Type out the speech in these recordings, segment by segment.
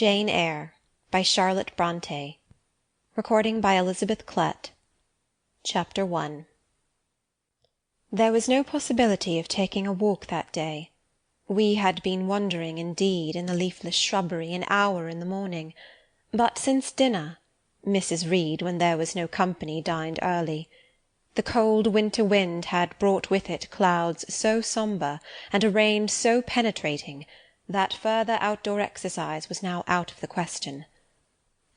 Jane Eyre by Charlotte Brontë. Recording by Elizabeth Klett. Chapter 1. There was no possibility of taking a walk that day. We had been wandering, indeed, in the leafless shrubbery an hour in the morning, but since dinner Mrs. Reed, when there was no company, dined early. The cold winter wind had brought with it clouds so sombre, and a rain so penetrating, that further outdoor exercise was now out of the question.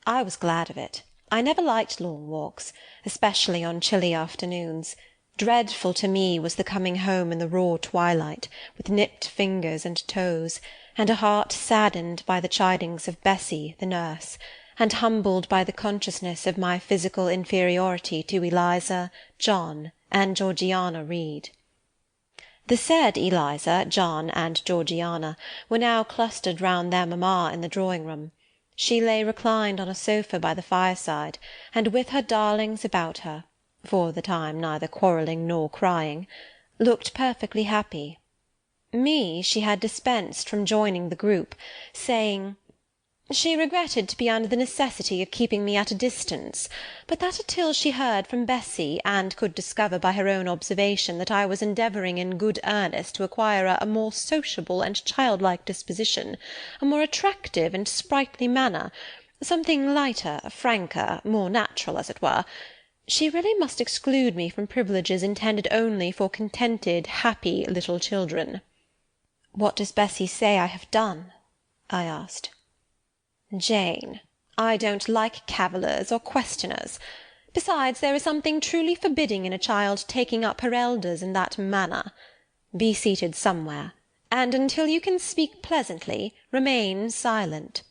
I was glad of it. I never liked long walks, especially on chilly afternoons. Dreadful to me was the coming home in the raw twilight, with nipped fingers and toes, and a heart saddened by the chidings of Bessy, the nurse, and humbled by the consciousness of my physical inferiority to Eliza, John, and Georgiana Reed. The said Eliza, John, and Georgiana were now clustered round their mamma in the drawing-room. She lay reclined on a sofa by the fireside, and with her darlings about her, for the time neither quarrelling nor crying, looked perfectly happy. Me she had dispensed from joining the group, saying, she regretted to be under the necessity of keeping me at a distance, but that until she heard from Bessy, and could discover by her own observation that I was endeavouring in good earnest to acquire a more sociable and childlike disposition, a more attractive and sprightly manner, something lighter, franker, more natural, as it were, she really must exclude me from privileges intended only for contented, happy little children. "What does Bessy say I have done?" I asked. "Jane, I don't like cavillers or questioners. Besides, there is something truly forbidding in a child taking up her elders in that manner. Be seated somewhere, and until you can speak pleasantly, remain silent."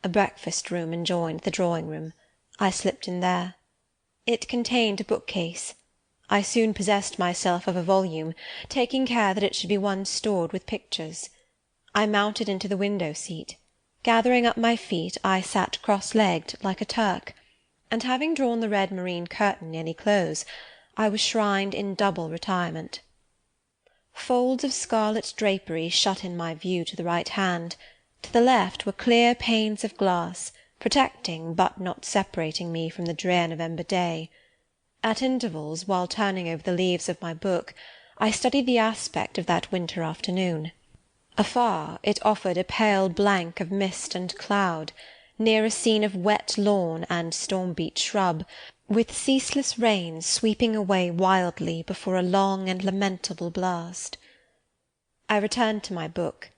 A breakfast-room adjoined the drawing-room. I slipped in there. It contained a bookcase. I soon possessed myself of a volume, taking care that it should be one stored with pictures. I mounted into the window-seat. Gathering up my feet, I sat cross-legged, like a Turk, and having drawn the red moreen curtain nearly close, I was shrined in double retirement. Folds of scarlet drapery shut in my view to the right hand. To the left were clear panes of glass, protecting but not separating me from the drear November day. At intervals, while turning over the leaves of my book, I studied the aspect of that winter afternoon. Afar, it offered a pale blank of mist and cloud, near a scene of wet lawn and storm-beat shrub, with ceaseless rain sweeping away wildly before a long and lamentable blast. I returned to my book.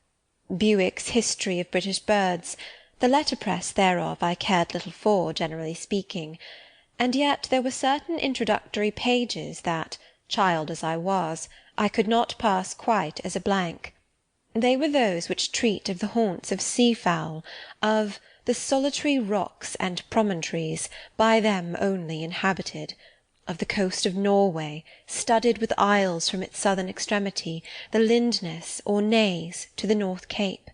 Bewick's History of British Birds. The letterpress thereof I cared little for, generally speaking, and yet there were certain introductory pages that, child as I was, I could not pass quite as a blank. They were those which treat of the haunts of sea-fowl, of the solitary rocks and promontories, by them only inhabited, of the coast of Norway, studded with isles from its southern extremity, the Lindness or Naze, to the North Cape,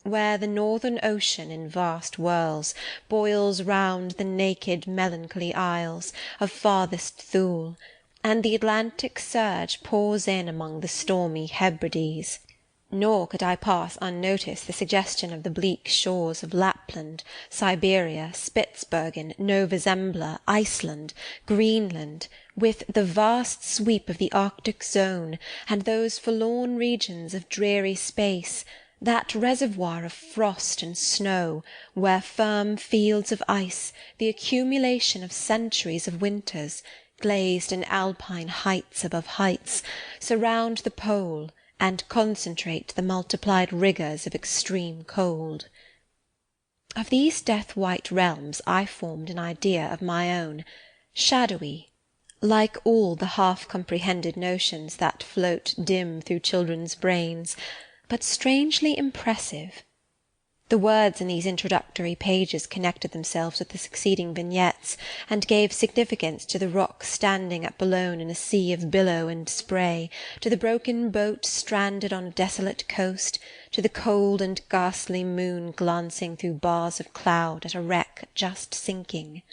where the northern ocean in vast whirls boils round the naked melancholy isles of farthest Thule, and the Atlantic surge pours in among the stormy Hebrides. Nor could I pass unnoticed the suggestion of the bleak shores of Lapland, Siberia, Spitzbergen, Nova Zembla, Iceland, Greenland, with the vast sweep of the Arctic zone, and those forlorn regions of dreary space, that reservoir of frost and snow, where firm fields of ice, the accumulation of centuries of winters, glazed in alpine heights above heights, surround the pole, and concentrate the multiplied rigours of extreme cold. Of these death-white realms I formed an idea of my own, shadowy, like all the half-comprehended notions that float dim through children's brains, but strangely impressive. The words in these introductory pages connected themselves with the succeeding vignettes, and gave significance to the rock standing at Boulogne in a sea of billow and spray, to the broken boat stranded on a desolate coast, to the cold and ghastly moon glancing through bars of cloud at a wreck just sinking.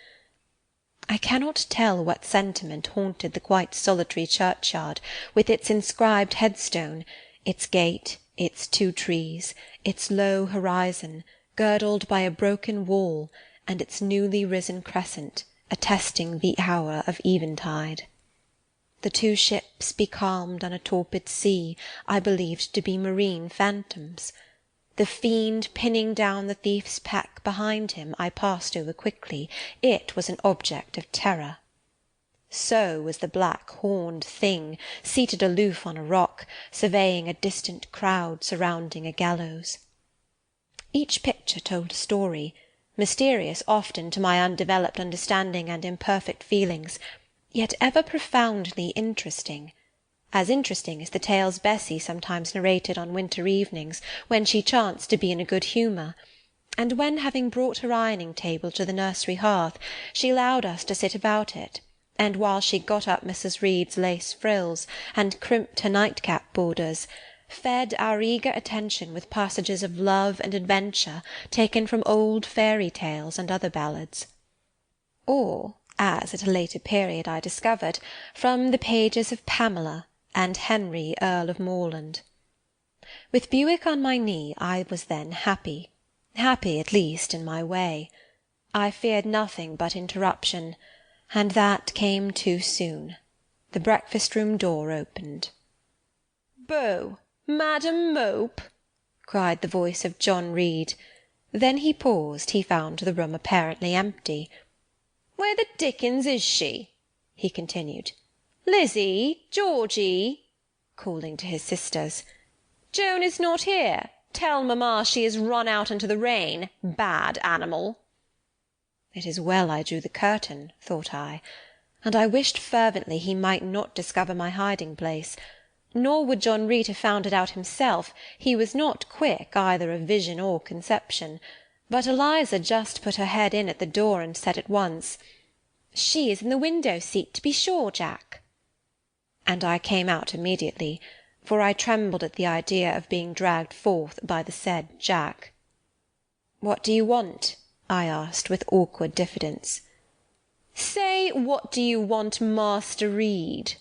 I cannot tell what sentiment haunted the quite solitary churchyard, with its inscribed headstone, its gate, its 2 trees, its low horizon, girdled by a broken wall, and its newly risen crescent, attesting the hour of eventide. The 2 ships becalmed on a torpid sea I believed to be marine phantoms. The fiend pinning down the thief's pack behind him I passed over quickly. It was an object of terror. So was the black horned thing, seated aloof on a rock, surveying a distant crowd surrounding a gallows. Each picture told a story, mysterious often to my undeveloped understanding and imperfect feelings, yet ever profoundly interesting, as interesting as the tales Bessie sometimes narrated on winter evenings when she chanced to be in a good humour, and when, having brought her ironing-table to the nursery hearth, she allowed us to sit about it, and while she got up Mrs. Reed's lace frills and crimped her nightcap borders, fed our eager attention with passages of love and adventure taken from old fairy tales and other ballads, or, as at a later period I discovered, from the pages of Pamela and Henry Earl of Morland. With Bewick on my knee I was then happy at least in my way. I feared nothing but interruption, and that came too soon. The breakfast-room door opened. "Bo! Madam Mope!" cried the voice of John Reed. Then he paused. He found the room apparently empty. "Where the dickens is she?" he continued. "Lizzie! Georgie!" calling to his sisters. "Joan is not here. Tell mamma she is run out into the rain. Bad animal!" It is well I drew the curtain, thought I, and I wished fervently he might not discover my hiding-place. Nor would John Reed have found it out himself. He was not quick either of vision or conception. But Eliza just put her head in at the door and said at once, "She is in the window-seat, to be sure, Jack." And I came out immediately, for I trembled at the idea of being dragged forth by the said Jack. "What do you want?" I asked with awkward diffidence. "Say, what do you want, Master Reed?"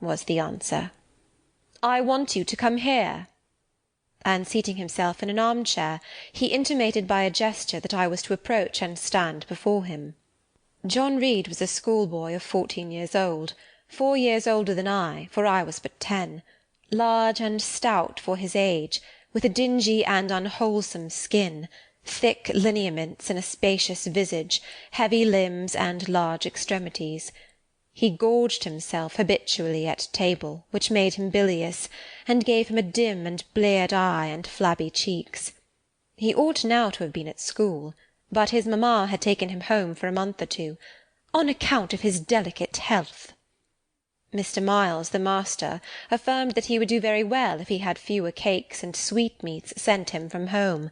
was the answer. "I want you to come here." And seating himself in an arm-chair, he intimated by a gesture that I was to approach and stand before him. John Reed was a schoolboy of 14 years old, 4 years older than I, for I was but 10, large and stout for his age, with a dingy and unwholesome skin, thick lineaments in a spacious visage, heavy limbs, and large extremities. He gorged himself habitually at table, which made him bilious, and gave him a dim and bleared eye and flabby cheeks. He ought now to have been at school, but his mamma had taken him home for a month or 2, on account of his delicate health. Mr. Miles, the master, affirmed that he would do very well if he had fewer cakes and sweetmeats sent him from home,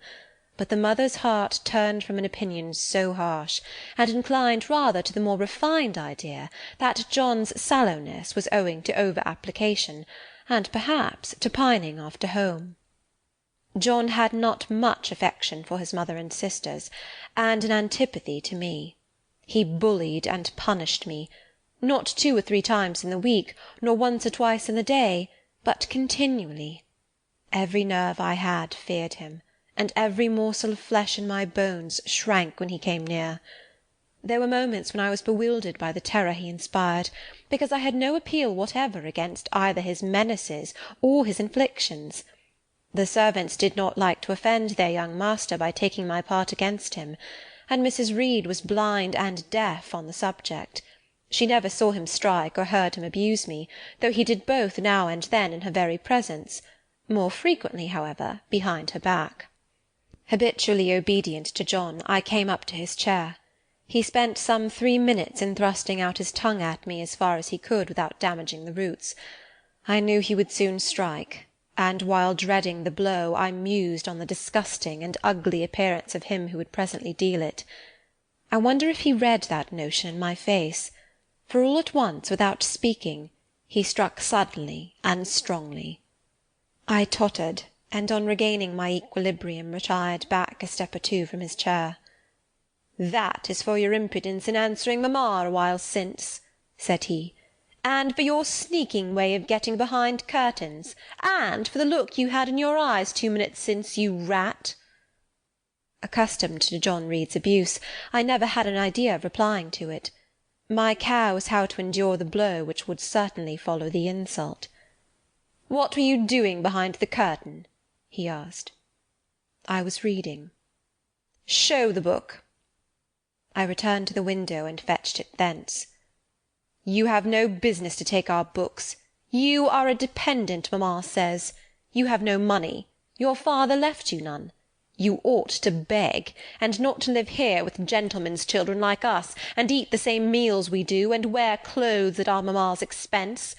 but the mother's heart turned from an opinion so harsh, and inclined rather to the more refined idea that John's sallowness was owing to over-application, and perhaps to pining after home. John had not much affection for his mother and sisters, and an antipathy to me. He bullied and punished me, not 2 or 3 times in the week, nor once or twice in the day, but continually. Every nerve I had feared him, and every morsel of flesh in my bones shrank when he came near. There were moments when I was bewildered by the terror he inspired, because I had no appeal whatever against either his menaces or his inflictions. The servants did not like to offend their young master by taking my part against him, and Mrs. Reed was blind and deaf on the subject. She never saw him strike or heard him abuse me, though he did both now and then in her very presence, more frequently, however, behind her back. Habitually obedient to John, I came up to his chair. He spent some 3 minutes in thrusting out his tongue at me as far as he could without damaging the roots. I knew he would soon strike, and while dreading the blow, I mused on the disgusting and ugly appearance of him who would presently deal it. I wonder if he read that notion in my face, for all at once, without speaking, he struck suddenly and strongly. I tottered, and on regaining my equilibrium retired back a step or 2 from his chair. "That is for your impudence in answering mamma a while since," said he, and for your sneaking way of getting behind curtains, and for the look you had in your eyes 2 minutes since, you rat." Accustomed to John Reed's abuse, I never had an idea of replying to it. My care was how to endure the blow which would certainly follow the insult. "What were you doing behind the curtain?" he asked. "I was reading." "Show the book." I returned to the window and fetched it thence. "You have no business to take our books. You are a dependent, mamma says. You have no money. Your father left you none. You ought to beg, and not to live here with gentlemen's children like us, and eat the same meals we do, and wear clothes at our mamma's expense.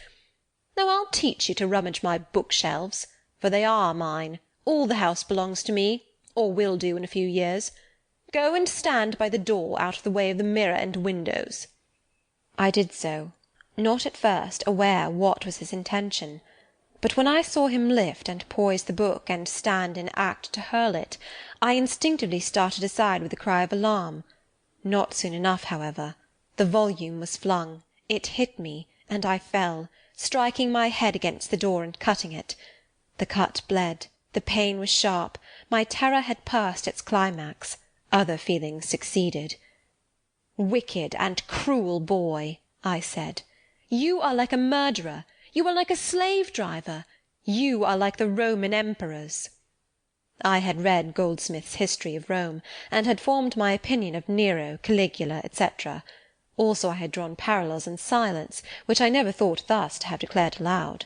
Now I'll teach you to rummage my bookshelves, for they are mine. All the house belongs to me, or will do in a few years. Go and stand by the door out of the way of the mirror and windows." I did so, not at first aware what was his intention. But when I saw him lift and poise the book and stand in act to hurl it, I instinctively started aside with a cry of alarm. Not soon enough, however. The volume was flung, it hit me, and I fell, striking my head against the door and cutting it. The cut bled, the pain was sharp, my terror had passed its climax, other feelings succeeded. "Wicked and cruel boy," I said, "you are like a murderer. You are like a slave-driver. You are like the Roman emperors." I had read Goldsmith's History of Rome, and had formed my opinion of Nero, Caligula, etc. Also I had drawn parallels in silence, which I never thought thus to have declared aloud.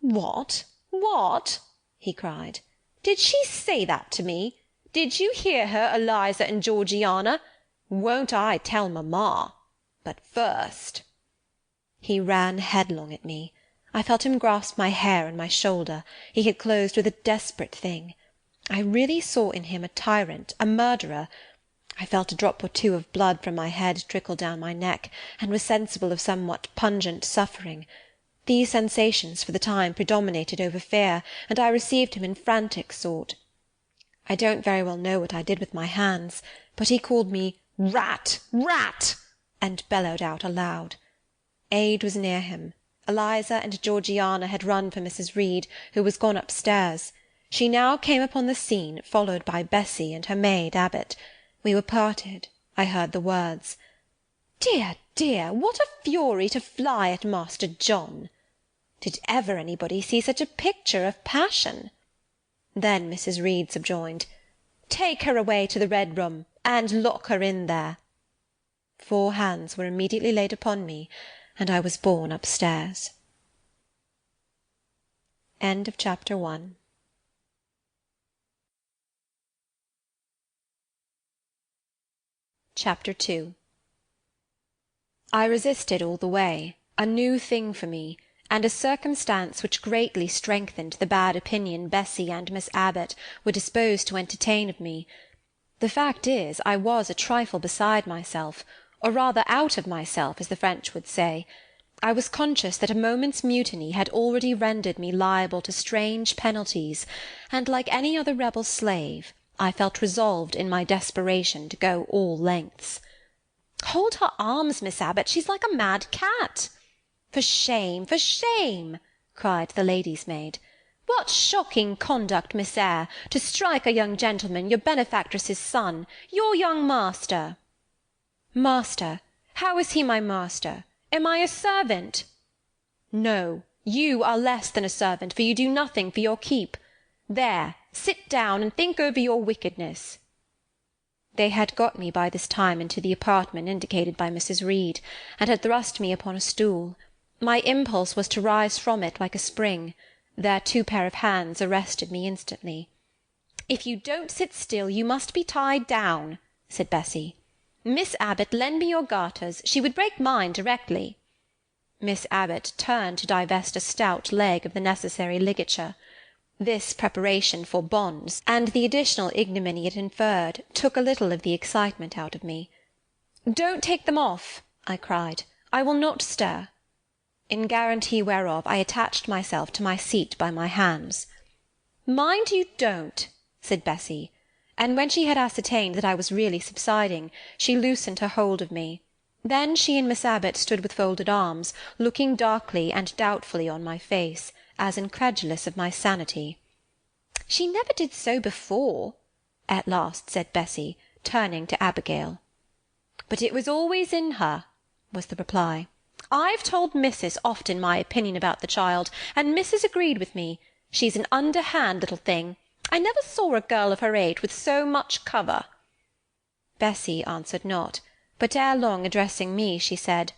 "What? What?" he cried. "Did she say that to me? Did you hear her, Eliza and Georgiana? Won't I tell mamma? But first—" He ran headlong at me. I felt him grasp my hair and my shoulder. He had closed with a desperate thing. I really saw in him a tyrant, a murderer. I felt a drop or two of blood from my head trickle down my neck, and was sensible of somewhat pungent suffering. These sensations for the time predominated over fear, and I received him in frantic sort. I don't very well know what I did with my hands, but he called me "rat, rat," and bellowed out aloud. Aid was near him. Eliza and Georgiana had run for Mrs. Reed, who was gone upstairs. She now came upon the scene, followed by Bessy and her maid Abbot. We were parted. I heard the words, "Dear, dear, what a fury to fly at Master John! Did ever anybody see such a picture of passion?" Then Mrs. Reed subjoined, "Take her away to the Red Room, and lock her in there." 4 hands were immediately laid upon me, and I was borne upstairs. End of Chapter 1. Chapter 2. I resisted all the way, a new thing for me, and a circumstance which greatly strengthened the bad opinion Bessy and Miss Abbot were disposed to entertain of me. The fact is, I was a trifle beside myself, or rather out of myself, as the French would say. I was conscious that a moment's mutiny had already rendered me liable to strange penalties, and, like any other rebel slave, I felt resolved in my desperation to go all lengths. "Hold her arms, Miss Abbot, she's like a mad cat." "For shame, for shame!" cried the lady's maid. "What shocking conduct, Miss Eyre, to strike a young gentleman, your benefactress's son, your young master." "Master? How is he my master? Am I a servant?" "No, you are less than a servant, for you do nothing for your keep. There, sit down, and think over your wickedness." They had got me by this time into the apartment indicated by Mrs. Reed, and had thrust me upon a stool. My impulse was to rise from it like a spring. Their 2 pair of hands arrested me instantly. "If you don't sit still, you must be tied down," said Bessy. "Miss Abbot, lend me your garters. She would break mine directly." Miss Abbot turned to divest a stout leg of the necessary ligature. This preparation for bonds, and the additional ignominy it inferred, took a little of the excitement out of me. "Don't take them off," I cried. "I will not stir." In guarantee whereof I attached myself to my seat by my hands. "Mind you don't," said Bessy, and when she had ascertained that I was really subsiding, she loosened her hold of me. Then she and Miss Abbot stood with folded arms, looking darkly and doubtfully on my face, as incredulous of my sanity. "She never did so before," at last said Bessy, turning to Abigail. "But it was always in her," was the reply. "I've told Mrs. often my opinion about the child, and Mrs. agreed with me. She's an underhand little thing. I never saw a girl of her age with so much cover." Bessy answered not, but ere long addressing me, she said,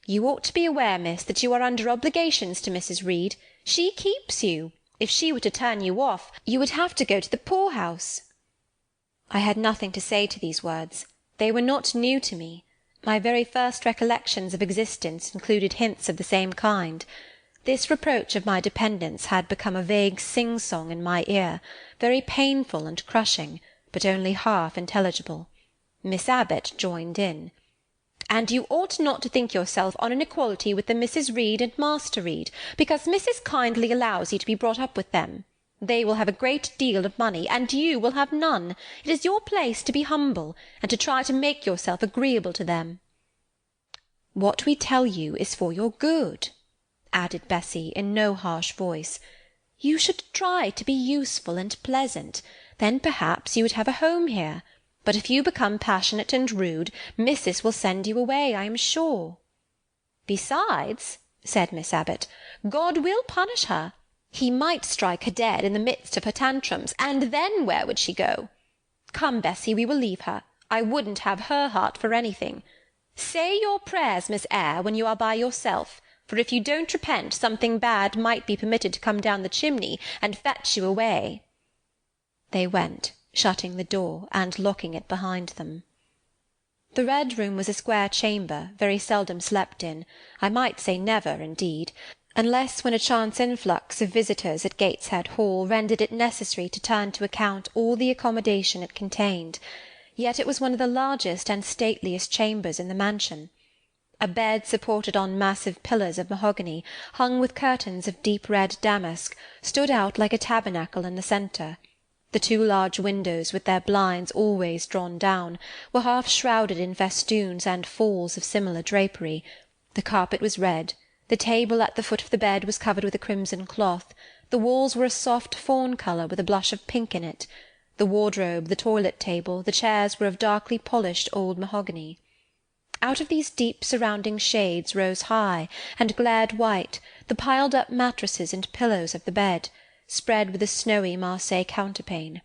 "You ought to be aware, miss, that you are under obligations to Mrs. Reed. She keeps you. If she were to turn you off, you would have to go to the poor-house." I had nothing to say to these words. They were not new to me. My very first recollections of existence included hints of the same kind. This reproach of my dependence had become a vague sing-song in my ear, very painful and crushing, but only half intelligible. Miss Abbot joined in. "And you ought not to think yourself on an equality with the Mrs. Reed and Master Reed, because Mrs. kindly allows you to be brought up with them. They will have a great deal of money, and you will have none. It is your place to be humble, and to try to make yourself agreeable to them." "What we tell you is for your good," added Bessy in no harsh voice. "You should try to be useful and pleasant. Then perhaps you would have a home here. But if you become passionate and rude, Missis will send you away, I am sure." "Besides," said Miss Abbot, "God will punish her. He might strike her dead in the midst of her tantrums, and then where would she go? Come, Bessy, we will leave her. I wouldn't have her heart for anything. Say your prayers, Miss Eyre, when you are by yourself, for if you don't repent, something bad might be permitted to come down the chimney and fetch you away." They went, shutting the door and locking it behind them. The Red Room was a square chamber, very seldom slept in, I might say never, indeed, unless when a chance influx of visitors at Gateshead Hall rendered it necessary to turn to account all the accommodation it contained. Yet it was one of the largest and stateliest chambers in the mansion. A bed supported on massive pillars of mahogany, hung with curtains of deep red damask, stood out like a tabernacle in the centre. The two large windows, with their blinds always drawn down, were half shrouded in festoons and falls of similar drapery. The carpet was red. The table at the foot of the bed was covered with a crimson cloth. The walls were a soft fawn colour with a blush of pink in it. The wardrobe, the toilet-table, the chairs were of darkly polished old mahogany. Out of these deep surrounding shades rose high, and glared white, the piled-up mattresses and pillows of the bed, spread with a snowy Marseille counterpane.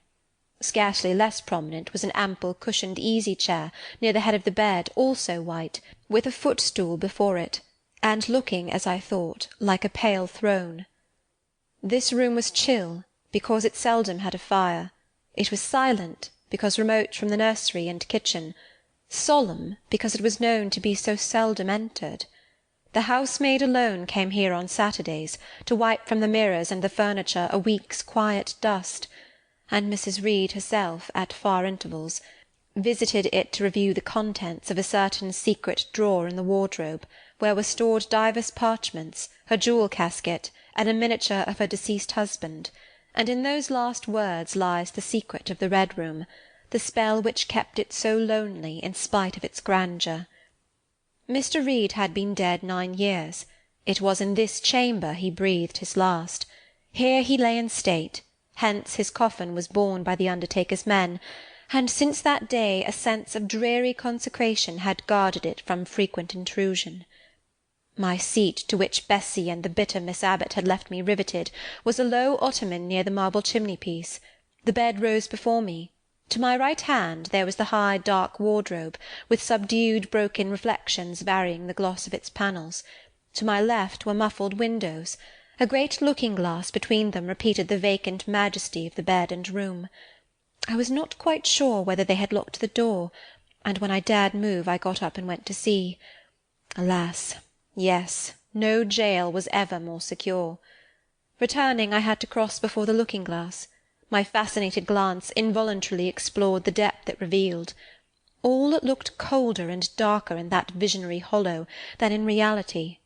Scarcely less prominent was an ample cushioned easy-chair near the head of the bed, also white, with a footstool before it, and looking, as I thought, like a pale throne. This room was chill, because it seldom had a fire. It was silent, because remote from the nursery and kitchen, solemn, because it was known to be so seldom entered. The housemaid alone came here on Saturdays, to wipe from the mirrors and the furniture a week's quiet dust, and Mrs. Reed herself, at far intervals, visited it to review the contents of a certain secret drawer in the wardrobe, where were stored divers parchments, her jewel casket, and a miniature of her deceased husband, and in those last words lies the secret of the Red Room, the spell which kept it so lonely in spite of its grandeur. Mr. Reed had been dead 9 years. It was in this chamber he breathed his last. Here he lay in state, hence his coffin was borne by the undertaker's men, and since that day a sense of dreary consecration had guarded it from frequent intrusion. My seat, to which Bessy and the bitter Miss Abbot had left me riveted, was a low ottoman near the marble chimney-piece. The bed rose before me. To my right hand there was the high dark wardrobe, with subdued broken reflections varying the gloss of its panels. To my left were muffled windows. A great looking-glass between them repeated the vacant majesty of the bed and room. I was not quite sure whether they had locked the door, and when I dared move I got up and went to see. Alas! Yes, no jail was ever more secure. Returning, I had to cross before the looking-glass. My fascinated glance involuntarily explored the depth it revealed. All looked colder and darker in that visionary hollow than in reality.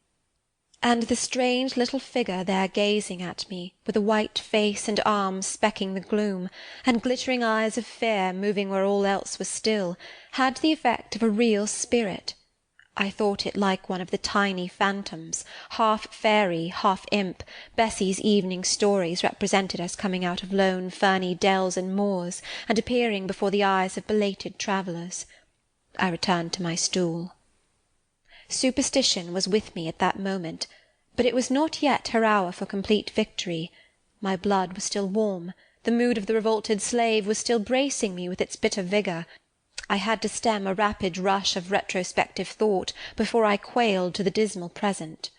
And the strange little figure there gazing at me, with a white face and arms specking the gloom, and glittering eyes of fear moving where all else was still, had the effect of a real spirit. I thought it like one of the tiny phantoms, half fairy, half imp, Bessie's evening stories represented as coming out of lone ferny dells and moors, and appearing before the eyes of belated travellers. I returned to my stool. Superstition was with me at that moment, but it was not yet her hour for complete victory. My blood was still warm, the mood of the revolted slave was still bracing me with its bitter vigour. I had to stem a rapid rush of retrospective thought before I quailed to the dismal present.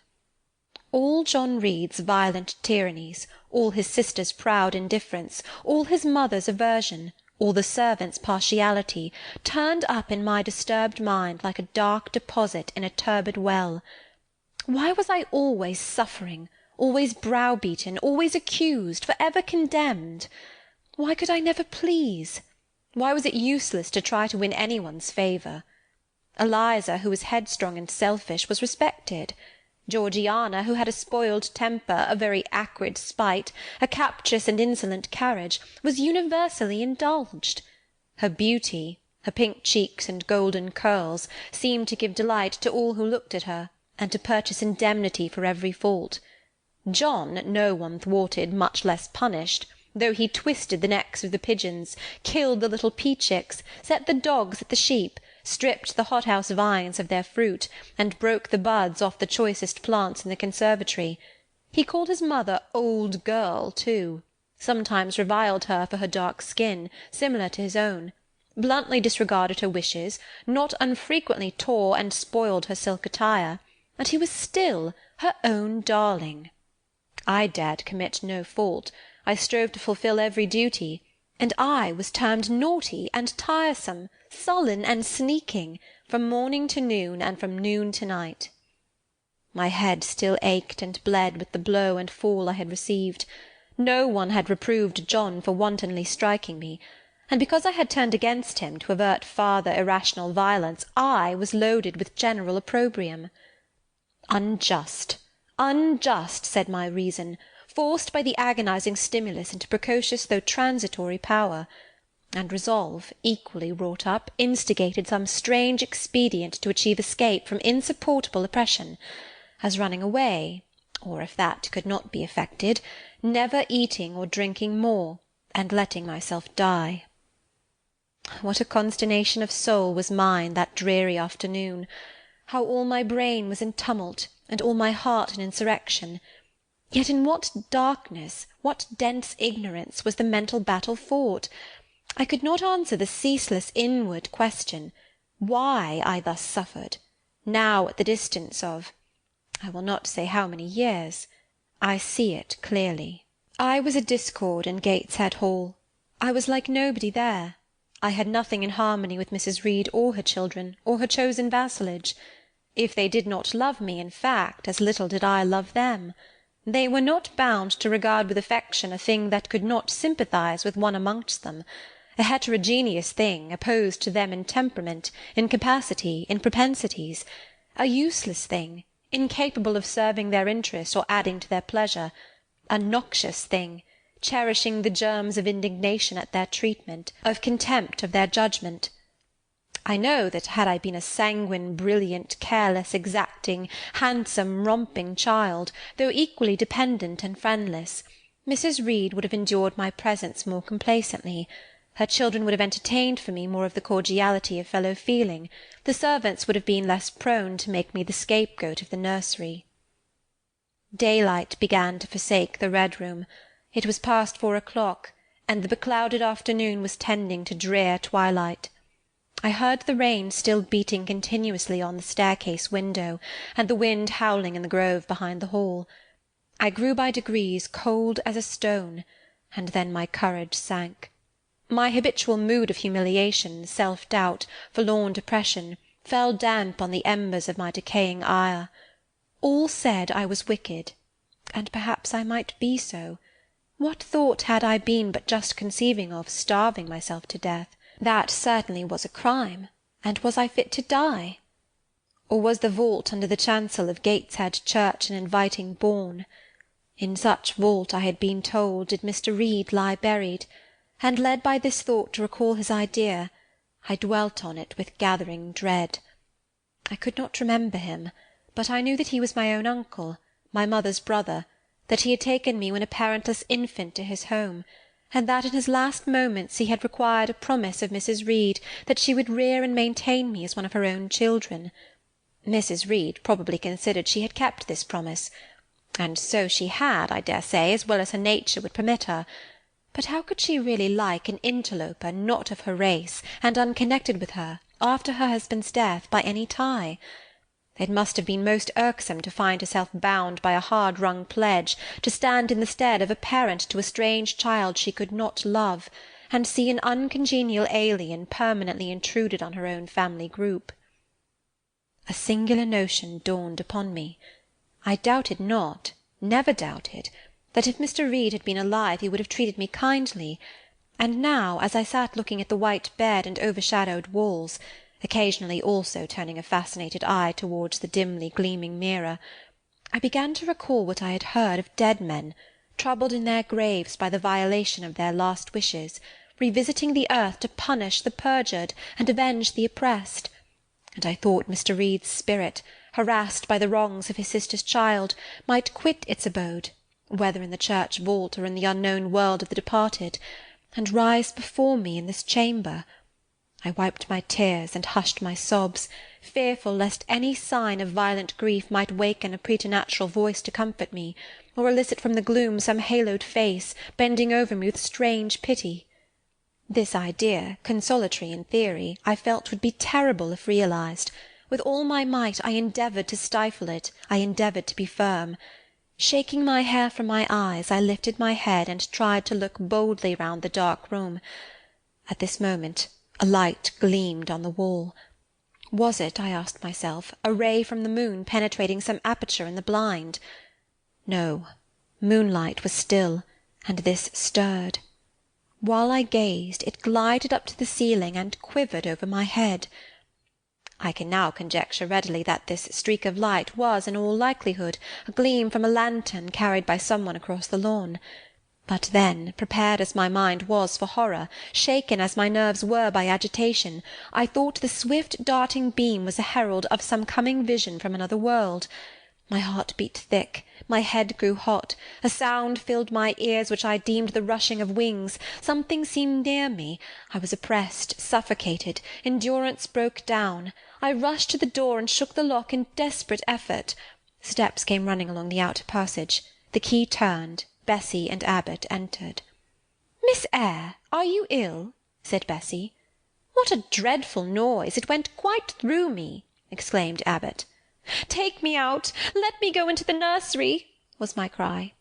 All John Reed's violent tyrannies, all his sister's proud indifference, all his mother's aversion, all the servants' partiality, turned up in my disturbed mind like a dark deposit in a turbid well. Why was I always suffering, always browbeaten, always accused, for ever condemned? Why could I never please? Why was it useless to try to win anyone's favour? Eliza, who was headstrong and selfish, was respected. Georgiana, who had a spoiled temper, a very acrid spite, a captious and insolent carriage, was universally indulged. Her beauty, her pink cheeks and golden curls, seemed to give delight to all who looked at her, and to purchase indemnity for every fault. John no one thwarted, much less punished, though he twisted the necks of the pigeons, killed the little pea-chicks, set the dogs at the sheep, stripped the hothouse vines of their fruit, and broke the buds off the choicest plants in the conservatory. He called his mother old girl, too, sometimes reviled her for her dark skin, similar to his own, bluntly disregarded her wishes, not unfrequently tore and spoiled her silk attire, and he was still her own darling. I dared commit no fault. I strove to fulfil every duty, and I was termed naughty and tiresome, sullen and sneaking, from morning to noon, and from noon to night. My head still ached and bled with the blow and fall I had received. No one had reproved John for wantonly striking me, and because I had turned against him to avert farther irrational violence, I was loaded with general opprobrium. Unjust, unjust, said my reason, forced by the agonizing stimulus into precocious though transitory power, and resolve, equally wrought up, instigated some strange expedient to achieve escape from insupportable oppression, as running away, or if that could not be effected, never eating or drinking more, and letting myself die. What a consternation of soul was mine that dreary afternoon! How all my brain was in tumult, and all my heart in insurrection! Yet in what darkness, what dense ignorance, was the mental battle fought! I could not answer the ceaseless inward question, why I thus suffered, now at the distance of, I will not say how many years. I see it clearly. I was a discord in Gateshead Hall. I was like nobody there. I had nothing in harmony with Mrs. Reed or her children, or her chosen vassalage. If they did not love me, in fact, as little did I love them. They were not bound to regard with affection a thing that could not sympathize with one amongst them, a heterogeneous thing, opposed to them in temperament, in capacity, in propensities, a useless thing, incapable of serving their interest or adding to their pleasure, a noxious thing, cherishing the germs of indignation at their treatment, of contempt of their judgment. I know that had I been a sanguine, brilliant, careless, exacting, handsome, romping child, though equally dependent and friendless, Mrs. Reed would have endured my presence more complacently, her children would have entertained for me more of the cordiality of fellow-feeling, the servants would have been less prone to make me the scapegoat of the nursery. Daylight began to forsake the Red Room. It was past 4 o'clock, and the beclouded afternoon was tending to drear twilight. I heard the rain still beating continuously on the staircase window, and the wind howling in the grove behind the hall. I grew by degrees cold as a stone, and then my courage sank. My habitual mood of humiliation, self-doubt, forlorn depression, fell damp on the embers of my decaying ire. All said I was wicked, and perhaps I might be so. What thought had I been but just conceiving of starving myself to death? That certainly was a crime, and was I fit to die? Or was the vault under the chancel of Gateshead Church an inviting bourne? In such vault, I had been told, did Mr. Reed lie buried, and led by this thought to recall his idea, I dwelt on it with gathering dread. I could not remember him, but I knew that he was my own uncle, my mother's brother, that he had taken me when a parentless infant to his home, and that in his last moments he had required a promise of Mrs. Reed that she would rear and maintain me as one of her own children. Mrs. Reed probably considered she had kept this promise, and so she had, I dare say, as well as her nature would permit her. But how could she really like an interloper not of her race, and unconnected with her, after her husband's death, by any tie? It must have been most irksome to find herself bound by a hard-wrung pledge to stand in the stead of a parent to a strange child she could not love, and see an uncongenial alien permanently intruded on her own family group. A singular notion dawned upon me. I doubted not, never doubted, that if Mr. Reed had been alive he would have treated me kindly, and now, as I sat looking at the white bed and overshadowed walls, occasionally also turning a fascinated eye towards the dimly gleaming mirror, I began to recall what I had heard of dead men, troubled in their graves by the violation of their last wishes, revisiting the earth to punish the perjured and avenge the oppressed, and I thought Mr. Reed's spirit, harassed by the wrongs of his sister's child, might quit its abode, whether in the church vault or in the unknown world of the departed, and rise before me in this chamber. I wiped my tears and hushed my sobs, fearful lest any sign of violent grief might waken a preternatural voice to comfort me, or elicit from the gloom some haloed face, bending over me with strange pity. This idea, consolatory in theory, I felt would be terrible if realized. With all my might I endeavoured to stifle it, I endeavoured to be firm. Shaking my hair from my eyes, I lifted my head and tried to look boldly round the dark room. At this moment a light gleamed on the wall. Was it, I asked myself, a ray from the moon penetrating some aperture in the blind? No, moonlight was still, and this stirred. While I gazed, it glided up to the ceiling and quivered over my head. I can now conjecture readily that this streak of light was, in all likelihood, a gleam from a lantern carried by some one across the lawn. But then, prepared as my mind was for horror, shaken as my nerves were by agitation, I thought the swift darting beam was a herald of some coming vision from another world. My heart beat thick, my head grew hot, a sound filled my ears which I deemed the rushing of wings. Something seemed near me. I was oppressed, suffocated, endurance broke down. I rushed to the door and shook the lock in desperate effort. Steps came running along the outer passage. The key turned. Bessy and Abbot entered. "Miss Eyre, are you ill?" said Bessy. "What a dreadful noise! It went quite through me," exclaimed Abbot. "Take me out! Let me go into the nursery!" was my cry.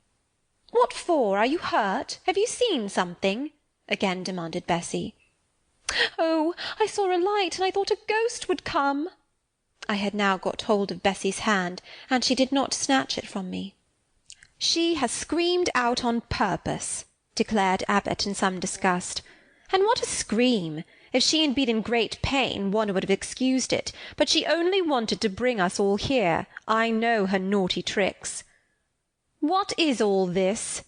"What for? Are you hurt? Have you seen something?" again demanded Bessy. "Oh, I saw a light, and I thought a ghost would come." I had now got hold of Bessy's hand, and she did not snatch it from me. "She has screamed out on purpose," declared Abbot in some disgust. "And what a scream! If she had been in great pain, one would have excused it, but she only wanted to bring us all here. I know her naughty tricks." "What is all this?"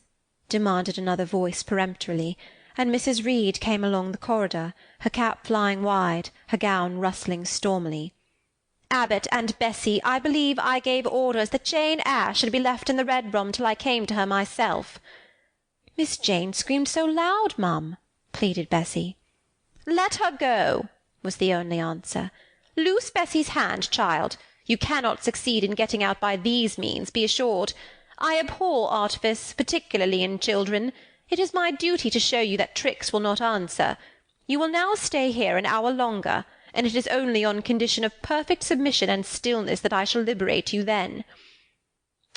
demanded another voice peremptorily, and Mrs. Reed came along the corridor, her cap flying wide, her gown rustling stormily. "Abbot and Bessy, I believe I gave orders that Jane Eyre should be left in the Red Room till I came to her myself." "Miss Jane screamed so loud, mum," pleaded Bessy. "Let her go," was the only answer. "Loose Bessy's hand, child. You cannot succeed in getting out by these means, be assured. I abhor artifice, particularly in children. It is my duty to show you that tricks will not answer. You will now stay here an hour longer, and it is only on condition of perfect submission and stillness that I shall liberate you then."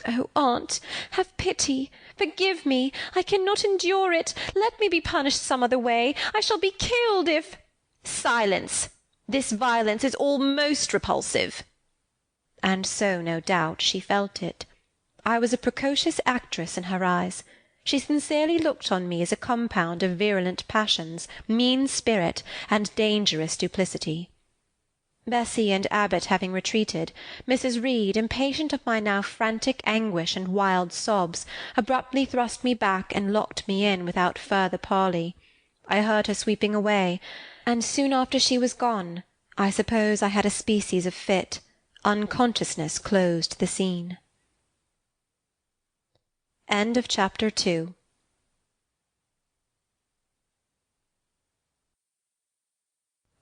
"Oh, aunt, have pity! Forgive me! I cannot endure it! Let me be punished some other way! I shall be killed if—" "Silence! This violence is all most repulsive." And so, no doubt, she felt it. I was a precocious actress in her eyes. She sincerely looked on me as a compound of virulent passions, mean spirit, and dangerous duplicity. Bessy and Abbot having retreated, Mrs. Reed, impatient of my now frantic anguish and wild sobs, abruptly thrust me back and locked me in without further parley. I heard her sweeping away, and soon after she was gone, I suppose I had a species of fit. Unconsciousness closed the scene. End of Chapter 2.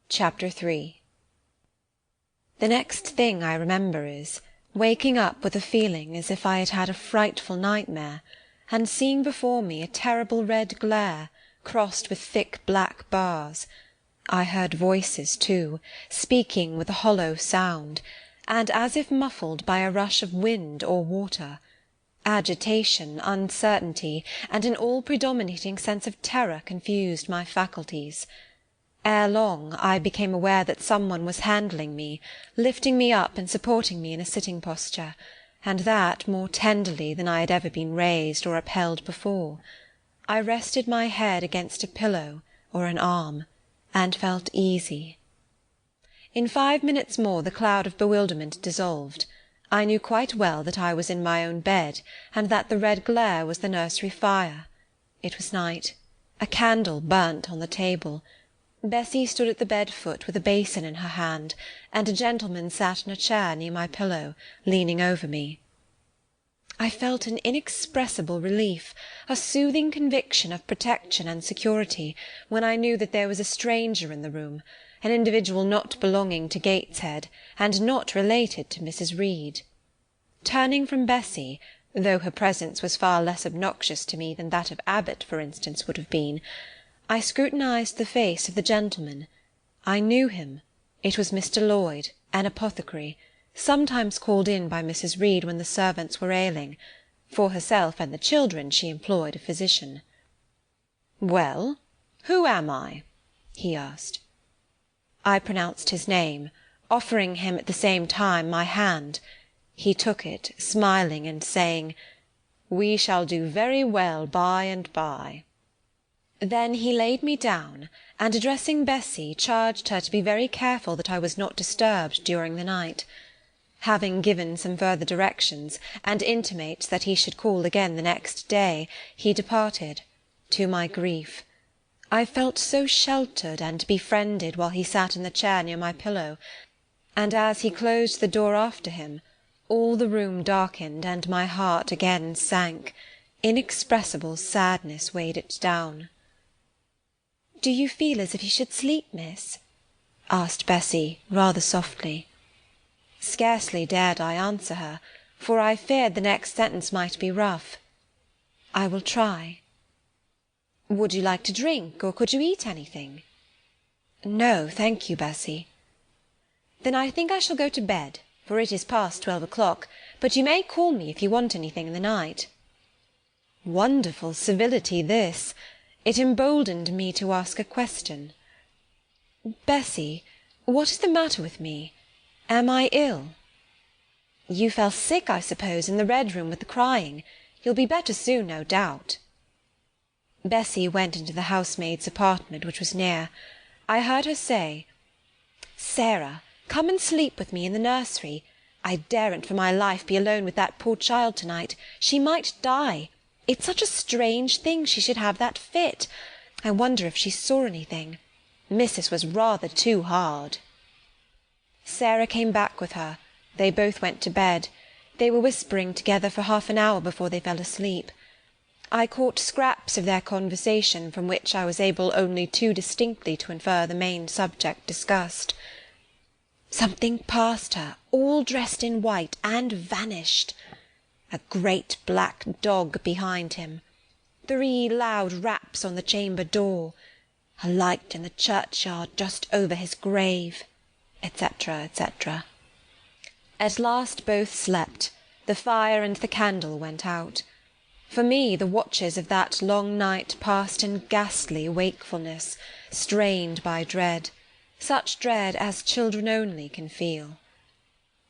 Chapter 3. The next thing I remember is waking up with a feeling as if I had had a frightful nightmare, and seeing before me a terrible red glare, crossed with thick black bars. I heard voices, too, speaking with a hollow sound, and as if muffled by a rush of wind or water. Agitation, uncertainty, and an all-predominating sense of terror confused my faculties. Ere long I became aware that someone was handling me, lifting me up and supporting me in a sitting posture, and that more tenderly than I had ever been raised or upheld before. I rested my head against a pillow or an arm, and felt easy. In 5 minutes more the cloud of bewilderment dissolved. I knew quite well that I was in my own bed, and that the red glare was the nursery fire. It was night. A candle burnt on the table. Bessie stood at the bed-foot with a basin in her hand, and a gentleman sat in a chair near my pillow, leaning over me. I felt an inexpressible relief, a soothing conviction of protection and security, when I knew that there was a stranger in the room, an individual not belonging to Gateshead, and not related to Mrs. Reed. Turning from Bessie, though her presence was far less obnoxious to me than that of Abbot, for instance, would have been, I scrutinised the face of the gentleman. I knew him. It was Mr. Lloyd, an apothecary, sometimes called in by Mrs. Reed when the servants were ailing. For herself and the children she employed a physician. "Well, who am I?" he asked. I pronounced his name, offering him at the same time my hand. He took it, smiling and saying, "We shall do very well by and by." Then he laid me down, and addressing Bessie, charged her to be very careful that I was not disturbed during the night. Having given some further directions, and intimates that he should call again the next day, he departed, to my grief. I felt so sheltered and befriended while he sat in the chair near my pillow, and as he closed the door after him, all the room darkened, and my heart again sank. Inexpressible sadness weighed it down. "Do you feel as if you should sleep, miss?" asked Bessie, rather softly. Scarcely dared I answer her, for I feared the next sentence might be rough. "I will try." "Would you like to drink, or could you eat anything?" "No, thank you, Bessie." "Then I think I shall go to bed, for it is past 12 o'clock, but you may call me if you want anything in the night." Wonderful civility this! It emboldened me to ask a question. "Bessie, what is the matter with me? Am I ill?" "You fell sick, I suppose, in the Red Room with the crying. You'll be better soon, no doubt." Bessie went into the housemaid's apartment, which was near. I heard her say, "Sarah, come and sleep with me in the nursery. I daren't for my life be alone with that poor child to-night. She might die. It's such a strange thing she should have that fit. I wonder if she saw anything. Missus was rather too hard." Sarah came back with her. They both went to bed. They were whispering together for half an hour before they fell asleep. I caught scraps of their conversation, from which I was able only too distinctly to infer the main subject discussed. "Something passed her, all dressed in white, and vanished. A great black dog behind him. 3 loud raps on the chamber door. A light in the churchyard just over his grave," etc., etc. At last both slept. The fire and the candle went out. For me the watches of that long night passed in ghastly wakefulness, strained by dread, such dread as children only can feel.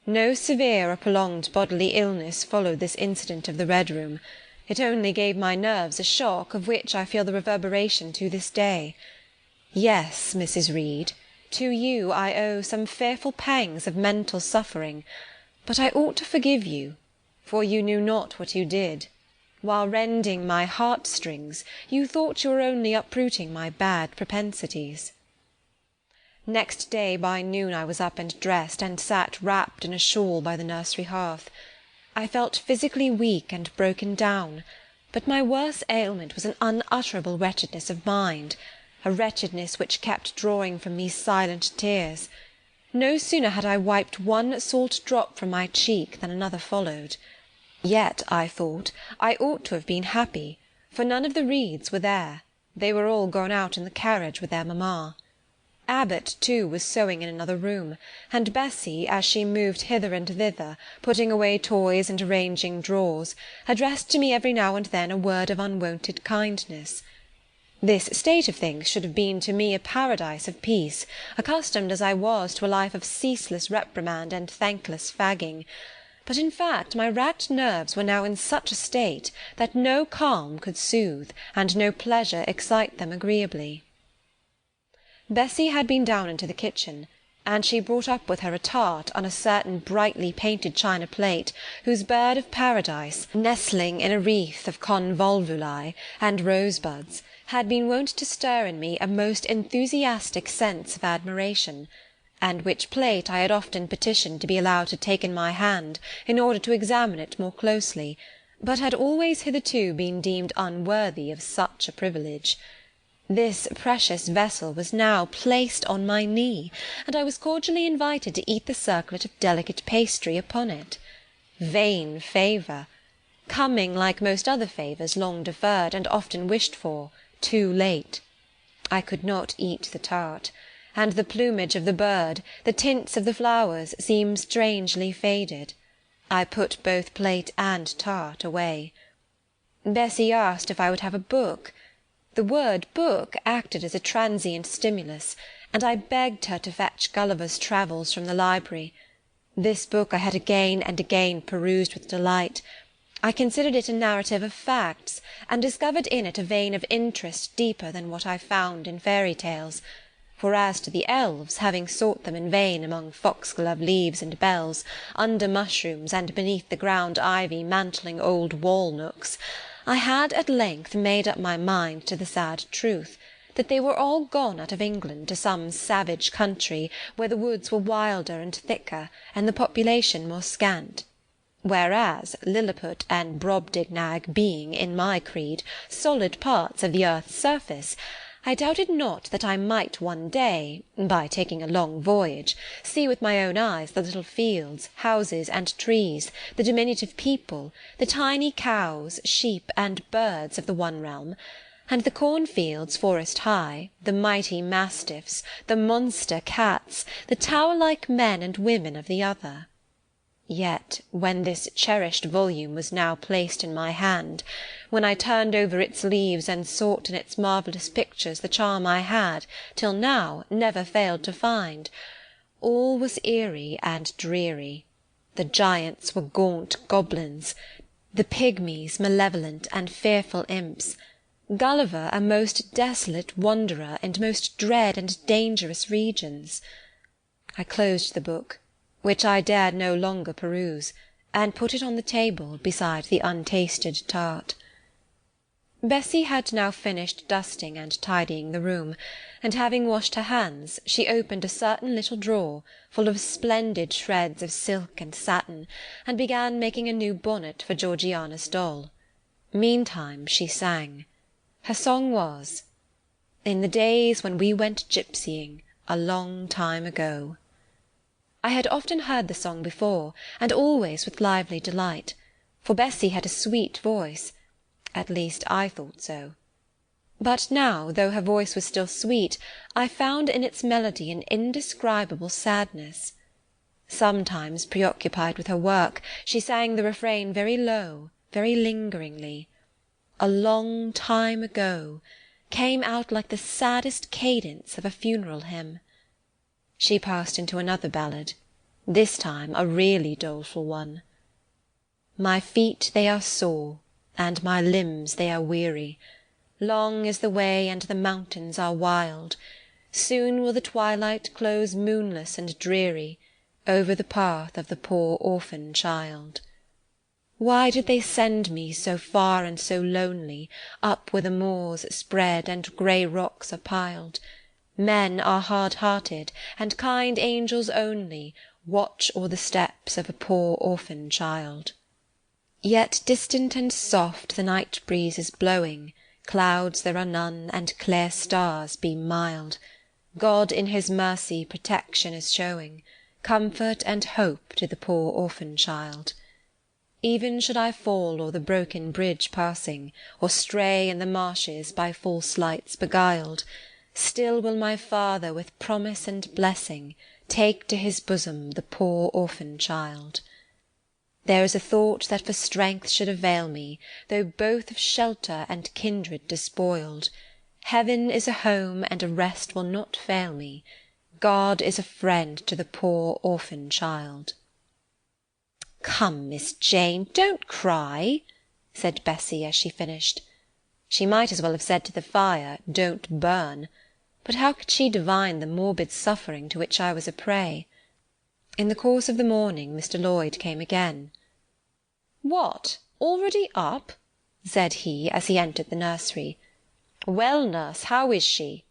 No severe or prolonged bodily illness followed this incident of the Red Room. It only gave my nerves a shock, of which I feel the reverberation to this day. Yes, Mrs. Reed, to you I owe some fearful pangs of mental suffering, but I ought to forgive you, for you knew not what you did. While rending my heartstrings, you thought you were only uprooting my bad propensities. Next day by noon I was up and dressed, and sat wrapped in a shawl by the nursery hearth. I felt physically weak and broken down, but my worst ailment was an unutterable wretchedness of mind, a wretchedness which kept drawing from me silent tears. No sooner had I wiped one salt drop from my cheek than another followed. Yet, I thought, I ought to have been happy, for none of the Reeds were there. They were all gone out in the carriage with their mamma. Abbot, too, was sewing in another room, and Bessy, as she moved hither and thither, putting away toys and arranging drawers, addressed to me every now and then a word of unwonted kindness. This state of things should have been to me a paradise of peace, accustomed as I was to a life of ceaseless reprimand and thankless fagging. But in fact my racked nerves were now in such a state that no calm could soothe, and no pleasure excite them agreeably. Bessy had been down into the kitchen, and she brought up with her a tart on a certain brightly painted china plate, whose bird of paradise, nestling in a wreath of convolvuli and rosebuds, had been wont to stir in me a most enthusiastic sense of admiration, and which plate I had often petitioned to be allowed to take in my hand in order to examine it more closely, but had always hitherto been deemed unworthy of such a privilege. This precious vessel was now placed on my knee, and I was cordially invited to eat the circlet of delicate pastry upon it. Vain favour! Coming, like most other favours, long deferred, and often wished for, too late. I could not eat the tart, and the plumage of the bird, the tints of the flowers, seemed strangely faded. I put both plate and tart away. Bessy asked if I would have a book. The word book acted as a transient stimulus, and I begged her to fetch Gulliver's Travels from the library. This book I had again and again perused with delight. I considered it a narrative of facts, and discovered in it a vein of interest deeper than what I found in fairy tales. For as to the elves, having sought them in vain among foxglove leaves and bells, under mushrooms, and beneath the ground ivy mantling old wall-nooks, I had at length made up my mind to the sad truth, that they were all gone out of England to some savage country, where the woods were wilder and thicker, and the population more scant. Whereas Lilliput and Brobdignag being, in my creed, solid parts of the earth's surface, I doubted not that I might one day, by taking a long voyage, see with my own eyes the little fields, houses, and trees, the diminutive people, the tiny cows, sheep, and birds of the one realm, and the cornfields forest high, the mighty mastiffs, the monster cats, the tower-like men and women of the other. Yet, when this cherished volume was now placed in my hand, when I turned over its leaves and sought in its marvellous pictures the charm I had, till now, never failed to find, all was eerie and dreary. The giants were gaunt goblins, the pygmies malevolent and fearful imps, Gulliver a most desolate wanderer in most dread and dangerous regions. I closed the book, which I dared no longer peruse, and put it on the table beside the untasted tart. Bessy had now finished dusting and tidying the room, and having washed her hands, she opened a certain little drawer, full of splendid shreds of silk and satin, and began making a new bonnet for Georgiana's doll. Meantime she sang. Her song was, "In the days when we went gypsying, a long time ago." I had often heard the song before, and always with lively delight, for Bessy had a sweet voice, at least I thought so. But now, though her voice was still sweet, I found in its melody an indescribable sadness. Sometimes, preoccupied with her work, she sang the refrain very low, very lingeringly. "A long time ago" came out like the saddest cadence of a funeral hymn. She passed into another ballad, this time a really doleful one. "My feet they are sore, and my limbs they are weary. Long is the way, and the mountains are wild. Soon will the twilight close moonless and dreary over the path of the poor orphan child. Why did they send me so far and so lonely, up where the moors spread and grey rocks are piled? Men are hard-hearted, and kind angels only watch o'er the steps of a poor orphan child. Yet distant and soft the night breeze is blowing, clouds there are none, and clear stars beam mild. God in his mercy protection is showing, comfort and hope to the poor orphan child. Even should I fall o'er the broken bridge passing, or stray in the marshes by false lights beguiled, still will my Father with promise and blessing take to his bosom the poor orphan child. There is a thought that for strength should avail me, though both of shelter and kindred despoiled. Heaven is a home, and a rest will not fail me. God is a friend to the poor orphan child. "Come, Miss Jane, don't cry," said Bessie as she finished. She might as well have said to the fire, "Don't burn," but how could she divine the morbid suffering to which I was a prey? In the course of the morning Mr. Lloyd came again. "What, already up?" said he as he entered the nursery. "Well, nurse, how is she?"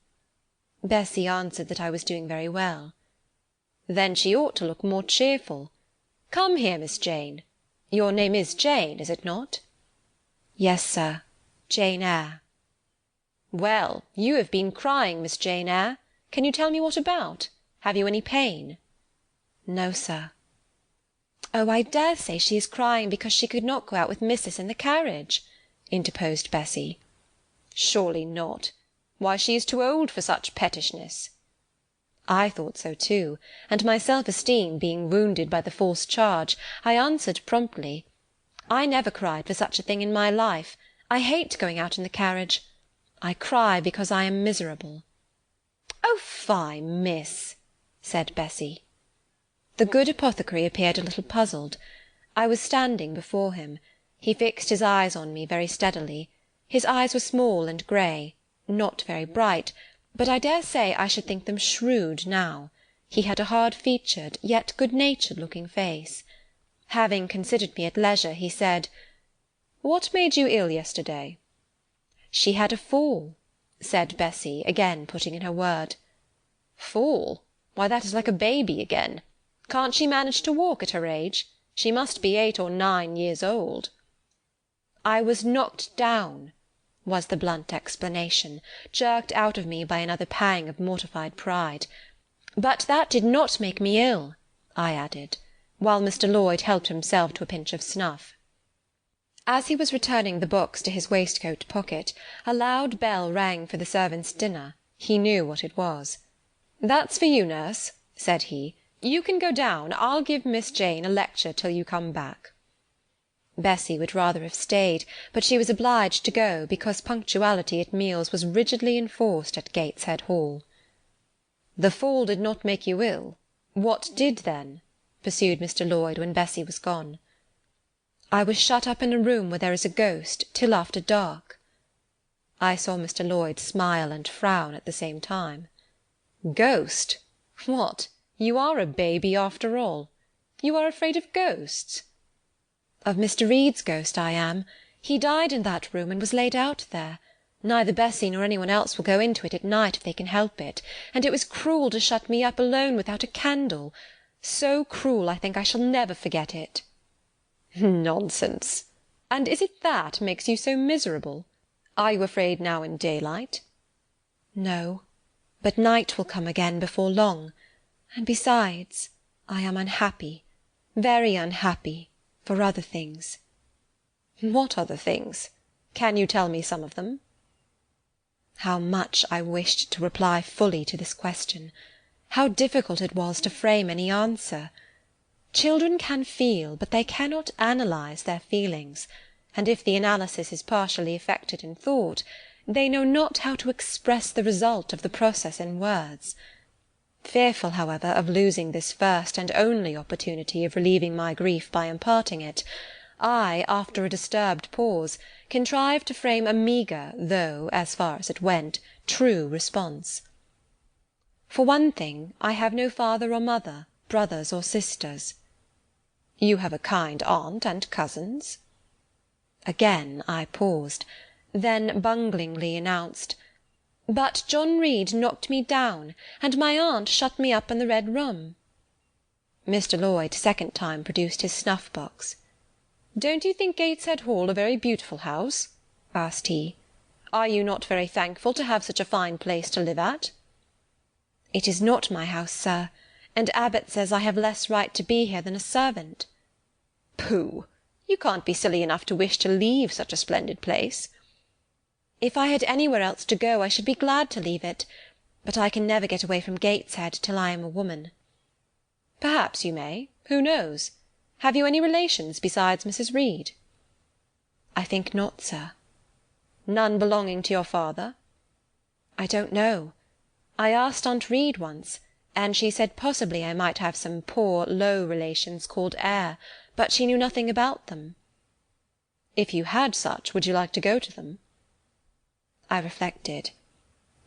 Bessie answered that I was doing very well. "Then she ought to look more cheerful. Come here, Miss Jane. Your name is Jane, is it not?" "Yes, sir, Jane Eyre." "Well, you have been crying, Miss Jane Eyre. Can you tell me what about? Have you any pain?" "No, sir." "Oh, I dare say she is crying because she could not go out with missus in the carriage," interposed Bessie. "Surely not. Why, she is too old for such pettishness." I thought so too, and my self-esteem being wounded by the false charge, I answered promptly, "I never cried for such a thing in my life. I hate going out in the carriage. I cry because I am miserable." "Oh, fie, miss," said Bessie. The good apothecary appeared a little puzzled. I was standing before him. He fixed his eyes on me very steadily. His eyes were small and grey, not very bright, but I dare say I should think them shrewd now. He had a hard-featured, yet good-natured looking face. Having considered me at leisure, he said, "What made you ill yesterday?" "She had a fall," said Bessie, again putting in her word. "Fall? Why, that is like a baby again. Can't she manage to walk at her age? She must be 8 or 9 years old." "I was knocked down," was the blunt explanation, jerked out of me by another pang of mortified pride. "But that did not make me ill," I added, while Mr. Lloyd helped himself to a pinch of snuff. As he was returning the books to his waistcoat pocket, a loud bell rang for the servants' dinner. He knew what it was. "That's for you, nurse," said he. "You can go down. I'll give Miss Jane a lecture till you come back." Bessie would rather have stayed, but she was obliged to go because punctuality at meals was rigidly enforced at Gateshead Hall. "The fall did not make you ill. What did then?" pursued Mr. Lloyd when Bessie was gone. "I was shut up in a room where there is a ghost till after dark." I saw Mr. Lloyd smile and frown at the same time. "Ghost? What, you are a baby after all. You are afraid of ghosts?" "Of Mr. Reed's ghost I am. He died in that room and was laid out there. Neither Bessie nor anyone else will go into it at night if they can help it, and it was cruel to shut me up alone without a candle. So cruel I think I shall never forget it." "Nonsense! And is it that makes you so miserable? Are you afraid now in daylight?" "No, but night will come again before long, and besides, I am unhappy, very unhappy, for other things." "What other things? Can you tell me some of them?" How much I wished to reply fully to this question! How difficult it was to frame any answer! Children can feel, but they cannot analyse their feelings, and if the analysis is partially effected in thought, they know not how to express the result of the process in words. Fearful, however, of losing this first and only opportunity of relieving my grief by imparting it, I, after a disturbed pause, contrived to frame a meagre, though, as far as it went, true response. "For one thing, I have no father or mother, brothers or sisters." "You have a kind aunt and cousins." Again I paused, then bunglingly announced, But John Reed knocked me down, and my aunt shut me up in the Red Room." Mr. Lloyd second time produced his snuff-box. "Don't you think Gateshead Hall a very beautiful house?" asked he. "Are you not very thankful to have such a fine place to live at?" "It is not my house, sir, and Abbot says I have less right to be here than a servant." "Pooh! You can't be silly enough to wish to leave such a splendid place." "If I had anywhere else to go, I should be glad to leave it, but I can never get away from Gateshead till I am a woman." "Perhaps you may. Who knows? Have you any relations besides Mrs. Reed?" "I think not, sir." "None belonging to your father?" "I don't know. I asked Aunt Reed once, and she said possibly I might have some poor, low relations called Eyre, but she knew nothing about them." "If you had such, would you like to go to them?" I reflected.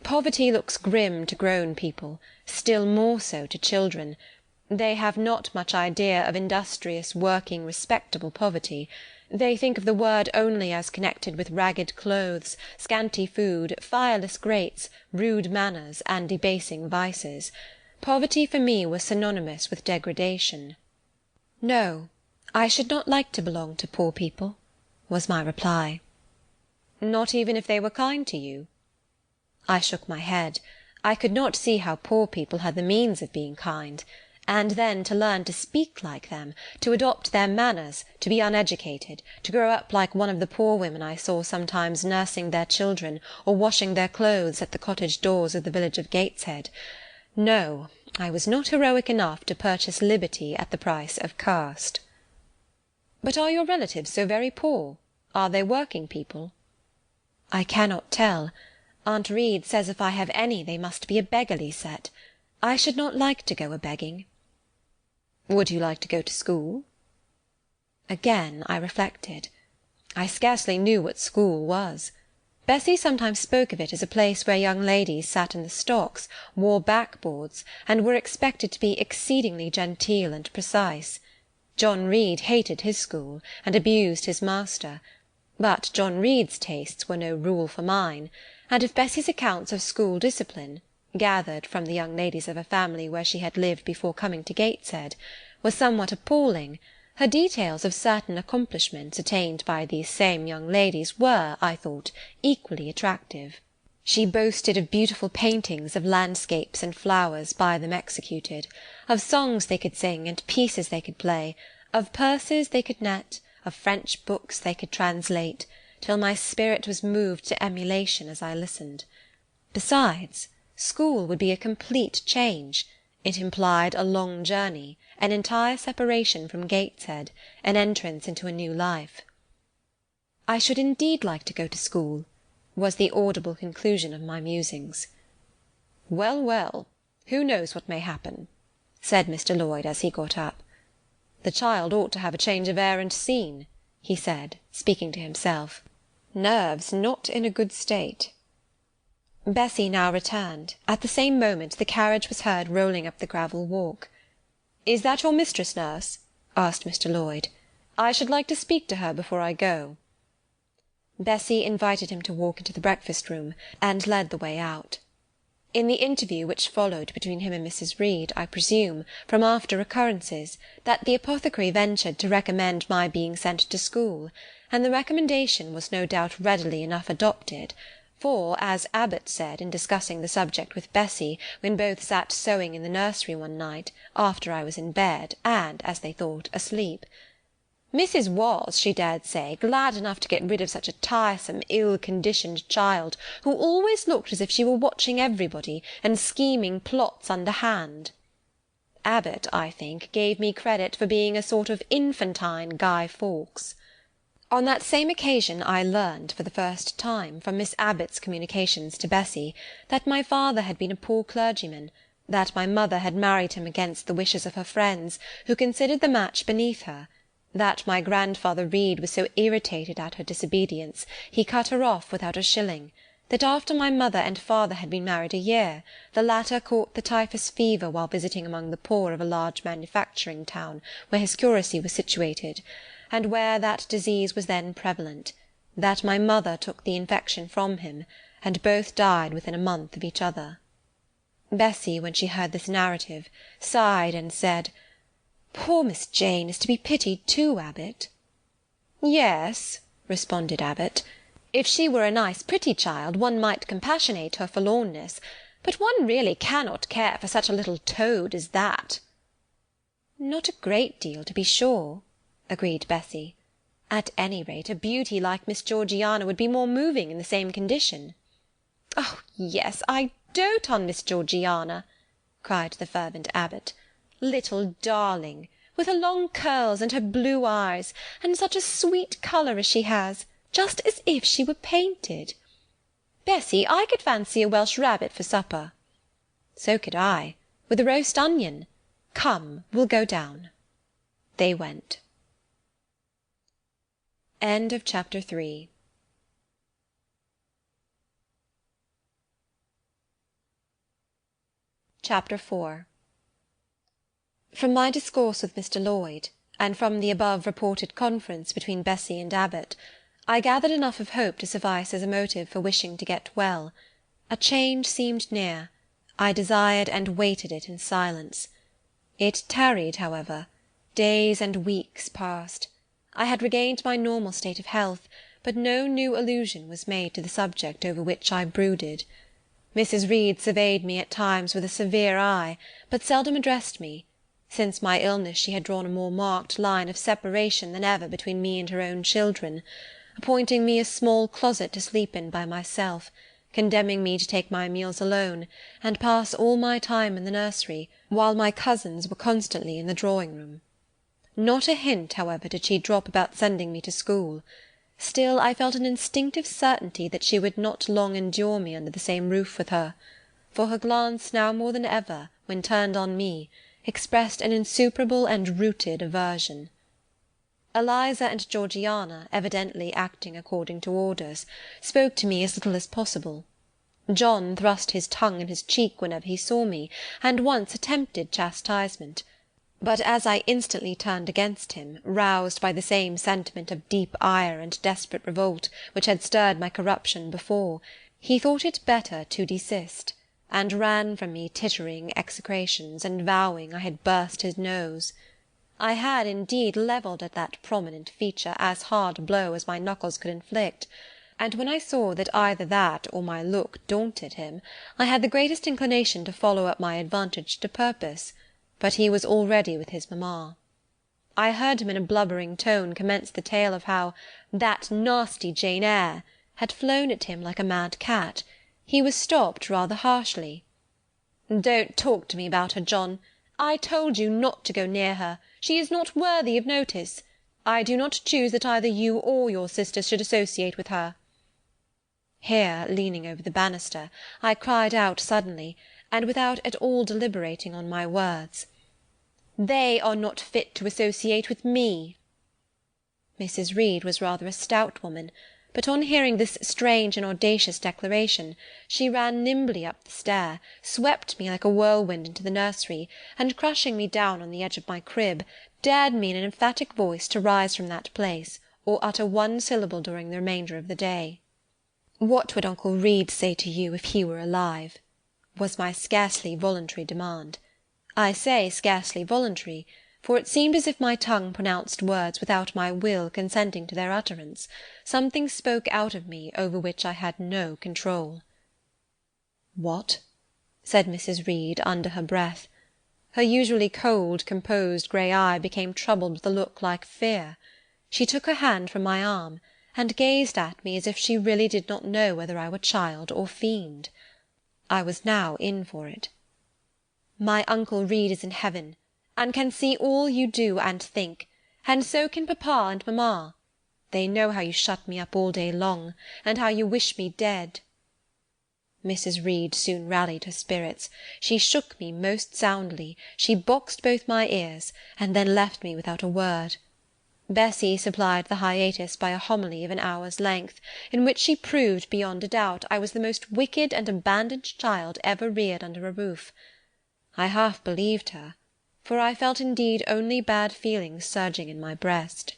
Poverty looks grim to grown people, still more so to children. They have not much idea of industrious, working, respectable poverty. They think of the word only as connected with ragged clothes, scanty food, fireless grates, rude manners, and debasing vices. Poverty for me was synonymous with degradation. "No, I should not like to belong to poor people," was my reply. "Not even if they were kind to you?" I shook my head. I could not see how poor people had the means of being kind. And then to learn to speak like them, to adopt their manners, to be uneducated, to grow up like one of the poor women I saw sometimes nursing their children or washing their clothes at the cottage doors of the village of Gateshead. No, I was not heroic enough to purchase liberty at the price of caste. "But are your relatives so very poor? Are they working people?" "I cannot tell. Aunt Reed says if I have any they must be a beggarly set. I should not like to go a-begging." "Would you like to go to school?" Again I reflected. I scarcely knew what school was. Bessie sometimes spoke of it as a place where young ladies sat in the stocks, wore backboards, and were expected to be exceedingly genteel and precise. John Reed hated his school, and abused his master. But John Reed's tastes were no rule for mine, and if Bessie's accounts of school discipline, gathered from the young ladies of a family where she had lived before coming to Gateshead, were somewhat appalling, her details of certain accomplishments attained by these same young ladies were, I thought, equally attractive. She boasted of beautiful paintings of landscapes and flowers by them executed, of songs they could sing and pieces they could play, of purses they could net, of French books they could translate, till my spirit was moved to emulation as I listened. Besides, school would be a complete change. It implied a long journey, an entire separation from Gateshead, an entrance into a new life. "I should indeed like to go to school," was the audible conclusion of my musings. "Well, well, who knows what may happen?" said Mr. Lloyd as he got up. "The child ought to have a change of air and scene," he said, speaking to himself. "Nerves not in a good state." Bessie now returned. At the same moment the carriage was heard rolling up the gravel walk. "Is that your mistress, nurse?" asked Mr. Lloyd. "I should like to speak to her before I go." Bessie invited him to walk into the breakfast-room, and led the way out. In the interview which followed between him and Mrs. Reed, I presume, from after occurrences, that the apothecary ventured to recommend my being sent to school, and the recommendation was no doubt readily enough adopted, for, as Abbot said in discussing the subject with Bessie, when both sat sewing in the nursery one night, after I was in bed, and, as they thought, asleep, Mrs. was, she dared say, glad enough to get rid of such a tiresome, ill-conditioned child, who always looked as if she were watching everybody, and scheming plots underhand. Abbot, I think, gave me credit for being a sort of infantine Guy Fawkes. On that same occasion I learned, for the first time, from Miss Abbot's communications to Bessie, that my father had been a poor clergyman, that my mother had married him against the wishes of her friends, who considered the match beneath her, that my grandfather Reed was so irritated at her disobedience, he cut her off without a shilling, that after my mother and father had been married a year, the latter caught the typhus fever while visiting among the poor of a large manufacturing town where his curacy was situated, and where that disease was then prevalent, that my mother took the infection from him, and both died within a month of each other. Bessy, when she heard this narrative, sighed and said, "Poor Miss Jane is to be pitied too, Abbot." "Yes," responded Abbot, "if she were a nice pretty child, one might compassionate her forlornness, but one really cannot care for such a little toad as that." "Not a great deal, to be sure," agreed Bessy. "At any rate, a beauty like Miss Georgiana would be more moving in the same condition." "Oh, yes, I dote on Miss Georgiana," cried the fervent Abbot. "Little darling, with her long curls and her blue eyes, and such a sweet colour as she has, just as if she were painted. Bessy, I could fancy a Welsh rabbit for supper." "So could I, with a roast onion. Come, we'll go down." They went. End of Chapter 3. Chapter 4. From my discourse with Mr. Lloyd, and from the above reported conference between Bessy and Abbot, I gathered enough of hope to suffice as a motive for wishing to get well. A change seemed near. I desired and waited it in silence. It tarried, however. Days and weeks passed. I had regained my normal state of health, but no new allusion was made to the subject over which I brooded. Mrs. Reed surveyed me at times with a severe eye, but seldom addressed me. Since my illness she had drawn a more marked line of separation than ever between me and her own children, appointing me a small closet to sleep in by myself, condemning me to take my meals alone, and pass all my time in the nursery, while my cousins were constantly in the drawing-room. Not a hint, however, did she drop about sending me to school. Still I felt an instinctive certainty that she would not long endure me under the same roof with her, for her glance now more than ever, when turned on me, expressed an insuperable and rooted aversion. Eliza and Georgiana, evidently acting according to orders, spoke to me as little as possible. John thrust his tongue in his cheek whenever he saw me, and once attempted chastisement. But as I instantly turned against him, roused by the same sentiment of deep ire and desperate revolt which had stirred my corruption before, he thought it better to desist, and ran from me tittering execrations, and vowing I had burst his nose. I had, indeed, levelled at that prominent feature as hard a blow as my knuckles could inflict, and when I saw that either that or my look daunted him, I had the greatest inclination to follow up my advantage to purpose, but he was already with his mamma. I heard him in a blubbering tone commence the tale of how "that nasty Jane Eyre" had flown at him like a mad cat. He was stopped rather harshly. "Don't talk to me about her, John. I told you not to go near her. She is not worthy of notice. I do not choose that either you or your sisters should associate with her." Here, leaning over the banister, I cried out suddenly, and without at all deliberating on my words, "They are not fit to associate with me." Mrs. Reed was rather a stout woman, but on hearing this strange and audacious declaration, she ran nimbly up the stair, swept me like a whirlwind into the nursery, and crushing me down on the edge of my crib, dared me in an emphatic voice to rise from that place, or utter one syllable during the remainder of the day. "What would Uncle Reed say to you if he were alive?" was my scarcely voluntary demand. I say scarcely voluntary, for it seemed as if my tongue pronounced words without my will consenting to their utterance. Something spoke out of me over which I had no control. "What?" said Mrs. Reed under her breath. Her usually cold, composed grey eye became troubled with a look like fear. She took her hand from my arm, and gazed at me as if she really did not know whether I were child or fiend. I was now in for it. "My Uncle Reed is in heaven, and can see all you do and think, and so can papa and mamma. They know how you shut me up all day long, and how you wish me dead." Mrs. Reed soon rallied her spirits. She shook me most soundly, she boxed both my ears, and then left me without a word. Bessy supplied the hiatus by a homily of an hour's length, in which she proved beyond a doubt I was the most wicked and abandoned child ever reared under a roof. I half believed her, for I felt indeed only bad feelings surging in my breast.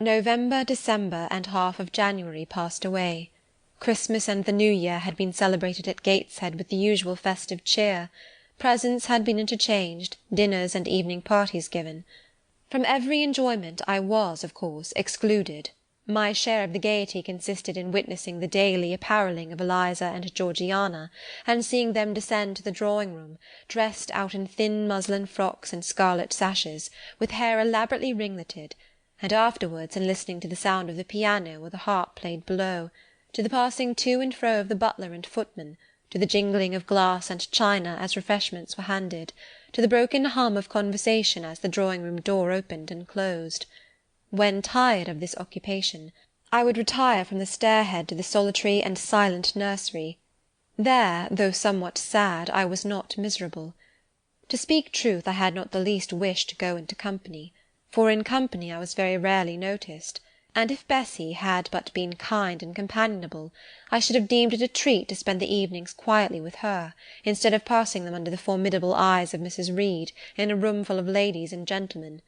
November, December, and half of January passed away. Christmas and the New Year had been celebrated at Gateshead with the usual festive cheer. Presents had been interchanged, dinners and evening parties given. From every enjoyment I was, of course, excluded. My share of the gaiety consisted in witnessing the daily apparelling of Eliza and Georgiana, and seeing them descend to the drawing-room, dressed out in thin muslin frocks and scarlet sashes, with hair elaborately ringleted, and afterwards in listening to the sound of the piano or the harp played below, to the passing to and fro of the butler and footman, to the jingling of glass and china as refreshments were handed, to the broken hum of conversation as the drawing-room door opened and closed. When tired of this occupation, I would retire from the stair-head to the solitary and silent nursery. There, though somewhat sad, I was not miserable. To speak truth, I had not the least wish to go into company, for in company I was very rarely noticed, and if Bessy had but been kind and companionable, I should have deemed it a treat to spend the evenings quietly with her, instead of passing them under the formidable eyes of Mrs. Reed, in a room full of ladies and gentlemen.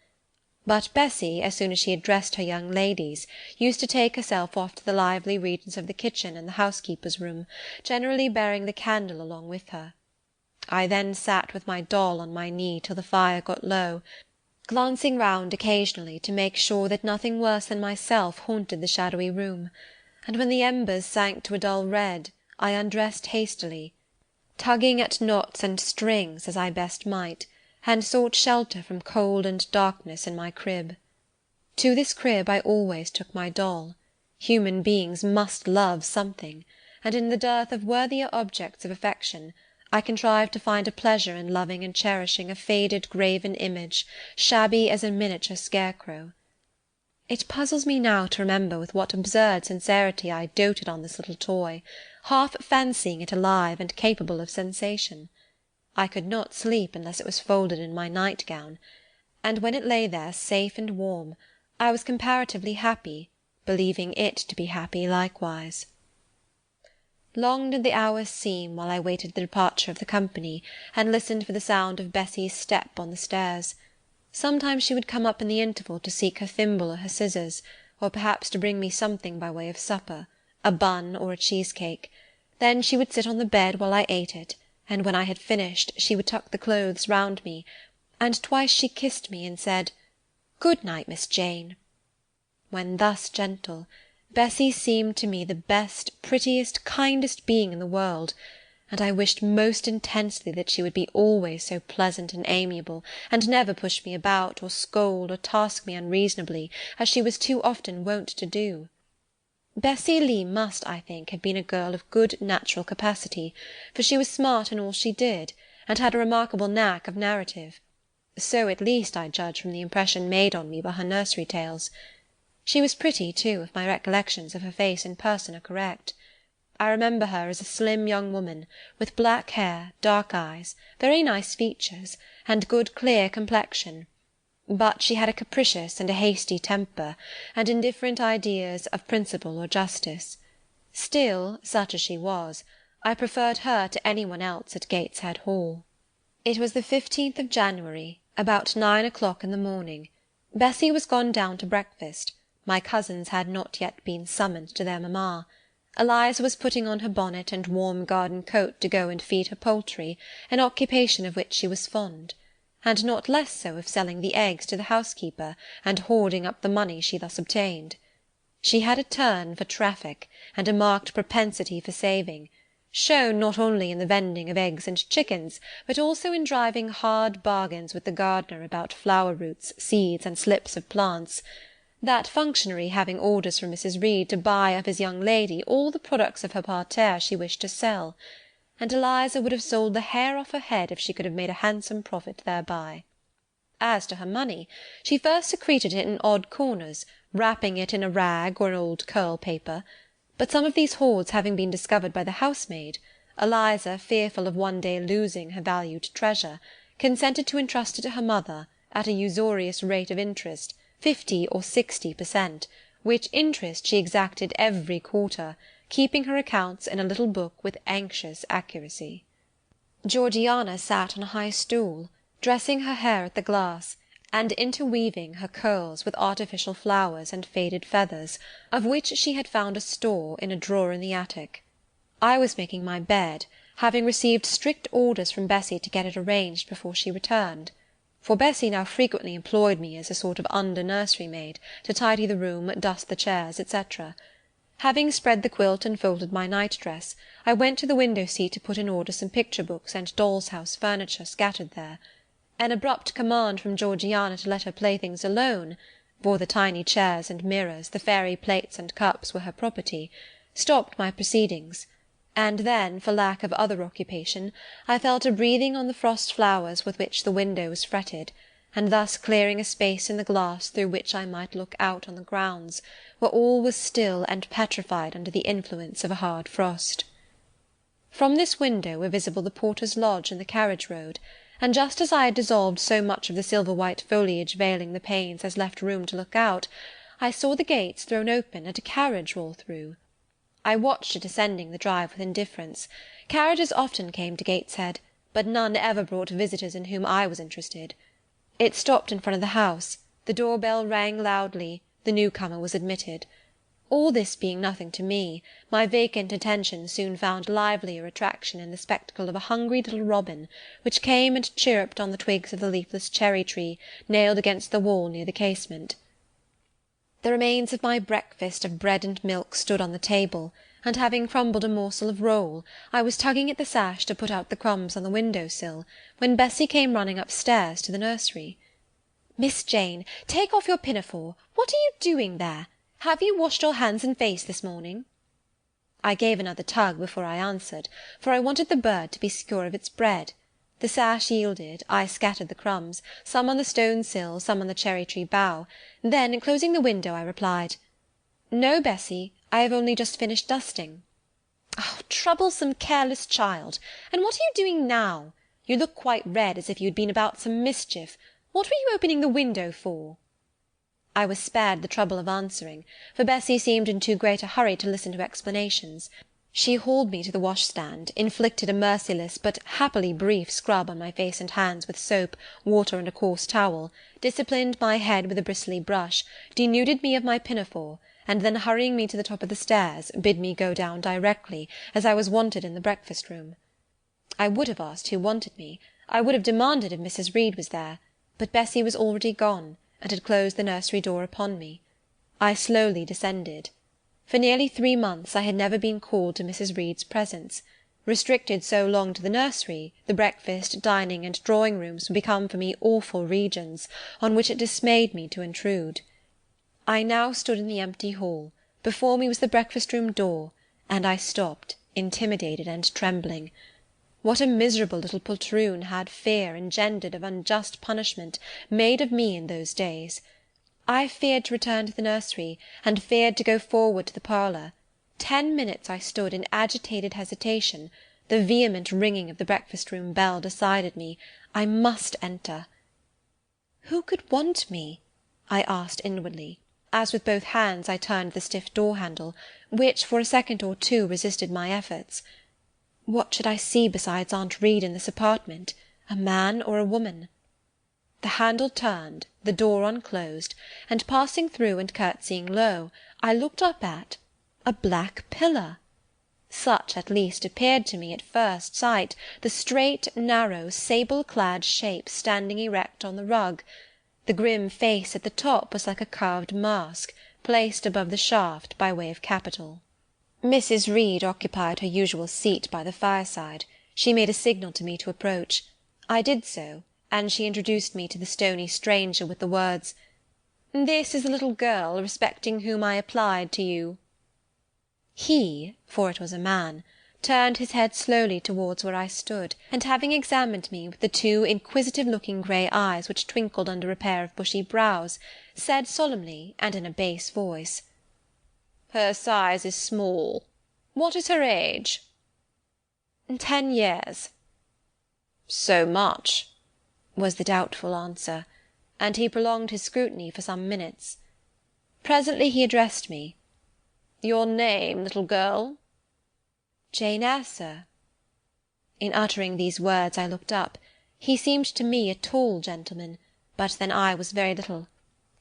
But Bessy, as soon as she had dressed her young ladies, used to take herself off to the lively regions of the kitchen and the housekeeper's room, generally bearing the candle along with her. I then sat with my doll on my knee till the fire got low, glancing round occasionally to make sure that nothing worse than myself haunted the shadowy room, and when the embers sank to a dull red, I undressed hastily, tugging at knots and strings as I best might, and sought shelter from cold and darkness in my crib. To this crib I always took my doll. Human beings must love something, and in the dearth of worthier objects of affection, I contrived to find a pleasure in loving and cherishing a faded graven image, shabby as a miniature scarecrow. It puzzles me now to remember with what absurd sincerity I doted on this little toy, half fancying it alive and capable of sensation. I could not sleep unless it was folded in my night-gown, and when it lay there safe and warm, I was comparatively happy, believing it to be happy likewise. Long did the hours seem while I waited the departure of the company, and listened for the sound of Bessy's step on the stairs. Sometimes she would come up in the interval to seek her thimble or her scissors, or perhaps to bring me something by way of supper, a bun or a cheesecake. Then she would sit on the bed while I ate it, and when I had finished, she would tuck the clothes round me, and twice she kissed me and said, "Good night, Miss Jane." When thus gentle, Bessy seemed to me the best, prettiest, kindest being in the world, and I wished most intensely that she would be always so pleasant and amiable, and never push me about, or scold, or task me unreasonably, as she was too often wont to do. Bessy Lee must, I think, have been a girl of good natural capacity, for she was smart in all she did, and had a remarkable knack of narrative. So at least I judge from the impression made on me by her nursery tales. She was pretty, too, if my recollections of her face and person are correct. I remember her as a slim young woman, with black hair, dark eyes, very nice features, and good clear complexion, but she had a capricious and a hasty temper, and indifferent ideas of principle or justice. Still, such as she was, I preferred her to any one else at Gateshead Hall. It was the 15th of January, about 9 o'clock in the morning. Bessy was gone down to breakfast. My cousins had not yet been summoned to their mamma. Eliza was putting on her bonnet and warm garden coat to go and feed her poultry, an occupation of which she was fond, and not less so of selling the eggs to the housekeeper, and hoarding up the money she thus obtained. She had a turn for traffic, and a marked propensity for saving, shown not only in the vending of eggs and chickens, but also in driving hard bargains with the gardener about flower-roots, seeds, and slips of plants, that functionary having orders from Mrs. Reed to buy of his young lady all the products of her parterre she wished to sell, and Eliza would have sold the hair off her head if she could have made a handsome profit thereby. As to her money, she first secreted it in odd corners, wrapping it in a rag or an old curl paper, but some of these hoards having been discovered by the housemaid, Eliza, fearful of one day losing her valued treasure, consented to entrust it to her mother, at a usurious rate of interest, 50 or 60 per cent., which interest she exacted every quarter, keeping her accounts in a little book with anxious accuracy. Georgiana sat on a high stool, dressing her hair at the glass, and interweaving her curls with artificial flowers and faded feathers, of which she had found a store in a drawer in the attic. I was making my bed, having received strict orders from Bessy to get it arranged before she returned; for Bessy now frequently employed me as a sort of under-nursery maid, to tidy the room, dust the chairs, etc. Having spread the quilt and folded my night-dress, I went to the window-seat to put in order some picture-books and doll's-house furniture scattered there. An abrupt command from Georgiana to let her playthings alone, for the tiny chairs and mirrors, the fairy plates and cups were her property, stopped my proceedings, and then, for lack of other occupation, I fell to breathing on the frost flowers with which the window was fretted, and thus clearing a space in the glass through which I might look out on the grounds, where all was still and petrified under the influence of a hard frost. From this window were visible the porter's lodge and the carriage-road, and just as I had dissolved so much of the silver-white foliage veiling the panes as left room to look out, I saw the gates thrown open and a carriage roll through. I watched it ascending the drive with indifference. Carriages often came to Gateshead, but none ever brought visitors in whom I was interested. It stopped in front of the house, the door-bell rang loudly, the new-comer was admitted. All this being nothing to me, my vacant attention soon found livelier attraction in the spectacle of a hungry little robin, which came and chirruped on the twigs of the leafless cherry-tree nailed against the wall near the casement. The remains of my breakfast of bread and milk stood on the table, and having crumbled a morsel of roll, I was tugging at the sash to put out the crumbs on the window-sill, when Bessy came running upstairs to the nursery. "Miss Jane, take off your pinafore. What are you doing there? Have you washed your hands and face this morning?" I gave another tug before I answered, for I wanted the bird to be secure of its bread. The sash yielded, I scattered the crumbs, some on the stone-sill, some on the cherry-tree bough. Then, closing the window, I replied, "No, Bessy, I have only just finished dusting." "Oh, troublesome, careless child! And what are you doing now? You look quite red, as if you had been about some mischief. What were you opening the window for?" I was spared the trouble of answering, for Bessy seemed in too great a hurry to listen to explanations. She hauled me to the washstand, inflicted a merciless but happily brief scrub on my face and hands with soap, water, and a coarse towel, disciplined my head with a bristly brush, denuded me of my pinafore, and then hurrying me to the top of the stairs, bid me go down directly, as I was wanted in the breakfast-room. I would have asked who wanted me. I would have demanded if Mrs. Reed was there, but Bessy was already gone, and had closed the nursery door upon me. I slowly descended. For nearly 3 months I had never been called to Mrs. Reed's presence. Restricted so long to the nursery, the breakfast, dining, and drawing-rooms were become for me awful regions, on which it dismayed me to intrude. I now stood in the empty hall. Before me was the breakfast-room door, and I stopped, intimidated and trembling. What a miserable little poltroon had fear, engendered of unjust punishment, made of me in those days! I feared to return to the nursery, and feared to go forward to the parlour. 10 minutes I stood in agitated hesitation. The vehement ringing of the breakfast-room bell decided me. I must enter. Who could want me? I asked inwardly, as with both hands I turned the stiff door-handle, which for a second or two resisted my efforts. What should I see besides Aunt Reed in this apartment, a man or a woman? The handle turned, the door unclosed, and passing through and curtsying low, I looked up at a black pillar. Such at least appeared to me at first sight the straight, narrow, sable-clad shape standing erect on the rug. The grim face at the top was like a carved mask, placed above the shaft by way of capital. Mrs. Reed occupied her usual seat by the fireside. She made a signal to me to approach. I did so, and she introduced me to the stony stranger with the words, "This is the little girl respecting whom I applied to you." He, for it was a man, turned his head slowly towards where I stood, and having examined me with the 2 inquisitive-looking grey eyes which twinkled under a pair of bushy brows, said solemnly, and in a bass voice, "Her size is small. What is her age?" 10 years. "So much," was the doubtful answer, and he prolonged his scrutiny for some minutes. Presently he addressed me. "Your name, little girl?" "Jane Eyre, sir." In uttering these words I looked up. He seemed to me a tall gentleman, but then I was very little.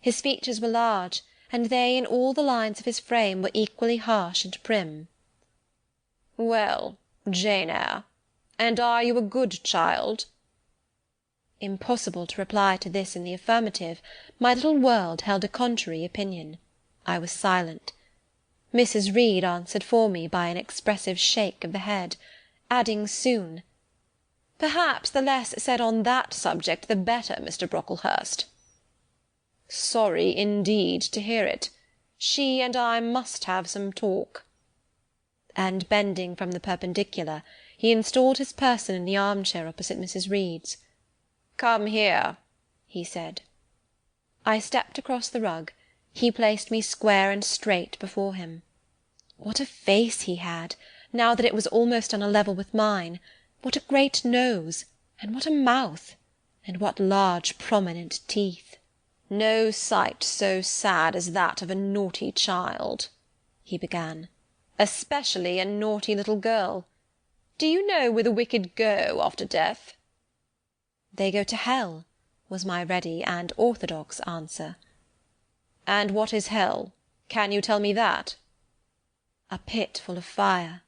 His features were large, and they and all the lines of his frame were equally harsh and prim. "Well, Jane Eyre, and are you a good child?" Impossible to reply to this in the affirmative. My little world held a contrary opinion. I was silent. Mrs. Reed answered for me by an expressive shake of the head, adding soon, "Perhaps the less said on that subject the better, Mr. Brocklehurst." "Sorry indeed to hear it. She and I must have some talk." And bending from the perpendicular, he installed his person in the armchair opposite Mrs. Reed's. "Come here," he said. I stepped across the rug. He placed me square and straight before him. What a face he had, now that it was almost on a level with mine! What a great nose! And what a mouth! And what large prominent teeth! "No sight so sad as that of a naughty child," he began, "especially a naughty little girl. Do you know where the wicked go after death?" "They go to hell," was my ready and orthodox answer. "And what is hell? Can you tell me that?" "A pit full of fire."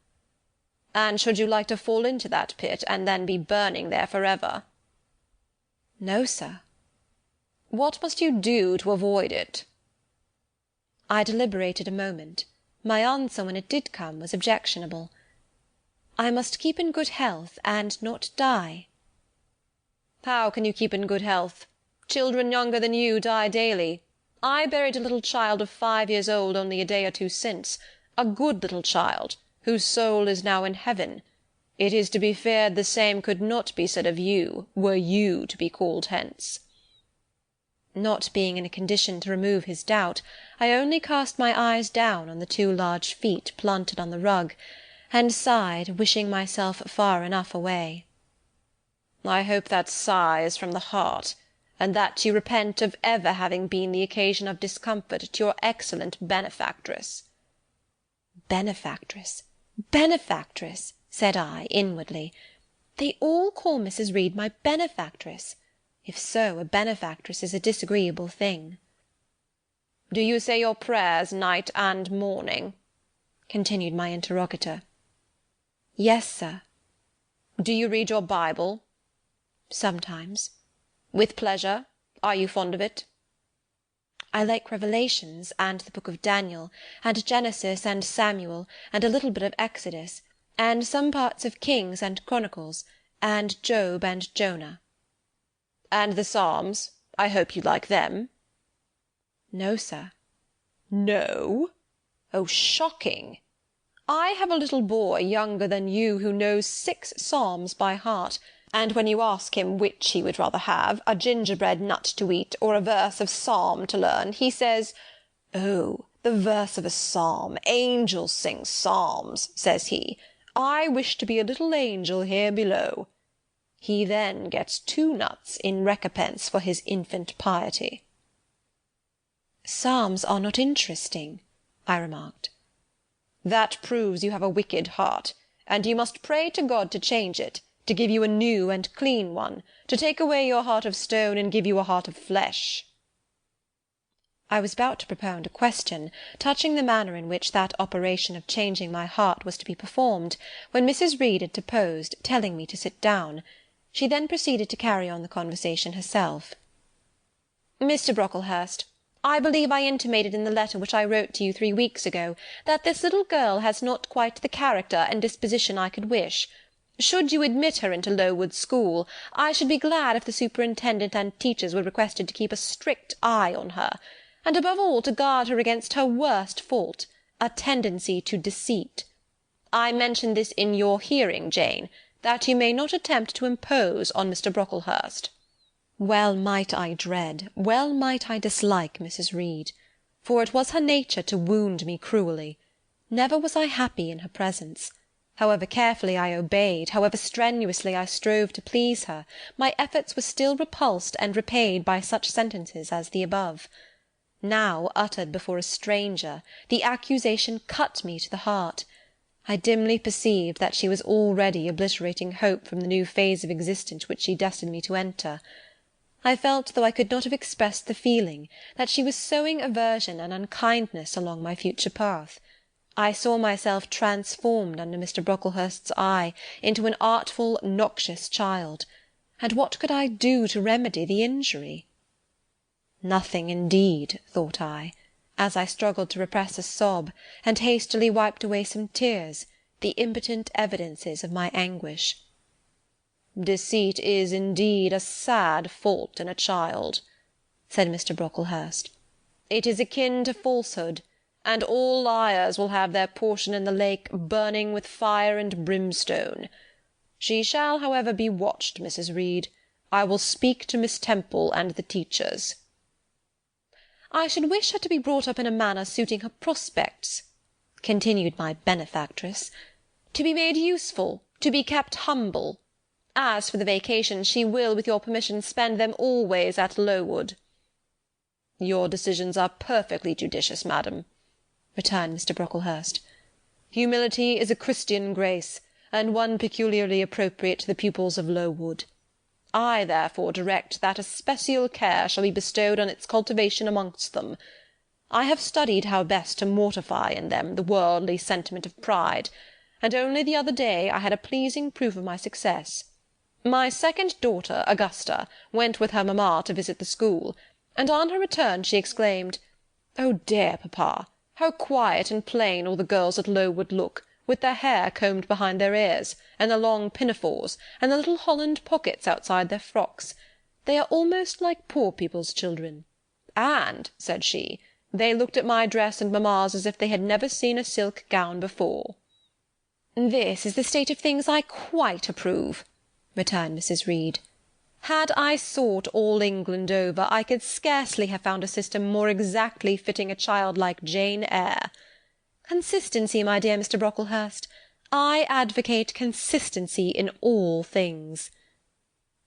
"And should you like to fall into that pit, and then be burning there for ever?" "No, sir." "What must you do to avoid it?" I deliberated a moment. My answer, when it did come, was objectionable. "I must keep in good health, and not die." "How can you keep in good health? Children younger than you die daily. I buried a little child of 5 years old only a day or two since, a good little child, whose soul is now in heaven. It is to be feared the same could not be said of you, were you to be called hence." Not being in a condition to remove his doubt, I only cast my eyes down on the 2 large feet planted on the rug, and sighed, wishing myself far enough away. "I hope that sigh is from the heart, and that you repent of ever having been the occasion of discomfort to your excellent benefactress." "Benefactress, benefactress," said I, inwardly. "They all call Mrs. Reed my benefactress. If so, a benefactress is a disagreeable thing." "Do you say your prayers night and morning?" continued my interrogator. "Yes, sir." "Do you read your Bible?" "Sometimes." "With pleasure? Are you fond of it?" "I like Revelations, and the book of Daniel, and Genesis and Samuel, and a little bit of Exodus, and some parts of Kings and Chronicles, and Job and Jonah." "And the Psalms? I hope you like them?" "No, sir." "No? Oh, shocking! I have a little boy younger than you who knows 6 Psalms by heart, and when you ask him which he would rather have, a gingerbread nut to eat or a verse of Psalm to learn, he says, 'Oh, the verse of a Psalm! Angels sing Psalms,' says he. 'I wish to be a little angel here below.' He then gets 2 nuts in recompense for his infant piety." "Psalms are not interesting," I remarked. "That proves you have a wicked heart, and you must pray to God to change it, to give you a new and clean one, to take away your heart of stone and give you a heart of flesh." I was about to propound a question, touching the manner in which that operation of changing my heart was to be performed, when Mrs. Reed interposed, telling me to sit down. She then proceeded to carry on the conversation herself. "Mr. Brocklehurst, I believe I intimated in the letter which I wrote to you 3 weeks ago, that this little girl has not quite the character and disposition I could wish. Should you admit her into Lowood School, I should be glad if the superintendent and teachers were requested to keep a strict eye on her, and above all to guard her against her worst fault, a tendency to deceit. I mention this in your hearing, Jane, that you may not attempt to impose on Mr. Brocklehurst." Well might I dread, well might I dislike Mrs. Reed, for it was her nature to wound me cruelly. Never was I happy in her presence. However carefully I obeyed, however strenuously I strove to please her, my efforts were still repulsed and repaid by such sentences as the above. Now, uttered before a stranger, the accusation cut me to the heart. I dimly perceived that she was already obliterating hope from the new phase of existence which she destined me to enter. I felt, though I could not have expressed the feeling, that she was sowing aversion and unkindness along my future path. I saw myself transformed under Mr. Brocklehurst's eye into an artful, noxious child, and what could I do to remedy the injury? Nothing, indeed, thought I, as I struggled to repress a sob, and hastily wiped away some tears, the impotent evidences of my anguish. "Deceit is, indeed, a sad fault in a child," said Mr. Brocklehurst. "It is akin to falsehood, and all liars will have their portion in the lake burning with fire and brimstone. She shall, however, be watched, Mrs. Reed. I will speak to Miss Temple and the teachers." "I should wish her to be brought up in a manner suiting her prospects," continued my benefactress, "to be made useful, to be kept humble. As for the vacations, she will, with your permission, spend them always at Lowood." "Your decisions are perfectly judicious, madam," returned Mr. Brocklehurst. "Humility is a Christian grace, and one peculiarly appropriate to the pupils of Lowood. I, therefore, direct that especial care shall be bestowed on its cultivation amongst them. I have studied how best to mortify in them the worldly sentiment of pride, and only the other day I had a pleasing proof of my success. My second daughter, Augusta, went with her mamma to visit the school, and on her return she exclaimed, 'Oh dear, papa, how quiet and plain all the girls at Lowood look, with their hair combed behind their ears, and their long pinafores, and the little holland pockets outside their frocks. They are almost like poor people's children. And, said she, they looked at my dress and mamma's as if they had never seen a silk gown before.'" "This is the state of things I quite approve," returned Mrs. Reed. "Had I sought all England over, I could scarcely have found a system more exactly fitting a child like Jane Eyre. Consistency, my dear Mr. Brocklehurst. I advocate consistency in all things."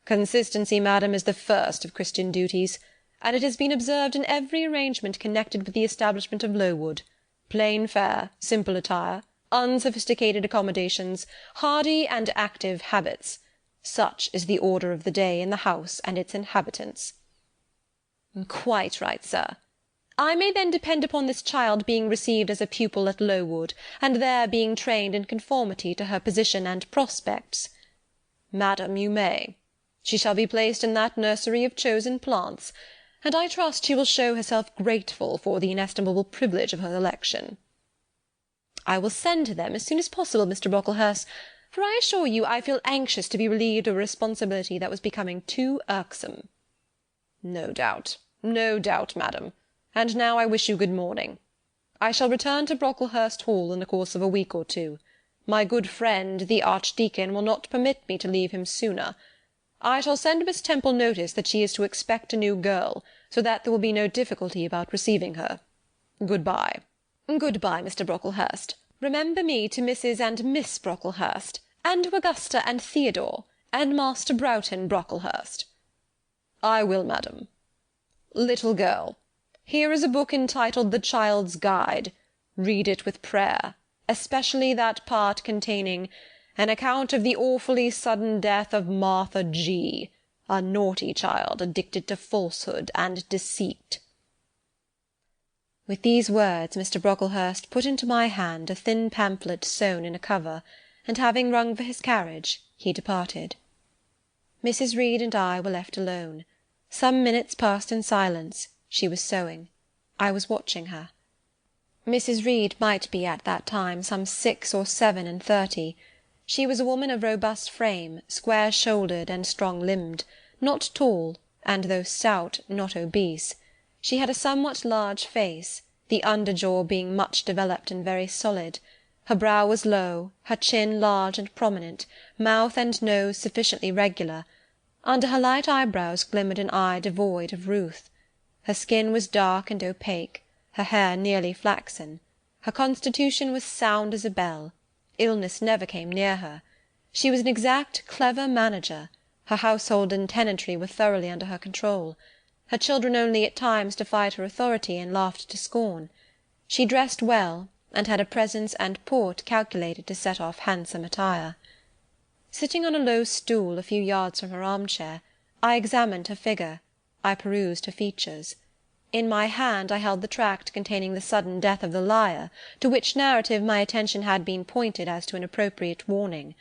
"Consistency, madam, is the first of Christian duties, and it has been observed in every arrangement connected with the establishment of Lowood. Plain fare, simple attire, unsophisticated accommodations, hardy and active habits. Such is the order of the day in the house and its inhabitants." "Quite right, sir. I may then depend upon this child being received as a pupil at Lowood, and there being trained in conformity to her position and prospects?" "Madam, you may. She shall be placed in that nursery of chosen plants, and I trust she will show herself grateful for the inestimable privilege of her election." "I will send to them as soon as possible, Mr. Brocklehurst, for I assure you I feel anxious to be relieved of a responsibility that was becoming too irksome." No doubt, madam. And now I wish you good morning. I shall return to Brocklehurst Hall in the course of a week or two. My good friend, the Archdeacon, will not permit me to leave him sooner. I shall send Miss Temple notice that she is to expect a new girl, so that there will be no difficulty about receiving her. Good-bye." "Good-bye, Mr. Brocklehurst. Remember me to Mrs. and Miss Brocklehurst, and to Augusta and Theodore, and Master Broughton Brocklehurst." "I will, madam. Little girl, here is a book entitled The Child's Guide. Read it with prayer, especially that part containing an account of the awfully sudden death of Martha G., a naughty child addicted to falsehood and deceit." With these words Mr. Brocklehurst put into my hand a thin pamphlet sewn in a cover, and having rung for his carriage, he departed. Mrs. Reed and I were left alone. Some minutes passed in silence. She was sewing. I was watching her. Mrs. Reed might be at that time some 6 or 7 and 30. She was a woman of robust frame, square-shouldered and strong-limbed, not tall, and though stout, not obese. She had a somewhat large face, the underjaw being much developed and very solid. Her brow was low, her chin large and prominent, mouth and nose sufficiently regular. Under her light eyebrows glimmered an eye devoid of ruth. Her skin was dark and opaque, her hair nearly flaxen. Her constitution was sound as a bell. Illness never came near her. She was an exact, clever manager. Her household and tenantry were thoroughly under her control. Her children only at times defied her authority and laughed to scorn. She dressed well, and had a presence and port calculated to set off handsome attire. Sitting on a low stool a few yards from her armchair, I examined her figure, I perused her features. In my hand I held the tract containing the sudden death of the liar, to which narrative my attention had been pointed as to an appropriate warning.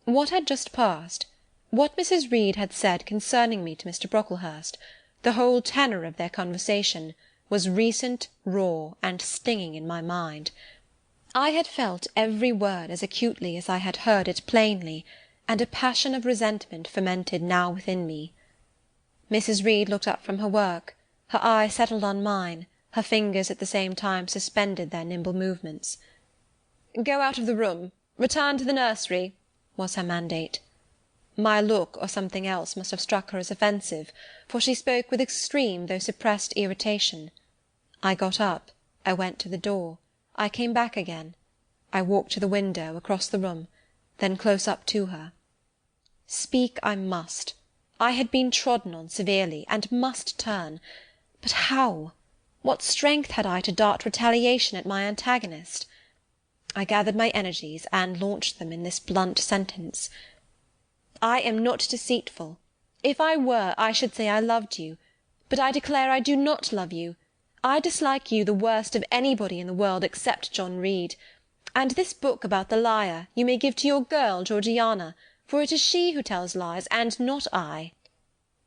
What had just passed, what Mrs. Reed had said concerning me to Mr. Brocklehurst, the whole tenor of their conversation, was recent, raw, and stinging in my mind. I had felt every word as acutely as I had heard it plainly, and a passion of resentment fermented now within me. Mrs. Reed looked up from her work, her eye settled on mine, her fingers at the same time suspended their nimble movements. "Go out of the room, return to the nursery," was her mandate. My look, or something else, must have struck her as offensive, for she spoke with extreme though suppressed irritation. I got up, I went to the door, I came back again, I walked to the window, across the room, then close up to her. Speak I must. I had been trodden on severely, and must turn. But how? What strength had I to dart retaliation at my antagonist? I gathered my energies, and launched them in this blunt sentence. I am not deceitful. If I were, I should say I loved you. But I declare I do not love you. I dislike you the worst of anybody in the world except John Reed. And this book about the liar you may give to your girl Georgiana, for it is she who tells lies, and not I.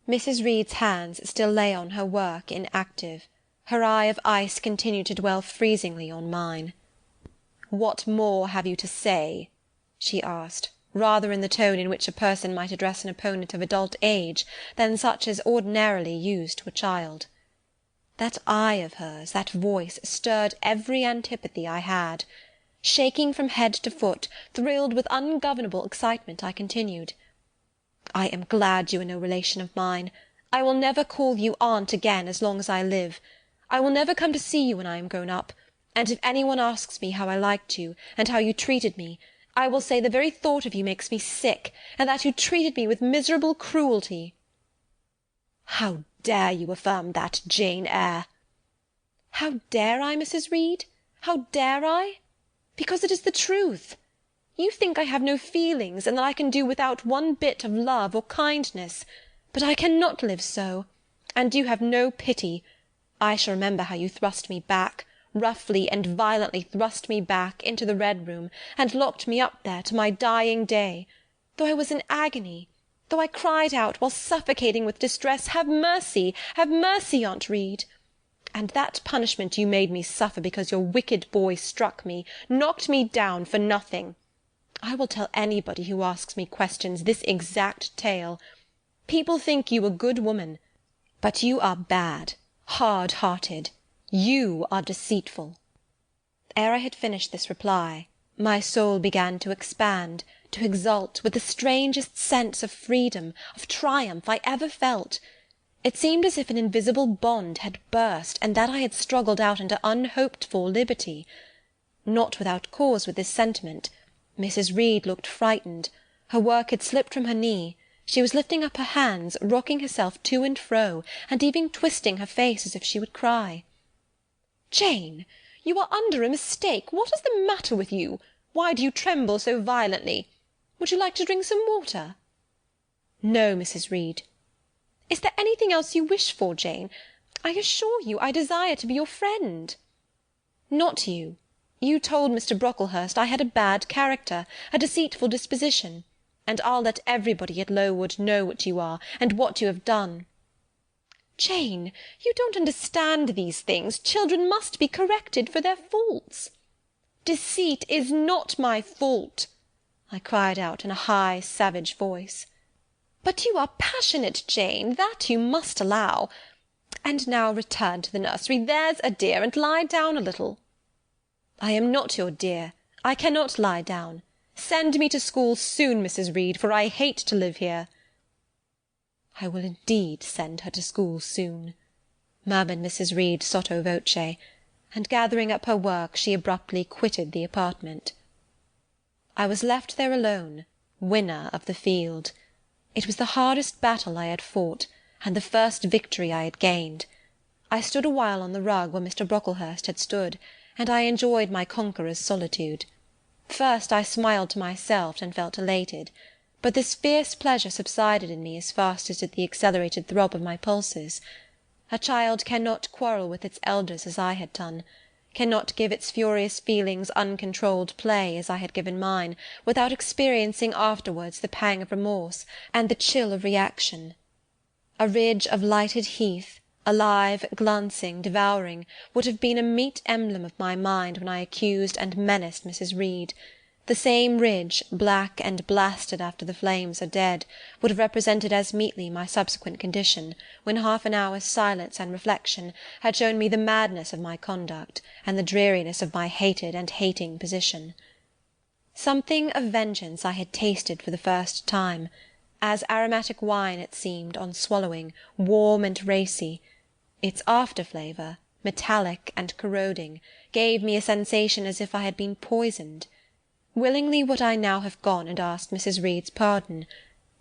Mrs. Reed's hands still lay on her work, inactive. Her eye of ice continued to dwell freezingly on mine. "What more have you to say?" she asked, rather in the tone in which a person might address an opponent of adult age than such as ordinarily used to a child. That eye of hers, that voice, stirred every antipathy I had. Shaking from head to foot, thrilled with ungovernable excitement, I continued, "I am glad you are no relation of mine. I will never call you aunt again as long as I live. I will never come to see you when I am grown up, and if any one asks me how I liked you, and how you treated me, I will say the very thought of you makes me sick, and that you treated me with miserable cruelty." "How dare you affirm that, Jane Eyre?" "How dare I, Mrs. Reed? How dare I? Because it is the truth. You think I have no feelings, and that I can do without one bit of love or kindness. But I cannot live so. And you have no pity. I shall remember how you thrust me back, roughly and violently thrust me back, into the Red Room, and locked me up there to my dying day, though I was in agony, though I cried out, while suffocating with distress, have mercy, Aunt Reed! And that punishment you made me suffer because your wicked boy struck me, knocked me down for nothing. I will tell anybody who asks me questions this exact tale. People think you a good woman, but you are bad, hard-hearted. You are deceitful." Ere I had finished this reply, my soul began to expand, to exult, with the strangest sense of freedom, of triumph, I ever felt. It seemed as if an invisible bond had burst, and that I had struggled out into unhoped-for liberty. Not without cause with this sentiment. Mrs. Reed looked frightened. Her work had slipped from her knee. She was lifting up her hands, rocking herself to and fro, and even twisting her face as if she would cry. "Jane, you are under a mistake. What is the matter with you? Why do you tremble so violently? Would you like to drink some water?" "No, Mrs. Reed." "Is there anything else you wish for, Jane? I assure you I desire to be your friend." "Not you. You told Mr. Brocklehurst I had a bad character, a deceitful disposition, and I'll let everybody at Lowood know what you are, and what you have done." "Jane, you don't understand these things. Children must be corrected for their faults." "Deceit is not my fault," I cried out in a high, savage voice. "But you are passionate, Jane, that you must allow. And now return to the nursery, there's a dear, and lie down a little." "I am not your dear. I cannot lie down. Send me to school soon, Mrs. Reed, for I hate to live here." "I will indeed send her to school soon," murmured Mrs. Reed sotto voce, and gathering up her work, she abruptly quitted the apartment. I was left there alone, winner of the field. It was the hardest battle I had fought, and the first victory I had gained. I stood a while on the rug where Mr. Brocklehurst had stood, and I enjoyed my conqueror's solitude. First I smiled to myself and felt elated, but this fierce pleasure subsided in me as fast as did the accelerated throb of my pulses. A child cannot quarrel with its elders as I had done, cannot give its furious feelings uncontrolled play as I had given mine, without experiencing afterwards the pang of remorse and the chill of reaction. A ridge of lighted heath, alive, glancing, devouring, would have been a meet emblem of my mind when I accused and menaced Mrs. Reed. The same ridge, black and blasted after the flames are dead, would have represented as meetly my subsequent condition, when half an hour's silence and reflection had shown me the madness of my conduct, and the dreariness of my hated and hating position. Something of vengeance I had tasted for the first time, as aromatic wine it seemed, on swallowing, warm and racy. Its after-flavour, metallic and corroding, gave me a sensation as if I had been poisoned. Willingly would I now have gone and asked Mrs. Reed's pardon,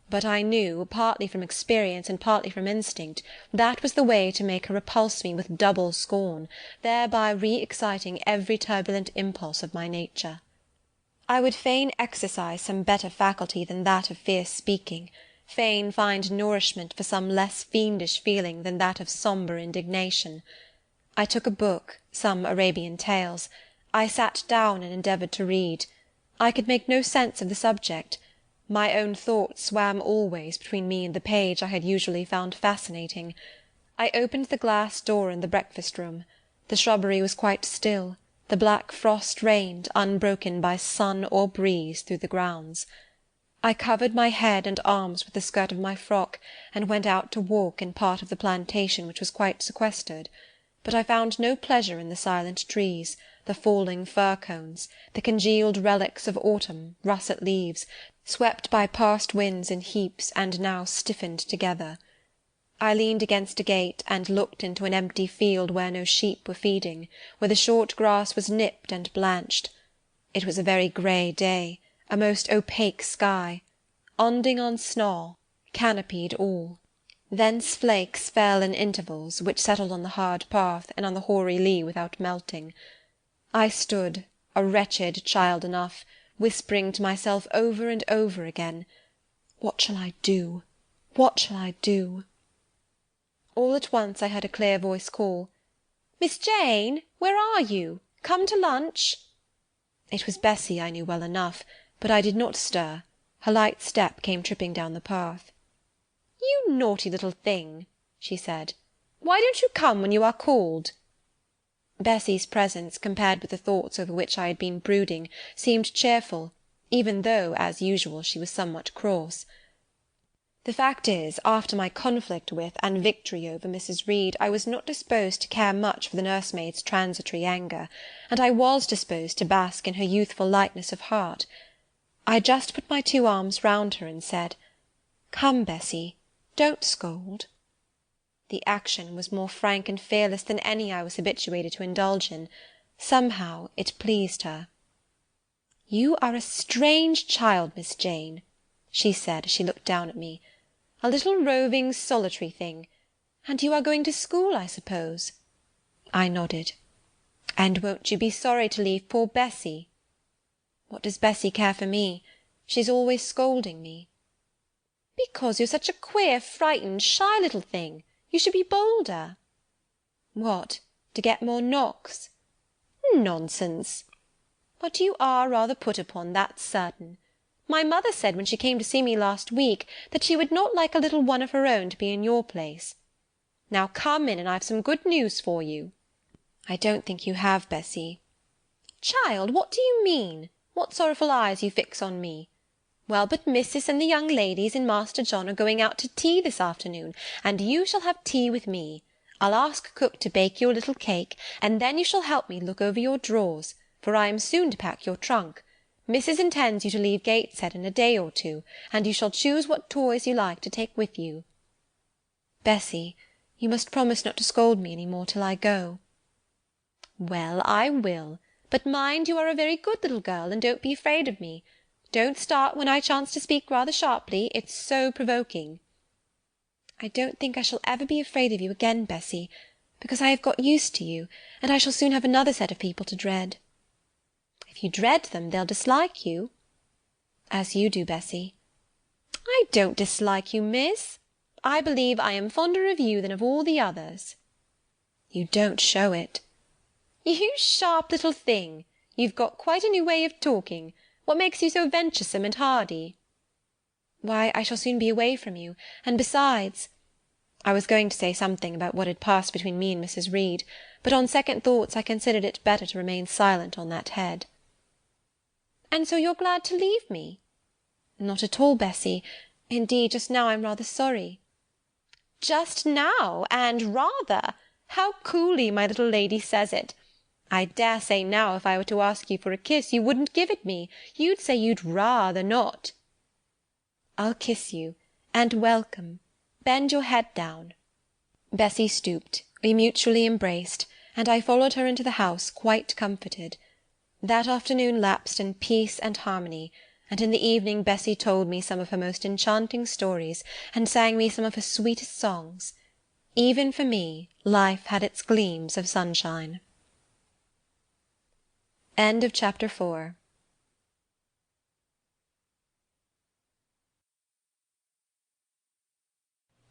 but I knew, partly from experience and partly from instinct, that was the way to make her repulse me with double scorn, thereby re-exciting every turbulent impulse of my nature. I would fain exercise some better faculty than that of fierce speaking, fain find nourishment for some less fiendish feeling than that of sombre indignation. I took a book, some Arabian Tales. I sat down and endeavoured to read. I could make no sense of the subject. My own thoughts swam always between me and the page I had usually found fascinating. I opened the glass door in the breakfast-room. The shrubbery was quite still. The black frost reigned, unbroken by sun or breeze, through the grounds. I covered my head and arms with the skirt of my frock, and went out to walk in part of the plantation which was quite sequestered. But I found no pleasure in the silent trees, the falling fir-cones, the congealed relics of autumn, russet leaves, swept by past winds in heaps, and now stiffened together. I leaned against a gate, and looked into an empty field where no sheep were feeding, where the short grass was nipped and blanched. It was a very grey day, a most opaque sky, onding on snaw, canopied all. Thence flakes fell in intervals, which settled on the hard path and on the hoary lea without melting. I stood, a wretched child enough, whispering to myself over and over again, "What shall I do? What shall I do?" All at once I heard a clear voice call, "Miss Jane, where are you? Come to lunch." It was Bessie, I knew well enough, but I did not stir. Her light step came tripping down the path. "You naughty little thing," she said, "why don't you come when you are called?" Bessie's presence, compared with the thoughts over which I had been brooding, seemed cheerful, even though, as usual, she was somewhat cross. The fact is, after my conflict with and victory over Mrs. Reed, I was not disposed to care much for the nursemaid's transitory anger, and I was disposed to bask in her youthful lightness of heart. I just put my 2 arms round her and said, "Come, Bessie, don't scold." The action was more frank and fearless than any I was habituated to indulge in. Somehow it pleased her. "You are a strange child, Miss Jane," she said as she looked down at me. "A little roving, solitary thing. And you are going to school, I suppose?" I nodded. "And won't you be sorry to leave poor Bessie?" "What does Bessie care for me? She's always scolding me." "Because you're such a queer, frightened, shy little thing. You should be bolder." "What, to get more knocks?" "Nonsense." "But you are rather put upon, that's certain. My mother said when she came to see me last week that she would not like a little one of her own to be in your place. Now come in, and I've some good news for you." "I don't think you have, Bessie." "Child, what do you mean? What sorrowful eyes you fix on me? Well, but Missis and the young ladies and Master John are going out to tea this afternoon, and you shall have tea with me. I'll ask cook to bake you a little cake, and then you shall help me look over your drawers, for I am soon to pack your trunk. Missis intends you to leave Gateshead in a day or 2, and you shall choose what toys you like to take with you." "Bessie, you must promise not to scold me any more till I go." "Well, I will. But mind you are a very good little girl, and don't be afraid of me. Don't start when I chance to speak rather sharply. It's so provoking." "I don't think I shall ever be afraid of you again, Bessie, because I have got used to you, and I shall soon have another set of people to dread." "If you dread them, they'll dislike you." "As you do, Bessie." I don't dislike you, miss. I believe I am fonder of you than of all the others. You don't show it. You sharp little thing! You've got quite a new way of talking. What makes you so venturesome and hardy? Why, I shall soon be away from you, and besides— I was going to say something about what had passed between me and Mrs. Reed, but on second thoughts I considered it better to remain silent on that head. And so you're glad to leave me? Not at all, Bessy. Indeed, just now I'm rather sorry. Just now, and rather! How coolly my little lady says it! I dare say now if I were to ask you for a kiss, you wouldn't give it me. You'd say you'd rather not. I'll kiss you, and welcome. Bend your head down. Bessy stooped, we mutually embraced, and I followed her into the house quite comforted. That afternoon lapsed in peace and harmony, and in the evening Bessy told me some of her most enchanting stories, and sang me some of her sweetest songs. Even for me, life had its gleams of sunshine. End of Chapter 4.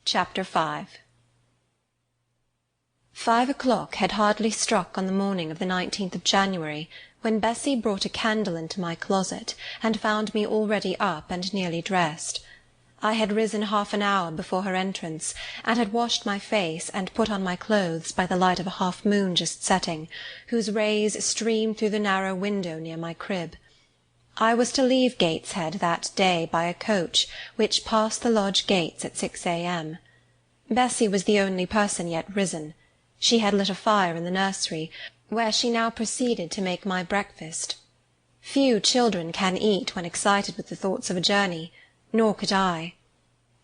Chapter 5. 5 o'clock had hardly struck on the morning of the 19th of January, when Bessy brought a candle into my closet, and found me already up and nearly dressed. I had risen half an hour before her entrance, and had washed my face and put on my clothes by the light of a half-moon just setting, whose rays streamed through the narrow window near my crib. I was to leave Gateshead that day by a coach, which passed the lodge gates at 6 a.m. Bessy was the only person yet risen. She had lit a fire in the nursery, where she now proceeded to make my breakfast. Few children can eat when excited with the thoughts of a journey, nor could I.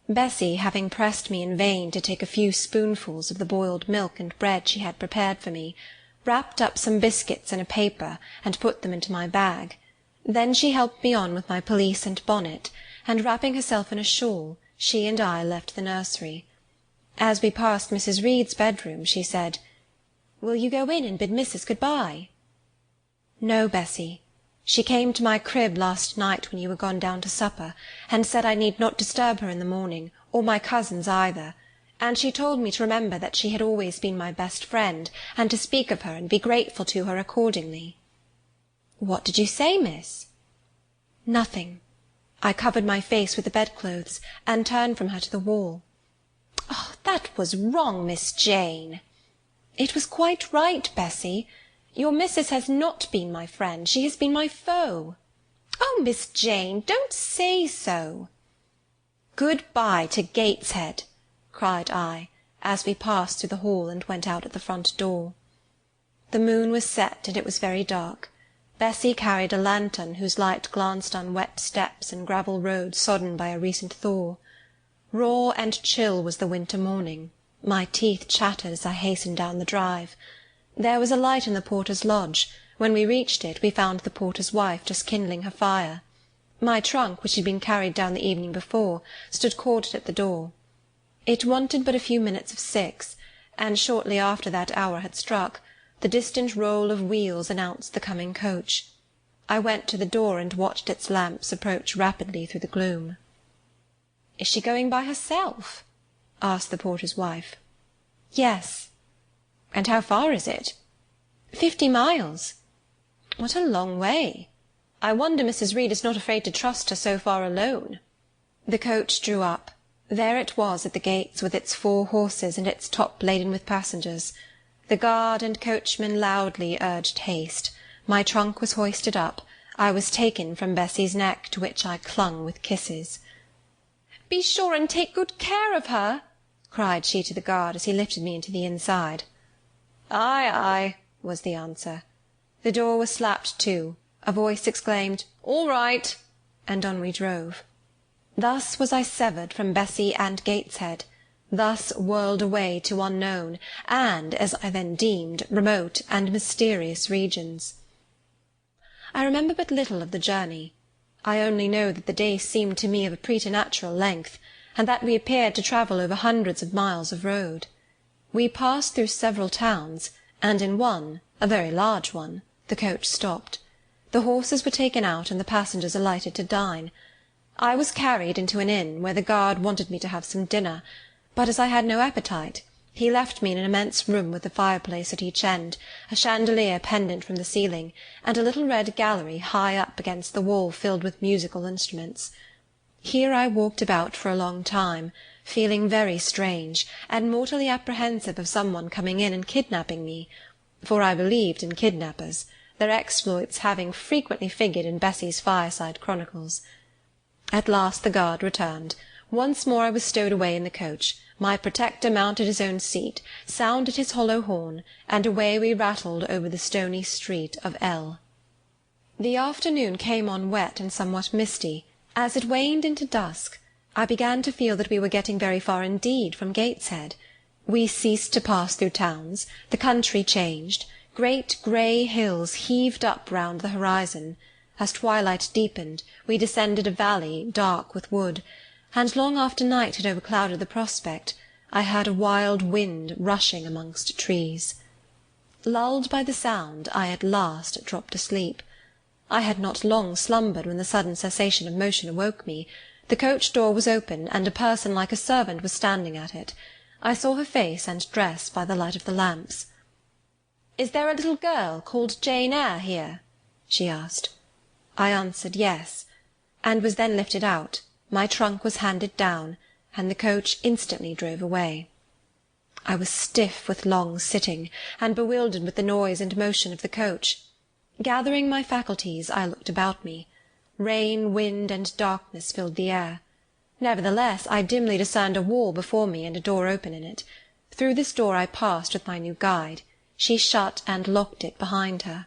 Bessy, having pressed me in vain to take a few spoonfuls of the boiled milk and bread she had prepared for me, wrapped up some biscuits in a paper and put them into my bag. Then she helped me on with my pelisse and bonnet, and wrapping herself in a shawl, she and I left the nursery. As we passed Mrs. Reed's bedroom, she said, "Will you go in and bid Missus good-bye?" "No, Bessy. She came to my crib last night when you were gone down to supper, and said I need not disturb her in the morning, or my cousins either, and she told me to remember that she had always been my best friend, and to speak of her and be grateful to her accordingly." "What did you say, miss?" "Nothing. I covered my face with the bedclothes, and turned from her to the wall." "Oh, that was wrong, Miss Jane." "It was quite right, Bessy. Your missus has not been my friend, she has been my foe." "Oh, Miss Jane, don't say so." "Good-bye to Gateshead," cried I, as we passed through the hall and went out at the front door. The moon was set, and it was very dark. Bessy carried a lantern, whose light glanced on wet steps and gravel roads sodden by a recent thaw. Raw and chill was the winter morning. My teeth chattered as I hastened down the drive. There was a light in the porter's lodge. When we reached it, we found the porter's wife just kindling her fire. My trunk, which had been carried down the evening before, stood corded at the door. It wanted but a few minutes of 6, and shortly after that hour had struck, the distant roll of wheels announced the coming coach. I went to the door and watched its lamps approach rapidly through the gloom. "Is she going by herself?" asked the porter's wife. "Yes." "And how far is it?" 50 miles. "What a long way! I wonder Mrs. Reed is not afraid to trust her so far alone." The coach drew up. There it was at the gates, with its 4 horses and its top laden with passengers. The guard and coachman loudly urged haste. My trunk was hoisted up. I was taken from Bessy's neck, to which I clung with kisses. "Be sure and take good care of her," cried she to the guard, as he lifted me into the inside. "Aye, aye," was the answer. The door was slapped to. A voice exclaimed, "All right," and on we drove. Thus was I severed from Bessy and Gateshead, thus whirled away to unknown, and, as I then deemed, remote and mysterious regions. I remember but little of the journey. I only know that the day seemed to me of a preternatural length, and that we appeared to travel over hundreds of miles of road. We passed through several towns, and in one, a very large one, the coach stopped. The horses were taken out, and the passengers alighted to dine. I was carried into an inn, where the guard wanted me to have some dinner, but as I had no appetite, he left me in an immense room with a fireplace at each end, a chandelier pendant from the ceiling, and a little red gallery high up against the wall filled with musical instruments. Here I walked about for a long time, feeling very strange, and mortally apprehensive of some one coming in and kidnapping me, for I believed in kidnappers, their exploits having frequently figured in Bessy's fireside chronicles. At last the guard returned. Once more I was stowed away in the coach. My protector mounted his own seat, sounded his hollow horn, and away we rattled over the stony street of L. The afternoon came on wet and somewhat misty. As it waned into dusk, I began to feel that we were getting very far indeed from Gateshead. We ceased to pass through towns, the country changed, great grey hills heaved up round the horizon. As twilight deepened, we descended a valley dark with wood, and long after night had overclouded the prospect, I heard a wild wind rushing amongst trees. Lulled by the sound, I at last dropped asleep. I had not long slumbered when the sudden cessation of motion awoke me. The coach door was open, and a person like a servant was standing at it. I saw her face and dress by the light of the lamps. "Is there a little girl called Jane Eyre here?" she asked. I answered yes, and was then lifted out. My trunk was handed down, and the coach instantly drove away. I was stiff with long sitting, and bewildered with the noise and motion of the coach. Gathering my faculties, I looked about me. Rain, wind, and darkness filled the air. Nevertheless, I dimly discerned a wall before me and a door open in it. Through this door I passed with my new guide. She shut and locked it behind her.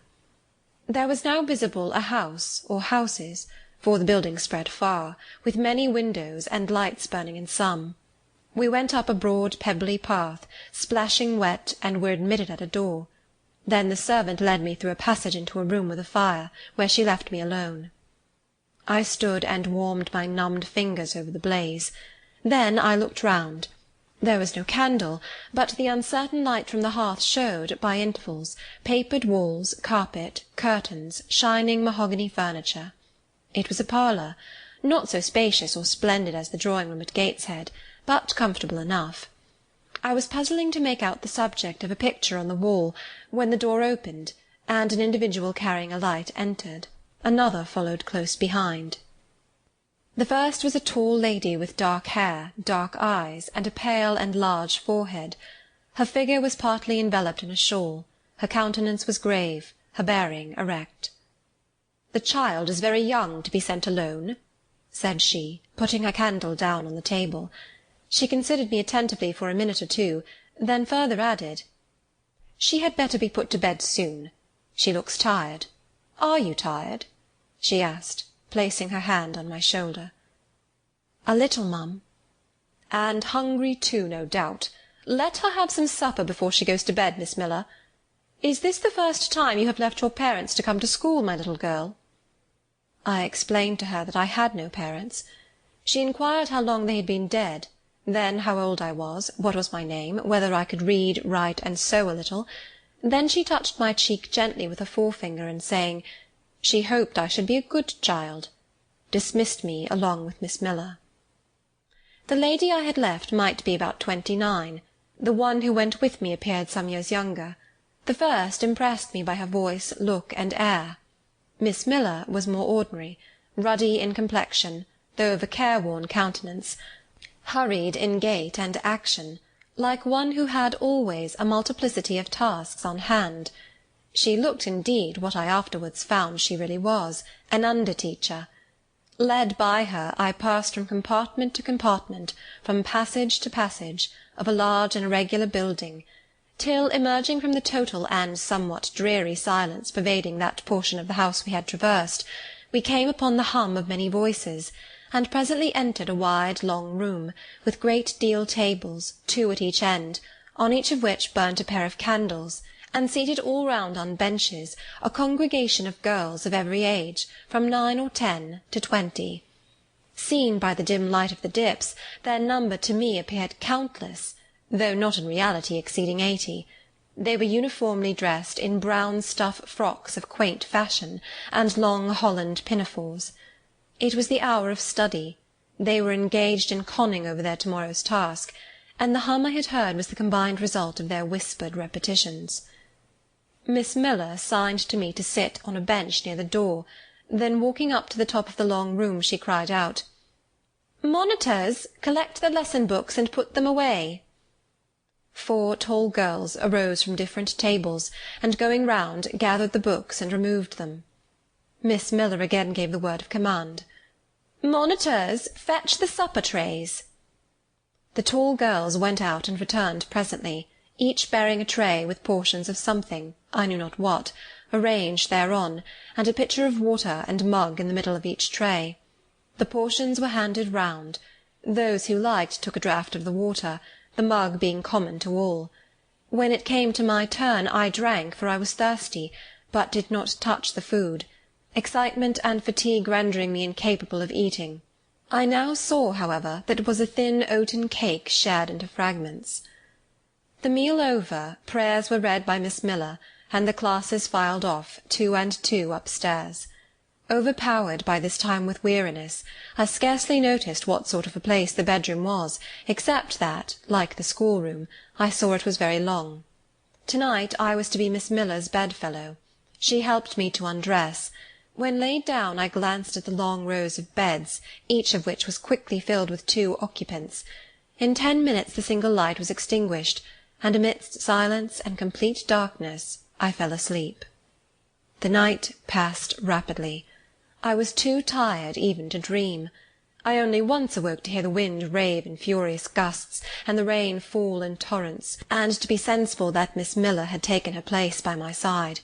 There was now visible a house, or houses, for the building spread far, with many windows and lights burning in some. We went up a broad pebbly path, splashing wet, and were admitted at a door. Then the servant led me through a passage into a room with a fire, where she left me alone. I stood and warmed my numbed fingers over the blaze. Then I looked round. There was no candle, but the uncertain light from the hearth showed, by intervals, papered walls, carpet, curtains, shining mahogany furniture. It was a parlour, not so spacious or splendid as the drawing-room at Gateshead, but comfortable enough. I was puzzling to make out the subject of a picture on the wall, when the door opened, and an individual carrying a light entered. Another followed close behind. The first was a tall lady with dark hair, dark eyes, and a pale and large forehead. Her figure was partly enveloped in a shawl. Her countenance was grave, her bearing erect. "The child is very young to be sent alone," said she, putting her candle down on the table. She considered me attentively for a minute or two, then further added, "She had better be put to bed soon. She looks tired. Are you tired?" she asked, placing her hand on my shoulder. "A little, mum." "And hungry too, no doubt. Let her have some supper before she goes to bed, Miss Miller. Is this the first time you have left your parents to come to school, my little girl?" I explained to her that I had no parents. She inquired how long they had been dead, then how old I was, what was my name, whether I could read, write, and sew a little. Then she touched my cheek gently with her forefinger, and saying, she hoped I should be a good child, dismissed me along with Miss Miller. The lady I had left might be about 29. The one who went with me appeared some years younger. The first impressed me by her voice, look, and air. Miss Miller was more ordinary, ruddy in complexion, though of a careworn countenance, hurried in gait and action, like one who had always a multiplicity of tasks on hand. She looked indeed what I afterwards found she really was, an under-teacher. Led by her, I passed from compartment to compartment, from passage to passage, of a large and irregular building, till, emerging from the total and somewhat dreary silence pervading that portion of the house we had traversed, we came upon the hum of many voices, and presently entered a wide long room, with great deal tables, 2 at each end, on each of which burnt a pair of candles, and seated all round on benches, a congregation of girls of every age, from 9 or 10 to 20. Seen by the dim light of the dips, their number to me appeared countless, though not in reality exceeding 80. They were uniformly dressed in brown stuff frocks of quaint fashion, and long holland pinafores. It was the hour of study. They were engaged in conning over their tomorrow's task, and the hum I had heard was the combined result of their whispered repetitions. Miss Miller signed to me to sit on a bench near the door, then walking up to the top of the long room, she cried out, "Monitors, collect the lesson books and put them away." 4 tall girls arose from different tables, and going round, gathered the books and removed them. Miss Miller again gave the word of command, "Monitors, fetch the supper trays." The tall girls went out and returned presently, each bearing a tray with portions of something, I knew not what, arranged thereon, and a pitcher of water and mug in the middle of each tray. The portions were handed round. Those who liked took a draught of the water, the mug being common to all. When it came to my turn, I drank, for I was thirsty, but did not touch the food, excitement and fatigue rendering me incapable of eating. I now saw, however, that it was a thin oaten cake shared into fragments. The meal over, prayers were read by Miss Miller, and the classes filed off, 2 and 2, upstairs. Overpowered by this time with weariness, I scarcely noticed what sort of a place the bedroom was, except that, like the schoolroom, I saw it was very long. To-night I was to be Miss Miller's bedfellow. She helped me to undress. When laid down, I glanced at the long rows of beds, each of which was quickly filled with 2 occupants. In 10 minutes the single light was extinguished, and amidst silence and complete darkness I fell asleep. The night passed rapidly. I was too tired even to dream. I only once awoke to hear the wind rave in furious gusts, and the rain fall in torrents, and to be sensible that Miss Miller had taken her place by my side.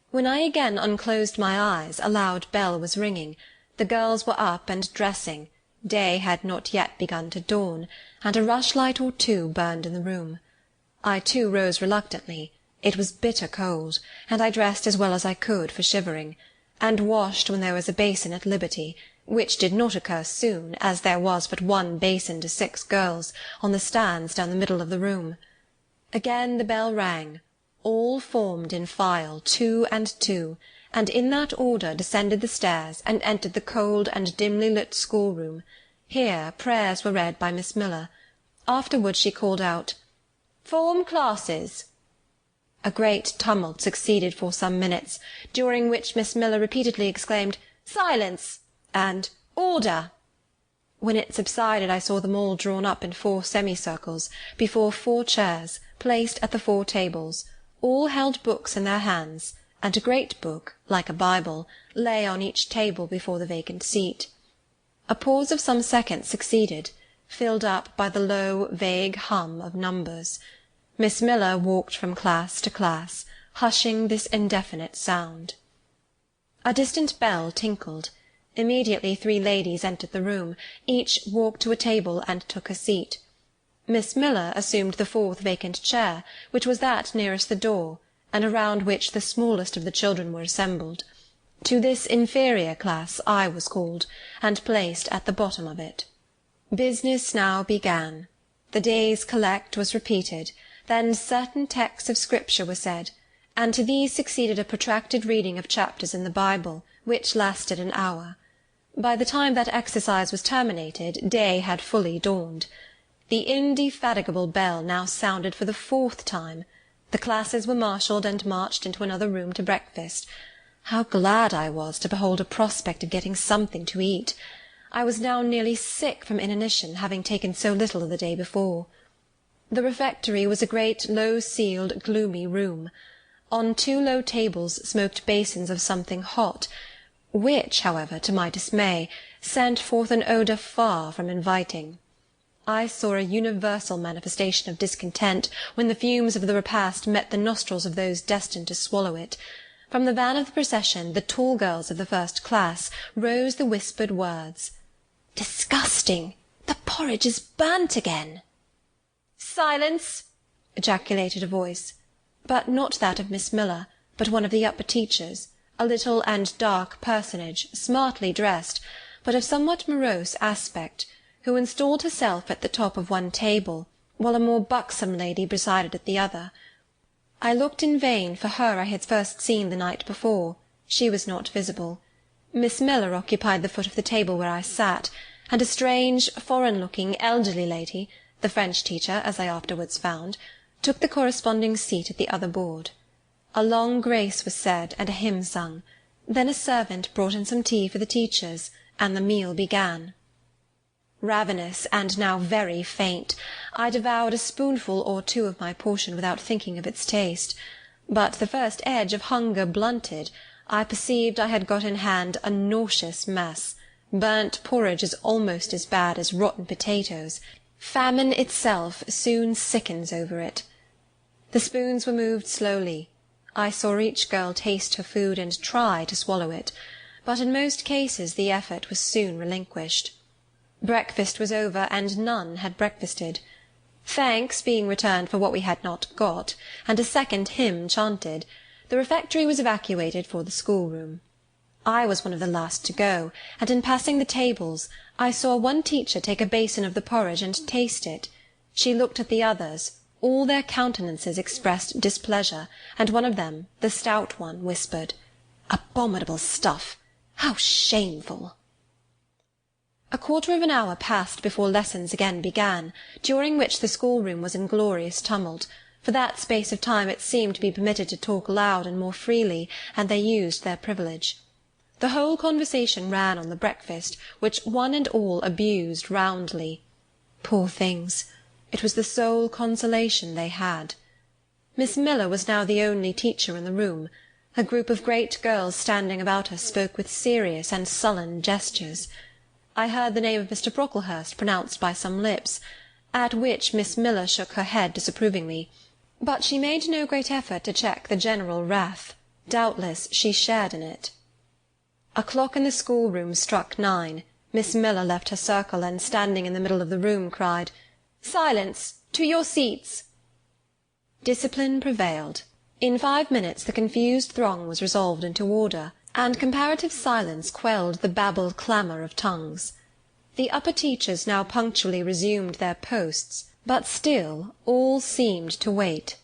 When I again unclosed my eyes, a loud bell was ringing. The girls were up and dressing. Day had not yet begun to dawn, and a rushlight or 2 burned in the room. I too rose reluctantly. It was bitter cold, and I dressed as well as I could for shivering, and washed when there was a basin at liberty, which did not occur soon, as there was but 1 basin to 6 girls, on the stands down the middle of the room. Again the bell rang. All formed in file, 2 and 2, and in that order descended the stairs and entered the cold and dimly lit schoolroom. Here prayers were read by Miss Miller. Afterwards she called out, "Form classes." A great tumult succeeded for some minutes, during which Miss Miller repeatedly exclaimed, "Silence!" and "Order!" When it subsided, I saw them all drawn up in 4 semicircles, before 4 chairs, placed at the 4 tables. All held books in their hands, and a great book, like a Bible, lay on each table before the vacant seat. A pause of some seconds succeeded, filled up by the low, vague hum of numbers. Miss Miller walked from class to class, hushing this indefinite sound. A distant bell tinkled. Immediately 3 ladies entered the room. Each walked to a table and took her seat. Miss Miller assumed the 4th vacant chair, which was that nearest the door, and around which the smallest of the children were assembled. To this inferior class I was called, and placed at the bottom of it. Business now began. The day's collect was repeated, then certain texts of Scripture were said, and to these succeeded a protracted reading of chapters in the Bible, which lasted an hour. By the time that exercise was terminated, day had fully dawned. The indefatigable bell now sounded for the 4th time. The classes were marshalled and marched into another room to breakfast. How glad I was to behold a prospect of getting something to eat! I was now nearly sick from inanition, having taken so little the day before. The refectory was a great low-ceiled, gloomy room. On 2 low tables smoked basins of something hot, which, however, to my dismay, sent forth an odour far from inviting. I saw a universal manifestation of discontent when the fumes of the repast met the nostrils of those destined to swallow it. From the van of the procession, the tall girls of the 1st class, rose the whispered words, "Disgusting! The porridge is burnt again!" "Silence!" ejaculated a voice, but not that of Miss Miller, but one of the upper teachers, a little and dark personage, smartly dressed, but of somewhat morose aspect, who installed herself at the top of one table, while a more buxom lady presided at the other. I looked in vain for her I had first seen the night before. She was not visible. Miss Miller occupied the foot of the table where I sat, and a strange, foreign-looking, elderly lady, the French teacher, as I afterwards found, took the corresponding seat at the other board. A long grace was said and a hymn sung. Then a servant brought in some tea for the teachers, and the meal began. Ravenous, and now very faint, I devoured a spoonful or two of my portion without thinking of its taste, but the first edge of hunger blunted, I perceived I had got in hand a nauseous mess. Burnt porridge is almost as bad as rotten potatoes. Famine itself soon sickens over it. The spoons were moved slowly. I saw each girl taste her food and try to swallow it, but in most cases the effort was soon relinquished. Breakfast was over, and none had breakfasted. Thanks being returned for what we had not got, and a second hymn chanted, the refectory was evacuated for the schoolroom. I was one of the last to go, and in passing the tables, I saw one teacher take a basin of the porridge and taste it. She looked at the others. All their countenances expressed displeasure, and one of them, the stout one, whispered, "Abominable stuff! How shameful!" A quarter of an hour passed before lessons again began, during which the schoolroom was in glorious tumult. For that space of time it seemed to be permitted to talk loud and more freely, and they used their privilege. The whole conversation ran on the breakfast, which one and all abused roundly. Poor things! It was the sole consolation they had. Miss Miller was now the only teacher in the room. A group of great girls standing about her spoke with serious and sullen gestures. I heard the name of Mr. Brocklehurst pronounced by some lips, at which Miss Miller shook her head disapprovingly, but she made no great effort to check the general wrath. Doubtless she shared in it. A clock in the schoolroom struck 9. Miss Miller left her circle, and standing in the middle of the room, cried, "Silence! To your seats!" Discipline prevailed. In 5 minutes the confused throng was resolved into order, and comparative silence quelled the babbled clamour of tongues. The upper teachers now punctually resumed their posts, but still all seemed to wait.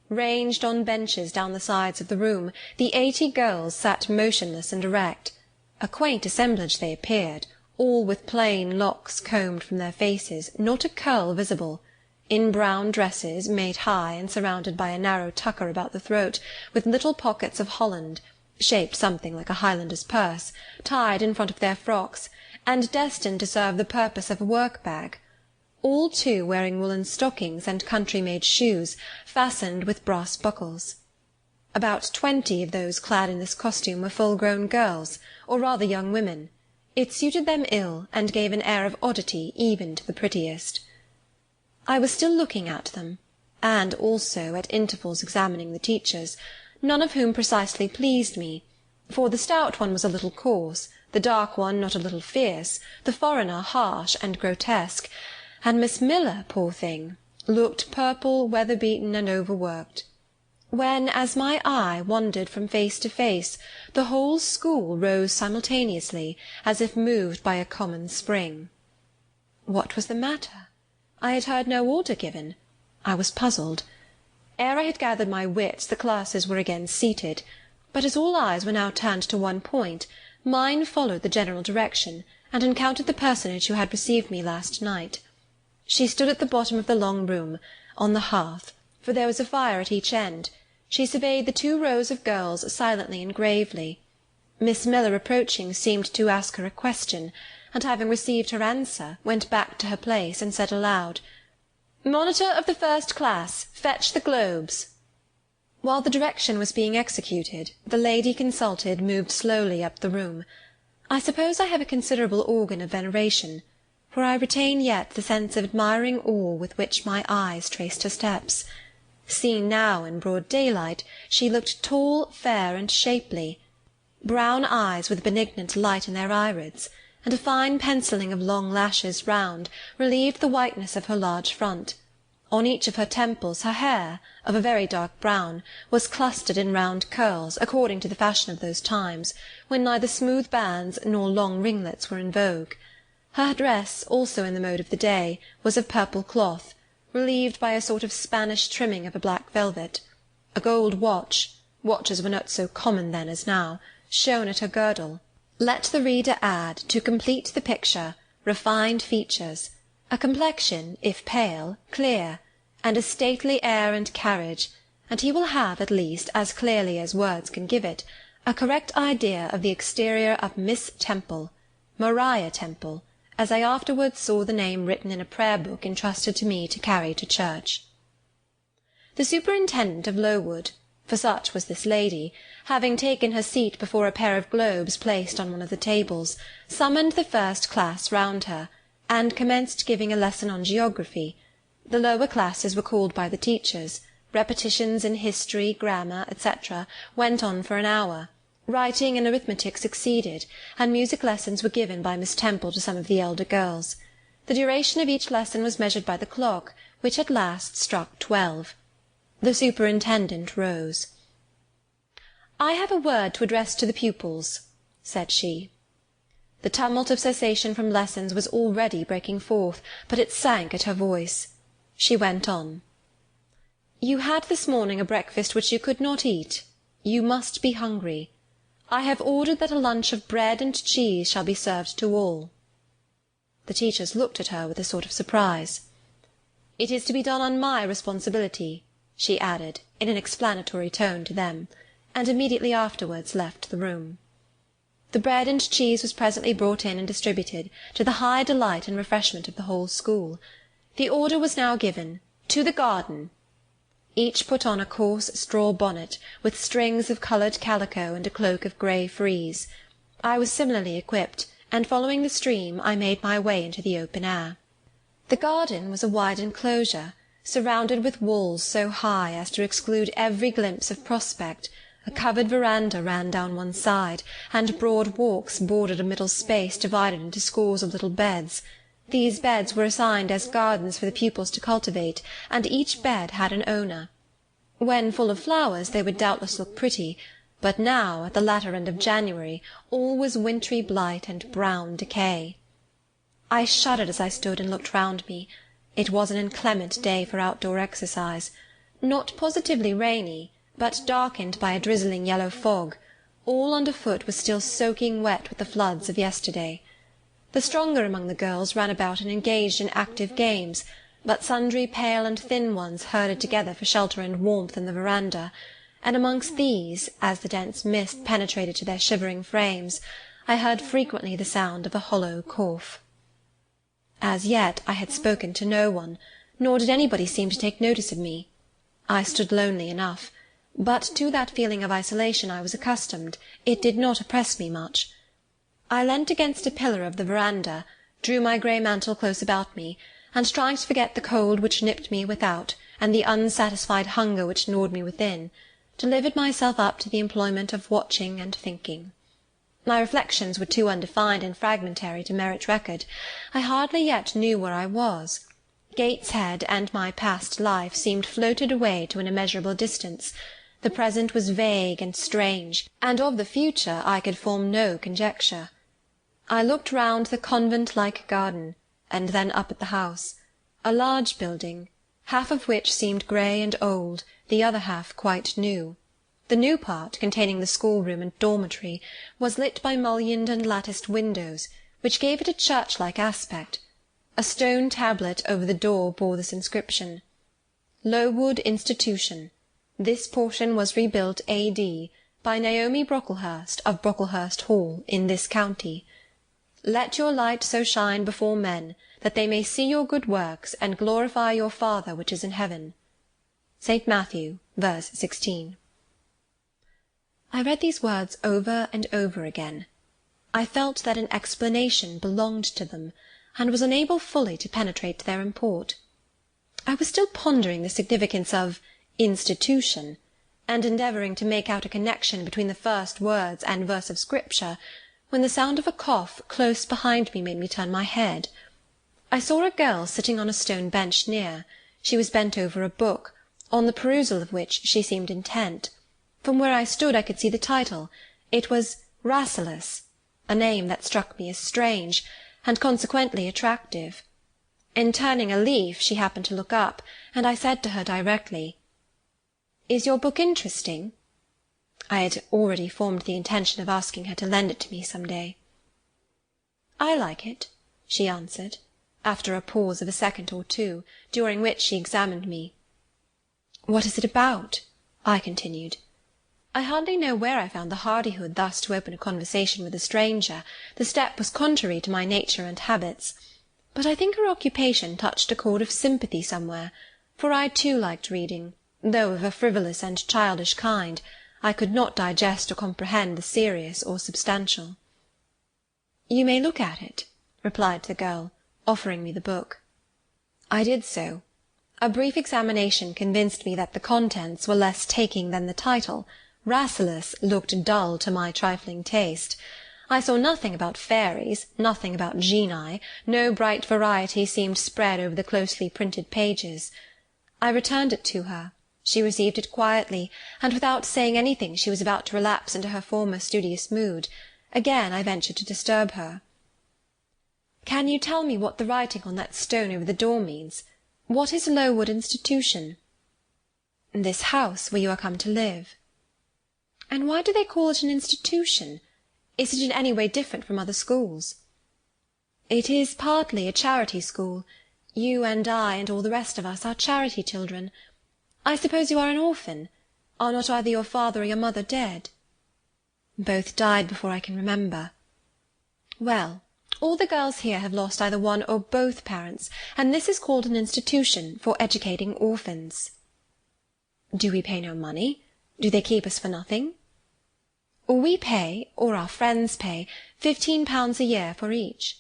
Ranged on benches down the sides of the room, the 80 girls sat motionless and erect. A quaint assemblage they appeared, all with plain locks combed from their faces, not a curl visible, in brown dresses, made high and surrounded by a narrow tucker about the throat, with little pockets of holland, shaped something like a Highlander's purse, tied in front of their frocks, and destined to serve the purpose of a work-bag, all too wearing woollen stockings and country-made shoes, fastened with brass buckles. About 20 of those clad in this costume were full-grown girls, or rather young women. It suited them ill, and gave an air of oddity even to the prettiest. I was still looking at them, and also at intervals examining the teachers, none of whom precisely pleased me, for the stout one was a little coarse, the dark one not a little fierce, the foreigner harsh and grotesque, and Miss Miller, poor thing, looked purple, weather-beaten, and overworked. When, as my eye wandered from face to face, the whole school rose simultaneously, as if moved by a common spring. What was the matter? I had heard no order given. I was puzzled. Ere I had gathered my wits, the classes were again seated, but as all eyes were now turned to one point, mine followed the general direction, and encountered the personage who had received me last night. She stood at the bottom of the long room, on the hearth, for there was a fire at each end. She surveyed the 2 rows of girls silently and gravely. Miss Miller, approaching, seemed to ask her a question, and having received her answer, went back to her place, and said aloud, "Monitor of the first class, fetch the globes." While the direction was being executed, the lady consulted moved slowly up the room. I suppose I have a considerable organ of veneration, for I retain yet the sense of admiring awe with which my eyes traced her steps. Seen now in broad daylight, she looked tall, fair, and shapely. Brown eyes with a benignant light in their irids, and a fine pencilling of long lashes round, relieved the whiteness of her large front. On each of her temples her hair, of a very dark brown, was clustered in round curls, according to the fashion of those times, when neither smooth bands nor long ringlets were in vogue. Her dress, also in the mode of the day, was of purple cloth, relieved by a sort of Spanish trimming of a black velvet. A gold watch, watches were not so common then as now, shone at her girdle. Let the reader add, to complete the picture, refined features, a complexion, if pale, clear, and a stately air and carriage, and he will have, at least, as clearly as words can give it, a correct idea of the exterior of Miss Temple, Maria Temple, as I afterwards saw the name written in a prayer-book entrusted to me to carry to church. The superintendent of Lowood, for such was this lady, having taken her seat before a pair of globes placed on one of the tables, summoned the first class round her, and commenced giving a lesson on geography. The lower classes were called by the teachers. Repetitions in history, grammar, etc., went on for an hour. Writing and arithmetic succeeded, and music lessons were given by Miss Temple to some of the elder girls. The duration of each lesson was measured by the clock, which at last struck 12. The superintendent rose. "I have a word to address to the pupils," said she. The tumult of cessation from lessons was already breaking forth, but it sank at her voice. She went on. "You had this morning a breakfast which you could not eat. You must be hungry. I have ordered that a lunch of bread and cheese shall be served to all." The teachers looked at her with a sort of surprise. "It is to be done on my responsibility," she added, in an explanatory tone to them, and immediately afterwards left the room. The bread and cheese was presently brought in and distributed, to the high delight and refreshment of the whole school. The order was now given, "To the garden." Each put on a coarse straw bonnet, with strings of coloured calico and a cloak of grey frieze. I was similarly equipped, and following the stream, I made my way into the open air. The garden was a wide enclosure, surrounded with walls so high as to exclude every glimpse of prospect. A covered verandah ran down one side, and broad walks bordered a middle space divided into scores of little beds. These beds were assigned as gardens for the pupils to cultivate, and each bed had an owner. When full of flowers they would doubtless look pretty, but now, at the latter end of January, all was wintry blight and brown decay. I shuddered as I stood and looked round me. It was an inclement day for outdoor exercise, not positively rainy, but darkened by a drizzling yellow fog. All underfoot was still soaking wet with the floods of yesterday. The stronger among the girls ran about and engaged in active games, but sundry pale and thin ones herded together for shelter and warmth in the verandah, and amongst these, as the dense mist penetrated to their shivering frames, I heard frequently the sound of a hollow cough. As yet I had spoken to no one, nor did anybody seem to take notice of me. I stood lonely enough, but to that feeling of isolation I was accustomed. It did not oppress me much. I leant against a pillar of the verandah, drew my grey mantle close about me, and trying to forget the cold which nipped me without, and the unsatisfied hunger which gnawed me within, delivered myself up to the employment of watching and thinking. My reflections were too undefined and fragmentary to merit record. I hardly yet knew where I was. Gateshead and my past life seemed floated away to an immeasurable distance. The present was vague and strange, and of the future I could form no conjecture. I looked round the convent-like garden, and then up at the house, a large building, half of which seemed grey and old, the other half quite new. The new part, containing the schoolroom and dormitory, was lit by mullioned and latticed windows, which gave it a church-like aspect. A stone tablet over the door bore this inscription: Lowood Institution. This portion was rebuilt A.D. by Naomi Brocklehurst of Brocklehurst Hall, in this county. Let your light so shine before men, that they may see your good works, and glorify your Father which is in heaven. St. Matthew, verse 16. I read these words over and over again. I felt that an explanation belonged to them, and was unable fully to penetrate their import. I was still pondering the significance of institution, and endeavouring to make out a connection between the first words and verse of Scripture, when the sound of a cough close behind me made me turn my head. I saw a girl sitting on a stone bench near. She was bent over a book, on the perusal of which she seemed intent. From where I stood I could see the title. It was Rasselas, a name that struck me as strange, and consequently attractive. In turning a leaf she happened to look up, and I said to her directly, "Is your book interesting?" I had already formed the intention of asking her to lend it to me some day. "I like it," she answered, after a pause of a second or two, during which she examined me. "What is it about?" I continued. I hardly know where I found the hardihood thus to open a conversation with a stranger. The step was contrary to my nature and habits. But I think her occupation touched a chord of sympathy somewhere, for I too liked reading, though of a frivolous and childish kind. I could not digest or comprehend the serious or substantial. "You may look at it," replied the girl, offering me the book. I did so. A brief examination convinced me that the contents were less taking than the title. Rasselas looked dull to my trifling taste. I saw nothing about fairies, nothing about genii, no bright variety seemed spread over the closely printed pages. I returned it to her. She received it quietly, and without saying anything she was about to relapse into her former studious mood. Again I ventured to disturb her. "Can you tell me what the writing on that stone over the door means? What is Lowood Institution?" "This house where you are come to live." "And why do they call it an institution? Is it in any way different from other schools?" "It is partly a charity school. You and I and all the rest of us are charity children. I suppose you are an orphan. Are not either your father or your mother dead?" "Both died before I can remember." "Well, all the girls here have lost either one or both parents, and this is called an institution for educating orphans." "Do we pay no money? Do they keep us for nothing?" "We pay, or our friends pay, £15 a year for each."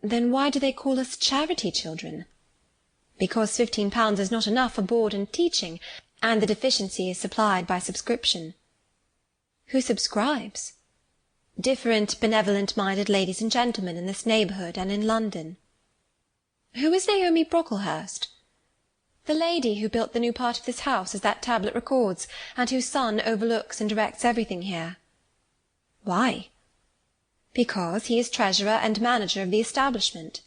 "Then why do they call us charity children?" "Because £15 is not enough for board and teaching, and the deficiency is supplied by subscription." "Who subscribes?" "Different benevolent-minded ladies and gentlemen in this neighbourhood and in London." "Who is Naomi Brocklehurst?" "The lady who built the new part of this house, as that tablet records, and whose son overlooks and directs everything here." "Why?" "Because he is treasurer and manager of the establishment."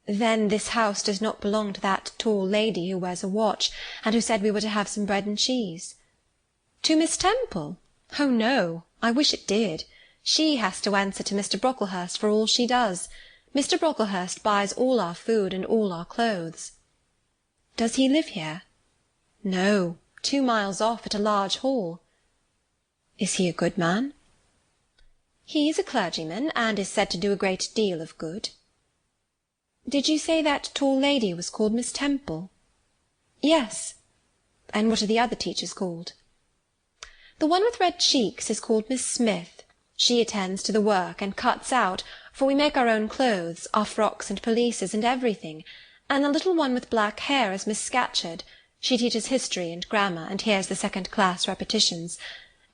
"Then this house does not belong to that tall lady who wears a watch, and who said we were to have some bread and cheese?" "To Miss Temple? Oh, no, I wish it did. She has to answer to Mr. Brocklehurst for all she does. Mr. Brocklehurst buys all our food and all our clothes." "Does he live here?" "No, 2 miles off at a large hall." "Is he a good man?" "He is a clergyman, and is said to do a great deal of good." "Did you say that tall lady was called Miss Temple?" "Yes." "And what are the other teachers called?" "The one with red cheeks is called Miss Smith. She attends to the work and cuts out, for we make our own clothes, our frocks and pelisses and everything, and the little one with black hair is Miss Scatcherd. She teaches history and grammar, and hears the second-class repetitions.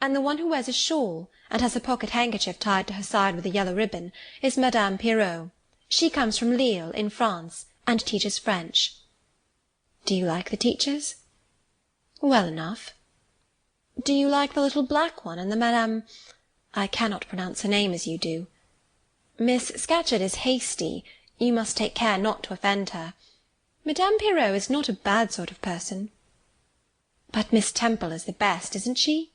And the one who wears a shawl, and has a pocket-handkerchief tied to her side with a yellow ribbon, is Madame Pirot. She comes from Lille, in France, and teaches French." "Do you like the teachers?" "Well enough." "Do you like the little black one and the Madame—I cannot pronounce her name as you do. Miss Scatcherd is hasty. You must take care not to offend her. Madame Pirot is not a bad sort of person." "But Miss Temple is the best, isn't she?"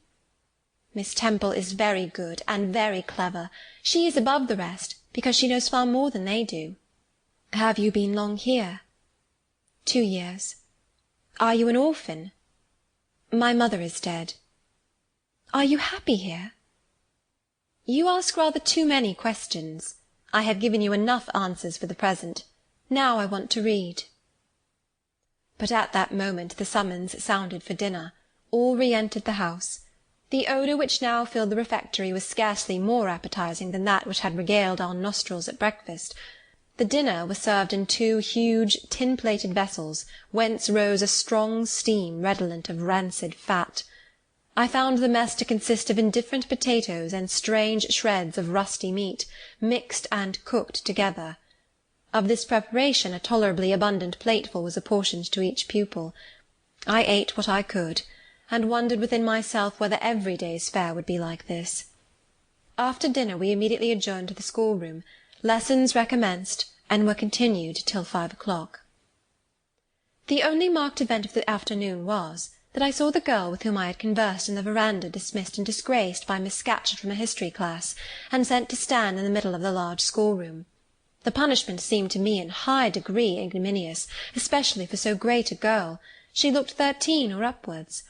"Miss Temple is very good and very clever. She is above the rest, because she knows far more than they do." "Have you been long here?" 2 years. "Are you an orphan?" "My mother is dead." "Are you happy here?" "You ask rather too many questions. I have given you enough answers for the present. Now I want to read." But at that moment the summons sounded for dinner. All re-entered the house. The odour which now filled the refectory was scarcely more appetizing than that which had regaled our nostrils at breakfast. The dinner was served in 2 huge tin-plated vessels, whence rose a strong steam redolent of rancid fat. I found the mess to consist of indifferent potatoes and strange shreds of rusty meat, mixed and cooked together. Of this preparation a tolerably abundant plateful was apportioned to each pupil. I ate what I could, and wondered within myself whether every day's fare would be like this. After dinner we immediately adjourned to the schoolroom. Lessons recommenced, and were continued till 5 o'clock. The only marked event of the afternoon was, that I saw the girl with whom I had conversed in the veranda dismissed and disgraced by Miss Scatcherd from a history class, and sent to stand in the middle of the large schoolroom. The punishment seemed to me in high degree ignominious, especially for so great a girl. She looked 13 or upwards.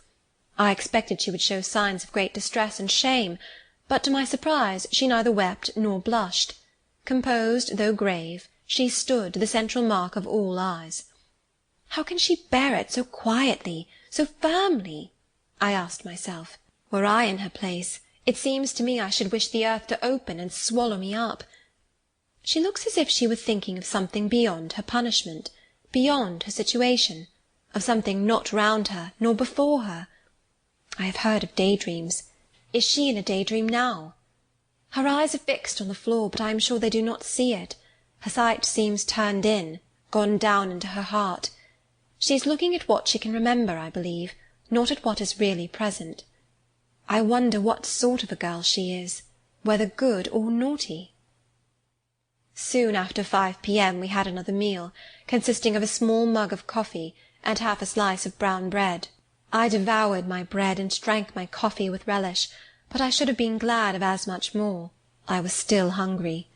I expected she would show signs of great distress and shame, but to my surprise she neither wept nor blushed. Composed, though grave, she stood, the central mark of all eyes. How can she bear it so quietly, so firmly? I asked myself. Were I in her place, it seems to me I should wish the earth to open and swallow me up. She looks as if she were thinking of something beyond her punishment, beyond her situation, of something not round her, nor before her. I have heard of daydreams. Is she in a daydream now? Her eyes are fixed on the floor, but I am sure they do not see it. Her sight seems turned in, gone down into her heart. She is looking at what she can remember, I believe, not at what is really present. I wonder what sort of a girl she is, whether good or naughty. Soon after 5 p.m. we had another meal, consisting of a small mug of coffee and half a slice of brown bread. I devoured my bread and drank my coffee with relish, but I should have been glad of as much more. I was still hungry.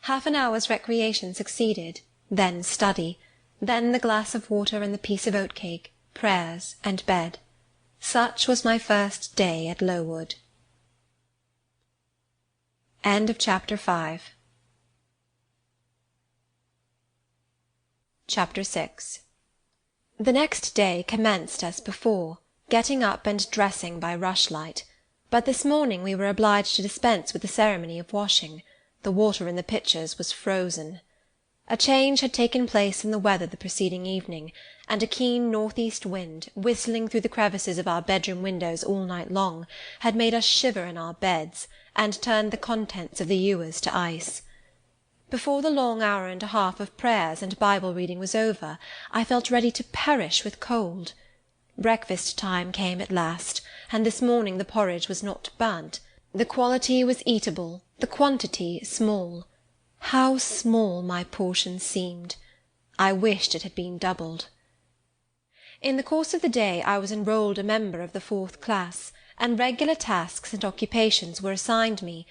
Half an hour's recreation succeeded, then study, then the glass of water and the piece of oat-cake, prayers, and bed. Such was my first day at Lowood. End of Chapter 5. Chapter 6. The next day commenced as before, getting up and dressing by rushlight, but this morning we were obliged to dispense with the ceremony of washing. The water in the pitchers was frozen. A change had taken place in the weather the preceding evening, and a keen north-east wind, whistling through the crevices of our bedroom windows all night long, had made us shiver in our beds, and turned the contents of the ewers to ice. Before the long hour and a half of prayers and Bible-reading was over, I felt ready to perish with cold. Breakfast-time came at last, and this morning the porridge was not burnt. The quality was eatable, the quantity small. How small my portion seemed! I wished it had been doubled. In the course of the day I was enrolled a member of the 4th class, and regular tasks and occupations were assigned me.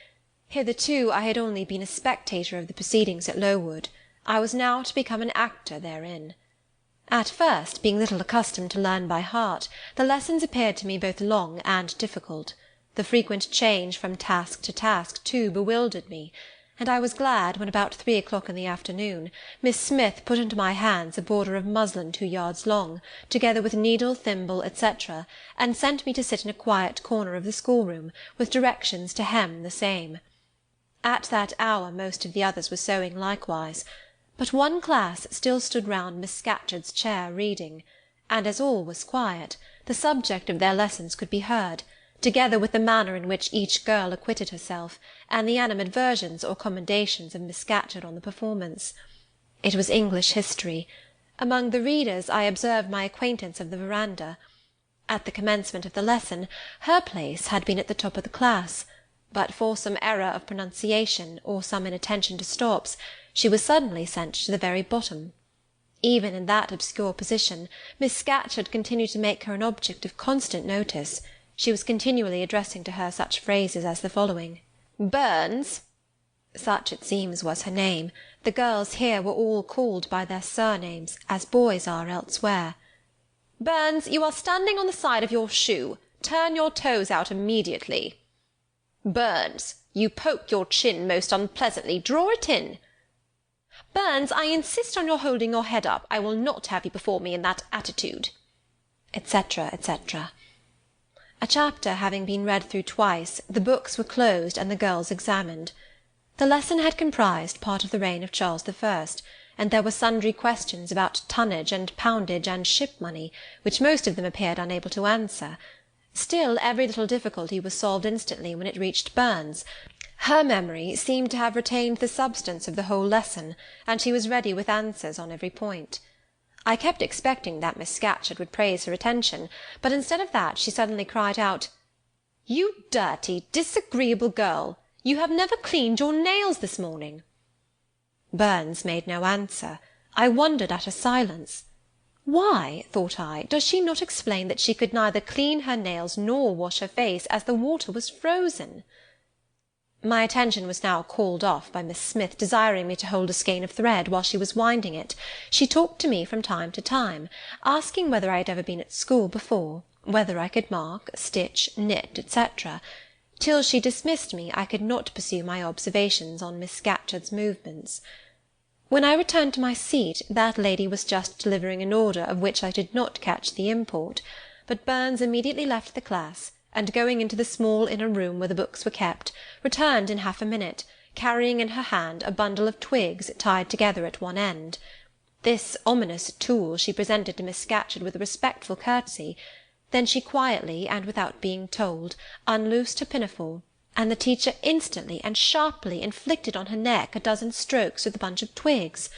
Hitherto I had only been a spectator of the proceedings at Lowood. I was now to become an actor therein. At first, being little accustomed to learn by heart, the lessons appeared to me both long and difficult. The frequent change from task to task, too, bewildered me, and I was glad when, about 3 o'clock in the afternoon, Miss Smith put into my hands a border of muslin 2 yards long, together with needle, thimble, etc., and sent me to sit in a quiet corner of the schoolroom, with directions to hem the same. At that hour most of the others were sewing likewise, but one class still stood round Miss Scatcherd's chair reading, and as all was quiet, the subject of their lessons could be heard, together with the manner in which each girl acquitted herself, and the animadversions or commendations of Miss Scatcherd on the performance. It was English history. Among the readers I observed my acquaintance of the veranda. At the commencement of the lesson, her place had been at the top of the class, but for some error of pronunciation, or some inattention to stops, she was suddenly sent to the very bottom. Even in that obscure position, Miss Scatcherd continued to make her an object of constant notice. She was continually addressing to her such phrases as the following: "Burns," such it seems was her name, the girls here were all called by their surnames, as boys are elsewhere. "Burns, you are standing on the side of your shoe. Turn your toes out immediately." "Burns, you poke your chin most unpleasantly. Draw it in." "Burns, I insist on your holding your head up. I will not have you before me in that attitude," etc., etc. A chapter having been read through twice, the books were closed and the girls examined. The lesson had comprised part of the reign of Charles I, and there were sundry questions about tonnage and poundage and ship-money, which most of them appeared unable to answer. Still, every little difficulty was solved instantly when it reached Burns. Her memory seemed to have retained the substance of the whole lesson, and she was ready with answers on every point. I kept expecting that Miss Scatcherd would praise her attention, but instead of that she suddenly cried out, "You dirty, disagreeable girl! You have never cleaned your nails this morning." Burns made no answer. I wondered at her silence. Why, thought I, does she not explain that she could neither clean her nails nor wash her face, as the water was frozen? My attention was now called off by Miss Smith desiring me to hold a skein of thread while she was winding it. She talked to me from time to time, asking whether I had ever been at school before, whether I could mark, stitch, knit, etc. Till she dismissed me, I could not pursue my observations on Miss Scatcherd's movements. When I returned to my seat, that lady was just delivering an order of which I did not catch the import, but Burns immediately left the class, and going into the small inner room where the books were kept, returned in half a minute, carrying in her hand a bundle of twigs tied together at one end. This ominous tool she presented to Miss Scatcherd with a respectful courtesy. Then she quietly, and without being told, unloosed her pinafore, and the teacher instantly and sharply inflicted on her neck a dozen strokes with the bunch of twigs.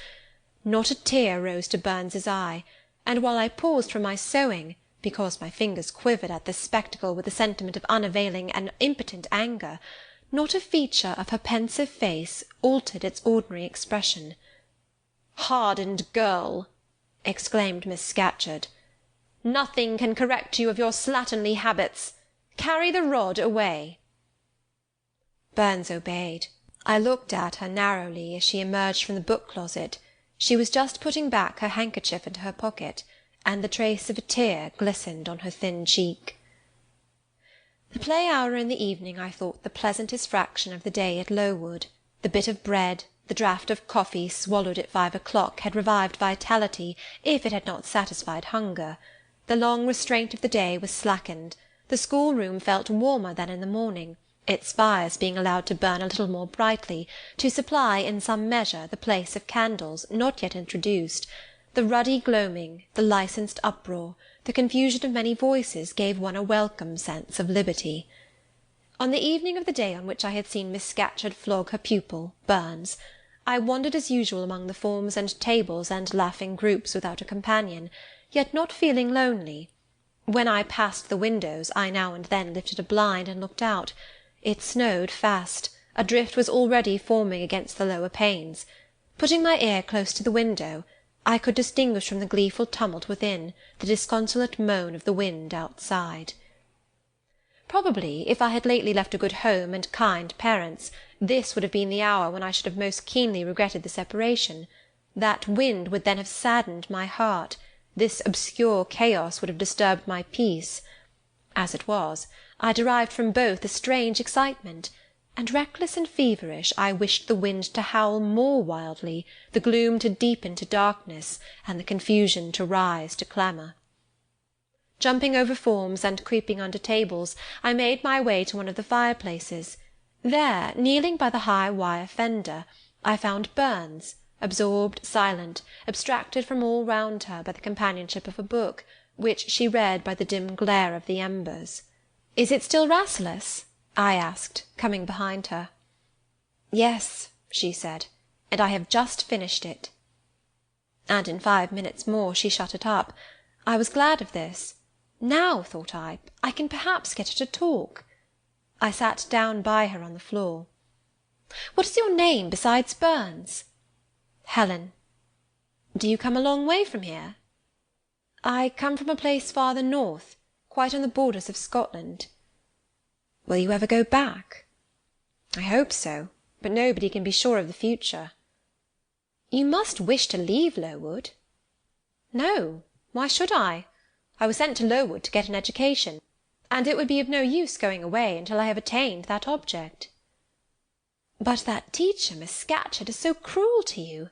Not a tear rose to Burns's eye, and while I paused from my sewing, because my fingers quivered at this spectacle with a sentiment of unavailing and impotent anger, not a feature of her pensive face altered its ordinary expression. "Hardened girl!" exclaimed Miss Scatcherd. "Nothing can correct you of your slatternly habits. Carry the rod away." Burns obeyed. I looked at her narrowly as she emerged from the book-closet. She was just putting back her handkerchief into her pocket, and the trace of a tear glistened on her thin cheek. The play hour in the evening I thought the pleasantest fraction of the day at Lowood. The bit of bread, the draught of coffee swallowed at 5 o'clock had revived vitality, if it had not satisfied hunger. The long restraint of the day was slackened. The schoolroom felt warmer than in the morning, its fires being allowed to burn a little more brightly, to supply in some measure the place of candles not yet introduced. The ruddy gloaming, the licensed uproar, the confusion of many voices gave one a welcome sense of liberty. On the evening of the day on which I had seen Miss Scatcherd flog her pupil, Burns, I wandered as usual among the forms and tables and laughing groups without a companion, yet not feeling lonely. When I passed the windows, I now and then lifted a blind and looked out. It snowed fast. A drift was already forming against the lower panes. Putting my ear close to the window, I could distinguish from the gleeful tumult within the disconsolate moan of the wind outside. Probably, if I had lately left a good home and kind parents, this would have been the hour when I should have most keenly regretted the separation. That wind would then have saddened my heart. This obscure chaos would have disturbed my peace. As it was, I derived from both a strange excitement, and reckless and feverish I wished the wind to howl more wildly, the gloom to deepen to darkness, and the confusion to rise to clamour. Jumping over forms and creeping under tables, I made my way to one of the fireplaces. There, kneeling by the high wire fender, I found Burns, absorbed, silent, abstracted from all round her by the companionship of a book, which she read by the dim glare of the embers. "Is it still Rasselas?" I asked, coming behind her. "Yes," she said, "and I have just finished it." And in 5 minutes more she shut it up. I was glad of this. Now, thought I can perhaps get her to talk. I sat down by her on the floor. "What is your name besides Burns?" "Helen." "Do you come a long way from here?" "I come from a place farther north, quite on the borders of Scotland." "Will you ever go back?" "I hope so, but nobody can be sure of the future." "You must wish to leave Lowood." "No, why should I? I was sent to Lowood to get an education, and it would be of no use going away until I have attained that object." "But that teacher, Miss Scatcherd, is so cruel to you."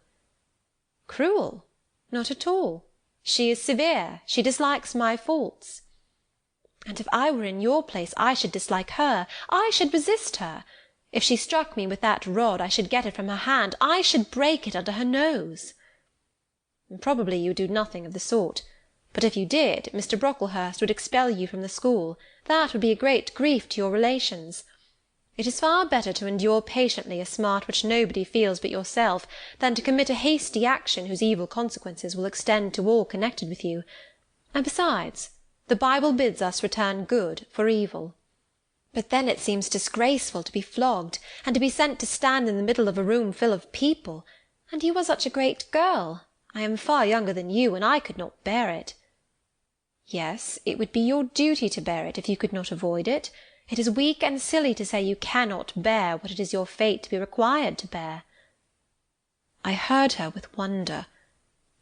"Cruel? Not at all. She is severe. She dislikes my faults." "And if I were in your place I should dislike her. I should resist her. If she struck me with that rod I should get it from her hand. I should break it under her nose." "Probably you would do nothing of the sort. But if you did, Mr. Brocklehurst would expel you from the school. That would be a great grief to your relations. It is far better to endure patiently a smart which nobody feels but yourself, than to commit a hasty action whose evil consequences will extend to all connected with you. And besides, the Bible bids us return good for evil." "But then it seems disgraceful to be flogged, and to be sent to stand in the middle of a room full of people. And you are such a great girl. I am far younger than you, and I could not bear it." "Yes, it would be your duty to bear it if you could not avoid it. It is weak and silly to say you cannot bear what it is your fate to be required to bear." I heard her with wonder.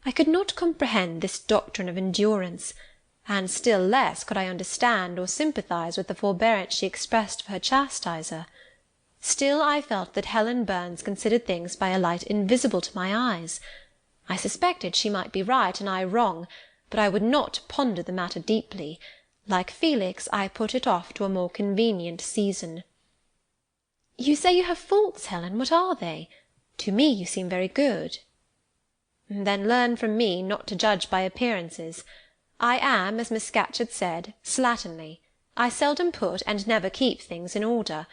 I could not comprehend this doctrine of endurance, and still less could I understand or sympathise with the forbearance she expressed for her chastiser. Still I felt that Helen Burns considered things by a light invisible to my eyes. I suspected she might be right and I wrong, but I would not ponder the matter deeply. Like Felix, I put it off to a more convenient season. "You say you have faults, Helen. What are they? To me you seem very good." "Then learn from me not to judge by appearances. I am, as Miss Scatcherd said, slatternly. I seldom put and never keep things in order.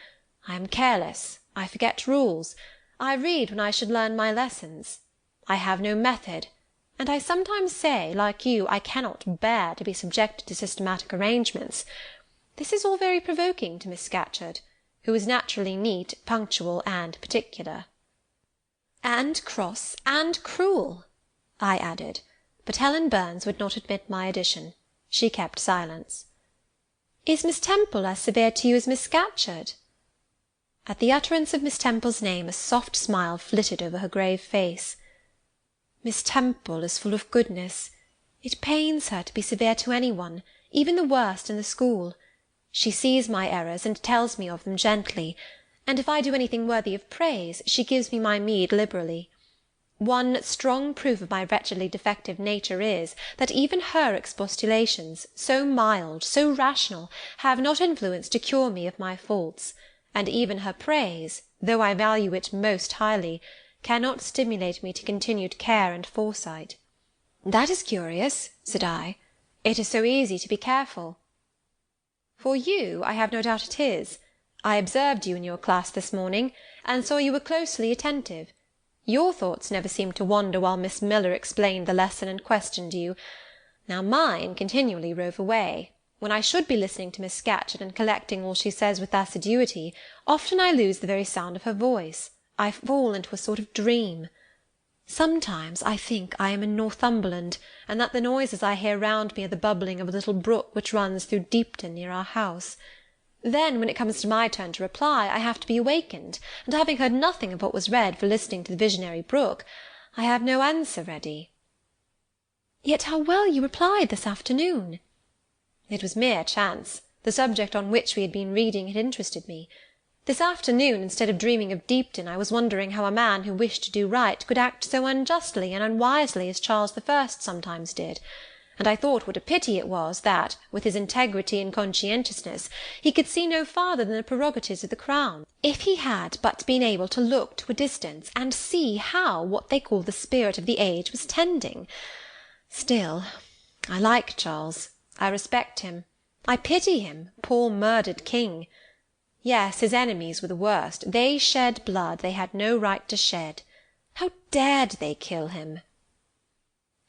I am careless. I forget rules. I read when I should learn my lessons. I have no method, and I sometimes say, like you, I cannot bear to be subjected to systematic arrangements. This is all very provoking to Miss Scatcherd, who is naturally neat, punctual, and particular." "And cross and cruel," I added, but Helen Burns would not admit my addition. She kept silence. "Is Miss Temple as severe to you as Miss Scatcherd?" At the utterance of Miss Temple's name a soft smile flitted over her grave face. "Miss Temple is full of goodness. It pains her to be severe to any one, even the worst in the school. She sees my errors and tells me of them gently, and if I do anything worthy of praise, she gives me my meed liberally. One strong proof of my wretchedly defective nature is, that even her expostulations, so mild, so rational, have not influence to cure me of my faults, and even her praise, though I value it most highly, cannot stimulate me to continued care and foresight." "That is curious," said I. "It is so easy to be careful." "For you, I have no doubt it is. I observed you in your class this morning, and saw you were closely attentive. Your thoughts never seemed to wander while Miss Miller explained the lesson and questioned you. Now mine continually rove away. When I should be listening to Miss Scatcherd and collecting all she says with assiduity, often I lose the very sound of her voice. I fall into a sort of dream. Sometimes I think I am in Northumberland, and that the noises I hear round me are the bubbling of a little brook which runs through Deepton near our house. Then, when it comes to my turn to reply, I have to be awakened, and having heard nothing of what was read for listening to the visionary brook, I have no answer ready." "Yet how well you replied this afternoon!" "It was mere chance. The subject on which we had been reading had interested me. This afternoon, instead of dreaming of Deepton, I was wondering how a man who wished to do right could act so unjustly and unwisely as Charles I sometimes did, and I thought what a pity it was that, with his integrity and conscientiousness, he could see no farther than the prerogatives of the crown. If he had but been able to look to a distance, and see how what they call the spirit of the age was tending. Still, I like Charles. I respect him. I pity him, poor murdered king. Yes, his enemies were the worst. They shed blood they had no right to shed. How dared they kill him?"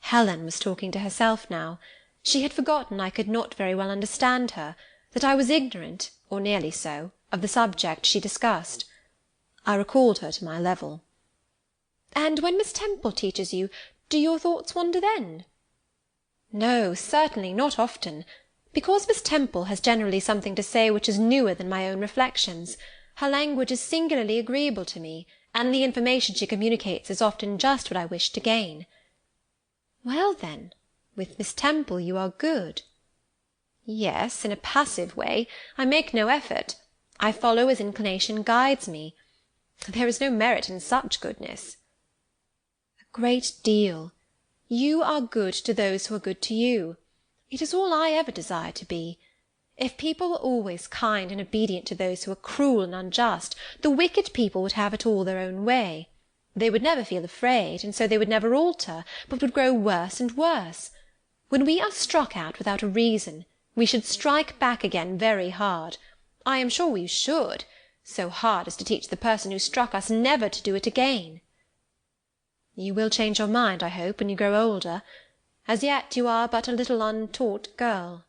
Helen was talking to herself now. She had forgotten I could not very well understand her, that I was ignorant, or nearly so, of the subject she discussed. I recalled her to my level. "And when Miss Temple teaches you, do your thoughts wander then?" "No, certainly, not often. Because Miss Temple has generally something to say which is newer than my own reflections, her language is singularly agreeable to me, and the information she communicates is often just what I wish to gain." "Well, then, with Miss Temple you are good." "Yes, in a passive way. I make no effort. I follow as inclination guides me. There is no merit in such goodness." "A great deal. You are good to those who are good to you. It is all I ever desire to be. If people were always kind and obedient to those who are cruel and unjust, the wicked people would have it all their own way. They would never feel afraid, and so they would never alter, but would grow worse and worse. When we are struck at without a reason, we should strike back again very hard. I am sure we should, so hard as to teach the person who struck us never to do it again." "You will change your mind, I hope, when you grow older. As yet you are but a little untaught girl."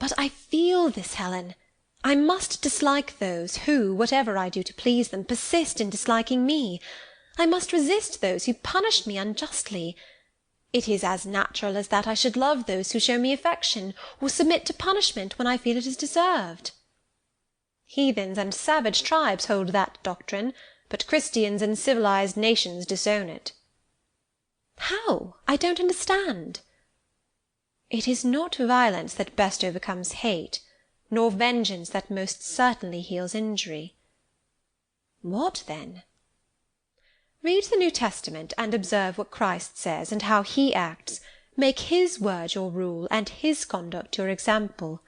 "But I feel this, Helen. I must dislike those who, whatever I do to please them, persist in disliking me. I must resist those who punish me unjustly. It is as natural as that I should love those who show me affection, or submit to punishment when I feel it is deserved. Heathens and savage tribes hold that doctrine, but Christians and civilized nations disown it. How? I don't understand. It is not violence that best overcomes hate, nor vengeance that most certainly heals injury. What then? Read the New Testament, and observe what Christ says, and how he acts. Make his word your rule, and his conduct your example.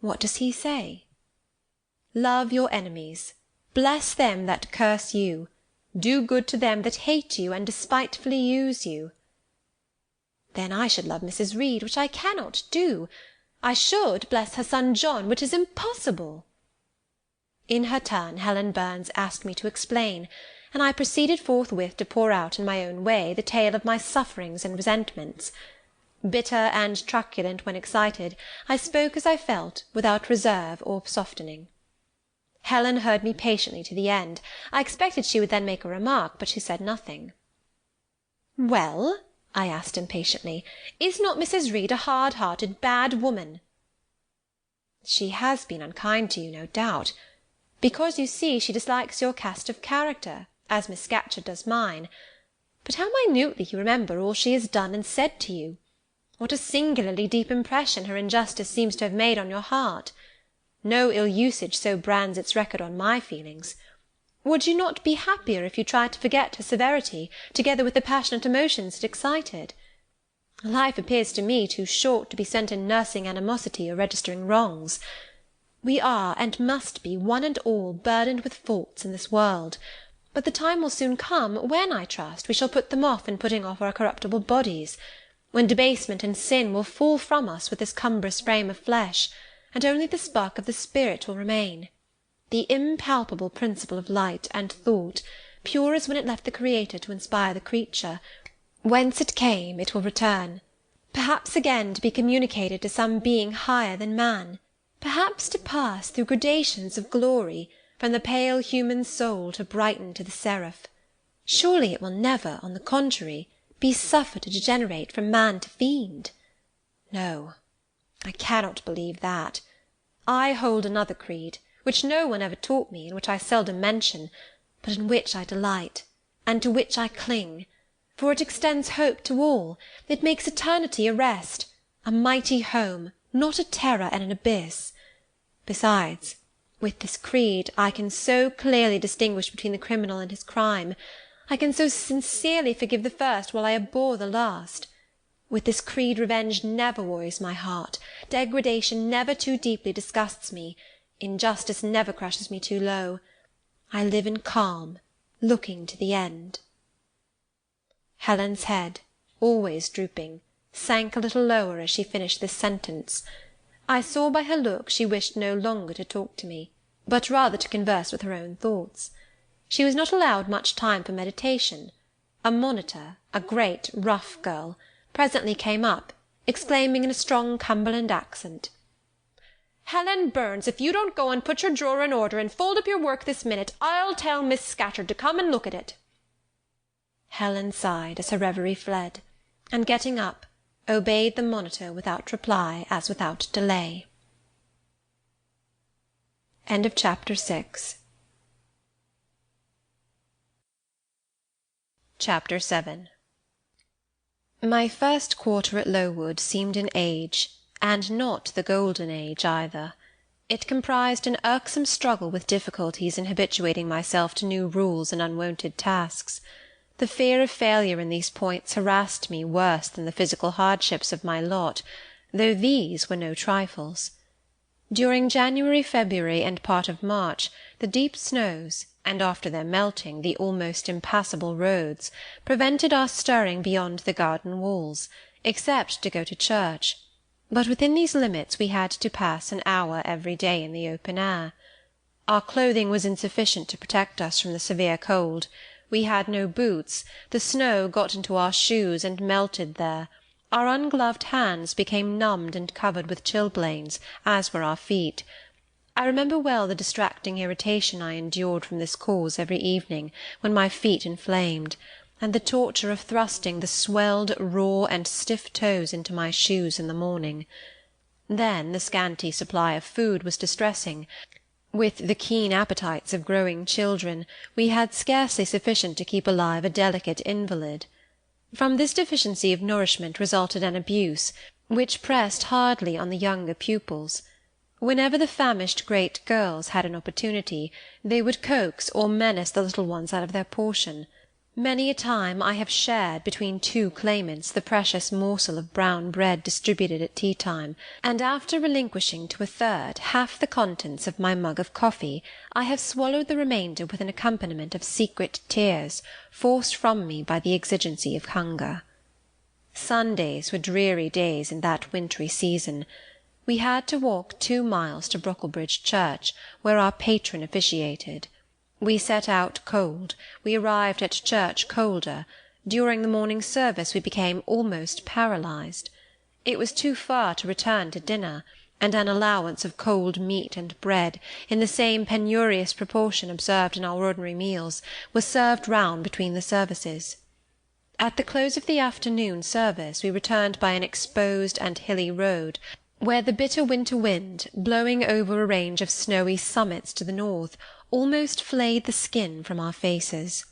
What does he say? Love your enemies, bless them that curse you, do good to them that hate you and despitefully use you. Then I should love Mrs. Reed, which I cannot do. I should bless her son John, which is impossible. In her turn, Helen Burns asked me to explain, and I proceeded forthwith to pour out in my own way the tale of my sufferings and resentments. Bitter and truculent when excited, I spoke as I felt, without reserve or softening. Helen heard me patiently to the end. I expected she would then make a remark, but she said nothing. "Well," I asked impatiently, "is not Mrs. Reed a hard-hearted, bad woman?" "She has been unkind to you, no doubt, because, you see, she dislikes your cast of character, as Miss Scatcherd does mine. But how minutely you remember all she has done and said to you! What a singularly deep impression her injustice seems to have made on your heart! No ill usage so brands its record on my feelings. Would you not be happier if you tried to forget her severity, together with the passionate emotions it excited? Life appears to me too short to be spent in nursing animosity or registering wrongs. We are, and must be, one and all, burdened with faults in this world, but the time will soon come when, I trust, we shall put them off in putting off our corruptible bodies, when debasement and sin will fall from us with this cumbrous frame of flesh, and only the spark of the spirit will remain, the impalpable principle of light and thought, pure as when it left the Creator to inspire the creature. Whence it came it will return, perhaps again to be communicated to some being higher than man, perhaps to pass through gradations of glory, from the pale human soul to brighten to the seraph. Surely it will never, on the contrary, be suffered to degenerate from man to fiend. No, I cannot believe that. I hold another creed, which no one ever taught me, and which I seldom mention, but in which I delight, and to which I cling, for it extends hope to all, it makes eternity a rest, a mighty home, not a terror and an abyss. Besides, with this creed I can so clearly distinguish between the criminal and his crime, I can so sincerely forgive the first while I abhor the last. With this creed revenge never worries my heart, degradation never too deeply disgusts me, injustice never crushes me too low. I live in calm, looking to the end. Helen's head, always drooping, sank a little lower as she finished this sentence. I saw by her look she wished no longer to talk to me, but rather to converse with her own thoughts. She was not allowed much time for meditation. A monitor, a great rough girl, presently came up, exclaiming in a strong Cumberland accent, "Helen Burns, if you don't go and put your drawer in order and fold up your work this minute, I'll tell Miss Scatcherd to come and look at it." Helen sighed as her reverie fled, and getting up, obeyed the monitor without reply as without delay. End of Chapter 6. Chapter 7. My first quarter at Lowood seemed an age, and not the golden age either. It comprised an irksome struggle with difficulties in habituating myself to new rules and unwonted tasks. The fear of failure in these points harassed me worse than the physical hardships of my lot, though these were no trifles. During January, February, and part of March, the deep snows, and after their melting the almost impassable roads, prevented our stirring beyond the garden walls, except to go to church, but within these limits we had to pass an hour every day in the open air. Our clothing was insufficient to protect us from the severe cold. We had no boots, the snow got into our shoes and melted there, our ungloved hands became numbed and covered with chilblains, as were our feet. I remember well the distracting irritation I endured from this cause every evening, when my feet inflamed. and the torture of thrusting the swelled, raw, and stiff toes into my shoes in the morning. Then the scanty supply of food was distressing. With the keen appetites of growing children, we had scarcely sufficient to keep alive a delicate invalid. From this deficiency of nourishment resulted an abuse, which pressed hardly on the younger pupils. Whenever the famished great girls had an opportunity, they would coax or menace the little ones out of their portion. Many a time I have shared between two claimants the precious morsel of brown bread distributed at tea-time, and after relinquishing to a third half the contents of my mug of coffee, I have swallowed the remainder with an accompaniment of secret tears, forced from me by the exigency of hunger. Sundays were dreary days in that wintry season. We had to walk 2 miles to Brocklebridge Church, where our patron officiated. We set out cold, we arrived at church colder. During the morning service we became almost paralysed. It was too far to return to dinner, and an allowance of cold meat and bread, in the same penurious proportion observed in our ordinary meals, was served round between the services. At the close of the afternoon service we returned by an exposed and hilly road, where the bitter winter wind, blowing over a range of snowy summits to the north, almost flayed the skin from our faces.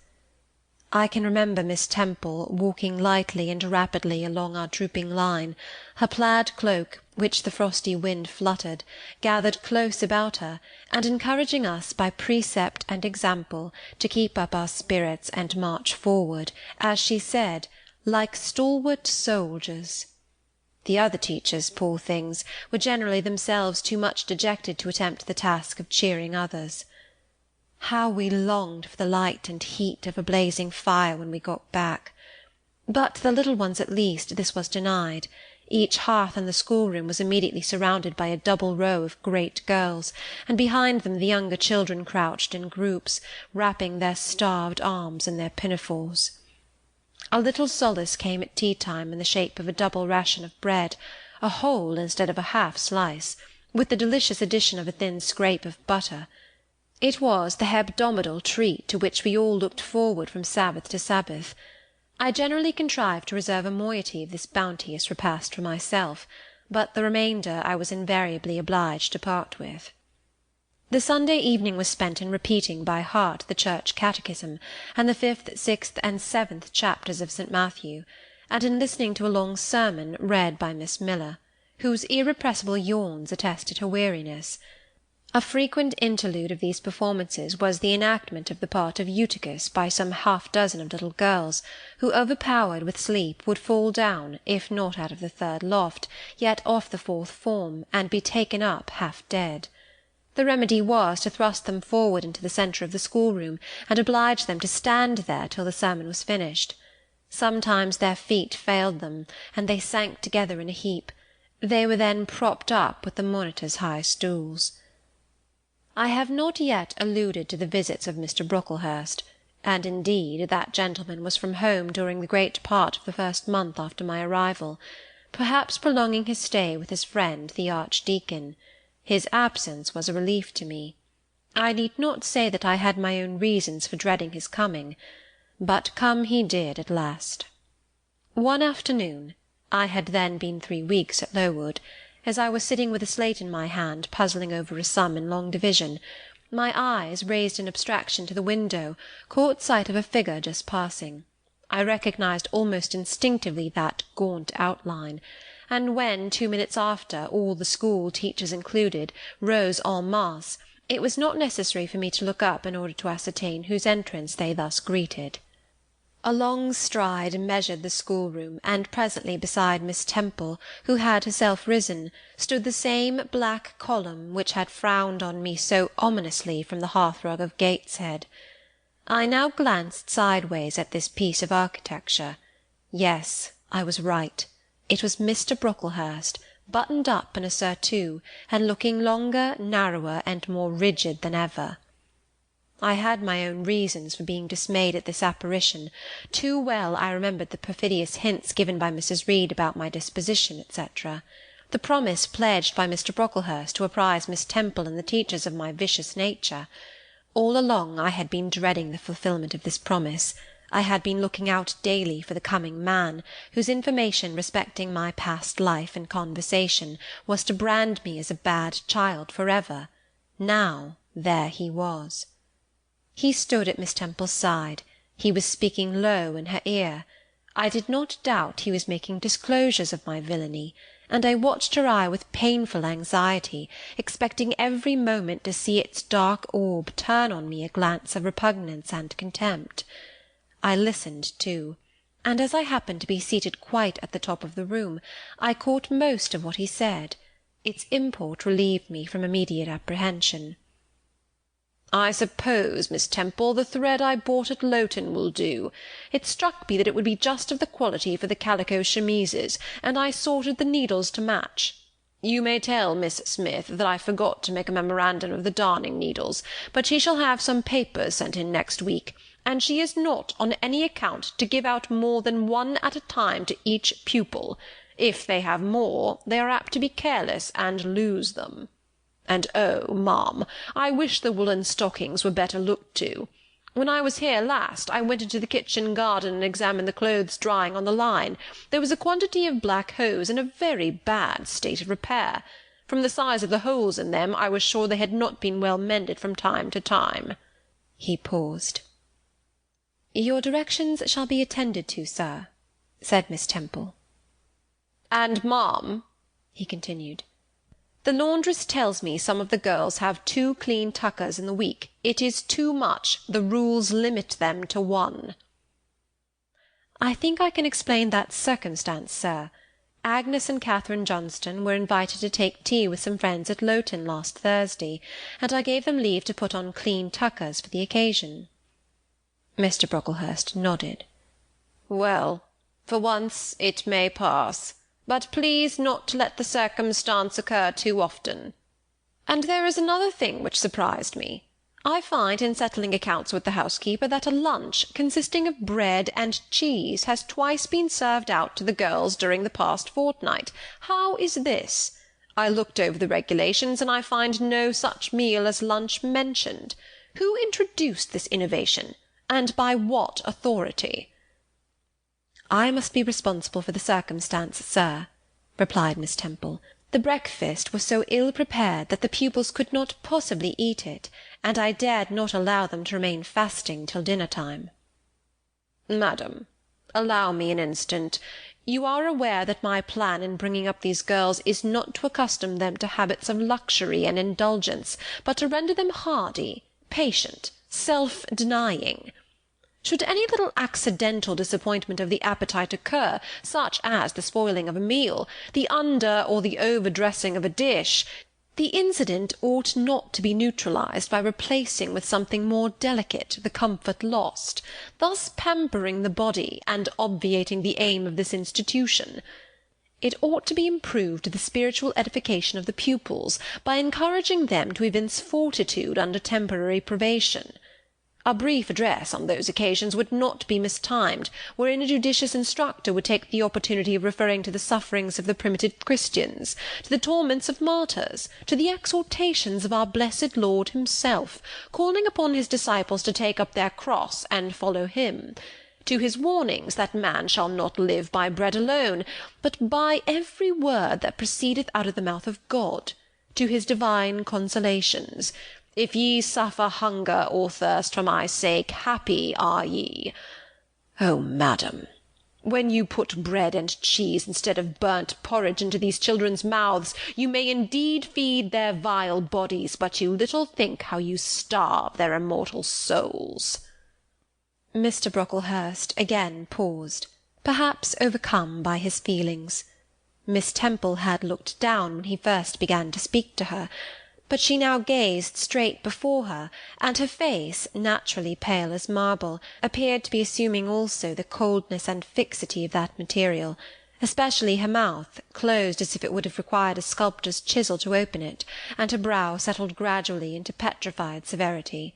I can remember Miss Temple walking lightly and rapidly along our drooping line, her plaid cloak, which the frosty wind fluttered, gathered close about her, and encouraging us by precept and example to keep up our spirits and march forward, as she said, like stalwart soldiers. The other teachers, poor things, were generally themselves too much dejected to attempt the task of cheering others. How we longed for the light and heat of a blazing fire when we got back! But the little ones at least this was denied. Each hearth in the schoolroom was immediately surrounded by a double row of great girls, and behind them the younger children crouched in groups, wrapping their starved arms in their pinafores. A little solace came at tea-time in the shape of a double ration of bread, a whole instead of a half slice, with the delicious addition of a thin scrape of butter. It was the hebdomadal treat to which we all looked forward from Sabbath to Sabbath. I generally contrived to reserve a moiety of this bounteous repast for myself, but the remainder I was invariably obliged to part with. The Sunday evening was spent in repeating by heart the church catechism, and the 5th, 6th, and 7th chapters of St. Matthew, and in listening to a long sermon read by Miss Miller, whose irrepressible yawns attested her weariness. A frequent interlude of these performances was the enactment of the part of Eutychus by some half-dozen of little girls, who, overpowered with sleep, would fall down, if not out of the 3rd loft, yet off the 4th form, and be taken up half dead. The remedy was to thrust them forward into the centre of the schoolroom, and oblige them to stand there till the sermon was finished. Sometimes their feet failed them, and they sank together in a heap. They were then propped up with the monitor's high stools. I have not yet alluded to the visits of Mr. Brocklehurst, and indeed that gentleman was from home during the great part of the first month after my arrival, perhaps prolonging his stay with his friend the Archdeacon. His absence was a relief to me. I need not say that I had my own reasons for dreading his coming, but come he did at last. One afternoon, I had then been 3 weeks at Lowood, as I was sitting with a slate in my hand, puzzling over a sum in long division, my eyes, raised in abstraction to the window, caught sight of a figure just passing. I recognised almost instinctively that gaunt outline, and when, 2 minutes after, all the school, teachers included, rose en masse, it was not necessary for me to look up in order to ascertain whose entrance they thus greeted. A long stride measured the schoolroom, and presently beside Miss Temple, who had herself risen, stood the same black column which had frowned on me so ominously from the hearthrug of Gateshead. I now glanced sideways at this piece of architecture. Yes, I was right. It was Mr. Brocklehurst, buttoned up in a surtout, and looking longer, narrower, and more rigid than ever. I had my own reasons for being dismayed at this apparition. Too well I remembered the perfidious hints given by Mrs. Reed about my disposition, etc., the promise pledged by Mr. Brocklehurst to apprise Miss Temple and the teachers of my vicious nature. All along I had been dreading the fulfilment of this promise. I had been looking out daily for the coming man, whose information respecting my past life and conversation was to brand me as a bad child for ever. Now there he was. He stood at Miss Temple's side. He was speaking low in her ear. I did not doubt he was making disclosures of my villainy, and I watched her eye with painful anxiety, expecting every moment to see its dark orb turn on me a glance of repugnance and contempt. I listened too, and as I happened to be seated quite at the top of the room, I caught most of what he said. Its import relieved me from immediate apprehension. "I suppose, Miss Temple, the thread I bought at Lowton will do. It struck me that it would be just of the quality for the calico chemises, and I sorted the needles to match. You may tell Miss Smith that I forgot to make a memorandum of the darning needles, but she shall have some papers sent in next week, and she is not on any account to give out more than one at a time to each pupil. If they have more, they are apt to be careless and lose them. And oh, ma'am, I wish the woollen stockings were better looked to. When I was here last, I went into the kitchen garden and examined the clothes drying on the line. There was a quantity of black hose in a very bad state of repair. From the size of the holes in them, I was sure they had not been well mended from time to time." He paused. "Your directions shall be attended to, sir," said Miss Temple. "And, ma'am," he continued, "the laundress tells me some of the girls have 2 clean tuckers in the week. It is too much. The rules limit them to 1. "I think I can explain that circumstance, sir. Agnes and Catherine Johnston were invited to take tea with some friends at Lowton last Thursday, and I gave them leave to put on clean tuckers for the occasion." Mr. Brocklehurst nodded. "Well, for once it may pass. But please not to let the circumstance occur too often. And there is another thing which surprised me. I find in settling accounts with the housekeeper that a lunch consisting of bread and cheese has twice been served out to the girls during the past fortnight. How is this? I looked over the regulations, and I find no such meal as lunch mentioned. Who introduced this innovation, and by what authority?" "I must be responsible for the circumstance, sir," replied Miss Temple. "The breakfast was so ill prepared that the pupils could not possibly eat it, and I dared not allow them to remain fasting till dinner-time." "Madam, allow me an instant. You are aware that my plan in bringing up these girls is not to accustom them to habits of luxury and indulgence, but to render them hardy, patient, self-denying. Should any little accidental disappointment of the appetite occur, such as the spoiling of a meal, the under or the over-dressing of a dish, the incident ought not to be neutralized by replacing with something more delicate the comfort lost, thus pampering the body and obviating the aim of this institution. It ought to be improved to the spiritual edification of the pupils by encouraging them to evince fortitude under temporary privation. A brief address on those occasions would not be mistimed, wherein a judicious instructor would take the opportunity of referring to the sufferings of the primitive Christians, to the torments of martyrs, to the exhortations of our blessed Lord himself, calling upon his disciples to take up their cross and follow him, to his warnings that man shall not live by bread alone, but by every word that proceedeth out of the mouth of God, to his divine consolations. If ye suffer hunger or thirst for my sake, happy are ye. Oh, madam, when you put bread and cheese instead of burnt porridge into these children's mouths, you may indeed feed their vile bodies, but you little think how you starve their immortal souls." Mr. Brocklehurst again paused, perhaps overcome by his feelings. Miss Temple had looked down when he first began to speak to her, but she now gazed straight before her, and her face, naturally pale as marble, appeared to be assuming also the coldness and fixity of that material, especially her mouth, closed as if it would have required a sculptor's chisel to open it, and her brow settled gradually into petrified severity.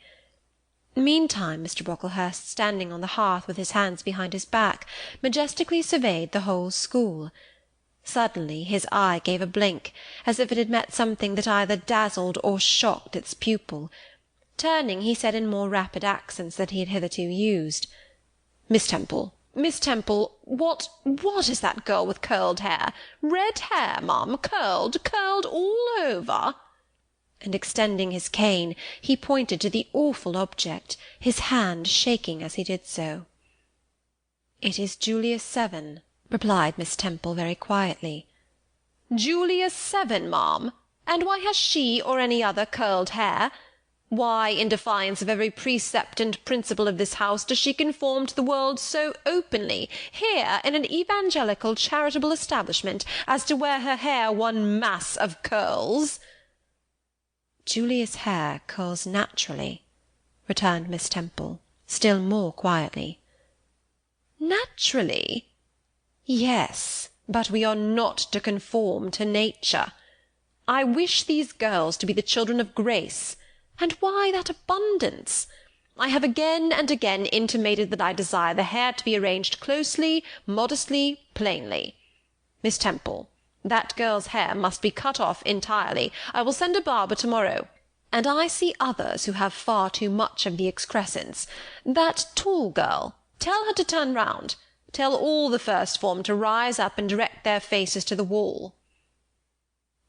Meantime Mr. Brocklehurst, standing on the hearth with his hands behind his back, majestically surveyed the whole school. Suddenly his eye gave a blink, as if it had met something that either dazzled or shocked its pupil. Turning, he said in more rapid accents than he had hitherto used, Miss Temple, what is that girl with curled hair? Red hair, ma'am, curled all over?" And extending his cane, he pointed to the awful object, his hand shaking as he did so. "It is Julius Seven," replied Miss Temple very quietly. "Julius Seven, ma'am? And why has she or any other curled hair? Why, in defiance of every precept and principle of this house, does she conform to the world so openly, here in an evangelical charitable establishment, as to wear her hair one mass of curls?" "Julia's hair curls naturally," returned Miss Temple, still more quietly. "Naturally?" "Yes, but we are not to conform to nature. I wish these girls to be the children of grace. And why that abundance? I have again and again intimated that I desire the hair to be arranged closely, modestly, plainly. Miss Temple, that girl's hair must be cut off entirely. I will send a barber to-morrow. And I see others who have far too much of the excrescence. That tall girl, tell her to turn round. Tell all the first form to rise up and direct their faces to the wall."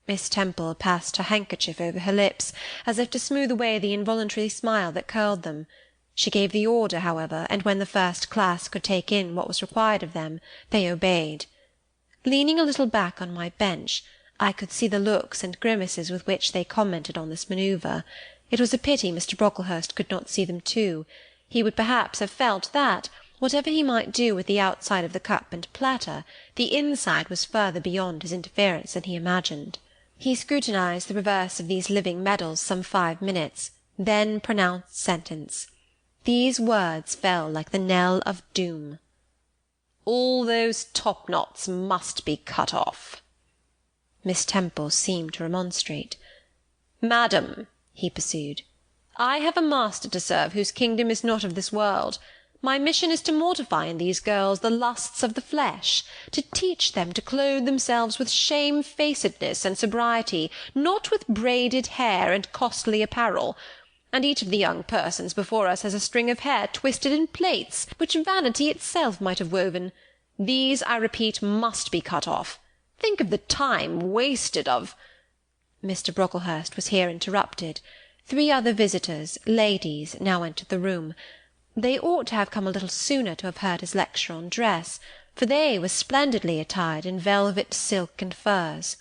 Miss Temple passed her handkerchief over her lips, as if to smooth away the involuntary smile that curled them. She gave the order, however, and when the first class could take in what was required of them, they obeyed. Leaning a little back on my bench, I could see the looks and grimaces with which they commented on this manoeuvre. It was a pity Mr. Brocklehurst could not see them too. He would perhaps have felt that, whatever he might do with the outside of the cup and platter, the inside was further beyond his interference than he imagined. He scrutinized the reverse of these living medals some 5 minutes, then pronounced sentence. These words fell like the knell of doom. "All those top-knots must be cut off." Miss Temple seemed to remonstrate. "Madam," he pursued, "I have a master to serve whose kingdom is not of this world. My mission is to mortify in these girls the lusts of the flesh, to teach them to clothe themselves with shamefacedness and sobriety, not with braided hair and costly apparel. And each of the young persons before us has a string of hair twisted in plaits, which vanity itself might have woven. These, I repeat, must be cut off. Think of the time wasted of—" Mr. Brocklehurst was here interrupted. 3 other visitors, ladies, now entered the room. They ought to have come a little sooner to have heard his lecture on dress, for they were splendidly attired in velvet, silk, and furs.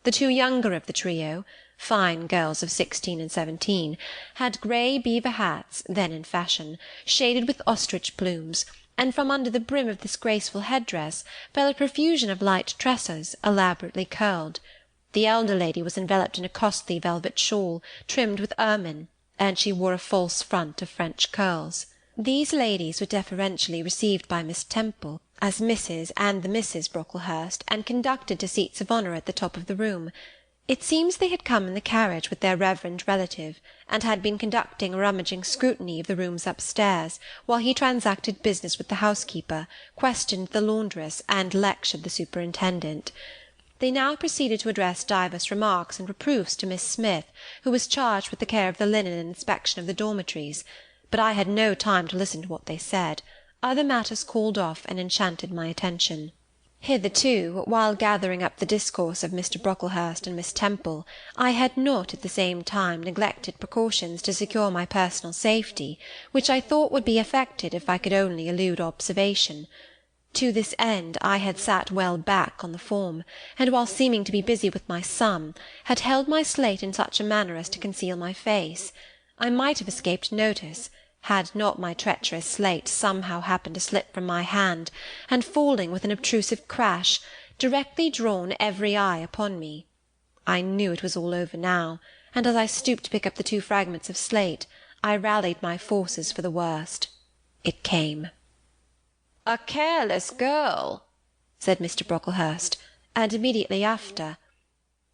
The 2 younger of the trio, fine girls of 16 and 17, had grey beaver hats, then in fashion, shaded with ostrich plumes, and from under the brim of this graceful head-dress fell a profusion of light tresses, elaborately curled. The elder lady was enveloped in a costly velvet shawl, trimmed with ermine, and she wore a false front of French curls. These ladies were deferentially received by Miss Temple as Mrs. and the Misses Brocklehurst, and conducted to seats of honour at the top of the room. It seems they had come in the carriage with their reverend relative, and had been conducting a rummaging scrutiny of the rooms upstairs, while he transacted business with the housekeeper, questioned the laundress, and lectured the superintendent. They now proceeded to address divers remarks and reproofs to Miss Smith, who was charged with the care of the linen and inspection of the dormitories. But I had no time to listen to what they said. Other matters called off and enchanted my attention. Hitherto, while gathering up the discourse of Mr. Brocklehurst and Miss Temple, I had not at the same time neglected precautions to secure my personal safety, which I thought would be effected if I could only elude observation. To this end I had sat well back on the form, and while seeming to be busy with my sum, had held my slate in such a manner as to conceal my face. I might have escaped notice, had not my treacherous slate somehow happened to slip from my hand, and falling with an obtrusive crash, directly drawn every eye upon me. I knew it was all over now, and as I stooped to pick up the 2 fragments of slate, I rallied my forces for the worst. It came. "A careless girl," said Mr. Brocklehurst, and immediately after,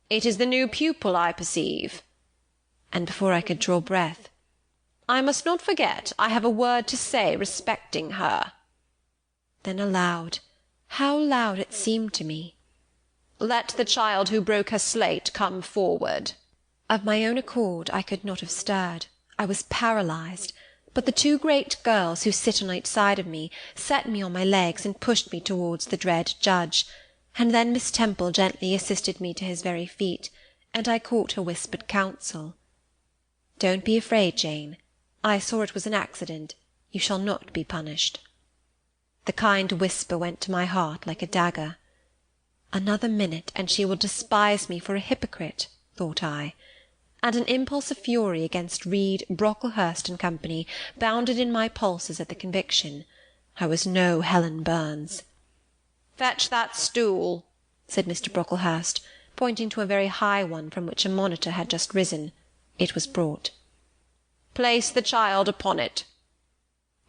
"It is the new pupil, I perceive." And before I could draw breath, "I must not forget I have a word to say respecting her." Then aloud, how loud it seemed to me, "Let the child who broke her slate come forward." Of my own accord I could not have stirred. I was paralysed. but the two great girls who sit on each side of me set me on my legs and pushed me towards the dread judge, and then Miss Temple gently assisted me to his very feet, and I caught her whispered counsel. "Don't be afraid, Jane. I saw it was an accident. You shall not be punished." The kind whisper went to my heart like a dagger. Another minute, and she will despise me for a hypocrite, thought I, and an impulse of fury against Reed, Brocklehurst and Company bounded in my pulses at the conviction. I was no Helen Burns. "Fetch that stool," said Mr. Brocklehurst, pointing to a very high one from which a monitor had just risen. It was brought. "Place the child upon it."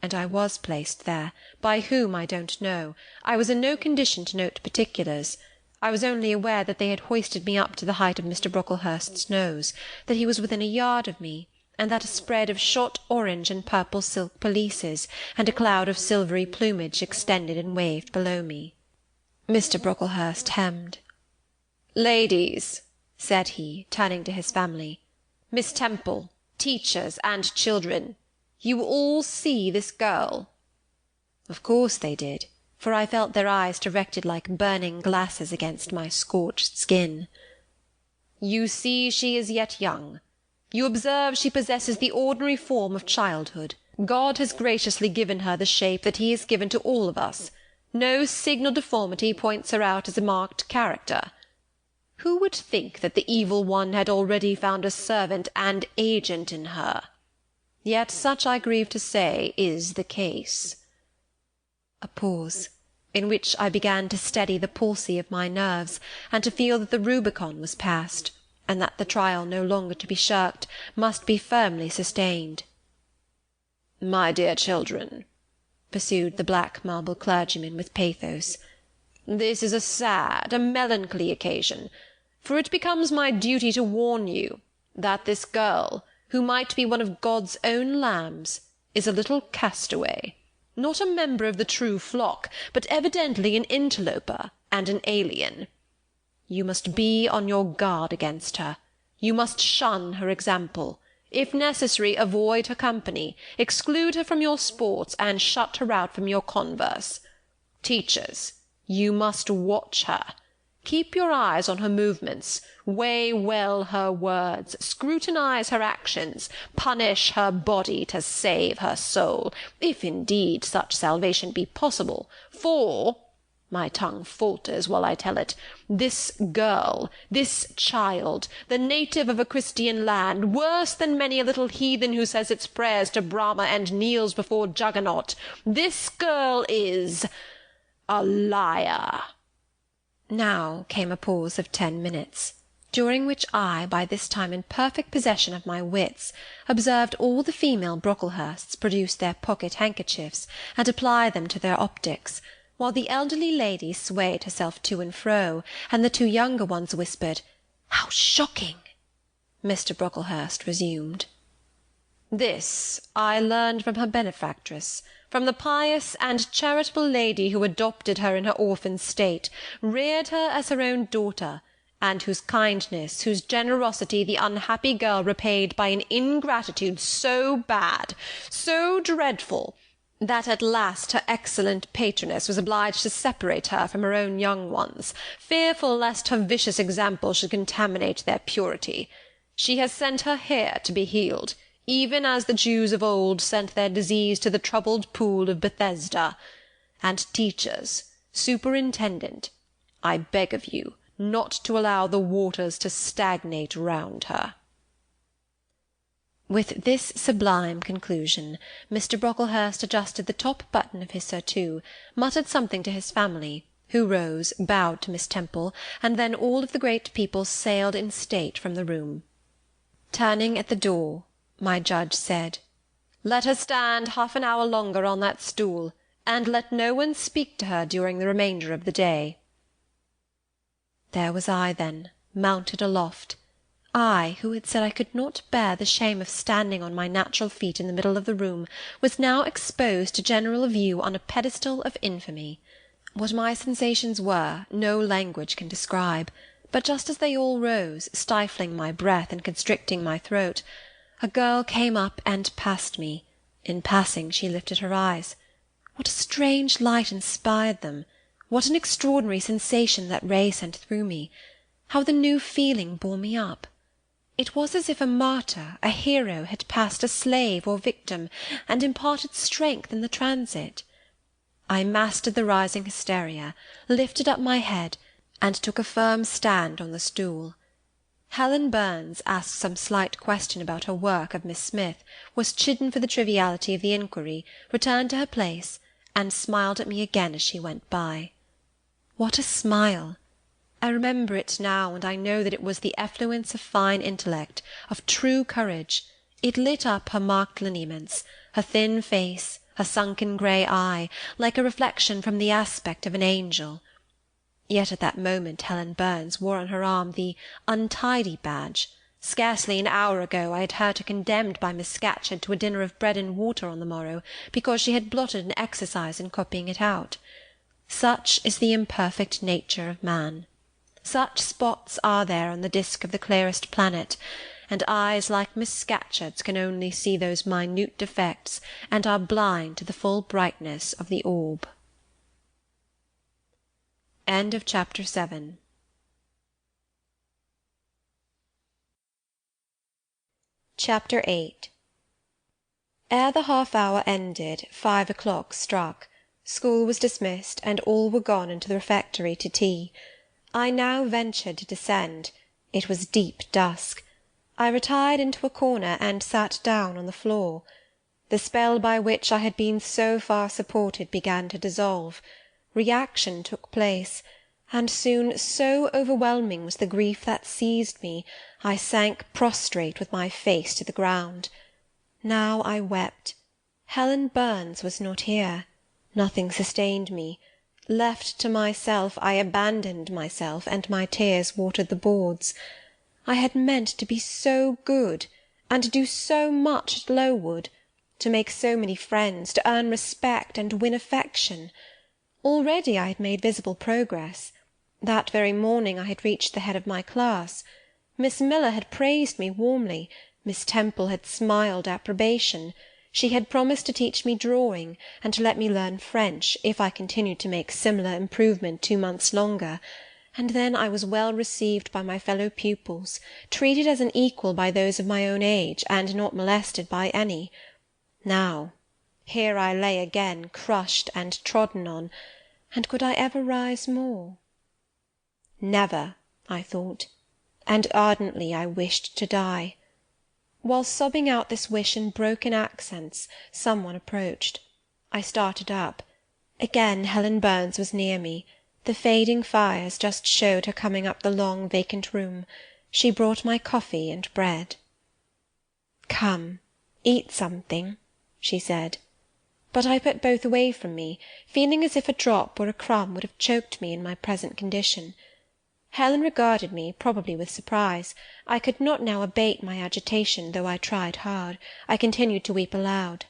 And I was placed there, by whom I don't know. I was in no condition to note particulars. I was only aware that they had hoisted me up to the height of Mr. Brocklehurst's nose, that he was within a yard of me, and that a spread of shot orange and purple silk pelisses and a cloud of silvery plumage extended and waved below me. Mr. Brocklehurst hemmed. "Ladies," said he, turning to his family, "Miss Temple, teachers, and children, you all see this girl?" Of course they did, for I felt their eyes directed like burning glasses against my scorched skin. "You see she is yet young. You observe she possesses the ordinary form of childhood. God has graciously given her the shape that he has given to all of us. No signal deformity points her out as a marked character. Who would think that the evil one had already found a servant and agent in her? Yet such, I grieve to say, is the case." A pause, in which I began to steady the palsy of my nerves, and to feel that the Rubicon was passed, and that the trial no longer to be shirked must be firmly sustained. "My dear children," pursued the black marble clergyman with pathos, "this is a sad, a melancholy occasion, for it becomes my duty to warn you that this girl, who might be one of God's own lambs, is a little castaway. Not a member of the true flock, but evidently an interloper and an alien. You must be on your guard against her. You must shun her example. If necessary, avoid her company, exclude her from your sports, and shut her out from your converse. Teachers, you must watch her. Keep your eyes on her movements, weigh well her words, scrutinize her actions, punish her body to save her soul, if indeed such salvation be possible, for, my tongue falters while I tell it, this girl, this child, the native of a Christian land, worse than many a little heathen who says its prayers to Brahma and kneels before Juggernaut, this girl is a liar." Now came a pause of 10 minutes, during which I, by this time in perfect possession of my wits, observed all the female Brocklehursts produce their pocket-handkerchiefs and apply them to their optics, while the elderly lady swayed herself to and fro, and the two younger ones whispered, "How shocking!" Mr. Brocklehurst resumed. "This I learned from her benefactress, from the pious and charitable lady who adopted her in her orphan state, reared her as her own daughter, and whose kindness, whose generosity the unhappy girl repaid by an ingratitude so bad, so dreadful, that at last her excellent patroness was obliged to separate her from her own young ones, fearful lest her vicious example should contaminate their purity. She has sent her here to be healed, even as the Jews of old sent their disease to the troubled pool of Bethesda. And teachers, superintendent, I beg of you not to allow the waters to stagnate round her." With this sublime conclusion, Mr. Brocklehurst adjusted the top button of his surtout, muttered something to his family, who rose, bowed to Miss Temple, and then all of the great people sailed in state from the room. Turning at the door, my judge said, "Let her stand half an hour longer on that stool, and let no one speak to her during the remainder of the day." There was I, then, mounted aloft. I, who had said I could not bear the shame of standing on my natural feet in the middle of the room, was now exposed to general view on a pedestal of infamy. What my sensations were, no language can describe, but just as they all rose, stifling my breath and constricting my throat, a girl came up and passed me, In passing she lifted her eyes. What a strange light inspired them! What an extraordinary sensation that ray sent through me! How the new feeling bore me up! It was as if a martyr, a hero, had passed a slave or victim, and imparted strength in the transit. I mastered the rising hysteria, lifted up my head, and took a firm stand on the stool. Helen Burns asked some slight question about her work of Miss Smith, was chidden for the triviality of the inquiry, returned to her place, and smiled at me again as she went by. What a smile! I remember it now, and I know that it was the effluence of fine intellect, of true courage. It lit up her marked lineaments, her thin face, her sunken grey eye, like a reflection from the aspect of an angel. Yet at that moment Helen Burns wore on her arm the untidy badge. Scarcely an hour ago I had heard her condemned by Miss Scatcherd to a dinner of bread and water on the morrow, because she had blotted an exercise in copying it out. Such is the imperfect nature of man. Such spots are there on the disk of the clearest planet, and eyes like Miss Scatcherd's can only see those minute defects, and are blind to the full brightness of the orb. End of Chapter 7. Chapter 8. Ere the half-hour ended, 5 o'clock struck. School was dismissed, and all were gone into the refectory to tea. I now ventured to descend. It was deep dusk. I retired into a corner and sat down on the floor. The spell by which I had been so far supported began to dissolve. Reaction took place, and soon so overwhelming was the grief that seized me, I sank prostrate with my face to the ground. Now I wept. Helen Burns was not here. Nothing sustained me. Left to myself, I abandoned myself, and my tears watered the boards. I had meant to be so good, and to do so much at Lowood, to make so many friends, to earn respect and win affection. Already I had made visible progress. That very morning I had reached the head of my class. Miss Miller had praised me warmly. Miss Temple had smiled approbation. She had promised to teach me drawing, and to let me learn French, if I continued to make similar improvement 2 months longer. And then I was well received by my fellow pupils, treated as an equal by those of my own age, and not molested by any. Now, here I lay again, crushed and trodden on, and could I ever rise more? Never, I thought, and ardently I wished to die. While sobbing out this wish in broken accents, some one approached. I started up. Again Helen Burns was near me. The fading fires just showed her coming up the long vacant room. She brought my coffee and bread. "Come, eat something," she said. But I put both away from me, feeling as if a drop or a crumb would have choked me in my present condition. Helen regarded me, probably with surprise. I could not now abate my agitation, though I tried hard. I continued to weep aloud.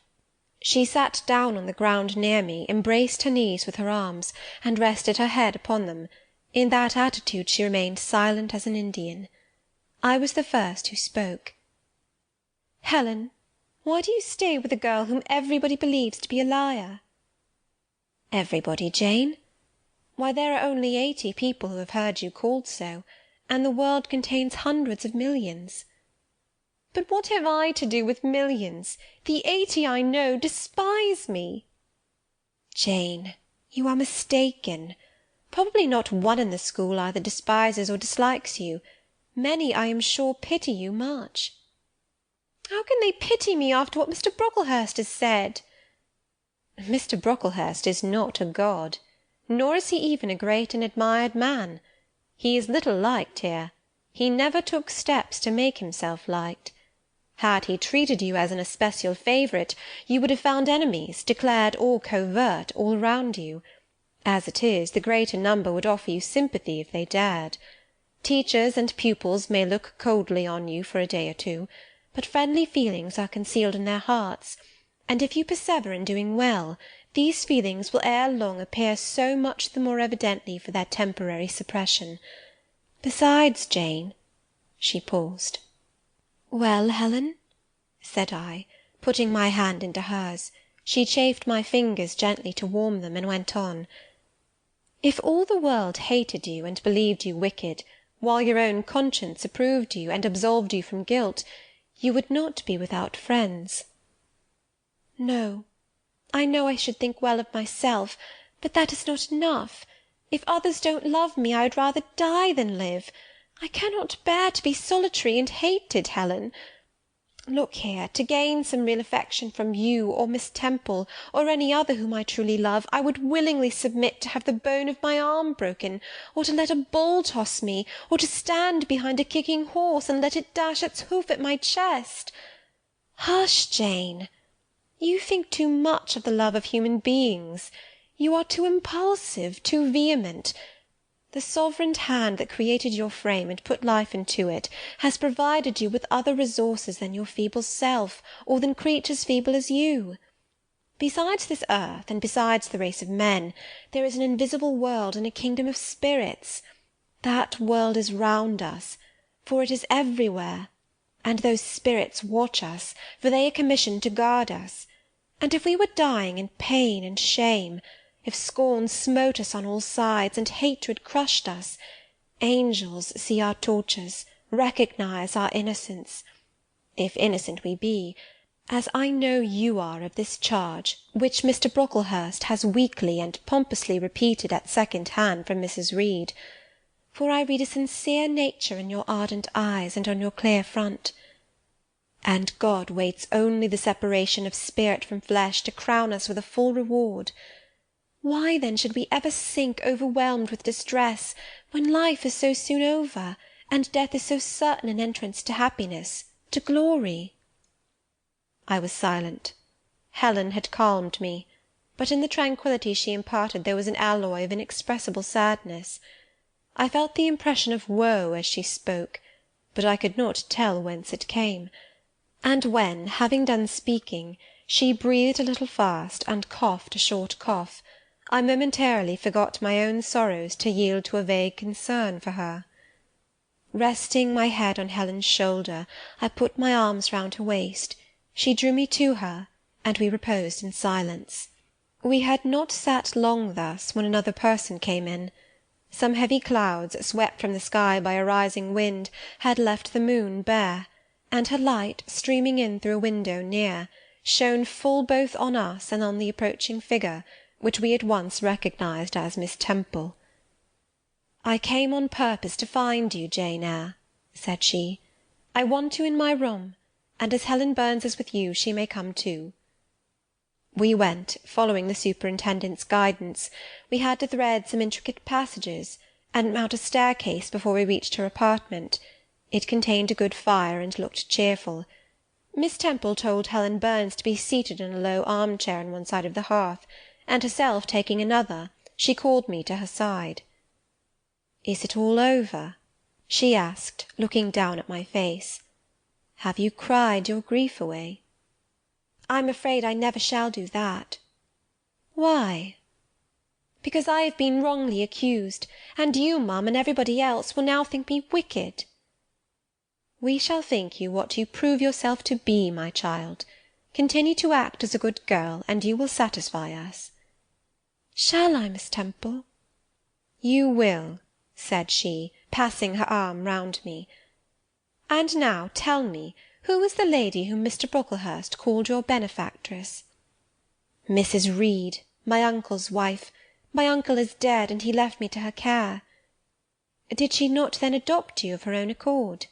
She sat down on the ground near me, embraced her knees with her arms, and rested her head upon them. In that attitude she remained silent as an Indian. I was the first who spoke. "Helen, why do you stay with a girl whom everybody believes to be a liar?" "Everybody, Jane? Why, there are only 80 people who have heard you called so, and the world contains hundreds of millions." "But what have I to do with millions? The 80 I know despise me." "Jane, you are mistaken. Probably not one in the school either despises or dislikes you. Many, I am sure, pity you much." "How can they pity me after what Mr. Brocklehurst has said?" "Mr. Brocklehurst is not a god, nor is he even a great and admired man. He is little liked here. He never took steps to make himself liked. Had he treated you as an especial favourite, you would have found enemies, declared or covert, all round you. As it is, the greater number would offer you sympathy if they dared. Teachers and pupils may look coldly on you for a day or two, but friendly feelings are concealed in their hearts, and if you persevere in doing well, these feelings will ere long appear so much the more evidently for their temporary suppression. Besides, Jane—" She paused. "Well, Helen?" said I, Putting my hand into hers, she chafed my fingers gently to warm them, and went on. If all the world hated you and believed you wicked, while your own conscience approved you and absolved you from guilt, you would not be without friends. No, I know I should think well of myself, but that is not enough. If others don't love me, I would rather die than live. I cannot bear to be solitary and hated, Helen. Look here, to gain some real affection from you, or Miss Temple, or any other whom I truly love, I would willingly submit to have the bone of my arm broken, or to let a bull toss me, or to stand behind a kicking horse, and let it dash its hoof at my chest. Hush, Jane! You think too much of the love of human beings. You are too impulsive, too vehement. The sovereign hand that created your frame and put life into it has provided you with other resources than your feeble self, or than creatures feeble as you. Besides this earth, and besides the race of men, there is an invisible world and a kingdom of spirits. That world is round us, for it is everywhere, and those spirits watch us, for they are commissioned to guard us. And if we were dying in pain and shame, if scorn smote us on all sides, and hatred crushed us, angels see our tortures, recognise our innocence, if innocent we be, as I know you are of this charge, which Mr. Brocklehurst has weakly and pompously repeated at second hand from Mrs. Reed, for I read a sincere nature in your ardent eyes and on your clear front. And God waits only the separation of spirit from flesh to crown us with a full reward. Why then should we ever sink overwhelmed with distress, when life is so soon over, and death is so certain an entrance to happiness, to glory? I was silent. Helen had calmed me, but in the tranquillity she imparted there was an alloy of inexpressible sadness. I felt the impression of woe as she spoke, but I could not tell whence it came. And when, having done speaking, she breathed a little fast and coughed a short cough, I momentarily forgot my own sorrows to yield to a vague concern for her. Resting my head on Helen's shoulder, I put my arms round her waist. She drew me to her, and we reposed in silence. We had not sat long thus when another person came in. Some heavy clouds, swept from the sky by a rising wind, had left the moon bare, and her light, streaming in through a window near, shone full both on us and on the approaching figure, which we at once recognised as Miss Temple. "I came on purpose to find you, Jane Eyre," said she. "I want you in my room, and as Helen Burns is with you, she may come too." We went, following the superintendent's guidance. We had to thread some intricate passages, and mount a staircase before we reached her apartment. It contained a good fire, and looked cheerful. Miss Temple told Helen Burns to be seated in a low arm-chair on one side of the hearth, and herself taking another, she called me to her side. "Is it all over?" she asked, looking down at my face. "Have you cried your grief away?" "I'm afraid I never shall do that." "Why?" "Because I have been wrongly accused, and you, mum, and everybody else will now think me wicked." "We shall think you what you prove yourself to be, my child. Continue to act as a good girl, and you will satisfy us." "Shall I, Miss Temple?" "You will," said she, passing her arm round me. "And now tell me, who was the lady whom Mr. Brocklehurst called your benefactress?" "Mrs. Reed, my uncle's wife. My uncle is dead, and he left me to her care." "Did she not then adopt you of her own accord?"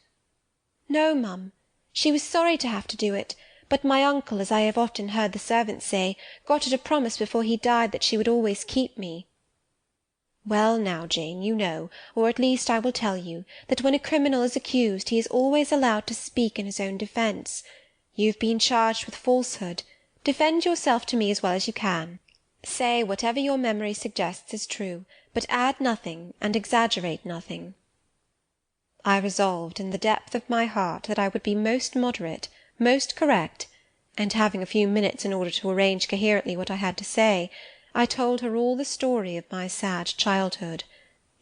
"No, mum. She was sorry to have to do it, but my uncle, as I have often heard the servants say, got her to promise before he died that she would always keep me." "Well now, Jane, you know, or at least I will tell you, that when a criminal is accused he is always allowed to speak in his own defence. You have been charged with falsehood. Defend yourself to me as well as you can. Say whatever your memory suggests is true, but add nothing and exaggerate nothing." I resolved in the depth of my heart that I would be most moderate, most correct, and having a few minutes in order to arrange coherently what I had to say, I told her all the story of my sad childhood.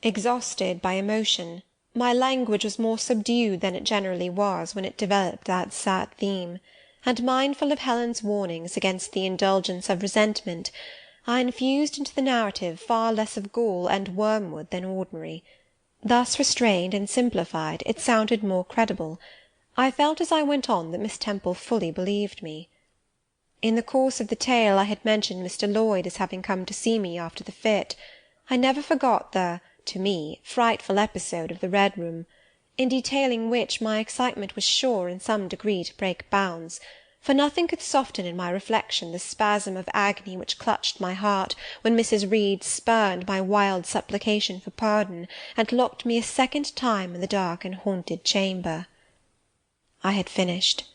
Exhausted by emotion, my language was more subdued than it generally was when it developed that sad theme, and mindful of Helen's warnings against the indulgence of resentment, I infused into the narrative far less of gall and wormwood than ordinary. Thus restrained and simplified, it sounded more credible. I felt as I went on that Miss Temple fully believed me. In the course of the tale I had mentioned Mr. Lloyd as having come to see me after the fit. I never forgot the, to me, frightful episode of the Red Room, in detailing which my excitement was sure in some degree to break bounds, for nothing could soften in my reflection the spasm of agony which clutched my heart when Mrs. Reed spurned my wild supplication for pardon, and locked me a second time in the dark and haunted chamber. I had finished.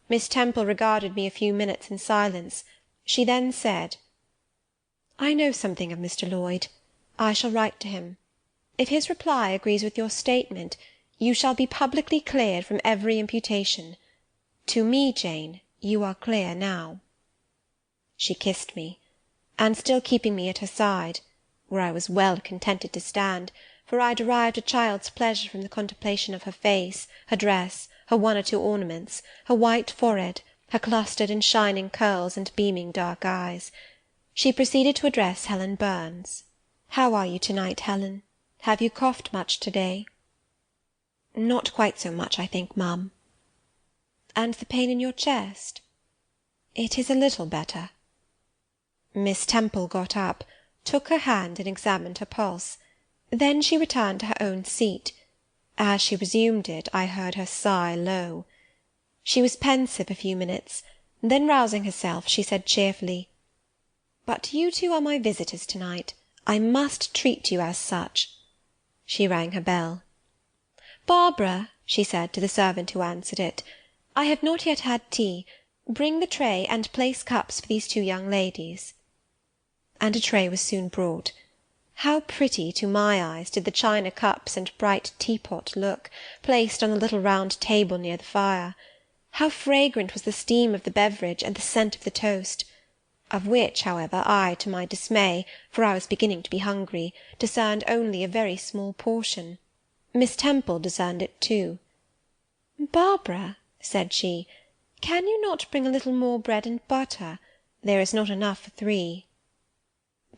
Miss Temple regarded me a few minutes in silence. She then said, "I know something of Mr. Lloyd. I shall write to him. If his reply agrees with your statement, you shall be publicly cleared from every imputation. To me, Jane, you are clear now." She kissed me, and still keeping me at her side, where I was well contented to stand, for I derived a child's pleasure from the contemplation of her face, her dress, her one or two ornaments, her white forehead, her clustered and shining curls and beaming dark eyes. She proceeded to address Helen Burns. "How are you to-night, Helen? Have you coughed much to-day?" "Not quite so much, I think, ma'am." "And the pain in your chest?" "It is a little better." Miss Temple got up, took her hand and examined her pulse. Then she returned to her own seat. As she resumed it, I heard her sigh low. She was pensive a few minutes, then rousing herself, she said cheerfully, "But you two are my visitors to-night. I must treat you as such." She rang her bell. "Barbara," she said to the servant who answered it, "I have not yet had tea. Bring the tray, and place cups for these two young ladies." And a tray was soon brought. How pretty, to my eyes, did the china cups and bright teapot look, placed on the little round table near the fire! How fragrant was the steam of the beverage and the scent of the toast! Of which, however, I, to my dismay, for I was beginning to be hungry, discerned only a very small portion. Miss Temple discerned it too. "Barbara," said she, "can you not bring a little more bread and butter? There is not enough for 3.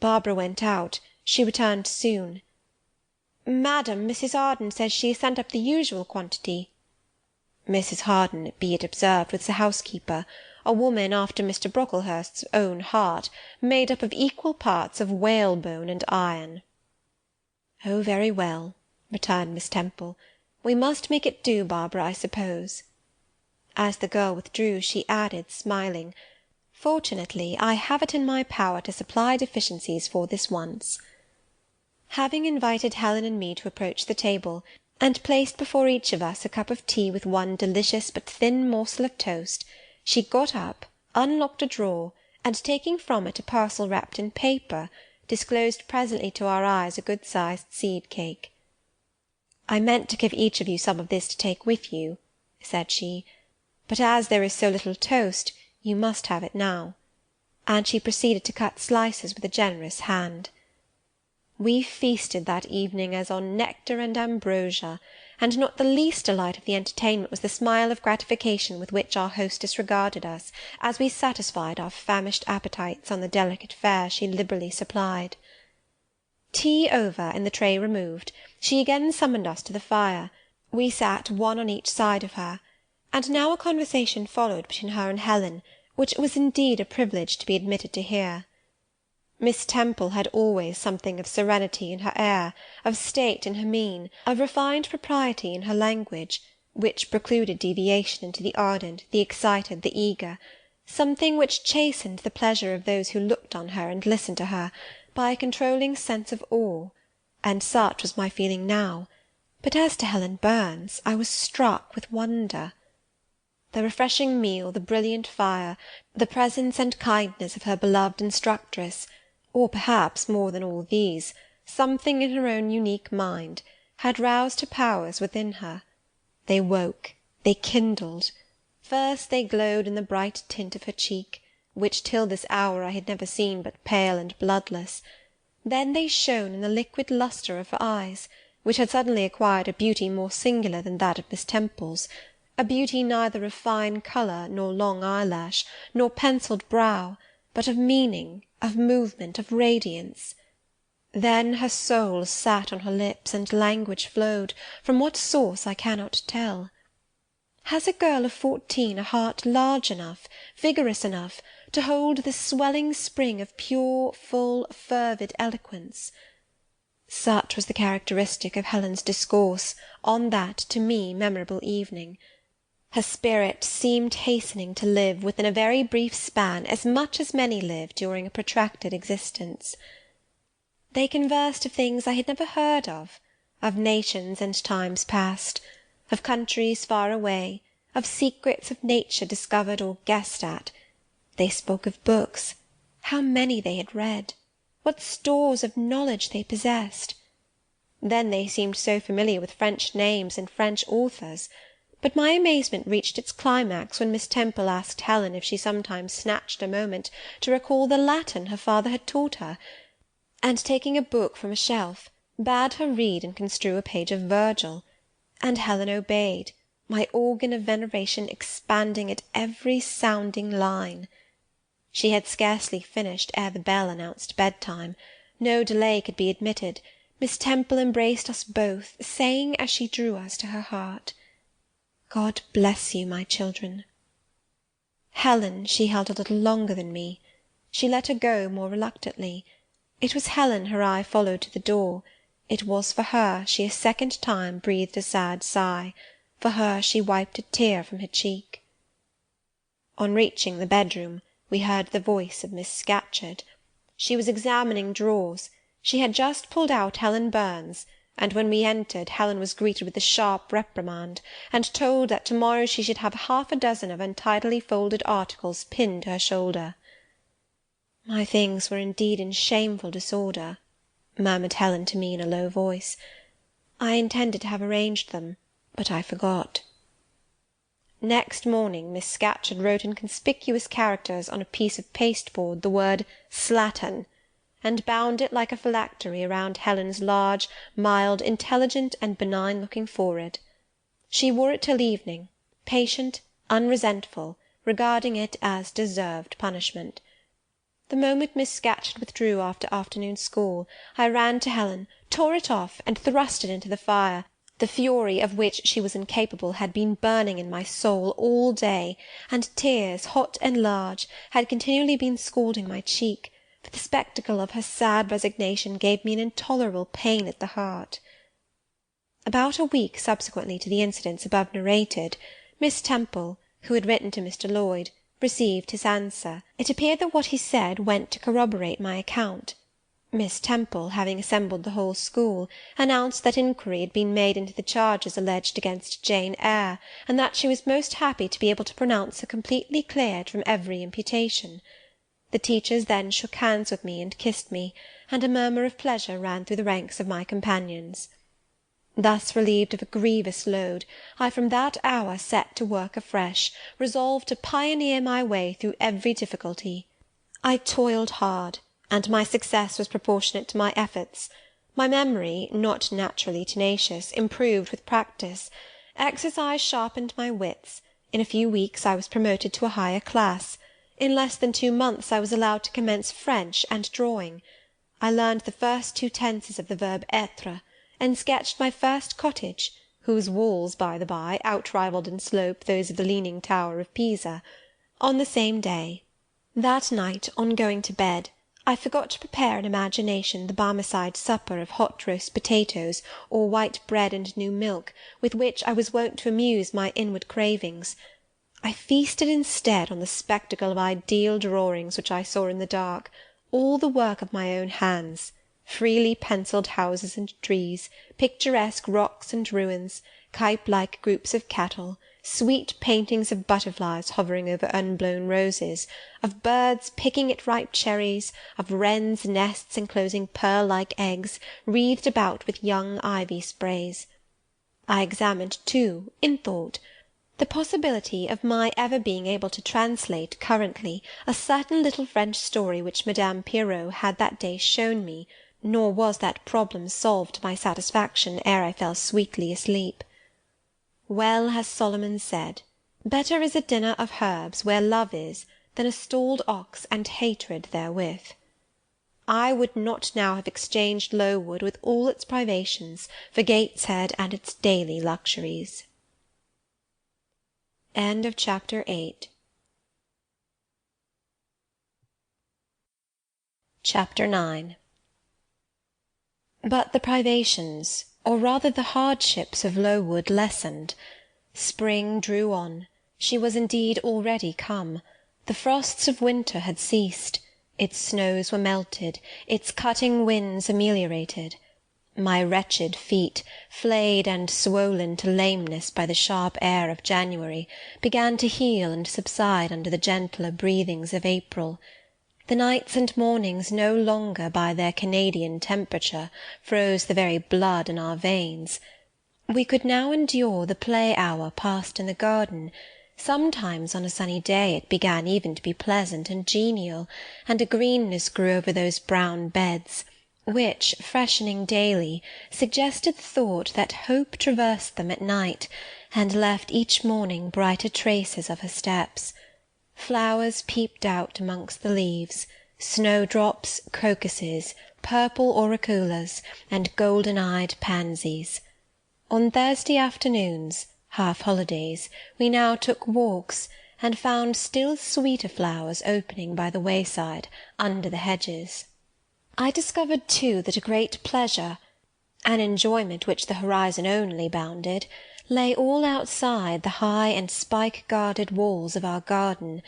Barbara went out. She returned soon. "Madam, Mrs. Harden says she has sent up the usual quantity." Mrs. Harden, be it observed, was the housekeeper, a woman after Mr. Brocklehurst's own heart, made up of equal parts of whalebone and iron. "Oh, very well," returned Miss Temple. "We must make it do, Barbara, I suppose." As the girl withdrew, she added, smiling, "Fortunately, I have it in my power to supply deficiencies for this once." Having invited Helen and me to approach the table, and placed before each of us a cup of tea with one delicious but thin morsel of toast, she got up, unlocked a drawer, and taking from it a parcel wrapped in paper, disclosed presently to our eyes a good-sized seed-cake. "I meant to give each of you some of this to take with you," said she, "but as there is so little toast, you must have it now." And she proceeded to cut slices with a generous hand. We feasted that evening as on nectar and ambrosia, and not the least delight of the entertainment was the smile of gratification with which our hostess regarded us, as we satisfied our famished appetites on the delicate fare she liberally supplied. Tea over, and the tray removed, she again summoned us to the fire. We sat one on each side of her, and now a conversation followed between her and Helen, which it was indeed a privilege to be admitted to hear. Miss Temple had always something of serenity in her air, of state in her mien, of refined propriety in her language, which precluded deviation into the ardent, the excited, the eager, something which chastened the pleasure of those who looked on her and listened to her, by a controlling sense of awe, and such was my feeling now. But as to Helen Burns, I was struck with wonder. The refreshing meal, the brilliant fire, the presence and kindness of her beloved instructress, or perhaps more than all these, something in her own unique mind, had roused her powers within her. They woke, they kindled. First they glowed in the bright tint of her cheek, which till this hour I had never seen but pale and bloodless. Then they shone in the liquid lustre of her eyes, which had suddenly acquired a beauty more singular than that of Miss Temple's, a beauty neither of fine colour, nor long eyelash, nor pencilled brow, but of meaning, of movement, of radiance. Then her soul sat on her lips, and language flowed, from what source I cannot tell. Has a girl of 14 a heart large enough, vigorous enough, to hold the swelling spring of pure, full, fervid eloquence? Such was the characteristic of Helen's discourse on that, to me, memorable evening. Her spirit seemed hastening to live within a very brief span as much as many live during a protracted existence. They conversed of things I had never heard of nations and times past, of countries far away, of secrets of nature discovered or guessed at. They spoke of books, how many they had read, what stores of knowledge they possessed. Then they seemed so familiar with French names and French authors, but my amazement reached its climax when Miss Temple asked Helen if she sometimes snatched a moment to recall the Latin her father had taught her, and taking a book from a shelf, bade her read and construe a page of Virgil, and Helen obeyed, my organ of veneration expanding at every sounding line. She had scarcely finished ere the bell announced bedtime. No delay could be admitted. Miss Temple embraced us both, saying, as she drew us to her heart, "God bless you, my children." Helen she held a little longer than me. She let her go more reluctantly. It was Helen her eye followed to the door. It was for her she a second time breathed a sad sigh. For her she wiped a tear from her cheek. On reaching the bedroom, we heard the voice of Miss Scatcherd. She was examining drawers. She had just pulled out Helen Burns, and when we entered, Helen was greeted with a sharp reprimand, and told that to-morrow she should have half a dozen of untidily folded articles pinned to her shoulder. "My things were indeed in shameful disorder," murmured Helen to me in a low voice. "I intended to have arranged them, but I forgot." Next morning Miss Scatcherd wrote in conspicuous characters on a piece of pasteboard the word "slattern," and bound it like a phylactery around Helen's large, mild, intelligent, and benign-looking forehead. She wore it till evening, patient, unresentful, regarding it as deserved punishment. The moment Miss Scatcherd withdrew after afternoon school, I ran to Helen, tore it off, and thrust it into the fire. The fury of which she was incapable had been burning in my soul all day, and tears, hot and large, had continually been scalding my cheek, for the spectacle of her sad resignation gave me an intolerable pain at the heart. About a week subsequently to the incidents above narrated, Miss Temple, who had written to Mr. Lloyd, received his answer. It appeared that what he said went to corroborate my account. Miss Temple, having assembled the whole school, announced that inquiry had been made into the charges alleged against Jane Eyre, and that she was most happy to be able to pronounce her completely cleared from every imputation. The teachers then shook hands with me and kissed me, and a murmur of pleasure ran through the ranks of my companions. Thus relieved of a grievous load, I from that hour set to work afresh, resolved to pioneer my way through every difficulty. I toiled hard, and my success was proportionate to my efforts. My memory, not naturally tenacious, improved with practice. Exercise sharpened my wits. In a few weeks I was promoted to a higher class. In less than 2 months I was allowed to commence French and drawing. I learned the first 2 tenses of the verb être, and sketched my first cottage, whose walls, by-the-by, outrivalled in slope those of the Leaning Tower of Pisa, on the same day. That night, on going to bed, I forgot to prepare in imagination the Barmecide supper of hot roast potatoes, or white bread and new milk, with which I was wont to amuse my inward cravings. I feasted instead on the spectacle of ideal drawings which I saw in the dark, all the work of my own hands, freely pencilled houses and trees, picturesque rocks and ruins, cape-like groups of cattle, sweet paintings of butterflies hovering over unblown roses, of birds picking at ripe cherries, of wrens' nests enclosing pearl-like eggs, wreathed about with young ivy sprays. I examined, too, in thought, the possibility of my ever being able to translate currently a certain little French story which Madame Pirot had that day shown me, nor was that problem solved to my satisfaction ere I fell sweetly asleep. Well has Solomon said, better is a dinner of herbs where love is, than a stalled ox and hatred therewith. I would not now have exchanged Lowood with all its privations for Gateshead and its daily luxuries. Chapter 9. But the privations, or rather the hardships of Lowood lessened. Spring drew on. She was indeed already come. The frosts of winter had ceased. Its snows were melted, its cutting winds ameliorated. My wretched feet, flayed and swollen to lameness by the sharp air of January, began to heal and subside under the gentler breathings of April. The nights and mornings no longer by their Canadian temperature froze the very blood in our veins. We could now endure the play hour passed in the garden. Sometimes on a sunny day it began even to be pleasant and genial, and a greenness grew over those brown beds, which, freshening daily, suggested the thought that hope traversed them at night, and left each morning brighter traces of her steps. Flowers peeped out amongst the leaves, snowdrops, crocuses, purple auriculas, and golden-eyed pansies. On Thursday afternoons, half-holidays, we now took walks, and found still sweeter flowers opening by the wayside, under the hedges. I discovered too that a great pleasure, an enjoyment which the horizon only bounded, lay all outside the high and spike-guarded walls of our garden.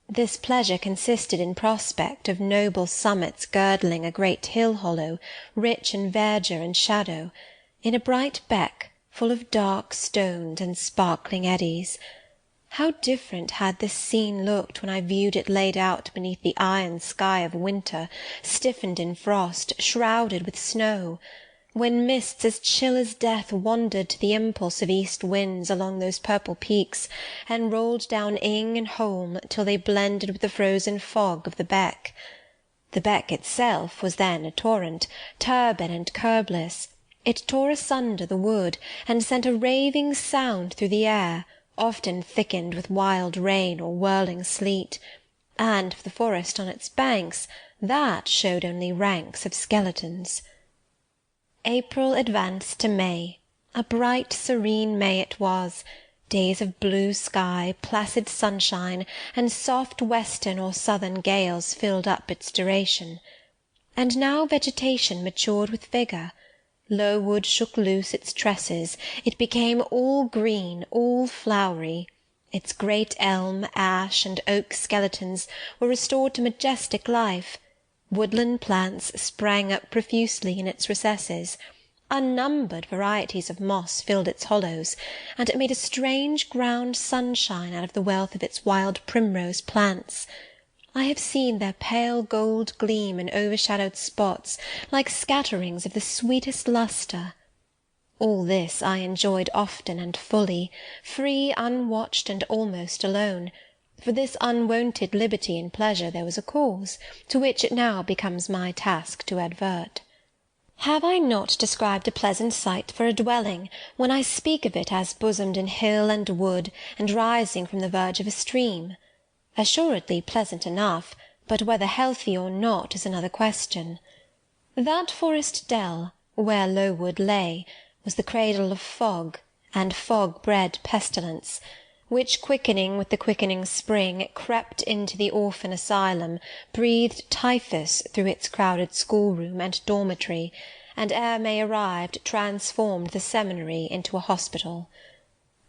This pleasure consisted in prospect of noble summits girdling a great hill-hollow, rich in verdure and shadow, in a bright beck, full of dark stones and sparkling eddies. How different had this scene looked when I viewed it laid out beneath the iron sky of winter, stiffened in frost, shrouded with snow! When mists as chill as death wandered to the impulse of east winds along those purple peaks, and rolled down Ing and Holm till they blended with the frozen fog of the beck. The beck itself was then a torrent, turbid and curbless. It tore asunder the wood, and sent a raving sound through the air, often thickened with wild rain or whirling sleet. And for the forest on its banks, that showed only ranks of skeletons. April advanced to May. A bright, serene May it was. Days of blue sky, placid sunshine, and soft western or southern gales filled up its duration. And now vegetation matured with vigour. Lowood shook loose its tresses, it became all green, all flowery. Its great elm, ash, and oak skeletons were restored to majestic life. Woodland plants sprang up profusely in its recesses. Unnumbered varieties of moss filled its hollows, and it made a strange ground sunshine out of the wealth of its wild primrose plants. I have seen their pale gold gleam in overshadowed spots, like scatterings of the sweetest lustre. All this I enjoyed often and fully, free, unwatched, and almost alone. For this unwonted liberty and pleasure there was a cause, to which it now becomes my task to advert. Have I not described a pleasant site for a dwelling, when I speak of it as bosomed in hill and wood, and rising from the verge of a stream? Assuredly pleasant enough, but whether healthy or not is another question. That forest dell, where Lowood lay, was the cradle of fog, and fog-bred pestilence, which, quickening with the quickening spring, crept into the orphan asylum, breathed typhus through its crowded schoolroom and dormitory, and ere May arrived transformed the seminary into a hospital.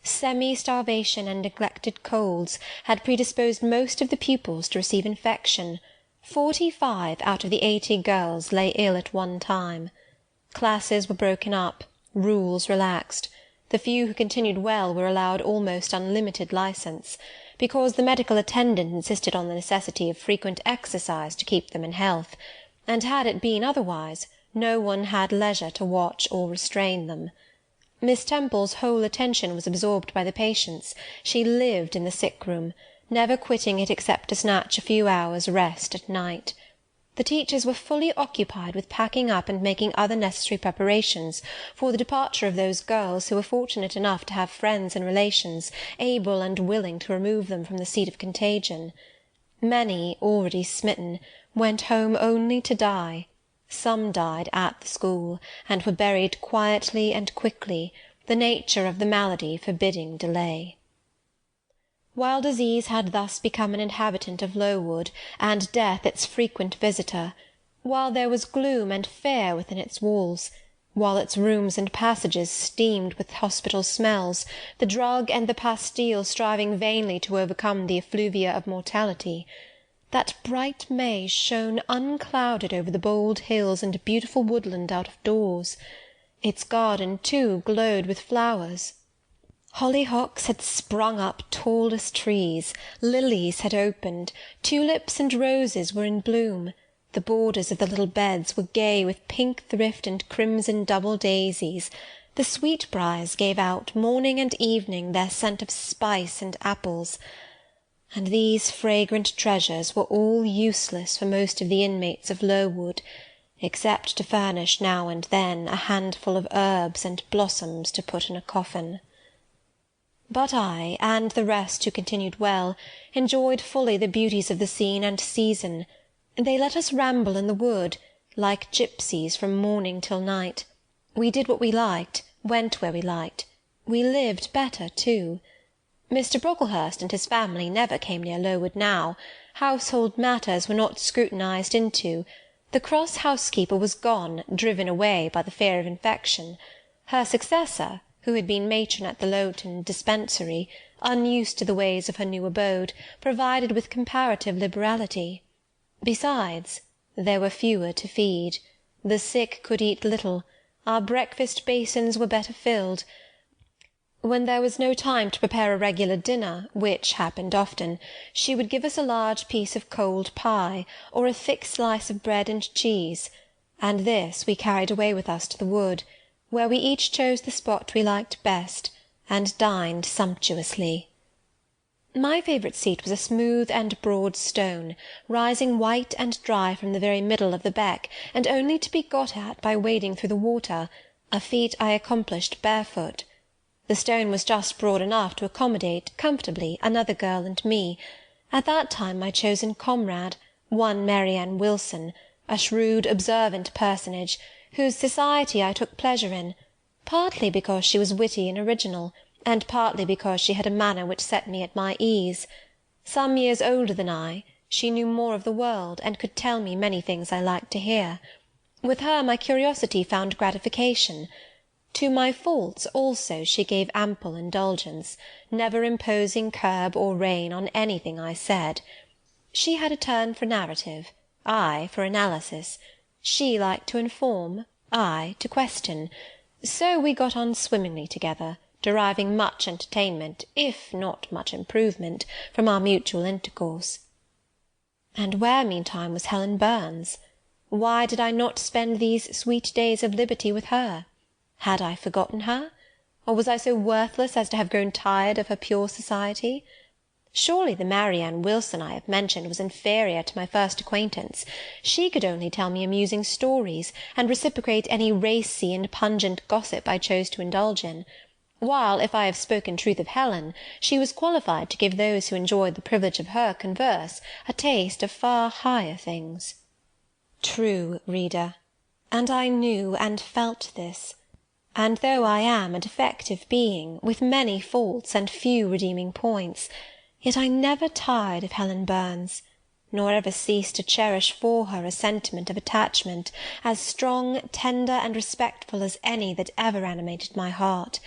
Semi-starvation and neglected colds had predisposed most of the pupils to receive infection. 45 out of the 80 girls lay ill at one time. Classes were broken up, rules relaxed. The few who continued well were allowed almost unlimited licence, because the medical attendant insisted on the necessity of frequent exercise to keep them in health, and had it been otherwise, no one had leisure to watch or restrain them. Miss Temple's whole attention was absorbed by the patients. She lived in the sick-room, never quitting it except to snatch a few hours' rest at night. The teachers were fully occupied with packing up and making other necessary preparations for the departure of those girls who were fortunate enough to have friends and relations able and willing to remove them from the seat of contagion. Many, already smitten, went home only to die. Some died at the school, and were buried quietly and quickly, the nature of the malady forbidding delay. While disease had thus become an inhabitant of Lowood, and death its frequent visitor, while there was gloom and fear within its walls, while its rooms and passages steamed with hospital smells, the drug and the pastille striving vainly to overcome the effluvia of mortality, that bright May shone unclouded over the bold hills and beautiful woodland out of doors. Its garden, too, glowed with flowers. Hollyhocks had sprung up tall as trees, lilies had opened, tulips and roses were in bloom, the borders of the little beds were gay with pink thrift and crimson double daisies, the sweetbriars gave out morning and evening their scent of spice and apples, and these fragrant treasures were all useless for most of the inmates of Lowood, except to furnish now and then a handful of herbs and blossoms to put in a coffin. But I, and the rest who continued well, enjoyed fully the beauties of the scene and season. They let us ramble in the wood, like gipsies, from morning till night. We did what we liked, went where we liked. We lived better too. Mr. Brocklehurst and his family never came near Lowood now. Household matters were not scrutinized into. The cross housekeeper was gone, driven away by the fear of infection. Her successor, who had been matron at the Lowton dispensary, unused to the ways of her new abode, provided with comparative liberality. Besides, there were fewer to feed. The sick could eat little. Our breakfast basins were better filled. When there was no time to prepare a regular dinner, which happened often, she would give us a large piece of cold pie, or a thick slice of bread and cheese, and this we carried away with us to the wood, where we each chose the spot we liked best, and dined sumptuously. My favourite seat was a smooth and broad stone, rising white and dry from the very middle of the beck, and only to be got at by wading through the water, a feat I accomplished barefoot. The stone was just broad enough to accommodate, comfortably, another girl and me, at that time my chosen comrade, one Mary Ann Wilson, a shrewd, observant personage, whose society I took pleasure in, partly because she was witty and original, and partly because she had a manner which set me at my ease. Some years older than I, she knew more of the world, and could tell me many things I liked to hear. With her my curiosity found gratification. To my faults also she gave ample indulgence, never imposing curb or rein on anything I said. She had a turn for narrative, I for analysis. She liked to inform, I to question. So we got on swimmingly together, deriving much entertainment, if not much improvement, from our mutual intercourse. And where, meantime, was Helen Burns? Why did I not spend these sweet days of liberty with her? Had I forgotten her? Or was I so worthless as to have grown tired of her pure society? Surely the Mary Ann Wilson I have mentioned was inferior to my first acquaintance. She could only tell me amusing stories, and reciprocate any racy and pungent gossip I chose to indulge in, while, if I have spoken truth of Helen, she was qualified to give those who enjoyed the privilege of her converse a taste of far higher things. True, reader, and I knew and felt this, and though I am a defective being, with many faults and few redeeming points, yet I never tired of Helen Burns, nor ever ceased to cherish for her a sentiment of attachment as strong, tender, and respectful as any that ever animated my heart.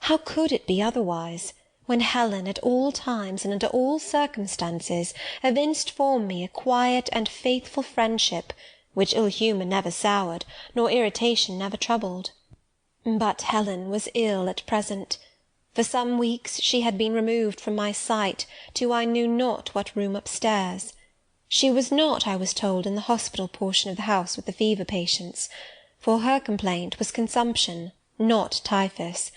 How could it be otherwise, when Helen, at all times and under all circumstances, evinced for me a quiet and faithful friendship, which ill-humour never soured, nor irritation never troubled? But Helen was ill at present. For some weeks she had been removed from my sight to I knew not what room upstairs. She was not, I was told, in the hospital portion of the house with the fever patients, for her complaint was consumption, not typhus,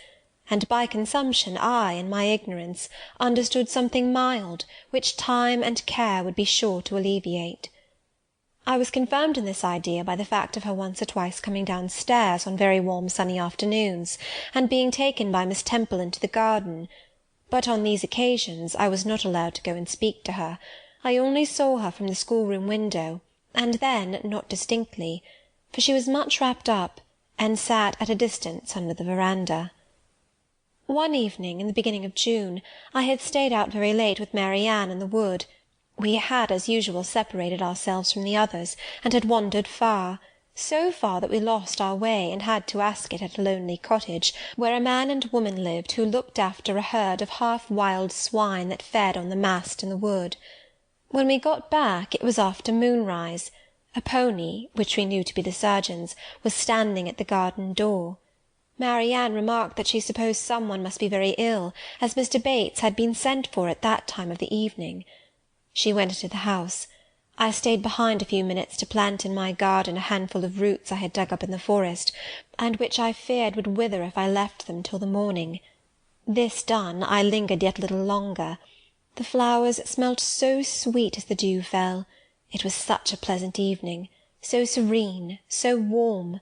and by consumption I, in my ignorance, understood something mild, which time and care would be sure to alleviate. I was confirmed in this idea by the fact of her once or twice coming downstairs on very warm sunny afternoons, and being taken by Miss Temple into the garden. But on these occasions I was not allowed to go and speak to her. I only saw her from the schoolroom window, and then not distinctly, for she was much wrapped up, and sat at a distance under the veranda. One evening, in the beginning of June, I had stayed out very late with Marianne in the wood. We had, as usual, separated ourselves from the others, and had wandered far, so far that we lost our way, and had to ask it at a lonely cottage, where a man and woman lived who looked after a herd of half-wild swine that fed on the mast in the wood. When we got back, it was after moonrise. A pony, which we knew to be the surgeon's, was standing at the garden door. Marianne remarked that she supposed some one must be very ill, as Mr. Bates had been sent for at that time of the evening. She went into the house. I stayed behind a few minutes to plant in my garden a handful of roots I had dug up in the forest, and which I feared would wither if I left them till the morning. This done, I lingered yet a little longer. The flowers smelt so sweet as the dew fell. It was such a pleasant evening, so serene, so warm.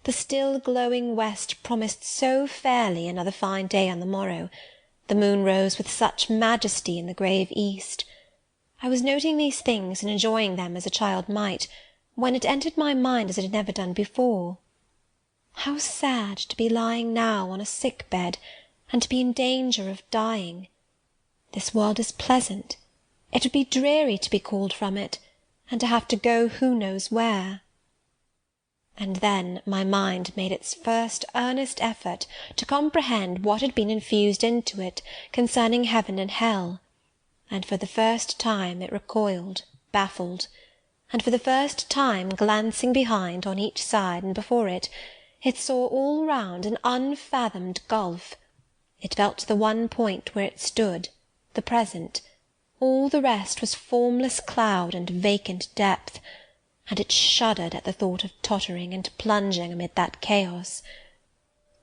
The still glowing west promised so fairly another fine day on the morrow. The moon rose with such majesty in the grave east. I was noting these things and enjoying them as a child might, when it entered my mind as it had never done before. How sad to be lying now on a sick bed, and to be in danger of dying! This world is pleasant. It would be dreary to be called from it, and to have to go who knows where. And then my mind made its first earnest effort to comprehend what had been infused into it concerning heaven and hell, and for the first time it recoiled, baffled, and for the first time, glancing behind, on each side, and before it, it saw all round an unfathomed gulf. It felt the one point where it stood, the present. All the rest was formless cloud and vacant depth, and it shuddered at the thought of tottering and plunging amid that chaos.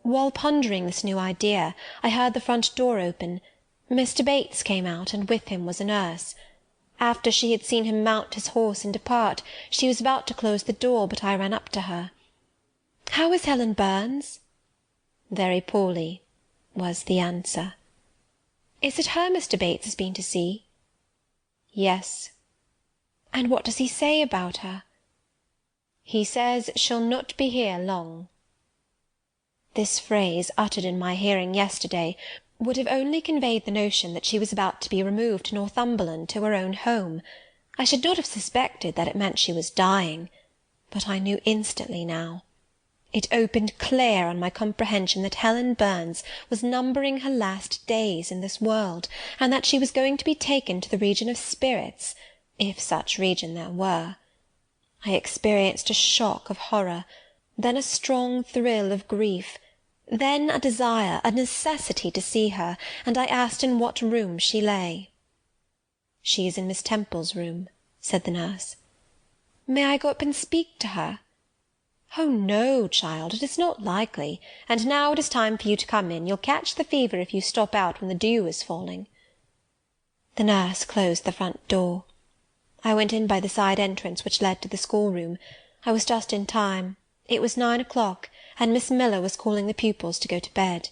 While pondering this new idea, I heard the front door open. Mr. Bates came out, and with him was a nurse. After she had seen him mount his horse and depart, she was about to close the door, but I ran up to her. "How is Helen Burns?" "Very poorly," was the answer. "Is it her Mr. Bates has been to see?" "Yes." "And what does he say about her?" "He says she'll not be here long." This phrase, uttered in my hearing yesterday, would have only conveyed the notion that she was about to be removed to Northumberland, to her own home. I should not have suspected that it meant she was dying, but I knew instantly now. It opened clear on my comprehension that Helen Burns was numbering her last days in this world, and that she was going to be taken to the region of spirits, if such region there were. I experienced a shock of horror, then a strong thrill of grief, then a desire, a necessity to see her, and I asked in what room she lay. "She is in Miss Temple's room," said the nurse. "May I go up and speak to her?" "Oh, no, child, it is not likely. And now it is time for you to come in. You'll catch the fever if you stop out when the dew is falling." The nurse closed the front door. I went in by the side entrance which led to the schoolroom. I was just in time. It was 9 o'clock, and Miss Miller was calling the pupils to go to bed.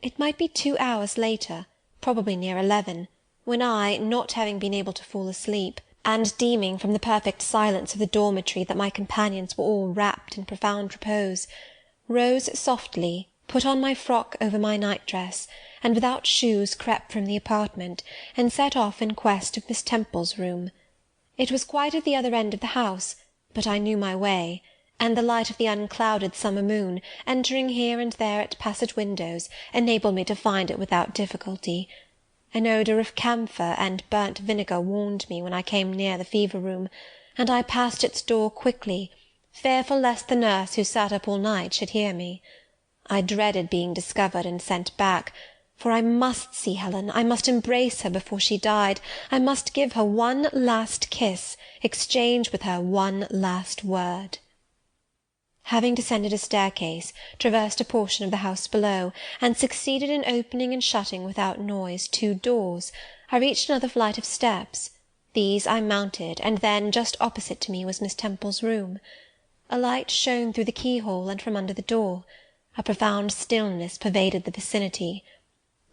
It might be 2 hours later, probably near 11, when I, not having been able to fall asleep, and deeming from the perfect silence of the dormitory that my companions were all wrapped in profound repose, rose softly, put on my frock over my night-dress, and without shoes crept from the apartment, and set off in quest of Miss Temple's room. It was quite at the other end of the house, but I knew my way, and the light of the unclouded summer moon, entering here and there at passage windows, enabled me to find it without difficulty. An odour of camphor and burnt vinegar warned me when I came near the fever-room, and I passed its door quickly, fearful lest the nurse who sat up all night should hear me. I dreaded being discovered and sent back, for I must see Helen, I must embrace her before she died, I must give her one last kiss, exchange with her one last word. Having descended a staircase, traversed a portion of the house below, and succeeded in opening and shutting without noise 2 doors, I reached another flight of steps. These I mounted, and then just opposite to me was Miss Temple's room. A light shone through the keyhole and from under the door. A profound stillness pervaded the vicinity.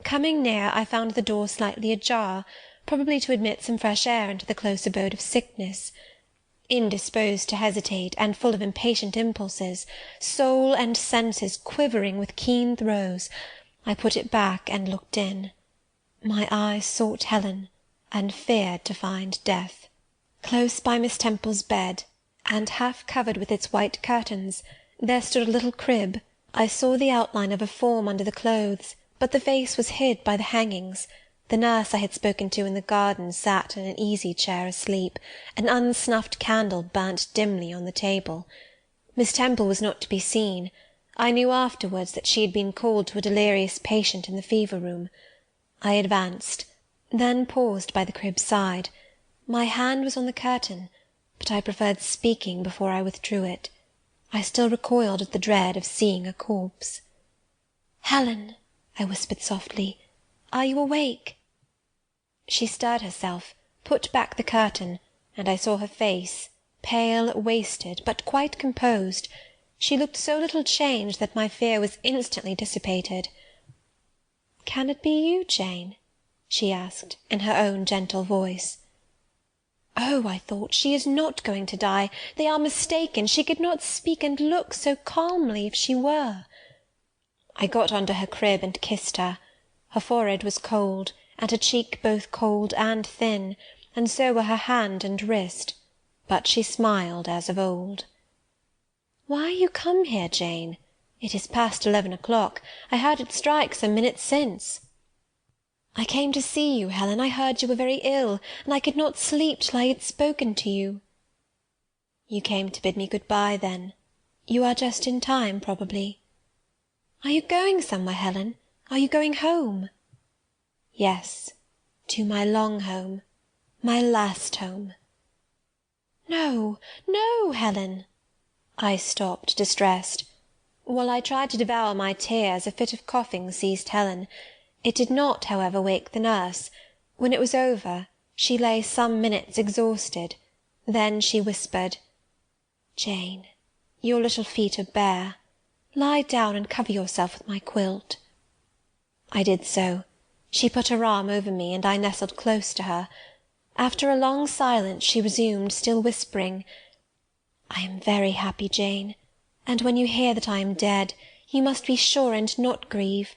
Coming near, I found the door slightly ajar, probably to admit some fresh air into the close abode of sickness. Indisposed to hesitate, and full of impatient impulses, soul and senses quivering with keen throes, I put it back and looked in. My eyes sought Helen, and feared to find death. Close by Miss Temple's bed, and half covered with its white curtains, there stood a little crib. I saw the outline of a form under the clothes, but the face was hid by the hangings. The nurse I had spoken to in the garden sat in an easy-chair asleep. An unsnuffed candle burnt dimly on the table. Miss Temple was not to be seen. I knew afterwards that she had been called to a delirious patient in the fever-room. I advanced, then paused by the crib's side. My hand was on the curtain, but I preferred speaking before I withdrew it. I still recoiled at the dread of seeing a corpse. "Helen," I whispered softly, "are you awake?" She stirred herself, put back the curtain, and I saw her face, pale, wasted, but quite composed. She looked so little changed that my fear was instantly dissipated. "Can it be you, Jane?" she asked, in her own gentle voice. "Oh," I thought, "she is not going to die. They are mistaken. She could not speak and look so calmly if she were." I got under her crib and kissed her. Her forehead was cold, and her cheek both cold and thin, and so were her hand and wrist, but she smiled as of old. "Why are you come here, Jane? It is past 11 o'clock. I heard it strike some minutes since." "I came to see you, Helen. I heard you were very ill, and I could not sleep till I had spoken to you." "You came to bid me good-bye, then. You are just in time, probably." "Are you going somewhere, Helen? Are you going home?" "Yes, to my long home, my last home." "No, no, Helen!" I stopped, distressed. While I tried to devour my tears, a fit of coughing seized Helen. It did not, however, wake the nurse. When it was over, she lay some minutes exhausted. Then she whispered, "Jane, your little feet are bare. Lie down and cover yourself with my quilt." I did so. She put her arm over me, and I nestled close to her. After a long silence she resumed, still whispering, "I am very happy, Jane, and when you hear that I am dead, you must be sure and not grieve.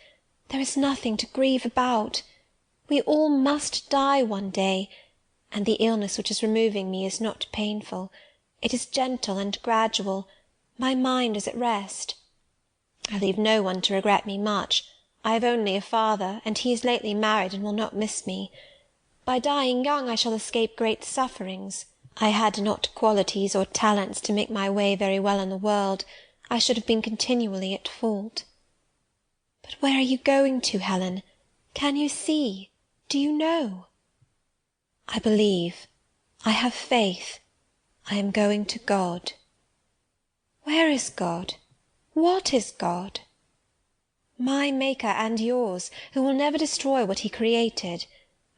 There is nothing to grieve about. We all must die one day, and the illness which is removing me is not painful. It is gentle and gradual. My mind is at rest. I leave no one to regret me much. I have only a father, and he is lately married and will not miss me. By dying young I shall escape great sufferings. I had not qualities or talents to make my way very well in the world. I should have been continually at fault. But where are you going to, Helen? Can you see? Do you know?" "I believe. I have faith. I am going to God." "Where is God? What is God?" "My Maker and yours, who will never destroy what he created.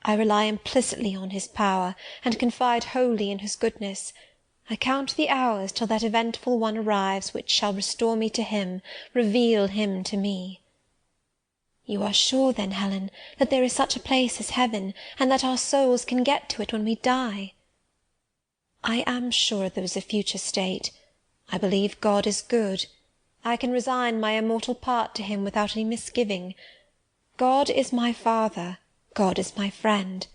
I rely implicitly on his power, and confide wholly in his goodness. I count the hours till that eventful one arrives which shall restore me to him, reveal him to me." "You are sure, then, Helen, that there is such a place as heaven, and that our souls can get to it when we die?" "I am sure there is a future state. I believe God is good. I can resign my immortal part to him without any misgiving. God is my Father. God is my friend.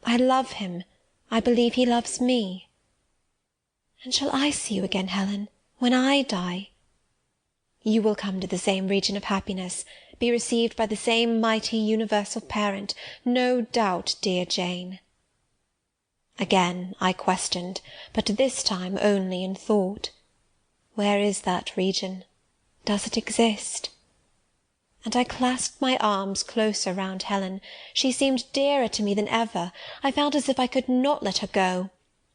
I love him. I believe he loves me." "And shall I see you again, Helen, when I die?" "You will come to the same region of happiness, be received by the same mighty universal parent, no doubt, dear Jane." Again I questioned, but this time only in thought. Where is that region? Does it exist? And I clasped my arms closer round Helen. She seemed dearer to me than ever. I felt as if I could not let her go.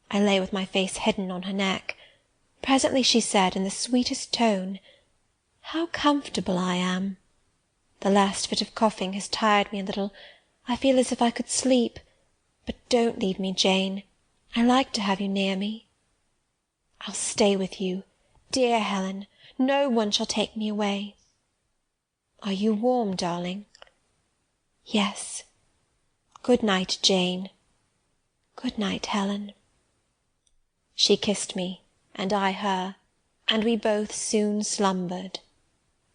I lay with my face hidden on her neck. Presently she said, in the sweetest tone, "How comfortable I am! The last fit of coughing has tired me a little. I feel as if I could sleep. But don't leave me, Jane. I like to have you near me. I'll stay with you, dear Helen. No one shall take me away. Are you warm, darling? Yes. Good night, Jane. Good night, Helen. She kissed me, and I her, and we both soon slumbered.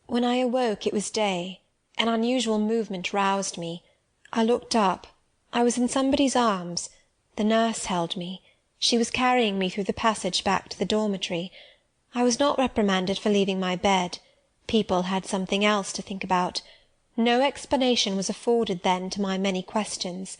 When I awoke it was day. An unusual movement roused me. I looked up. I was in somebody's arms. The nurse held me. She was carrying me through the passage back to the dormitory. I was not reprimanded for leaving my bed. People had something else to think about. No explanation was afforded then to my many questions.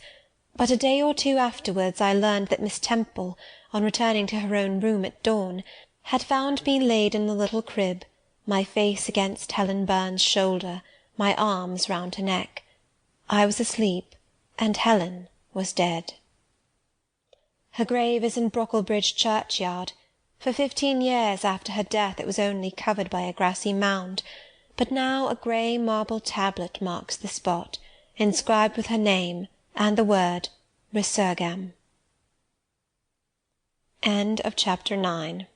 But a day or two afterwards I learned that Miss Temple, on returning to her own room at dawn, had found me laid in the little crib, my face against Helen Burns's shoulder, my arms round her neck. I was asleep, and Helen was dead. Her grave is in Brocklebridge churchyard. For 15 years after her death it was only covered by a grassy mound, but now a grey marble tablet marks the spot, inscribed with her name and the word Resurgam. End of Chapter 9.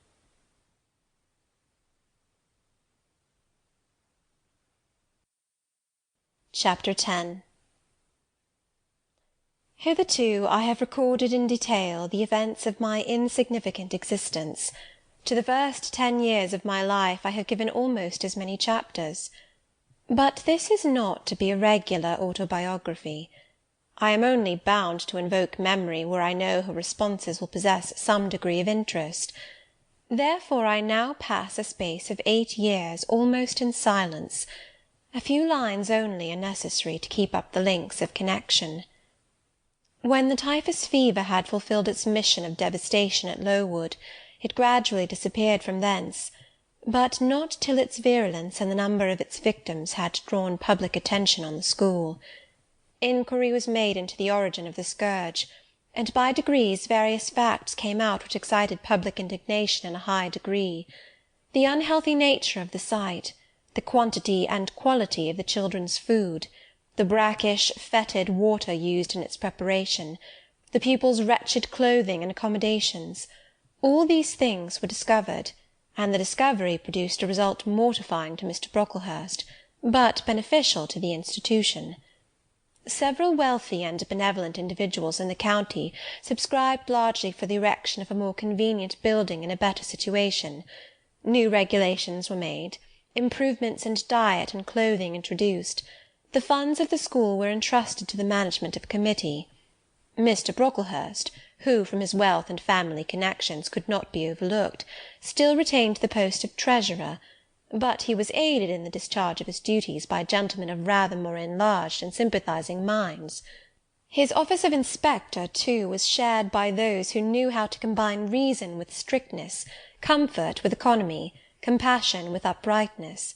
Chapter 10. Hitherto I have recorded in detail the events of my insignificant existence. To the first 10 years of my life I have given almost as many chapters. But this is not to be a regular autobiography. I am only bound to invoke memory where I know her responses will possess some degree of interest. Therefore I now pass a space of 8 years almost in silence. A few lines only are necessary to keep up the links of connection. When the typhus fever had fulfilled its mission of devastation at Lowood, it gradually disappeared from thence, but not till its virulence and the number of its victims had drawn public attention on the school. Inquiry was made into the origin of the scourge, and by degrees various facts came out which excited public indignation in a high degree. The unhealthy nature of the sight, the quantity and quality of the children's food, the brackish, fetid water used in its preparation, the pupils' wretched clothing and accommodations, all these things were discovered, and the discovery produced a result mortifying to Mr. Brocklehurst, but beneficial to the institution. Several wealthy and benevolent individuals in the county subscribed largely for the erection of a more convenient building in a better situation. New regulations were made, improvements in diet and clothing introduced. The funds of the school were entrusted to the management of a committee. Mr. Brocklehurst, who from his wealth and family connections could not be overlooked, still retained the post of treasurer, but he was aided in the discharge of his duties by gentlemen of rather more enlarged and sympathizing minds. His office of inspector, too, was shared by those who knew how to combine reason with strictness, comfort with economy, compassion with uprightness.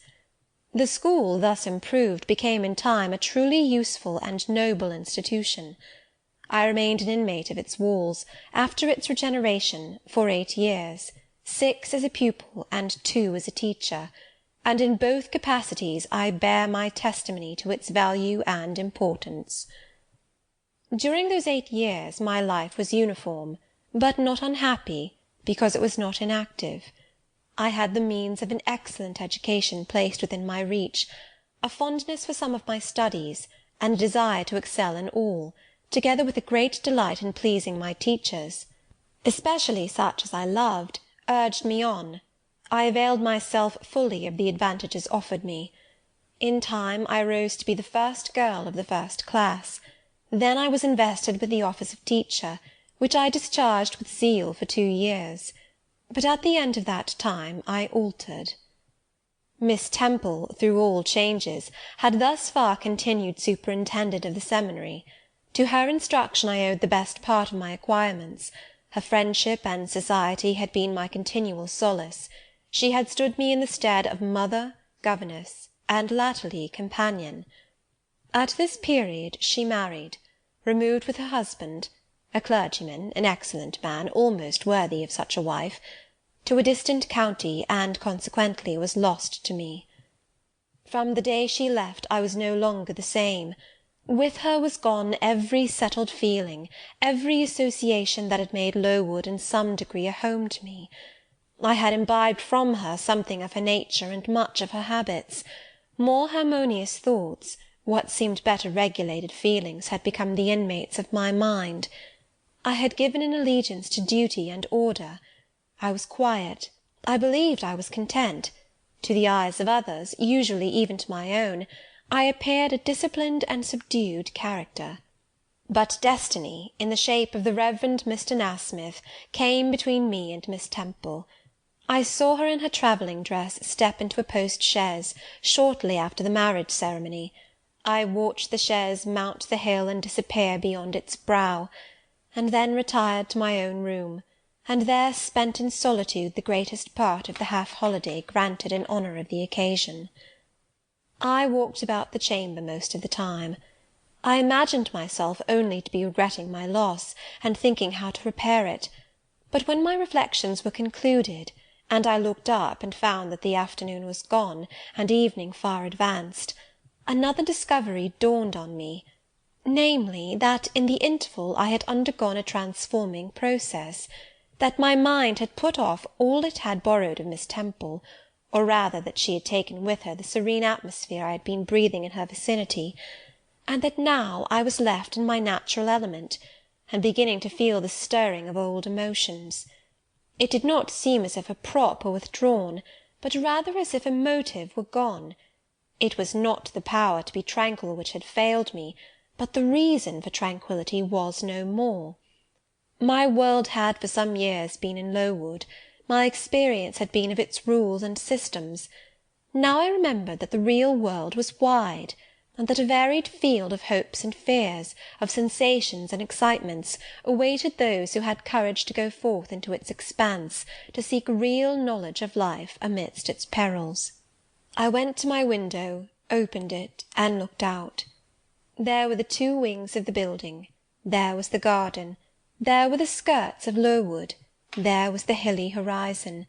The school, thus improved, became in time a truly useful and noble institution. I remained an inmate of its walls, after its regeneration, for 8 years, 6 as a pupil and 2 as a teacher, and in both capacities I bear my testimony to its value and importance. During those 8 years my life was uniform, but not unhappy, because it was not inactive. I had the means of an excellent education placed within my reach, a fondness for some of my studies, and a desire to excel in all, together with a great delight in pleasing my teachers, especially such as I loved, urged me on. I availed myself fully of the advantages offered me. In time I rose to be the first girl of the first class. Then I was invested with the office of teacher, which I discharged with zeal for 2 years. But at the end of that time I altered. Miss Temple, through all changes, had thus far continued superintendent of the seminary. To her instruction I owed the best part of my acquirements. Her friendship and society had been my continual solace. She had stood me in the stead of mother, governess, and latterly companion. At this period she married, removed with her husband, a clergyman, an excellent man, almost worthy of such a wife, to a distant county, and consequently was lost to me. From the day she left I was no longer the same. With her was gone every settled feeling, every association that had made Lowood in some degree a home to me. I had imbibed from her something of her nature and much of her habits. More harmonious thoughts, what seemed better regulated feelings, had become the inmates of my mind. I had given an allegiance to duty and order. I was quiet. I believed I was content. To the eyes of others, usually even to my own, I appeared a disciplined and subdued character. But destiny, in the shape of the Reverend Mr. Nasmyth, came between me and Miss Temple. I saw her in her travelling dress step into a post-chaise, shortly after the marriage ceremony. I watched the chaise mount the hill and disappear beyond its brow, and then retired to my own room, and there spent in solitude the greatest part of the half-holiday granted in honour of the occasion. I walked about the chamber most of the time. I imagined myself only to be regretting my loss, and thinking how to repair it; but when my reflections were concluded, and I looked up and found that the afternoon was gone, and evening far advanced, another discovery dawned on me, namely, that in the interval I had undergone a transforming process, that my mind had put off all it had borrowed of Miss Temple, or rather that she had taken with her the serene atmosphere I had been breathing in her vicinity, and that now I was left in my natural element, and beginning to feel the stirring of old emotions. It did not seem as if a prop were withdrawn, but rather as if a motive were gone. It was not the power to be tranquil which had failed me, but the reason for tranquillity was no more. My world had for some years been in Lowood. My experience had been of its rules and systems. Now I remembered that the real world was wide, and that a varied field of hopes and fears, of sensations and excitements, awaited those who had courage to go forth into its expanse, to seek real knowledge of life amidst its perils. I went to my window, opened it, and looked out. There were the two wings of the building, there was the garden, there were the skirts of Lowood, there was the hilly horizon.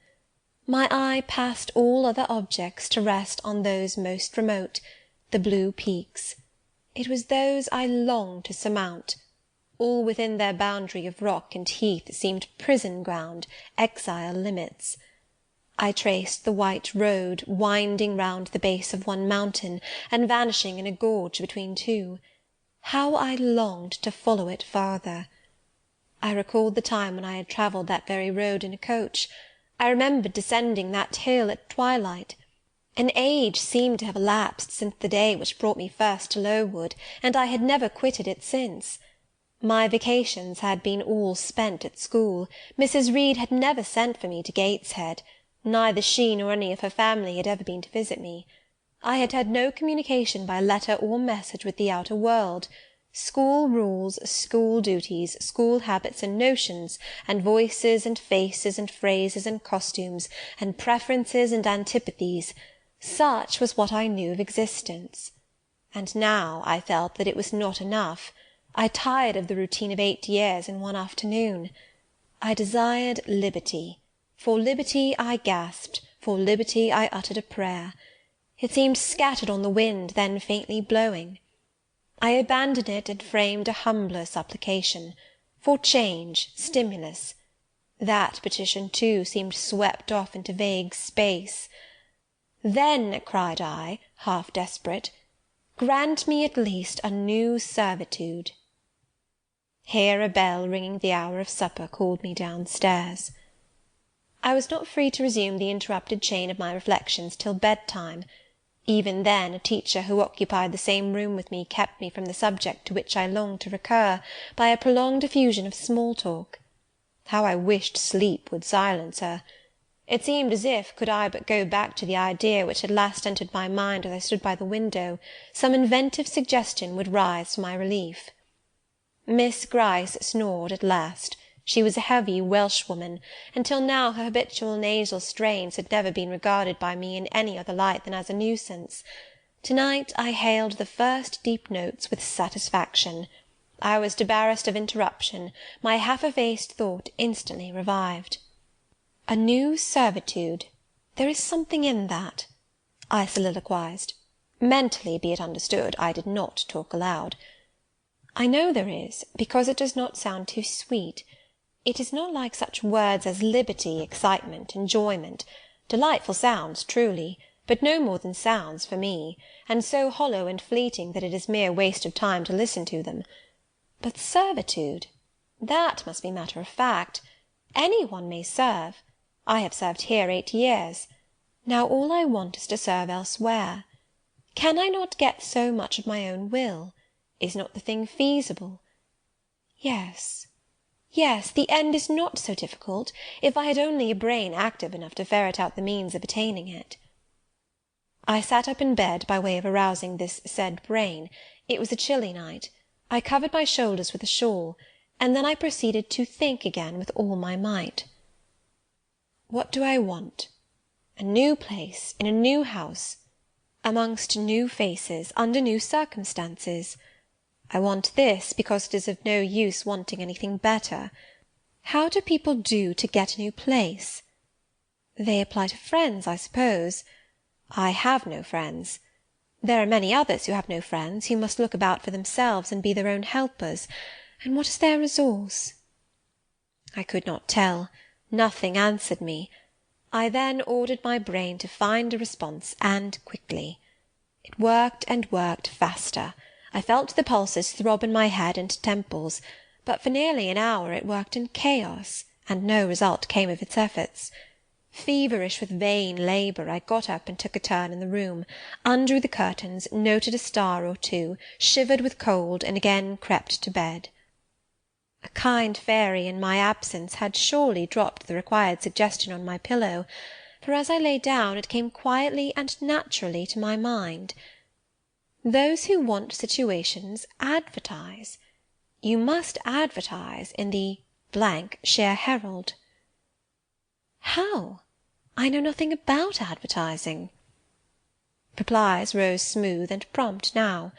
My eye passed all other objects to rest on those most remote, the blue peaks. It was those I longed to surmount. All within their boundary of rock and heath seemed prison ground, exile limits. I traced the white road, winding round the base of one mountain, and vanishing in a gorge between two. How I longed to follow it farther! I recalled the time when I had travelled that very road in a coach. I remembered descending that hill at twilight. An age seemed to have elapsed since the day which brought me first to Lowood, and I had never quitted it since. My vacations had been all spent at school. Mrs. Reed had never sent for me to Gateshead. Neither she nor any of her family had ever been to visit me. I had had no communication by letter or message with the outer world. School rules, school duties, school habits and notions, and voices and faces and phrases and costumes, and preferences and antipathies, such was what I knew of existence. And now I felt that it was not enough. I tired of the routine of 8 years in one afternoon. I desired liberty. For liberty I gasped, for liberty I uttered a prayer. It seemed scattered on the wind, then faintly blowing. I abandoned it and framed a humbler supplication, for change, stimulus. That petition, too, seemed swept off into vague space. Then, cried I, half desperate, grant me at least a new servitude. Here a bell ringing the hour of supper called me downstairs. I was not free to resume the interrupted chain of my reflections till bedtime. Even then a teacher who occupied the same room with me kept me from the subject to which I longed to recur, by a prolonged effusion of small talk. How I wished sleep would silence her! It seemed as if, could I but go back to the idea which had last entered my mind as I stood by the window, some inventive suggestion would rise for my relief. Miss Gryce snored at last. She was a heavy Welshwoman, and till now her habitual nasal strains had never been regarded by me in any other light than as a nuisance. To-night I hailed the first deep notes with satisfaction. I was debarrassed of interruption. My half-effaced thought instantly revived. A new servitude. There is something in that, I soliloquized. Mentally, be it understood, I did not talk aloud. I know there is, because it does not sound too sweet. It is not like such words as liberty, excitement, enjoyment. Delightful sounds, truly, but no more than sounds for me, and so hollow and fleeting that it is mere waste of time to listen to them. But servitude, that must be matter of fact. Any one may serve. I have served here 8 years. Now all I want is to serve elsewhere. Can I not get so much of my own will? Is not the thing feasible? Yes, yes, the end is not so difficult, if I had only a brain active enough to ferret out the means of attaining it. I sat up in bed by way of arousing this said brain. It was a chilly night. I covered my shoulders with a shawl, and then I proceeded to think again with all my might. What do I want? A new place, in a new house, amongst new faces, under new circumstances. I want this, because it is of no use wanting anything better. How do people do to get a new place? They apply to friends, I suppose. I have no friends. There are many others who have no friends, who must look about for themselves and be their own helpers, and what is their resource? I could not tell. Nothing answered me. I then ordered my brain to find a response, and quickly. It worked and worked faster. I felt the pulses throb in my head and temples, but for nearly an hour it worked in chaos, and no result came of its efforts. Feverish with vain labour, I got up and took a turn in the room, undrew the curtains, noted a star or two, shivered with cold, and again crept to bed. A kind fairy in my absence had surely dropped the required suggestion on my pillow, for as I lay down it came quietly and naturally to my mind. Those who want situations advertise. You must advertise in the shire Herald. How? I know nothing about advertising. Replies rose smooth and prompt now.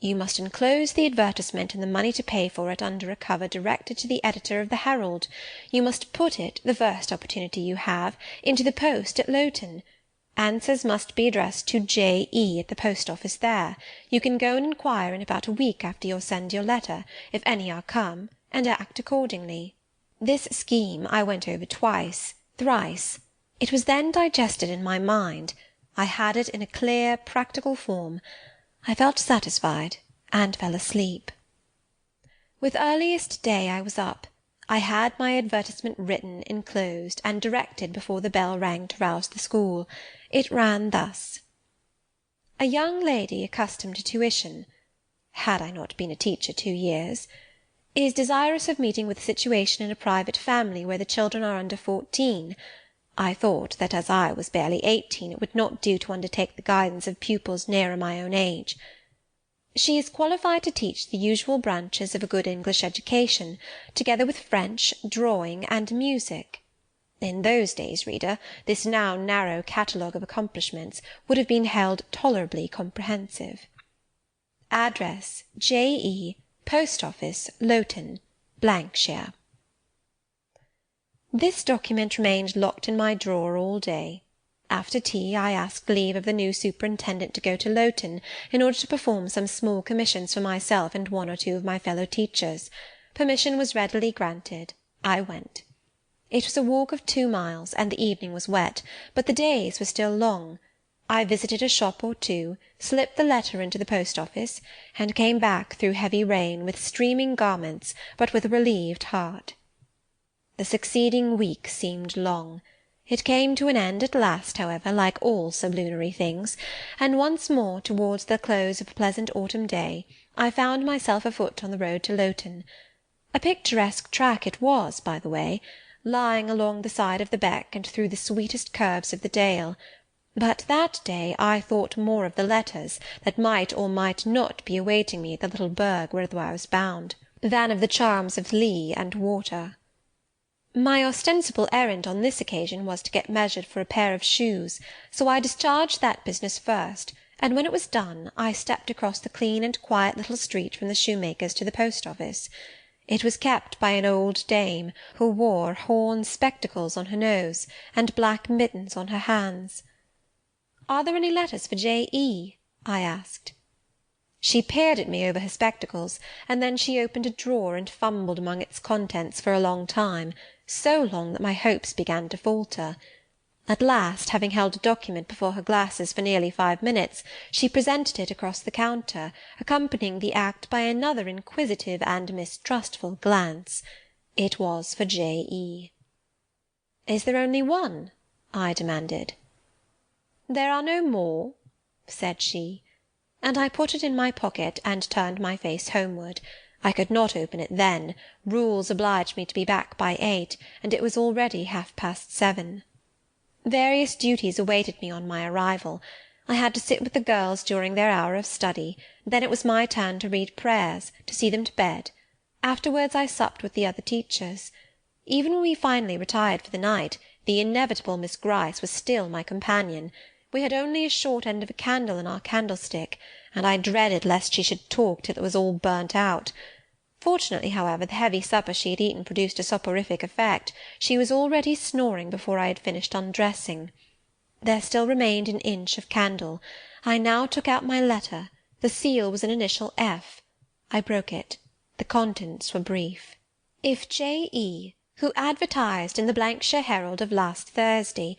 You must enclose the advertisement and the money to pay for it under a cover directed to the editor of the Herald. You must put it, the first opportunity you have, into the post at Lowton. Answers must be addressed to J.E. at the post-office there. You can go and inquire in about a week after you'll send your letter, if any are come, and act accordingly. This scheme I went over twice, thrice. It was then digested in my mind. I had it in a clear, practical form. I felt satisfied, and fell asleep. With earliest day I was up. I had my advertisement written, enclosed, and directed before the bell rang to rouse the school. It ran thus: A young lady accustomed to tuition, had I not been a teacher 2 years, is desirous of meeting with a situation in a private family where the children are under 14. I thought that as I was barely 18 it would not do to undertake the guidance of pupils nearer my own age. She is qualified to teach the usual branches of a good English education, together with French, drawing, and music. In those days, reader, this now narrow catalogue of accomplishments would have been held tolerably comprehensive. Address, J.E., Post Office, Lowton, shire. This document remained locked in my drawer all day. After tea I asked leave of the new superintendent to go to Lowton, in order to perform some small commissions for myself and 1 or 2 of my fellow teachers. Permission was readily granted. I went. It was a walk of 2 miles, and the evening was wet, but the days were still long. I visited a shop or 2, slipped the letter into the post-office, and came back through heavy rain, with streaming garments, but with a relieved heart. The succeeding week seemed long. It came to an end at last, however, like all sublunary things, and once more, towards the close of a pleasant autumn day, I found myself afoot on the road to Lowton. A picturesque track it was, by the way, lying along the side of the beck and through the sweetest curves of the dale. But that day I thought more of the letters that might or might not be awaiting me at the little burgh whither I was bound, than of the charms of lea and water. My ostensible errand on this occasion was to get measured for a pair of shoes, so I discharged that business first, and when it was done I stepped across the clean and quiet little street from the shoemaker's to the post-office. It was kept by an old dame, who wore horn spectacles on her nose, and black mittens on her hands. "Are there any letters for J.E.?" I asked. She peered at me over her spectacles, and then she opened a drawer and fumbled among its contents for a long time, so long that my hopes began to falter. At last, having held a document before her glasses for nearly 5 minutes, she presented it across the counter, accompanying the act by another inquisitive and mistrustful glance. It was for J.E. "Is there only one?" I demanded. "There are no more," said she, and I put it in my pocket and turned my face homeward. I could not open it then. Rules obliged me to be back by 8, and it was already 7:30. Various duties awaited me on my arrival. I had to sit with the girls during their hour of study, then it was my turn to read prayers, to see them to bed. Afterwards I supped with the other teachers. Even when we finally retired for the night, the inevitable Miss Gryce was still my companion. We had only a short end of a candle in our candlestick, and I dreaded lest she should talk till it was all burnt out. Fortunately, however, the heavy supper she had eaten produced a soporific effect. She was already snoring before I had finished undressing. There still remained an inch of candle. I now took out my letter. The seal was an initial F. I broke it. The contents were brief. "If J.E., who advertised in the shire Herald of last Thursday,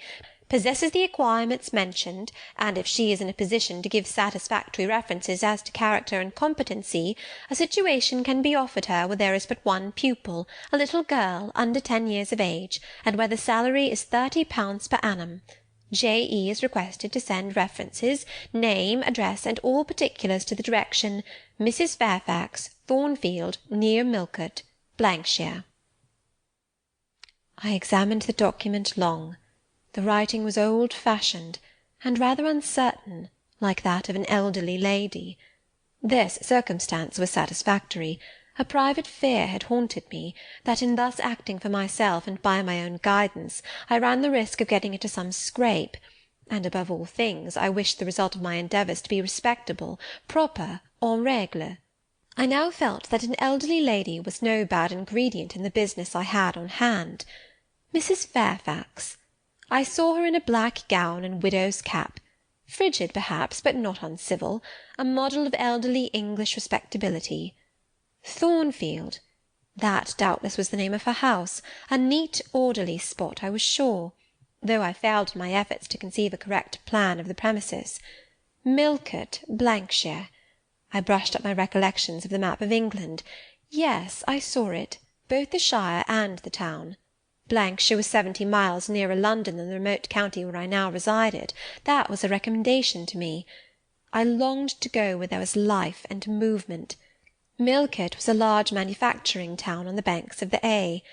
possesses the acquirements mentioned, and if she is in a position to give satisfactory references as to character and competency, a situation can be offered her where there is but one pupil, a little girl under 10 years of age, and where the salary is £30 per annum. J.E. is requested to send references, name, address, and all particulars to the direction Mrs. Fairfax, Thornfield, near Millcote, shire." I examined the document long. The writing was old-fashioned, and rather uncertain, like that of an elderly lady. This circumstance was satisfactory. A private fear had haunted me, that in thus acting for myself and by my own guidance, I ran the risk of getting into some scrape, and above all things I wished the result of my endeavours to be respectable, proper, en règle. I now felt that an elderly lady was no bad ingredient in the business I had on hand. Mrs. Fairfax. I saw her in a black gown and widow's cap, frigid perhaps, but not uncivil, a model of elderly English respectability. Thornfield, that doubtless was the name of her house, a neat, orderly spot, I was sure, though I failed in my efforts to conceive a correct plan of the premises. Millcote, shire. I brushed up my recollections of the map of England. Yes, I saw it, both the shire and the town. shire was 70 miles nearer London than the remote county where I now resided. That was a recommendation to me. I longed to go where there was life and movement. Millcote was a large manufacturing town on the banks of the A.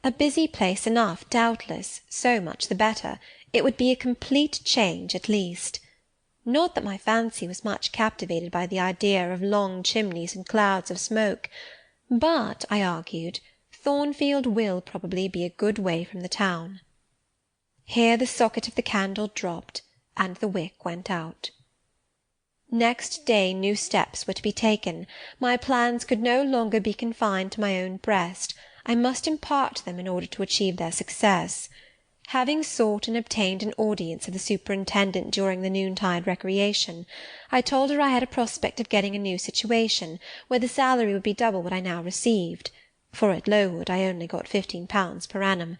A busy place enough, doubtless, so much the better. It would be a complete change at least. Not that my fancy was much captivated by the idea of long chimneys and clouds of smoke, but, I argued, Thornfield will probably be a good way from the town. Here the socket of the candle dropped, and the wick went out. Next day new steps were to be taken. My plans could no longer be confined to my own breast. I must impart them in order to achieve their success. Having sought and obtained an audience of the superintendent during the noontide recreation, I told her I had a prospect of getting a new situation, where the salary would be double what I now received, for at Lowood I only got £15 per annum,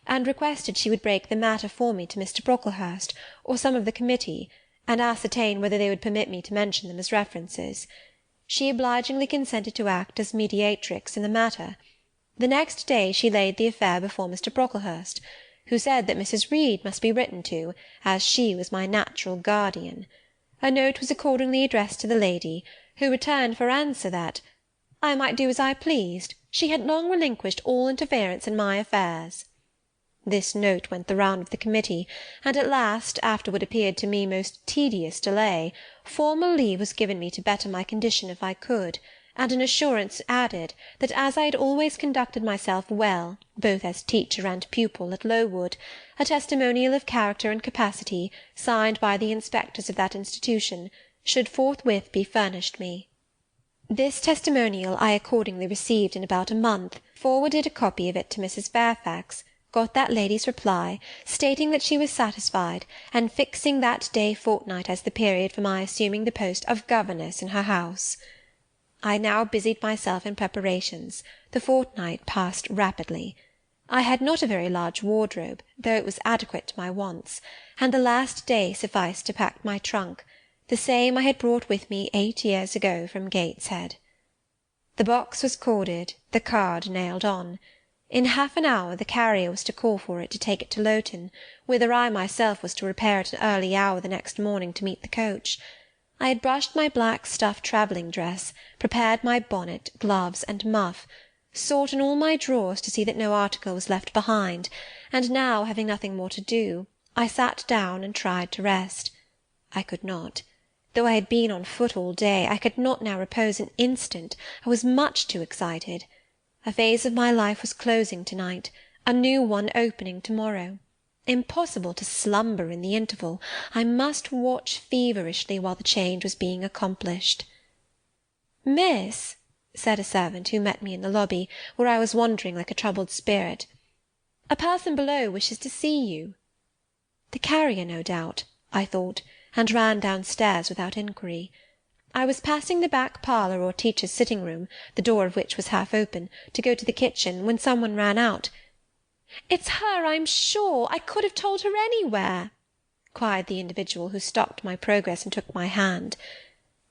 and requested she would break the matter for me to Mr. Brocklehurst, or some of the committee, and ascertain whether they would permit me to mention them as references. She obligingly consented to act as mediatrix in the matter. The next day she laid the affair before Mr. Brocklehurst, who said that Mrs. Reed must be written to, as she was my natural guardian. A note was accordingly addressed to the lady, who returned for answer that I might do as I pleased, she had long relinquished all interference in my affairs. This note went the round of the committee, and at last, after what appeared to me most tedious delay, formal leave was given me to better my condition if I could, and an assurance added, that as I had always conducted myself well, both as teacher and pupil, at Lowood, a testimonial of character and capacity, signed by the inspectors of that institution, should forthwith be furnished me. This testimonial I accordingly received in about a month, forwarded a copy of it to Mrs. Fairfax, got that lady's reply, stating that she was satisfied, and fixing that day fortnight as the period for my assuming the post of governess in her house. I now busied myself in preparations. The fortnight passed rapidly. I had not a very large wardrobe, though it was adequate to my wants, and the last day sufficed to pack my trunk, the same I had brought with me 8 years ago from Gateshead. The box was corded, the card nailed on. In half an hour the carrier was to call for it to take it to Lowton, whither I myself was to repair at an early hour the next morning to meet the coach. I had brushed my black stuff travelling dress, prepared my bonnet, gloves, and muff, sought in all my drawers to see that no article was left behind, and now, having nothing more to do, I sat down and tried to rest. I could not. Though I had been on foot all day, I could not now repose an instant. I was much too excited. A phase of my life was closing to-night, a new one opening to-morrow. Impossible to slumber in the interval. I must watch feverishly while the change was being accomplished. "Miss," said a servant who met me in the lobby, where I was wandering like a troubled spirit, "a person below wishes to see you." The carrier, no doubt, I thought, and ran downstairs without inquiry. I was passing the back parlour or teacher's sitting-room, the door of which was half open, to go to the kitchen, when some one ran out. "It's her, I'm sure. I could have told her anywhere," cried the individual who stopped my progress and took my hand.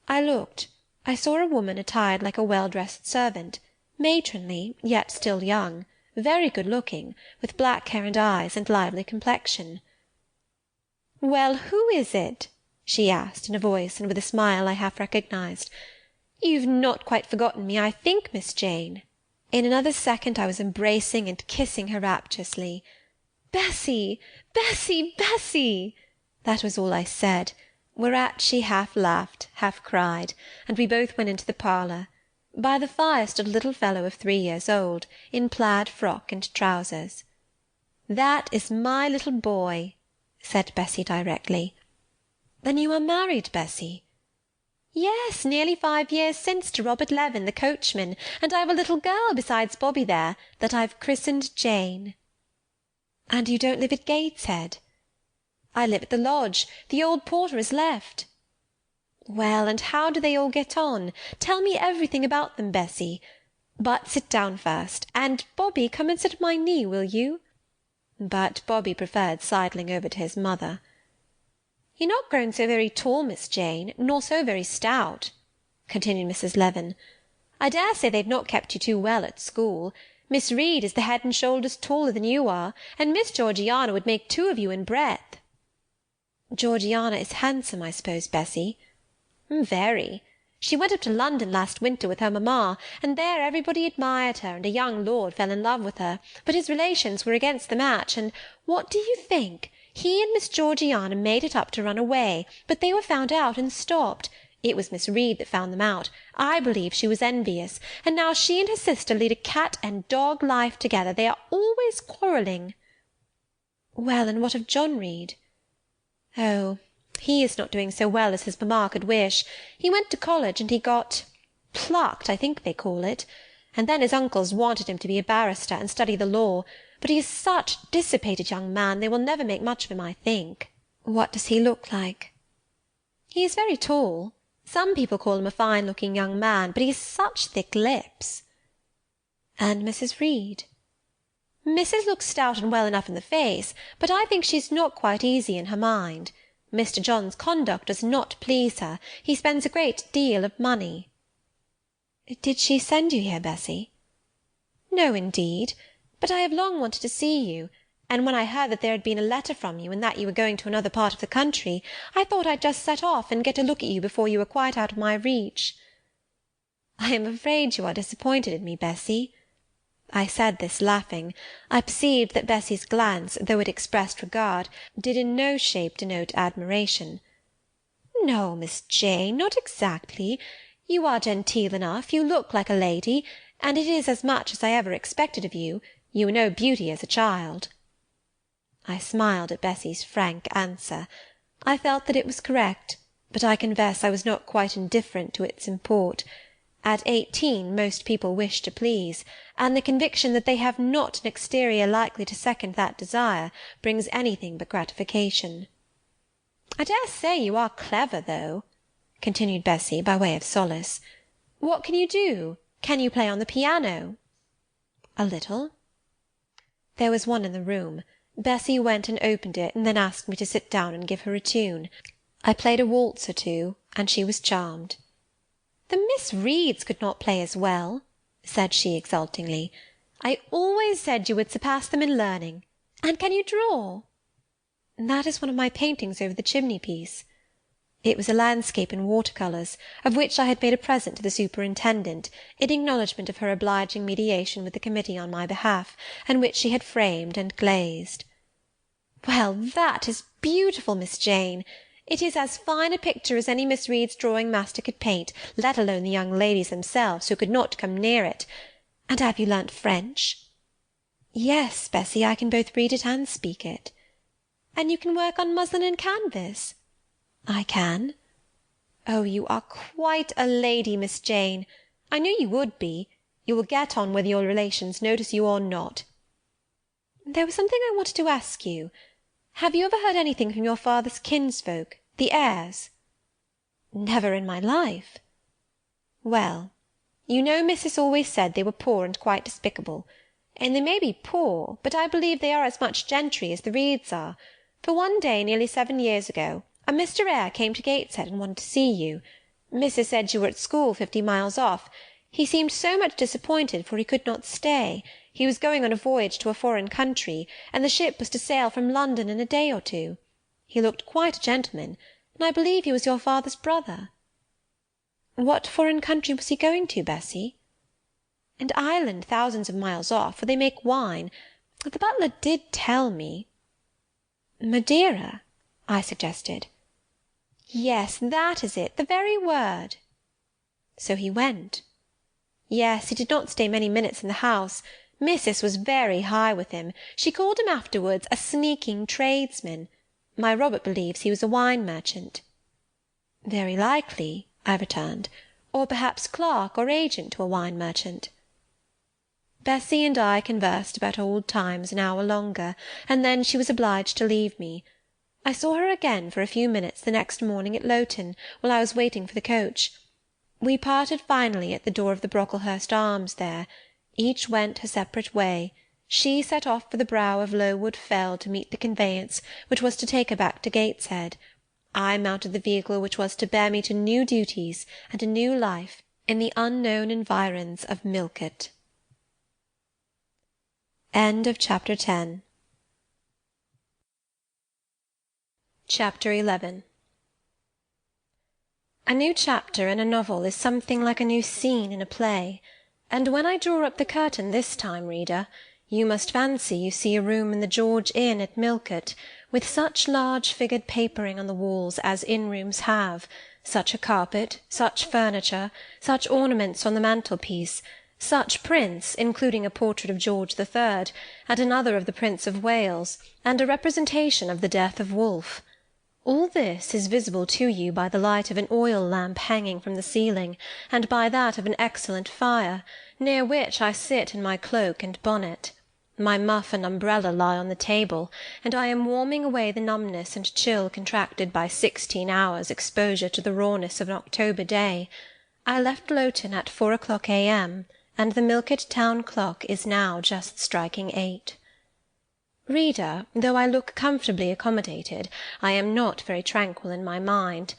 I looked. I saw a woman attired like a well-dressed servant, matronly, yet still young, very good-looking, with black hair and eyes, and lively complexion. "Well, who is it?" she asked, in a voice and with a smile I half recognised. "You've not quite forgotten me, I think, Miss Jane." In another second I was embracing and kissing her rapturously. "Bessy! Bessy! Bessy!" That was all I said, whereat she half laughed, half cried, and we both went into the parlour. By the fire stood a little fellow of 3 years old, in plaid frock and trousers. "That is my little boy," said Bessy directly. "Then you are married, Bessy?" "Yes, nearly 5 years since, to Robert Levin, the coachman, and I have a little girl besides Bobby there, that I've christened Jane." "And you don't live at Gateshead?" "I live at the lodge. The old porter has left." "Well, and how do they all get on? Tell me everything about them, Bessy. But sit down first, and, Bobby, come and sit at my knee, will you?" But Bobby preferred sidling over to his mother. "You're not grown so very tall, Miss Jane, nor so very stout," continued Mrs. Levin. "I dare say they've not kept you too well at school. Miss Reed is the head and shoulders taller than you are, and Miss Georgiana would make 2 of you in breadth." "Georgiana is handsome, I suppose, Bessy?" "Very. She went up to London last winter with her mamma, and there everybody admired her, and a young lord fell in love with her, but his relations were against the match, and what do you think? He and Miss Georgiana made it up to run away, but they were found out and stopped. It was Miss Reed that found them out. I believe she was envious, and now she and her sister lead a cat-and-dog life together. They are always quarrelling." "Well, and what of John Reed?" "Oh, he is not doing so well as his mamma could wish. He went to college, and he got plucked, I think they call it, and then his uncles wanted him to be a barrister and study the law, but he is such a dissipated young man, they will never make much of him, I think." "What does he look like?" "He is very tall. Some people call him a fine-looking young man, but he has such thick lips." "And Mrs. Reed?" "Mrs. looks stout and well enough in the face, but I think she is not quite easy in her mind. Mr. John's conduct does not please her. He spends a great deal of money." "Did she send you here, Bessy?" "No, indeed. But I have long wanted to see you, and when I heard that there had been a letter from you, and that you were going to another part of the country, I thought I'd just set off and get a look at you before you were quite out of my reach." "I am afraid you are disappointed in me, Bessy." I said this laughing. I perceived that Bessy's glance, though it expressed regard, did in no shape denote admiration. "No, Miss Jane, not exactly. You are genteel enough, you look like a lady, and it is as much as I ever expected of you. You were no beauty as a child." I smiled at Bessy's frank answer. I felt that it was correct, but I confess I was not quite indifferent to its import, At 18 most people wish to please, and the conviction that they have not an exterior likely to second that desire brings anything but gratification. I dare say you are clever, though, continued Bessie by way of solace. What can you do? Can you play on the piano? A little. There was one in the room. Bessie went and opened it, and then asked me to sit down and give her a tune. I played a waltz or two, and she was charmed. The Miss Reeds could not play as well, said she exultingly. I always said you would surpass them in learning. And can you draw? That is one of my paintings over the chimney-piece. It was a landscape in water-colours, of which I had made a present to the superintendent, in acknowledgment of her obliging mediation with the committee on my behalf, and which she had framed and glazed. Well, that is beautiful, Miss Jane. It is as fine a picture as any Miss Reed's drawing-master could paint, let alone the young ladies themselves, who could not come near it. And have you learnt French? Yes, Bessie, I can both read it and speak it. And you can work on muslin and canvas? I can. Oh, you are quite a lady, Miss Jane. I knew you would be. You will get on whether your relations notice you or not. There was something I wanted to ask you. Have you ever heard anything from your father's kinsfolk, the Eyres? Never in my life. Well, you know Missus always said they were poor and quite despicable. And they may be poor, but I believe they are as much gentry as the Reeds are, for one day nearly 7 years ago a Mr. Eyre came to Gateshead and wanted to see you. Missus said you were at school 50 miles off. He seemed so much disappointed, for he could not stay. He was going on a voyage to a foreign country, and the ship was to sail from London in a day or 2. He looked quite a gentleman, and I believe he was your father's brother. What foreign country was he going to, Bessie? An island thousands of miles off, where they make wine. The butler did tell me. Madeira, I suggested. Yes, that is it, the very word. So he went. Yes, he did not stay many minutes in the house. Missus was very high with him. She called him afterwards a sneaking tradesman. My Robert believes he was a wine merchant. Very likely, I returned, or perhaps clerk or agent to a wine merchant. Bessie and I conversed about old times an hour longer, and then she was obliged to leave me. I saw her again for a few minutes the next morning at Lowton, while I was waiting for the coach. We parted finally at the door of the Brocklehurst Arms there. Each went her separate way. She set off for the brow of Lowood Fell to meet the conveyance which was to take her back to Gateshead. I mounted the vehicle which was to bear me to new duties and a new life in the unknown environs of Millcote. End of Chapter 10. Chapter 11. A new chapter in a novel is something like a new scene in a play, and when I draw up the curtain this time, reader, you must fancy you see a room in the George Inn at Millcote, with such large-figured papering on the walls as inn-rooms have, such a carpet, such furniture, such ornaments on the mantelpiece, such prints, including a portrait of George III, and another of the Prince of Wales, and a representation of the death of Wolfe. All this is visible to you by the light of an oil-lamp hanging from the ceiling, and by that of an excellent fire, near which I sit in my cloak and bonnet. My muff and umbrella lie on the table, and I am warming away the numbness and chill contracted by 16 hours' exposure to the rawness of an October day. I left Lowton at 4 o'clock a.m., and the Millcote town clock is now just striking 8. Reader, though I look comfortably accommodated, I am not very tranquil in my mind.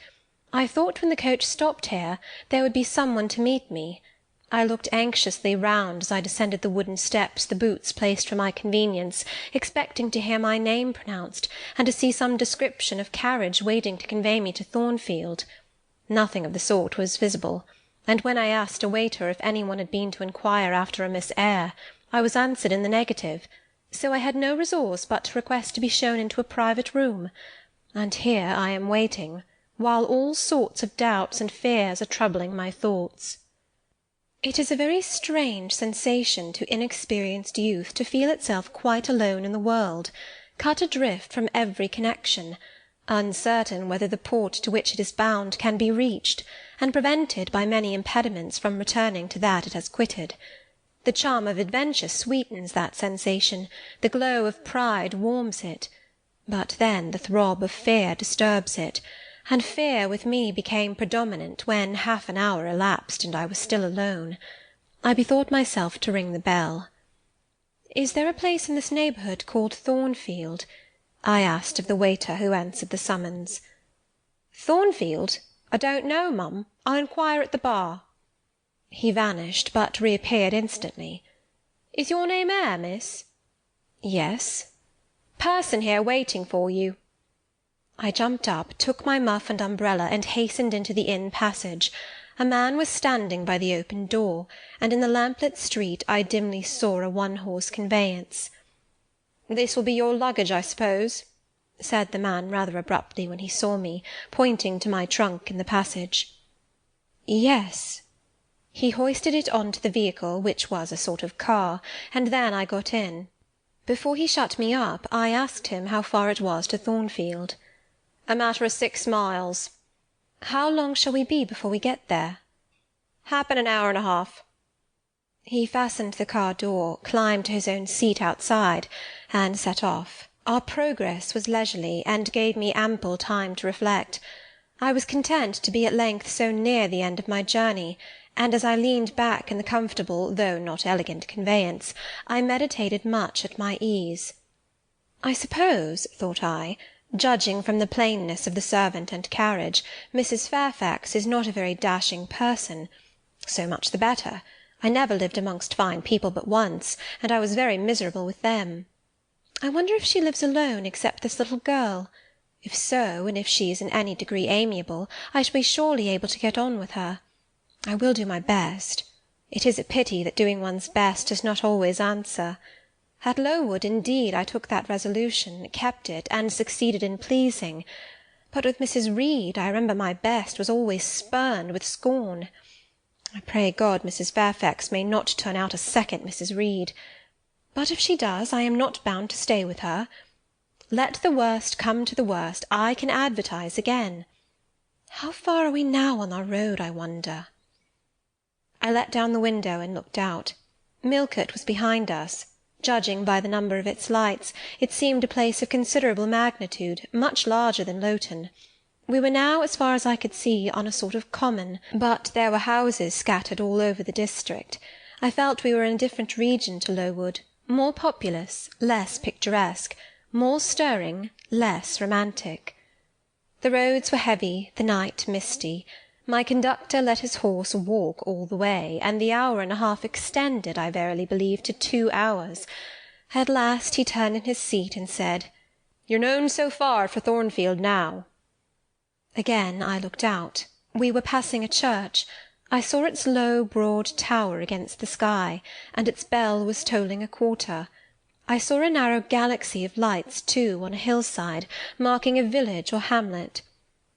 I thought when the coach stopped here there would be some one to meet me. I looked anxiously round as I descended the wooden steps the boots placed for my convenience, expecting to hear my name pronounced, and to see some description of carriage waiting to convey me to Thornfield. Nothing of the sort was visible, and when I asked a waiter if any one had been to inquire after a Miss Eyre, I was answered in the negative, so I had no resource but to request to be shown into a private room, and here I am waiting, while all sorts of doubts and fears are troubling my thoughts. It is a very strange sensation to inexperienced youth to feel itself quite alone in the world, cut adrift from every connection, uncertain whether the port to which it is bound can be reached, and prevented by many impediments from returning to that it has quitted. The charm of adventure sweetens that sensation, the glow of pride warms it, but then the throb of fear disturbs it, and fear with me became predominant when half an hour elapsed and I was still alone. I bethought myself to ring the bell. "Is there a place in this neighbourhood called Thornfield?" I asked of the waiter who answered the summons. "Thornfield? I don't know, mum. I'll inquire at the bar." He vanished, but reappeared instantly. "Is your name Eyre, miss?" "Yes." "Person here waiting for you." I jumped up, took my muff and umbrella, and hastened into the inn passage. A man was standing by the open door, and in the lamplit street I dimly saw a one-horse conveyance. "This will be your luggage, I suppose?" said the man rather abruptly when he saw me, pointing to my trunk in the passage. "Yes." He hoisted it on to the vehicle, which was a sort of car, and then I got in. Before he shut me up, I asked him how far it was to Thornfield. "A matter of 6 miles." "How long shall we be before we get there?" "Happen an hour and a half." He fastened the car door, climbed to his own seat outside, and set off. Our progress was leisurely, and gave me ample time to reflect. I was content to be at length so near the end of my journey, and as I leaned back in the comfortable, though not elegant conveyance, I meditated much at my ease. I suppose, thought I, judging from the plainness of the servant and carriage, Mrs. Fairfax is not a very dashing person. So much the better. I never lived amongst fine people but once, and I was very miserable with them. I wonder if she lives alone except this little girl. If so, and if she is in any degree amiable, I shall be surely able to get on with her. I will do my best. It is a pity that doing one's best does not always answer. At Lowood, indeed, I took that resolution, kept it, and succeeded in pleasing. But with Mrs. Reed, I remember my best was always spurned with scorn. I pray God Mrs. Fairfax may not turn out a second Mrs. Reed. But if she does, I am not bound to stay with her. Let the worst come to the worst, I can advertise again. How far are we now on our road, I wonder? I let down the window and looked out. Millcote was behind us. Judging by the number of its lights, it seemed a place of considerable magnitude, much larger than Lowton. We were now, as far as I could see, on a sort of common, but there were houses scattered all over the district. I felt we were in a different region to Lowood, more populous, less picturesque, more stirring, less romantic. The roads were heavy, the night misty. My conductor let his horse walk all the way, and the hour and a half extended, I verily believe, to 2 hours. At last he turned in his seat and said, "You're known so far for Thornfield now." Again I looked out. We were passing a church. I saw its low, broad tower against the sky, and its bell was tolling a quarter. I saw a narrow galaxy of lights, too, on a hillside, marking a village or hamlet.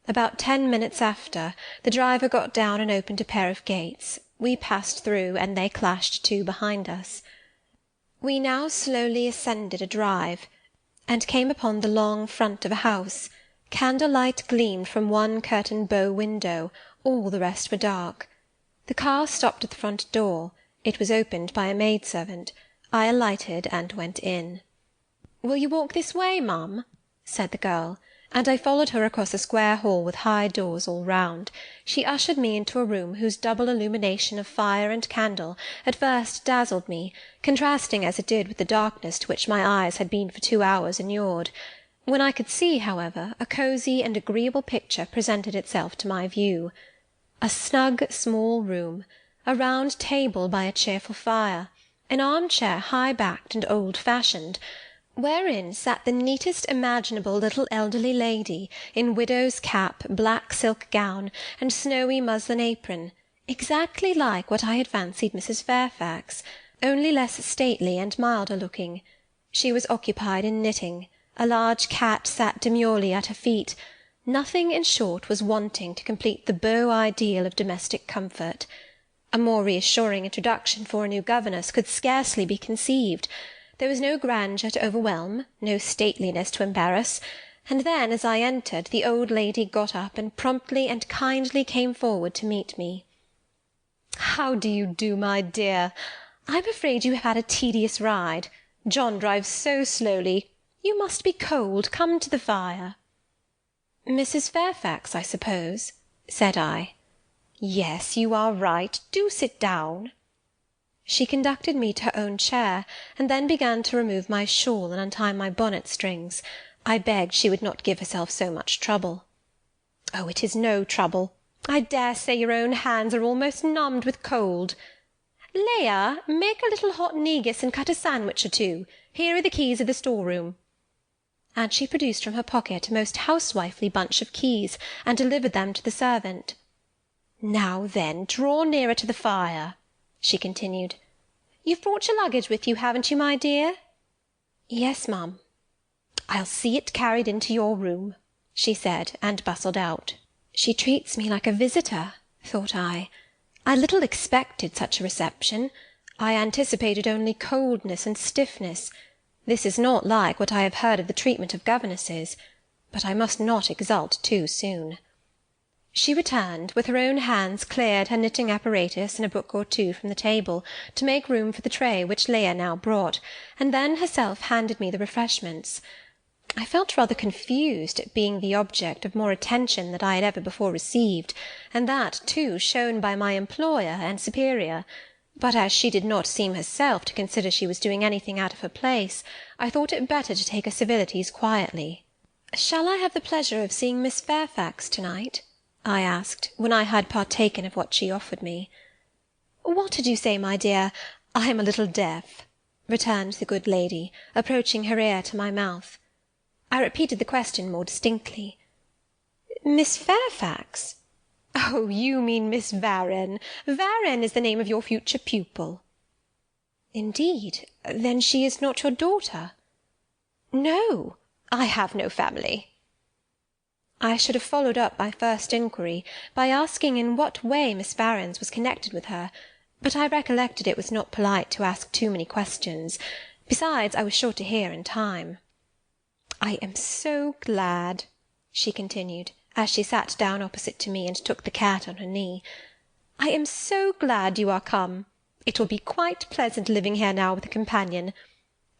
About 10 minutes after, the driver got down and opened a pair of gates. We passed through, and they clashed to behind us. We now slowly ascended a drive, and came upon the long front of a house. Candlelight gleamed from one curtained bow window, all the rest were dark. The car stopped at the front door. It was opened by a maid-servant. I alighted and went in. "Will you walk this way, ma'am?" said the girl, and I followed her across a square hall with high doors all round. She ushered me into a room whose double illumination of fire and candle at first dazzled me, contrasting as it did with the darkness to which my eyes had been for 2 hours inured. When I could see, however, a cosy and agreeable picture presented itself to my view. A snug small room, a round table by a cheerful fire, an arm-chair high-backed and old-fashioned, wherein sat the neatest imaginable little elderly lady, in widow's cap, black silk gown, and snowy muslin apron, exactly like what I had fancied Mrs. Fairfax, only less stately and milder looking. She was occupied in knitting. A large cat sat demurely at her feet. Nothing, in short, was wanting to complete the beau ideal of domestic comfort. A more reassuring introduction for a new governess could scarcely be conceived. There was no grandeur to overwhelm, no stateliness to embarrass. and then, as I entered, the old lady got up and promptly and kindly came forward to meet me. "How do you do, my dear? I'm afraid you have had a tedious ride. John drives so slowly. You must be cold. Come to the fire." "Mrs. Fairfax, I suppose?" said I. "Yes, you are right. Do sit down." She conducted me to her own chair, and then began to remove my shawl and untie my bonnet strings. I begged she would not give herself so much trouble. "Oh, it is no trouble. I dare say your own hands are almost numbed with cold. Leah, make a little hot negus and cut a sandwich or two. Here are the keys of the store-room." And she produced from her pocket a most housewifely bunch of keys, and delivered them to the servant. "Now then, draw nearer to the fire," she continued. "You've brought your luggage with you, haven't you, my dear?" "Yes, ma'am." "I'll see it carried into your room," she said, and bustled out. She treats me like a visitor, thought I. I little expected such a reception. I anticipated only coldness and stiffness. This is not like what I have heard of the treatment of governesses, but I must not exult too soon. She returned, with her own hands cleared her knitting apparatus and a book or two from the table, to make room for the tray which Leah now brought, and then herself handed me the refreshments. I felt rather confused at being the object of more attention than I had ever before received, and that, too, shown by my employer and superior. But as she did not seem herself to consider she was doing anything out of her place, I thought it better to take her civilities quietly. "Shall I have the pleasure of seeing Miss Fairfax to-night?" I asked, when I had partaken of what she offered me. "What did you say, my dear? I am a little deaf," returned the good lady, approaching her ear to my mouth. I repeated the question more distinctly. "Miss Fairfax? Oh, you mean Miss Varenne. Varenne is the name of your future pupil." "Indeed? Then she is not your daughter?" "No, I have no family." I should have followed up my first inquiry by asking in what way Miss Varens was connected with her, but I recollected it was not polite to ask too many questions. Besides, I was sure to hear in time. "I am so glad," she continued, as she sat down opposite to me and took the cat on her knee. "I am so glad you are come. It will be quite pleasant living here now with a companion.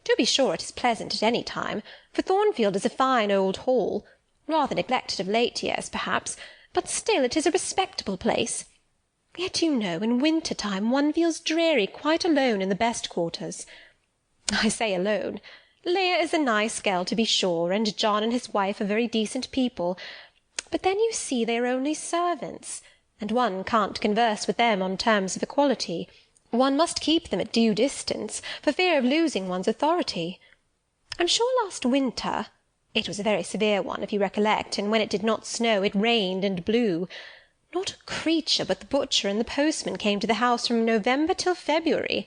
To be sure it is pleasant at any time, for Thornfield is a fine old hall, rather neglected of late years, perhaps, but still it is a respectable place. Yet, you know, in winter-time one feels dreary quite alone in the best quarters. I say alone. Leah is a nice girl, to be sure, and John and his wife are very decent people, but then you see they are only servants, and one can't converse with them on terms of equality. One must keep them at due distance, for fear of losing one's authority. I'm sure last winter— it was a very severe one, if you recollect, and when it did not snow it rained and blew. Not a creature but the butcher and the postman came to the house from November till February,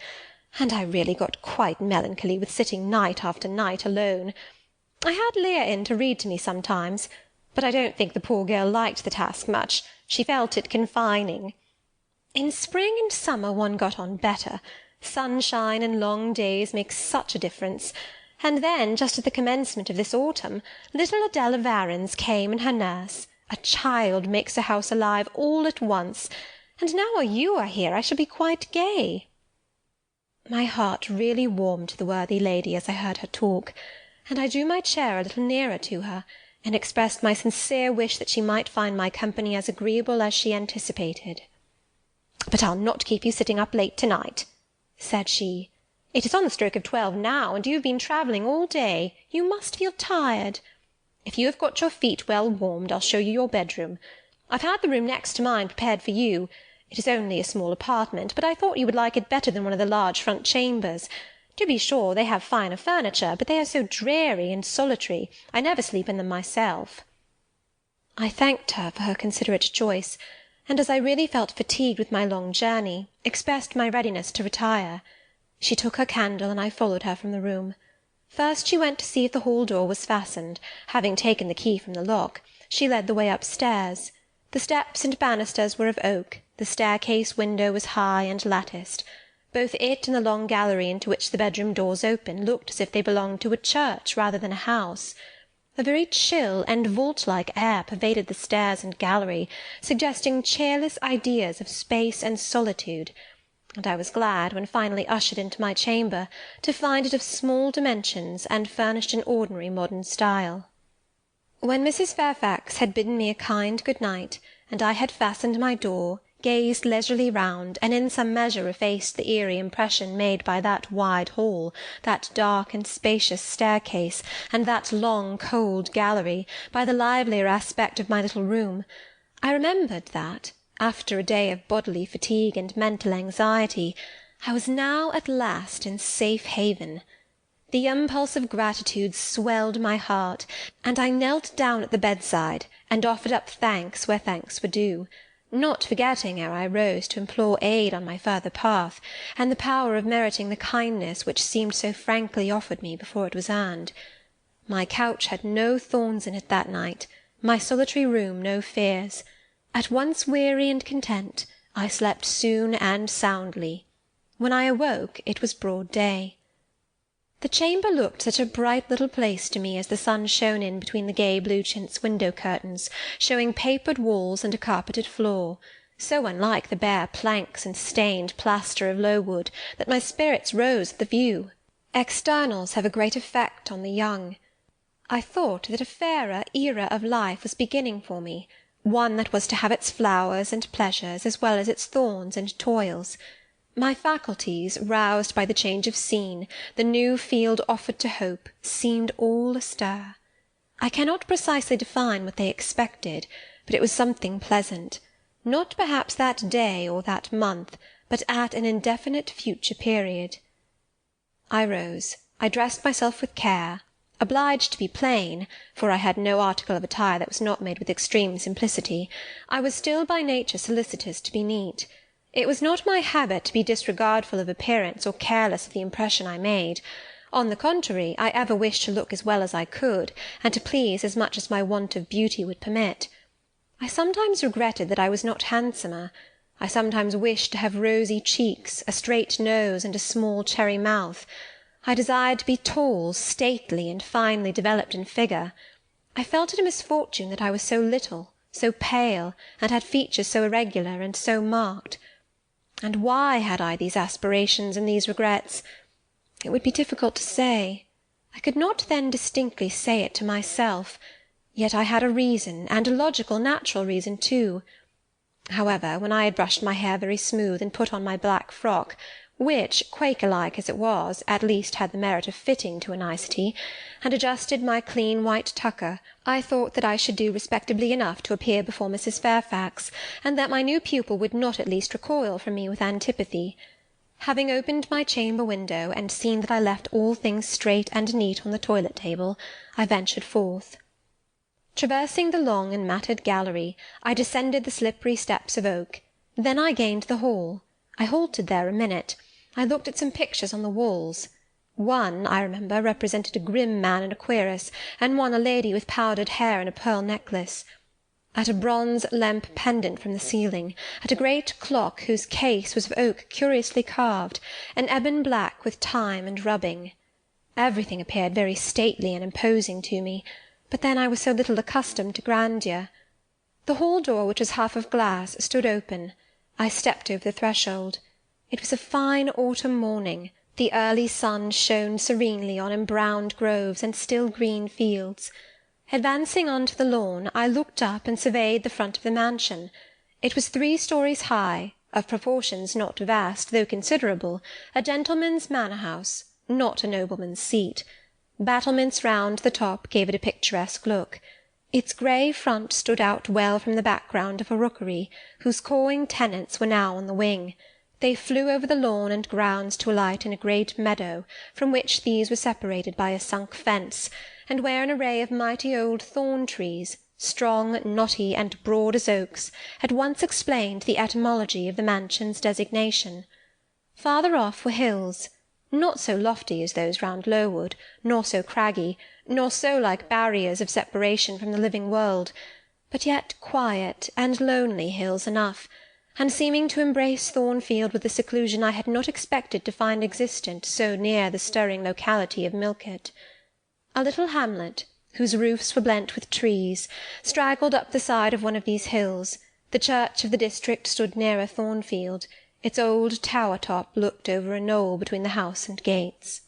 and I really got quite melancholy with sitting night after night alone. I had Leah in to read to me sometimes, but I don't think the poor girl liked the task much. She felt it confining. In spring and summer one got on better. Sunshine and long days make such a difference. And then, just at the commencement of this autumn, little Adela Varens came and her nurse. A child makes a house alive all at once, and now you are here I shall be quite gay." My heart really warmed to the worthy lady as I heard her talk, and I drew my chair a little nearer to her, and expressed my sincere wish that she might find my company as agreeable as she anticipated. "But I'll not keep you sitting up late to-night," said she. "It is on the stroke of 12 now, and you have been travelling all day. You must feel tired. If you have got your feet well warmed, I'll show you your bedroom. I've had the room next to mine prepared for you. It is only a small apartment, but I thought you would like it better than one of the large front chambers. To be sure, they have finer furniture, but they are so dreary and solitary, I never sleep in them myself." I thanked her for her considerate choice, and as I really felt fatigued with my long journey, expressed my readiness to retire. She took her candle, and I followed her from the room. First she went to see if the hall door was fastened. Having taken the key from the lock, she led the way upstairs. The steps and banisters were of oak, the staircase window was high and latticed. Both it and the long gallery into which the bedroom doors opened looked as if they belonged to a church rather than a house. A very chill and vault-like air pervaded the stairs and gallery, suggesting cheerless ideas of space and solitude, and I was glad, when finally ushered into my chamber, to find it of small dimensions and furnished in ordinary modern style. When Mrs. Fairfax had bidden me a kind good night, and I had fastened my door, gazed leisurely round, and in some measure effaced the eerie impression made by that wide hall, that dark and spacious staircase, and that long cold gallery, by the livelier aspect of my little room, I remembered that, after a day of bodily fatigue and mental anxiety, I was now at last in safe haven. The impulse of gratitude swelled my heart, and I knelt down at the bedside, and offered up thanks where thanks were due, not forgetting ere I rose to implore aid on my further path, and the power of meriting the kindness which seemed so frankly offered me before it was earned. My couch had no thorns in it that night, my solitary room no fears. At once weary and content, I slept soon and soundly. When I awoke, it was broad day. The chamber looked such a bright little place to me as the sun shone in between the gay blue chintz window-curtains, showing papered walls and a carpeted floor, so unlike the bare planks and stained plaster of Lowood, that my spirits rose at the view. Externals have a great effect on the young. I thought that a fairer era of life was beginning for me, one that was to have its flowers and pleasures as well as its thorns and toils. My faculties, roused by the change of scene, the new field offered to hope, seemed all astir. I cannot precisely define what they expected, but it was something pleasant, not perhaps that day or that month, but at an indefinite future period. I rose. I dressed myself with care, obliged to be plain, for I had no article of attire that was not made with extreme simplicity. I was still by nature solicitous to be neat. It was not my habit to be disregardful of appearance or careless of the impression I made. On the contrary, I ever wished to look as well as I could, and to please as much as my want of beauty would permit. I sometimes regretted that I was not handsomer. I sometimes wished to have rosy cheeks, a straight nose, and a small cherry mouth. I desired to be tall, stately, and finely developed in figure. I felt it a misfortune that I was so little, so pale, and had features so irregular and so marked. And why had I these aspirations and these regrets? It would be difficult to say. I could not then distinctly say it to myself, yet I had a reason, and a logical, natural reason too. However, when I had brushed my hair very smooth, and put on my black frock, which, Quaker-like as it was, at least had the merit of fitting to a nicety, and adjusted my clean white tucker, I thought that I should do respectably enough to appear before Mrs. Fairfax, and that my new pupil would not at least recoil from me with antipathy. Having opened my chamber window, and seen that I left all things straight and neat on the toilet-table, I ventured forth. Traversing the long and matted gallery, I descended the slippery steps of oak. Then I gained the hall. I halted there a minute. I looked at some pictures on the walls. One, I remember, represented a grim man in a cuirass, and one a lady with powdered hair and a pearl necklace. At a bronze lamp pendant from the ceiling, at a great clock whose case was of oak curiously carved, an ebon black with time and rubbing. Everything appeared very stately and imposing to me, but then I was so little accustomed to grandeur. The hall door, which was half of glass, stood open. I stepped over the threshold. It was a fine autumn morning. The early sun shone serenely on embrowned groves and still green fields. Advancing on to the lawn, I looked up and surveyed the front of the mansion. It was 3 stories high, of proportions not vast, though considerable, a gentleman's manor-house, not a nobleman's seat. Battlements round the top gave it a picturesque look. Its grey front stood out well from the background of a rookery, whose cawing tenants were now on the wing. They flew over the lawn and grounds to alight in a great meadow, from which these were separated by a sunk fence, and where an array of mighty old thorn-trees, strong, knotty, and broad as oaks, had once explained the etymology of the mansion's designation. Farther off were hills, not so lofty as those round Lowood, nor so craggy, nor so like barriers of separation from the living world, but yet quiet and lonely hills enough, and seeming to embrace Thornfield with a seclusion I had not expected to find existent so near the stirring locality of Millcote. A little hamlet, whose roofs were blent with trees, straggled up the side of one of these hills. The church of the district stood nearer Thornfield. Its old tower-top looked over a knoll between the house and gates.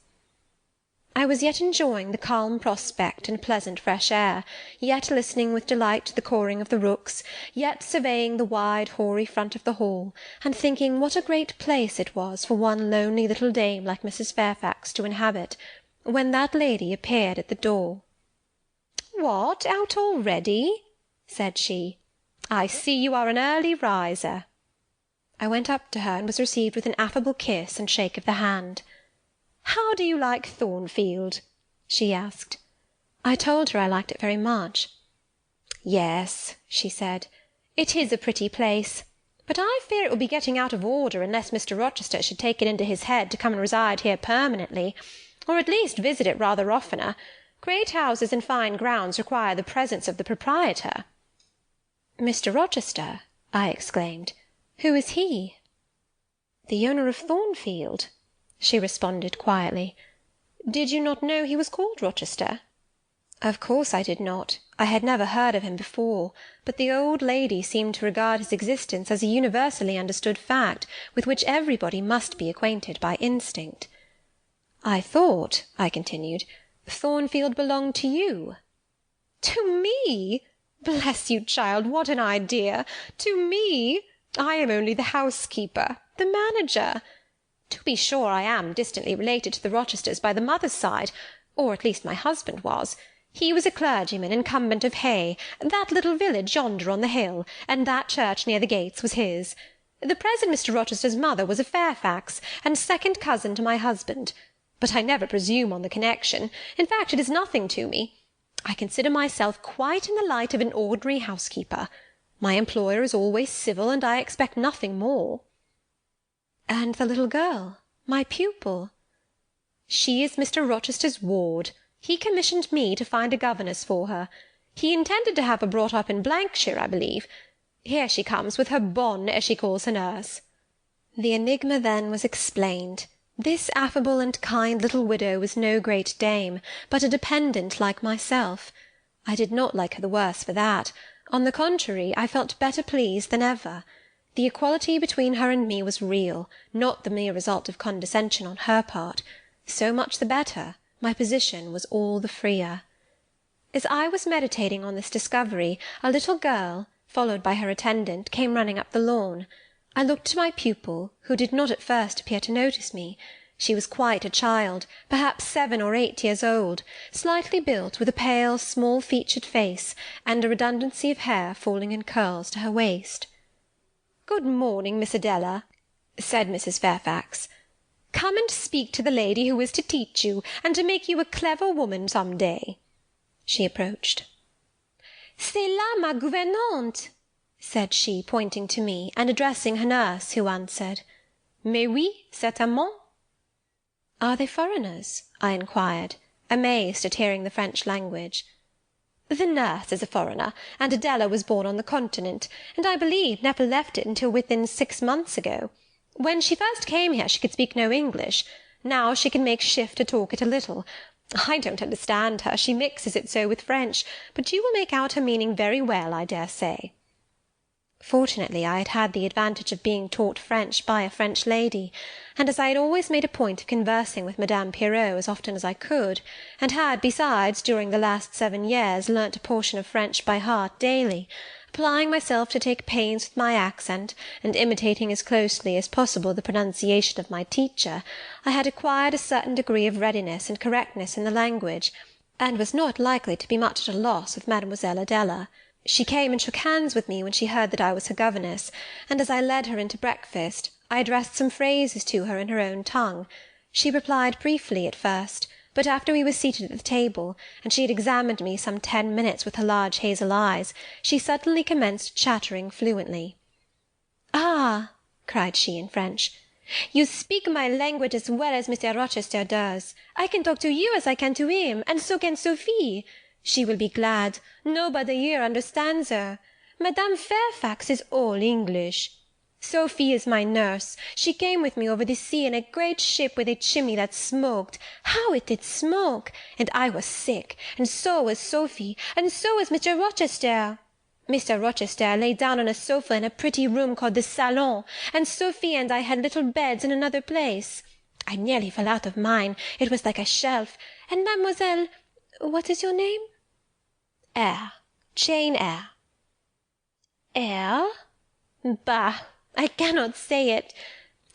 I was yet enjoying the calm prospect and pleasant fresh air, yet listening with delight to the cawing of the rooks, yet surveying the wide hoary front of the hall, and thinking what a great place it was for one lonely little dame like Mrs. Fairfax to inhabit, when that lady appeared at the door. "What, out already?" said she. "I see you are an early riser." I went up to her, and was received with an affable kiss and shake of the hand. "How do you like Thornfield?" she asked. I told her I liked it very much. "Yes," she said, "it is a pretty place, but I fear it will be getting out of order unless Mr. Rochester should take it into his head to come and reside here permanently, or at least visit it rather oftener. Great houses and fine grounds require the presence of the proprietor." "Mr. Rochester?" I exclaimed. "Who is he?" "The owner of Thornfield," she responded quietly. "Did you not know he was called Rochester?" Of course I did not. I had never heard of him before, but the old lady seemed to regard his existence as a universally understood fact, with which everybody must be acquainted by instinct. "I thought," I continued, "Thornfield belonged to you." "To me? Bless you, child, what an idea! To me? I am only the housekeeper, the manager. To be sure, I am distantly related to the Rochesters by the mother's side, or at least my husband was. He was a clergyman incumbent of Hay, that little village yonder on the hill, and that church near the gates was his. The present Mr. Rochester's mother was a Fairfax, and second cousin to my husband. But I never presume on the connection. In fact, it is nothing to me. I consider myself quite in the light of an ordinary housekeeper. My employer is always civil, and I expect nothing more." "And the little girl, my pupil?" "She is Mr. Rochester's ward. He commissioned me to find a governess for her. He intended to have her brought up in Shire, I believe. Here she comes, with her bonne, as she calls her nurse." The enigma then was explained. This affable and kind little widow was no great dame, but a dependent like myself. I did not like her the worse for that. On the contrary, I felt better pleased than ever. The equality between her and me was real, not the mere result of condescension on her part. So much the better. My position was all the freer. As I was meditating on this discovery, a little girl, followed by her attendant, came running up the lawn. I looked to my pupil, who did not at first appear to notice me. She was quite a child, perhaps 7 or 8 years old, slightly built, with a pale, small-featured face, and a redundancy of hair falling in curls to her waist. "Good morning, Miss Adela," said Mrs. Fairfax. "Come and speak to the lady who is to teach you, and to make you a clever woman some day." She approached. "C'est là ma gouvernante," said she, pointing to me, and addressing her nurse, who answered, "Mais oui, certainement." "Are they foreigners?" I inquired, amazed at hearing the French language. "The nurse is a foreigner, and Adela was born on the Continent, and I believe never left it until within 6 months ago. When she first came here she could speak no English. Now she can make shift to talk it a little. I don't understand her, she mixes it so with French, but you will make out her meaning very well, I dare say." Fortunately I had had the advantage of being taught French by a French lady, and as I had always made a point of conversing with Madame Pirot as often as I could, and had, besides, during the last 7 years, learnt a portion of French by heart daily, applying myself to take pains with my accent, and imitating as closely as possible the pronunciation of my teacher, I had acquired a certain degree of readiness and correctness in the language, and was not likely to be much at a loss with Mademoiselle Adela. She came and shook hands with me when she heard that I was her governess, and as I led her into breakfast, I addressed some phrases to her in her own tongue. She replied briefly at first, but after we were seated at the table, and she had examined me some 10 minutes with her large hazel eyes, she suddenly commenced chattering fluently. "Ah," cried she in French, "you speak my language as well as Mr. Rochester does. I can talk to you as I can to him, and so can Sophie. She will be glad. Nobody here understands her. Madame Fairfax is all English." Sophie is my nurse. She came with me over the sea in a great ship with a chimney that smoked. How it did smoke! And I was sick, and so was Sophie, and so was Mr. Rochester. Mr. Rochester lay down on a sofa in a pretty room called the salon, and Sophie and I had little beds in another place. I nearly fell out of mine. It was like a shelf. And Mademoiselle, what is your name? Eyre. Jane Eyre. Eyre? Bah! I cannot say it.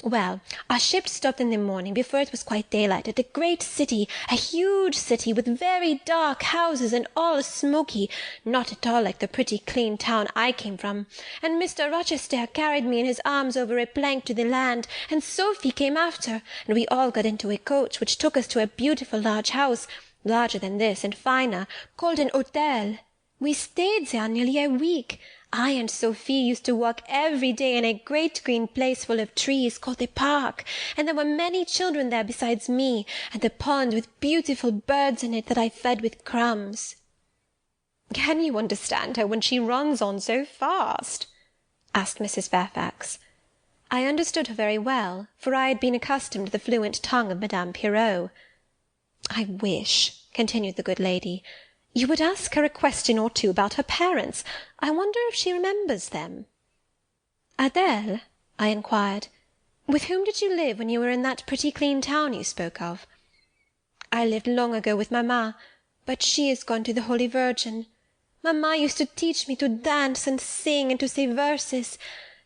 Well, our ship stopped in the morning before it was quite daylight at a great city, a huge city with very dark houses and all smoky, not at all like the pretty clean town I came from. And Mr. Rochester carried me in his arms over a plank to the land, and Sophie came after, and we all got into a coach which took us to a beautiful large house, larger than this and finer, called an hotel. We stayed there nearly a week. I and Sophie used to walk every day in a great green place full of trees called the park, and there were many children there besides me, and a pond with beautiful birds in it that I fed with crumbs. Can you understand her when she runs on so fast? Asked Mrs. Fairfax. I understood her very well, for I had been accustomed to the fluent tongue of Madame Pirot. I wish, continued the good lady, you would ask her a question or two about her parents. I wonder if she remembers them. Adèle, I inquired, with whom did you live when you were in that pretty clean town you spoke of? I lived long ago with mamma, but she is gone to the Holy Virgin. Mamma used to teach me to dance and sing and to say verses.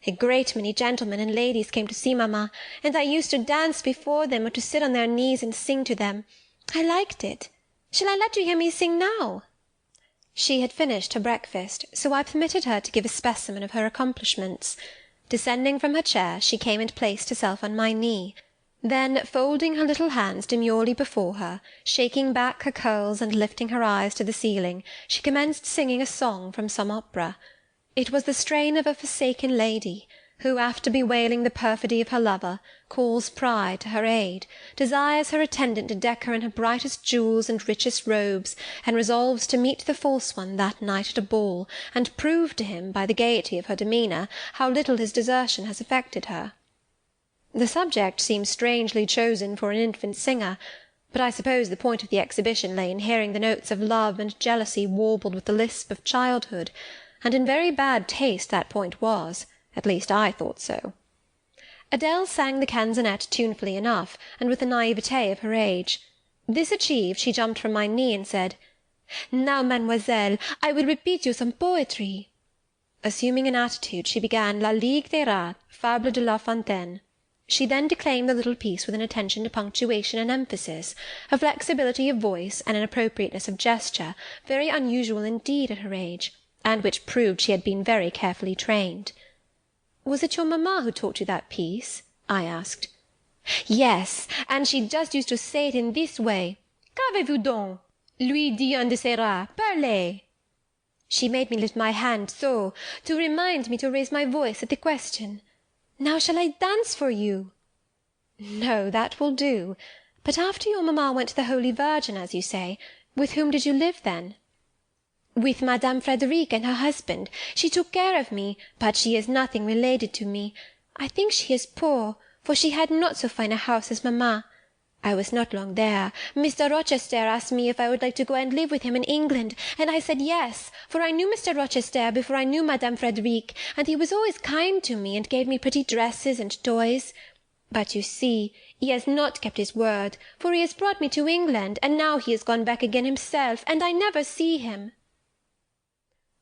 A great many gentlemen and ladies came to see mamma, and I used to dance before them or to sit on their knees and sing to them. I liked it. Shall I let you hear me sing now? She had finished her breakfast, so I permitted her to give a specimen of her accomplishments. Descending from her chair, she came and placed herself on my knee. Then, folding her little hands demurely before her, shaking back her curls and lifting her eyes to the ceiling, she commenced singing a song from some opera. It was the strain of a forsaken lady, who, after bewailing the perfidy of her lover, calls pride to her aid, desires her attendant to deck her in her brightest jewels and richest robes, and resolves to meet the false one that night at a ball, and prove to him, by the gaiety of her demeanour, how little his desertion has affected her. The subject seems strangely chosen for an infant singer, but I suppose the point of the exhibition lay in hearing the notes of love and jealousy warbled with the lisp of childhood, and in very bad taste that point was. At least I thought so. Adèle sang the canzonet tunefully enough, and with the naïveté of her age. This achieved, she jumped from my knee and said, "Now, mademoiselle, I will repeat you some poetry." Assuming an attitude, she began La Ligue des Rats, Fable de La Fontaine. She then declaimed the little piece with an attention to punctuation and emphasis, a flexibility of voice and an appropriateness of gesture, very unusual indeed at her age, and which proved she had been very carefully trained. "Was it your mamma who taught you that piece?" I asked. "Yes, and she just used to say it in this way. Qu'avez-vous donc? Lui dit un de ses rats. Parlez!" She made me lift my hand so, to remind me to raise my voice at the question. Now shall I dance for you? No, that will do. But after your mamma went to the Holy Virgin, as you say, with whom did you live then? With Madame Frederic and her husband. She took care of me, but she is nothing related to me. I think she is poor, for she had not so fine a house as mamma. I was not long there. Mr. Rochester asked me if I would like to go and live with him in England, and I said yes, for I knew Mr. Rochester before I knew Madame Frederic, and he was always kind to me and gave me pretty dresses and toys. But you see, he has not kept his word, for he has brought me to England, and now he has gone back again himself, and I never see him.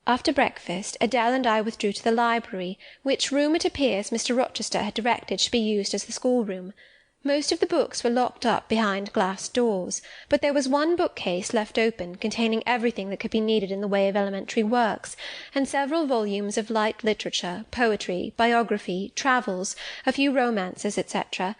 After breakfast, Adèle and I withdrew to the library, which room, it appears, Mr. Rochester had directed should be used as the schoolroom. Most of the books were locked up behind glass doors, but there was one bookcase left open, containing everything that could be needed in the way of elementary works, and several volumes of light literature, poetry, biography, travels, a few romances, etc.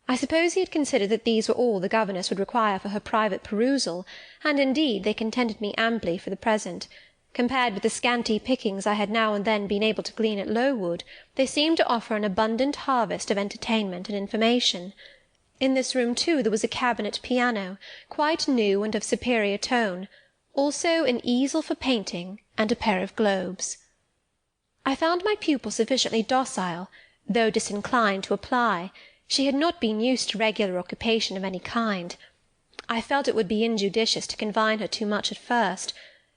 I suppose he had considered that these were all the governess would require for her private perusal, and indeed they contented me amply for the present. Compared with the scanty pickings I had now and then been able to glean at Lowood, they seemed to offer an abundant harvest of entertainment and information. In this room, too, there was a cabinet piano, quite new and of superior tone, also an easel for painting, and a pair of globes. I found my pupil sufficiently docile, though disinclined to apply. She had not been used to regular occupation of any kind. I felt it would be injudicious to confine her too much at first.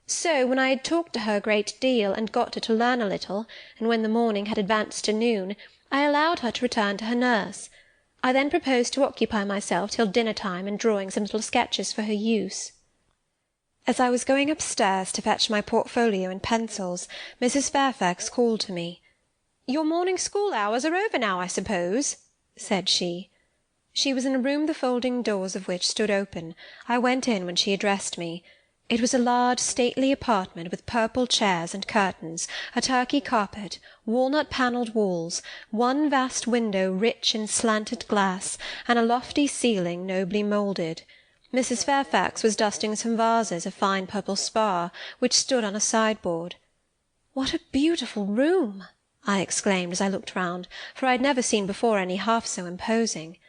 So, when I had talked to her a great deal, and got her to learn a little, and when the morning had advanced to noon, I allowed her to return to her nurse. I then proposed to occupy myself till dinner-time in drawing some little sketches for her use. As I was going upstairs to fetch my portfolio and pencils, Mrs. Fairfax called to me. "Your morning school hours are over now, I suppose?" said she. She was in a room the folding doors of which stood open. I went in when she addressed me. It was a large, stately apartment with purple chairs and curtains, a Turkey carpet, walnut-panelled walls, one vast window rich in slanted glass, and a lofty ceiling nobly moulded. Mrs. Fairfax was dusting some vases of fine purple spar, which stood on a sideboard. "What a beautiful room!" I exclaimed as I looked round, for I had never seen before any half so imposing.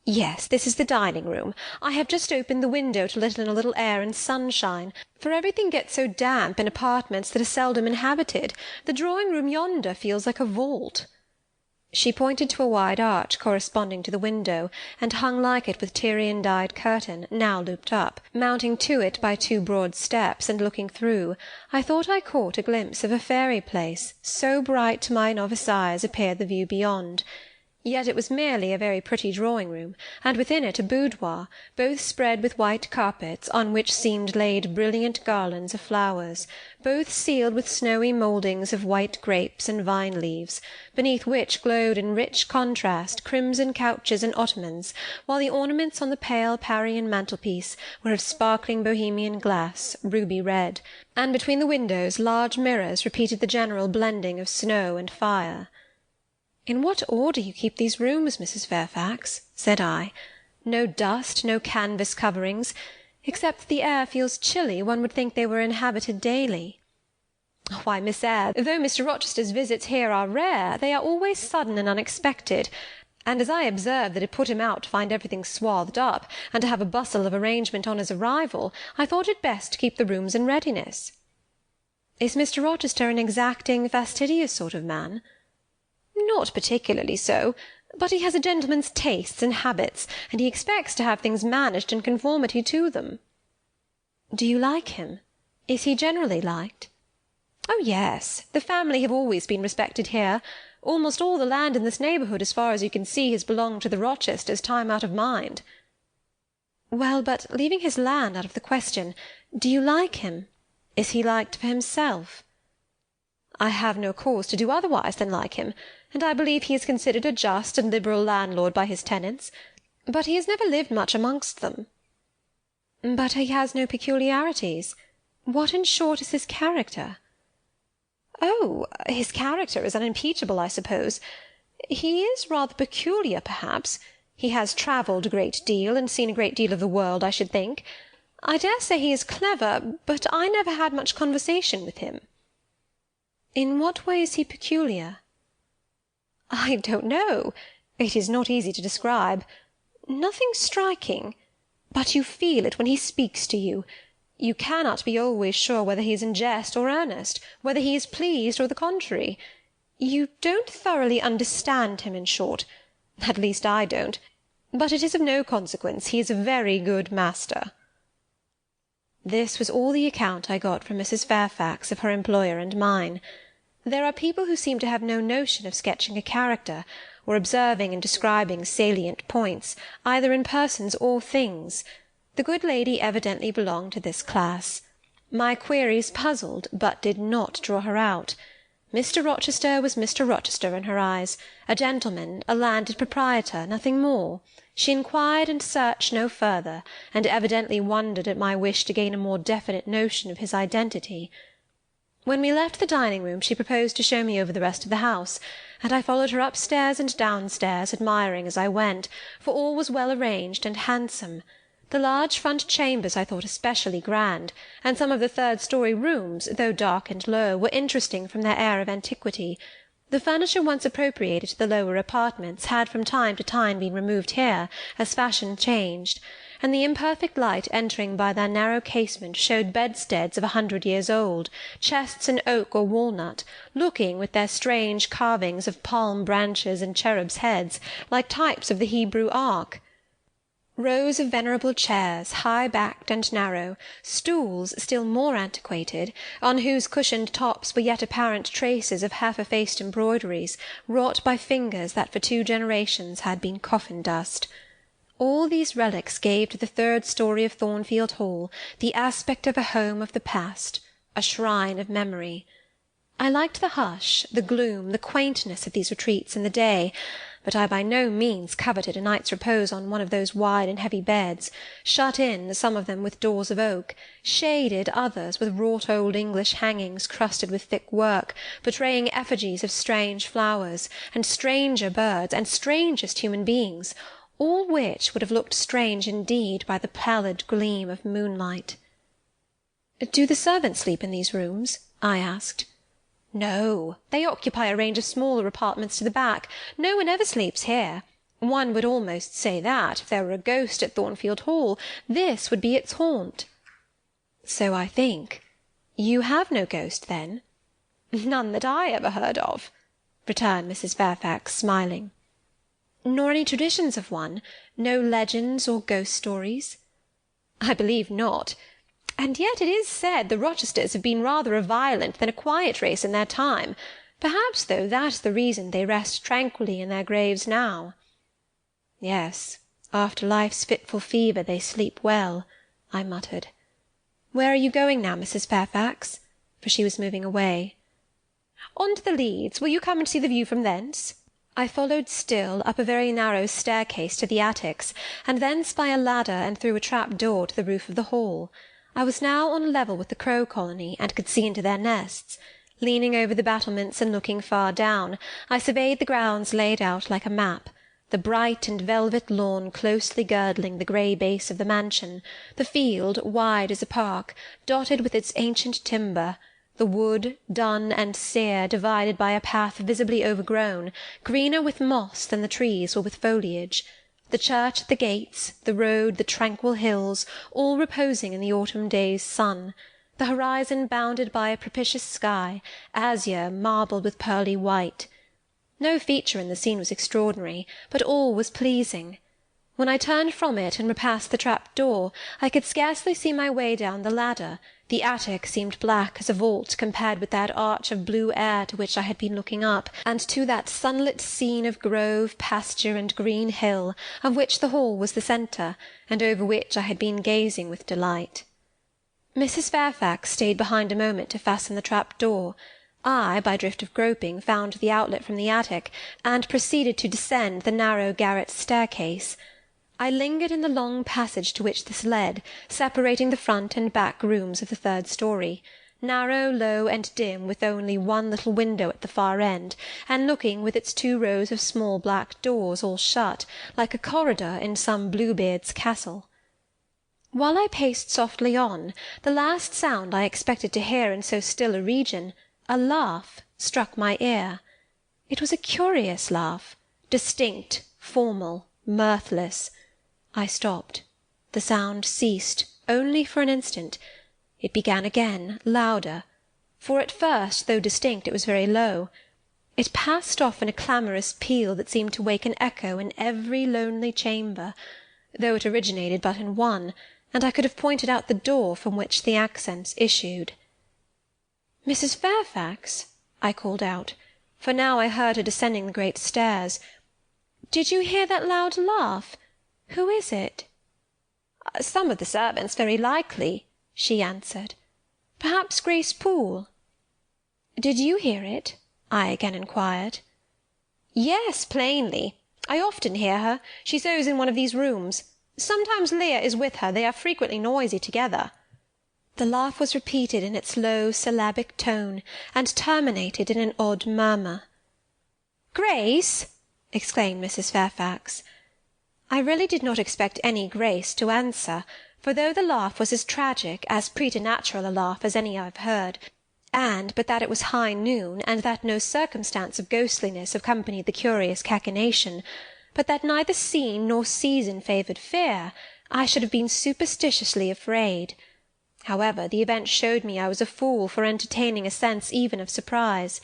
"Yes, this is the dining-room. I have just opened the window to let in a little air and sunshine, for everything gets so damp in apartments that are seldom inhabited. The drawing-room yonder feels like a vault." She pointed to a wide arch corresponding to the window, and hung like it with Tyrian-dyed curtain, now looped up. Mounting to it by two broad steps, and looking through, I thought I caught a glimpse of a fairy place, so bright to my novice eyes appeared the view beyond. Yet it was merely a very pretty drawing-room, and within it a boudoir, both spread with white carpets, on which seemed laid brilliant garlands of flowers, both sealed with snowy mouldings of white grapes and vine-leaves, beneath which glowed in rich contrast crimson couches and ottomans, while the ornaments on the pale Parian mantelpiece were of sparkling Bohemian glass, ruby red, and between the windows large mirrors repeated the general blending of snow and fire. "In what order you keep these rooms, Mrs. Fairfax," said I. "No dust, no canvas coverings. Except that the air feels chilly, one would think they were inhabited daily." "Why, Miss Eyre, though Mr. Rochester's visits here are rare, they are always sudden and unexpected, and as I observed that it put him out to find everything swathed up, and to have a bustle of arrangement on his arrival, I thought it best to keep the rooms in readiness." "Is Mr. Rochester an exacting, fastidious sort of man?" "Not particularly so, but he has a gentleman's tastes and habits, and he expects to have things managed in conformity to them." "Do you like him? Is he generally liked?" "Oh, yes. The family have always been respected here. Almost all the land in this neighbourhood, as far as you can see, has belonged to the Rochesters time out of mind." "Well, but leaving his land out of the question, do you like him? Is he liked for himself?" "I have no cause to do otherwise than like him, and I believe he is considered a just and liberal landlord by his tenants, but he has never lived much amongst them." "But he has no peculiarities? What, in short, is his character?" "Oh, his character is unimpeachable, I suppose. He is rather peculiar, perhaps. He has travelled a great deal, and seen a great deal of the world, I should think. I dare say he is clever, but I never had much conversation with him." "In what way is he peculiar?" "I don't know. It is not easy to describe. Nothing striking. But you feel it when he speaks to you. You cannot be always sure whether he is in jest or earnest, whether he is pleased or the contrary. You don't thoroughly understand him, in short. At least I don't. But it is of no consequence. He is a very good master." This was all the account I got from Mrs. Fairfax of her employer and mine. There are people who seem to have no notion of sketching a character, or observing and describing salient points, either in persons or things. The good lady evidently belonged to this class. My queries puzzled, but did not draw her out. Mr. Rochester was Mr. Rochester in her eyes, a gentleman, a landed proprietor, nothing more. She inquired and searched no further, and evidently wondered at my wish to gain a more definite notion of his identity. When we left the dining-room, she proposed to show me over the rest of the house, and I followed her upstairs and downstairs, admiring as I went, for all was well arranged and handsome. The large front chambers I thought especially grand, and some of the third-story rooms, though dark and low, were interesting from their air of antiquity. The furniture once appropriated to the lower apartments had from time to time been removed here, as fashion changed, and the imperfect light entering by their narrow casement showed bedsteads of 100 years old, chests in oak or walnut, looking, with their strange carvings of palm branches and cherubs' heads, like types of the Hebrew ark. Rows of venerable chairs, high-backed and narrow, stools still more antiquated, on whose cushioned tops were yet apparent traces of half-effaced embroideries, wrought by fingers that for 2 generations had been coffin-dust. All these relics gave to the 3rd story of Thornfield Hall the aspect of a home of the past, a shrine of memory. I liked the hush, the gloom, the quaintness of these retreats in the day, but I by no means coveted a night's repose on one of those wide and heavy beds, shut in, some of them with doors of oak, shaded others with wrought old English hangings crusted with thick work, portraying effigies of strange flowers, and stranger birds, and strangest human beings, all which would have looked strange indeed by the pallid gleam of moonlight. "Do the servants sleep in these rooms?" I asked. "No, they occupy a range of smaller apartments to the back. No one ever sleeps here. One would almost say that, if there were a ghost at Thornfield Hall, this would be its haunt." "So I think. You have no ghost, then?" "None that I ever heard of," returned Mrs. Fairfax, smiling. "Nor any traditions of one? No legends or ghost stories?" "I believe not. And yet it is said the Rochesters have been rather a violent than a quiet race in their time. Perhaps, though, that's the reason they rest tranquilly in their graves now." "Yes, after life's fitful fever they sleep well," I muttered. "Where are you going now, Mrs. Fairfax?" For she was moving away. "On to the Leads. Will you come and see the view from thence?" I followed still, up a very narrow staircase to the attics, and thence by a ladder and through a trap-door to the roof of the hall. I was now on a level with the crow colony, and could see into their nests. Leaning over the battlements and looking far down, I surveyed the grounds laid out like a map, the bright and velvet lawn closely girdling the grey base of the mansion, the field, wide as a park, dotted with its ancient timber, the wood, dun and sere, divided by a path visibly overgrown, greener with moss than the trees or with foliage, the church at the gates, the road, the tranquil hills, all reposing in the autumn day's sun, the horizon bounded by a propitious sky, azure marbled with pearly white. No feature in the scene was extraordinary, but all was pleasing. When I turned from it and repassed the trap-door, I could scarcely see my way down the ladder. The attic seemed black as a vault compared with that arch of blue air to which I had been looking up, and to that sunlit scene of grove, pasture, and green hill, of which the hall was the centre, and over which I had been gazing with delight. Mrs. Fairfax stayed behind a moment to fasten the trap-door. I, by drift of groping, found the outlet from the attic, and proceeded to descend the narrow garret staircase. I lingered in the long passage to which this led, separating the front and back rooms of the 3rd story, narrow, low, and dim, with only one little window at the far end, and looking, with its 2 rows of small black doors all shut, like a corridor in some Bluebeard's castle. While I paced softly on, the last sound I expected to hear in so still a region, a laugh, struck my ear. It was a curious laugh, distinct, formal, mirthless. I stopped. The sound ceased, only for an instant. It began again, louder, for at first, though distinct, it was very low. It passed off in a clamorous peal that seemed to wake an echo in every lonely chamber, though it originated but in one, and I could have pointed out the door from which the accents issued. "Mrs. Fairfax," I called out, for now I heard her descending the great stairs, "did you hear that loud laugh? Who is it?" "Some of the servants, very likely," she answered. "Perhaps Grace Poole." "Did you hear it?" I again inquired. "Yes, plainly. I often hear her. She sews in one of these rooms. Sometimes Leah is with her. They are frequently noisy together." The laugh was repeated in its low syllabic tone, and terminated in an odd murmur. "Grace!" exclaimed Mrs. Fairfax. I really did not expect any Grace to answer, for though the laugh was as tragic, as preternatural a laugh as any I have heard, and but that it was high noon, and that no circumstance of ghostliness accompanied the curious cachinnation, but that neither scene nor season favoured fear, I should have been superstitiously afraid. However, the event showed me I was a fool for entertaining a sense even of surprise.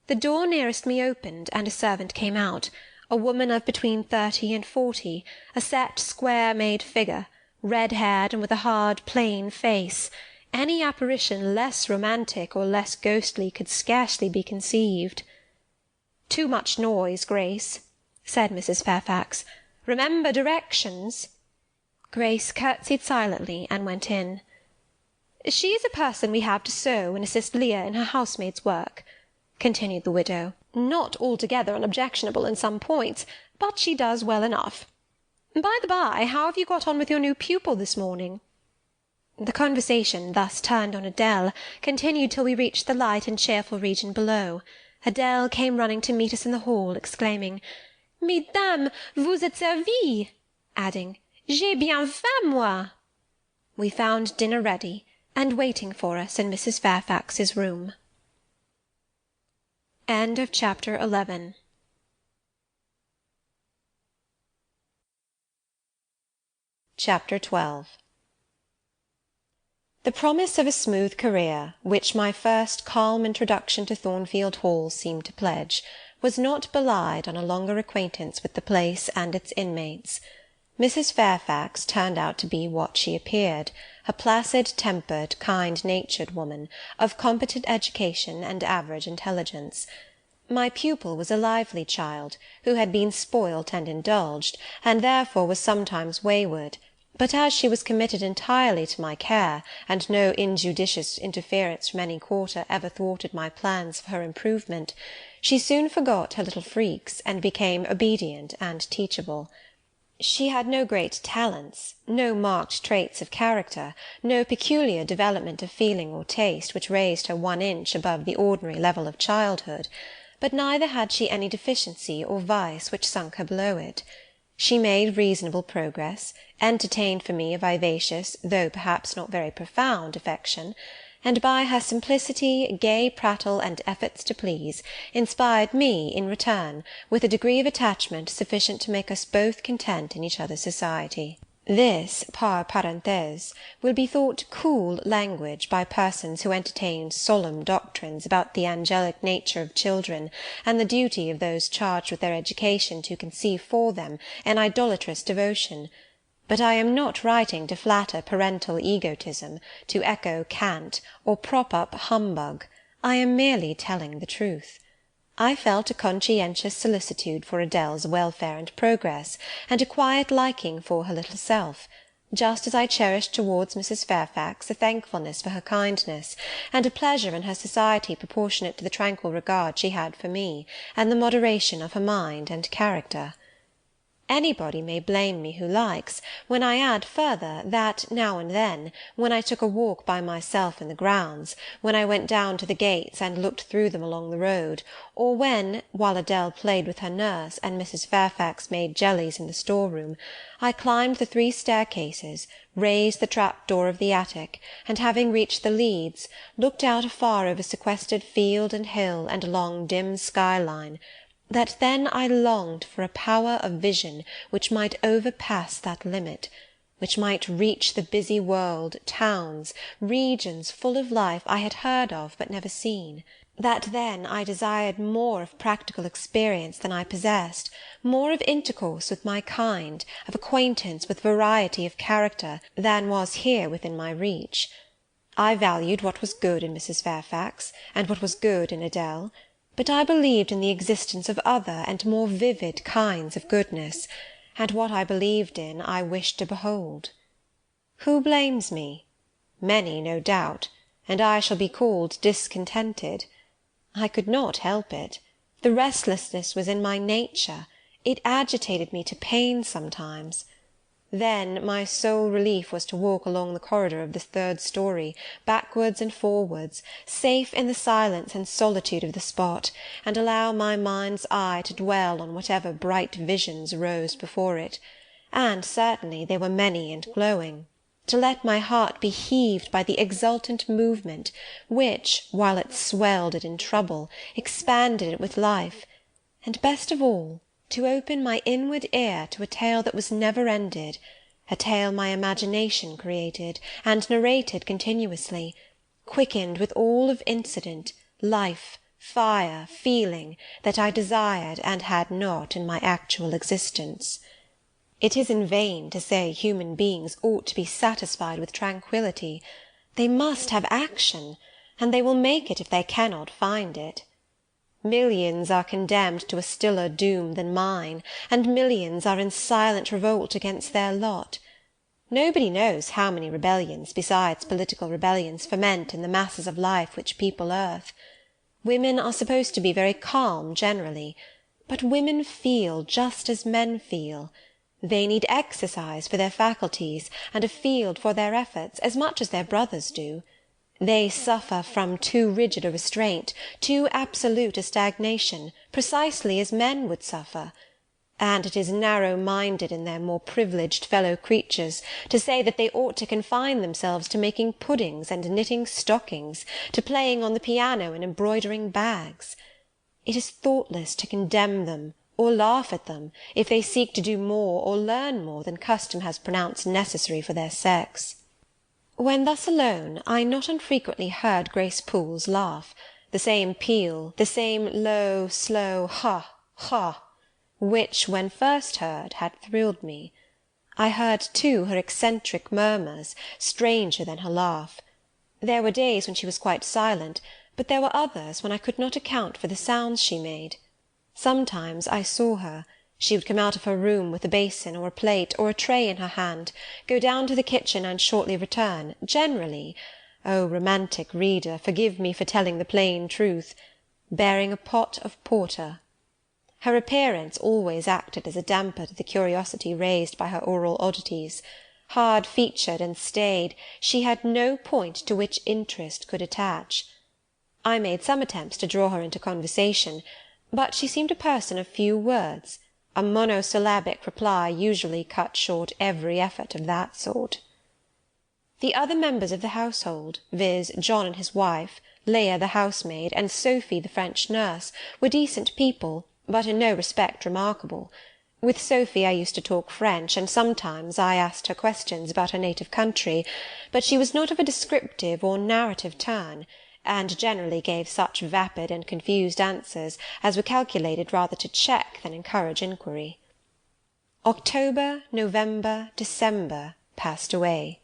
The door nearest me opened, and a servant came out, a woman of between 30 and 40, a set, square-made figure, red-haired and with a hard, plain face. Any apparition less romantic or less ghostly could scarcely be conceived. "Too much noise, Grace," said Mrs. Fairfax. "Remember directions." Grace curtsied silently and went in. "She is a person we have to sew and assist Leah in her housemaid's work," continued the widow. "Not altogether unobjectionable in some points, but she does well enough. By the by, how have you got on with your new pupil this morning?" The conversation, thus turned on Adèle, continued till we reached the light and cheerful region below. Adèle came running to meet us in the hall, exclaiming, "Mesdames, vous êtes servies!" adding, "J'ai bien faim, moi!" We found dinner ready, and waiting for us in Mrs. Fairfax's room. Chapter 12. The promise of a smooth career, which my first calm introduction to Thornfield Hall seemed to pledge, was not belied on a longer acquaintance with the place and its inmates. Mrs. Fairfax turned out to be what she appeared, a placid-tempered, kind-natured woman, of competent education and average intelligence. My pupil was a lively child, who had been spoilt and indulged, and therefore was sometimes wayward, but as she was committed entirely to my care, and no injudicious interference from any quarter ever thwarted my plans for her improvement, she soon forgot her little freaks, and became obedient and teachable. She had no great talents, no marked traits of character, no peculiar development of feeling or taste which raised her 1 inch above the ordinary level of childhood, but neither had she any deficiency or vice which sunk her below it. She made reasonable progress, entertained for me a vivacious, though perhaps not very profound, affection, and by her simplicity, gay prattle, and efforts to please, inspired me, in return, with a degree of attachment sufficient to make us both content in each other's society. This, par parenthèse, will be thought cool language by persons who entertain solemn doctrines about the angelic nature of children, and the duty of those charged with their education to conceive for them an idolatrous devotion. But I am not writing to flatter parental egotism, to echo cant, or prop up humbug. I am merely telling the truth. I felt a conscientious solicitude for Adèle's welfare and progress, and a quiet liking for her little self, just as I cherished towards Mrs. Fairfax a thankfulness for her kindness, and a pleasure in her society proportionate to the tranquil regard she had for me, and the moderation of her mind and character. Anybody may blame me who likes, when I add further, that now and then, when I took a walk by myself in the grounds, when I went down to the gates and looked through them along the road, or when, while Adèle played with her nurse, and Mrs. Fairfax made jellies in the store-room, I climbed the 3 staircases, raised the trap-door of the attic, and having reached the leads, looked out afar over sequestered field and hill and along dim sky-line, that then I longed for a power of vision which might overpass that limit, which might reach the busy world, towns, regions full of life I had heard of but never seen; that then I desired more of practical experience than I possessed, more of intercourse with my kind, of acquaintance with variety of character, than was here within my reach. I valued what was good in Mrs. Fairfax, and what was good in Adèle, but I believed in the existence of other and more vivid kinds of goodness, and what I believed in I wished to behold. Who blames me? Many, no doubt, and I shall be called discontented. I could not help it. The restlessness was in my nature. It agitated me to pain sometimes. Then my sole relief was to walk along the corridor of the 3rd story, backwards and forwards, safe in the silence and solitude of the spot, and allow my mind's eye to dwell on whatever bright visions rose before it, and certainly they were many and glowing, to let my heart be heaved by the exultant movement, which, while it swelled it in trouble, expanded it with life, and best of all, to open my inward ear to a tale that was never ended, a tale my imagination created, and narrated continuously, quickened with all of incident, life, fire, feeling, that I desired and had not in my actual existence. It is in vain to say human beings ought to be satisfied with tranquillity. They must have action, and they will make it if they cannot find it. Millions are condemned to a stiller doom than mine, and millions are in silent revolt against their lot. Nobody knows how many rebellions, besides political rebellions, ferment in the masses of life which people earth. Women are supposed to be very calm generally, but women feel just as men feel. They need exercise for their faculties, and a field for their efforts, as much as their brothers do. They suffer from too rigid a restraint, too absolute a stagnation, precisely as men would suffer. And it is narrow-minded in their more privileged fellow-creatures to say that they ought to confine themselves to making puddings and knitting stockings, to playing on the piano and embroidering bags. It is thoughtless to condemn them, or laugh at them, if they seek to do more or learn more than custom has pronounced necessary for their sex. When thus alone, I not unfrequently heard Grace Poole's laugh, the same peal, the same low, slow ha, ha, which, when first heard, had thrilled me. I heard, too, her eccentric murmurs, stranger than her laugh. There were days when she was quite silent, but there were others when I could not account for the sounds she made. Sometimes I saw her. She would come out of her room with a basin or a plate or a tray in her hand, go down to the kitchen and shortly return, generally, O romantic reader, forgive me for telling the plain truth, bearing a pot of porter. Her appearance always acted as a damper to the curiosity raised by her oral oddities. Hard-featured and staid, she had no point to which interest could attach. I made some attempts to draw her into conversation, but she seemed a person of few words. A monosyllabic reply usually cut short every effort of that sort. The other members of the household, viz., John and his wife, Leah the housemaid, and Sophie the French nurse, were decent people, but in no respect remarkable. With Sophie I used to talk French, and sometimes I asked her questions about her native country, but she was not of a descriptive or narrative turn, and generally gave such vapid and confused answers as were calculated rather to check than encourage inquiry. October, November, December passed away.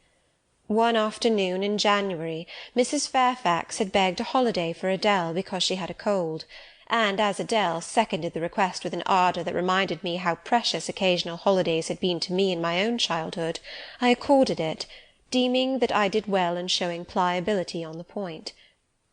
One afternoon in January, Mrs. Fairfax had begged a holiday for Adele because she had a cold, and as Adele seconded the request with an ardour that reminded me how precious occasional holidays had been to me in my own childhood, I accorded it, deeming that I did well in showing pliability on the point.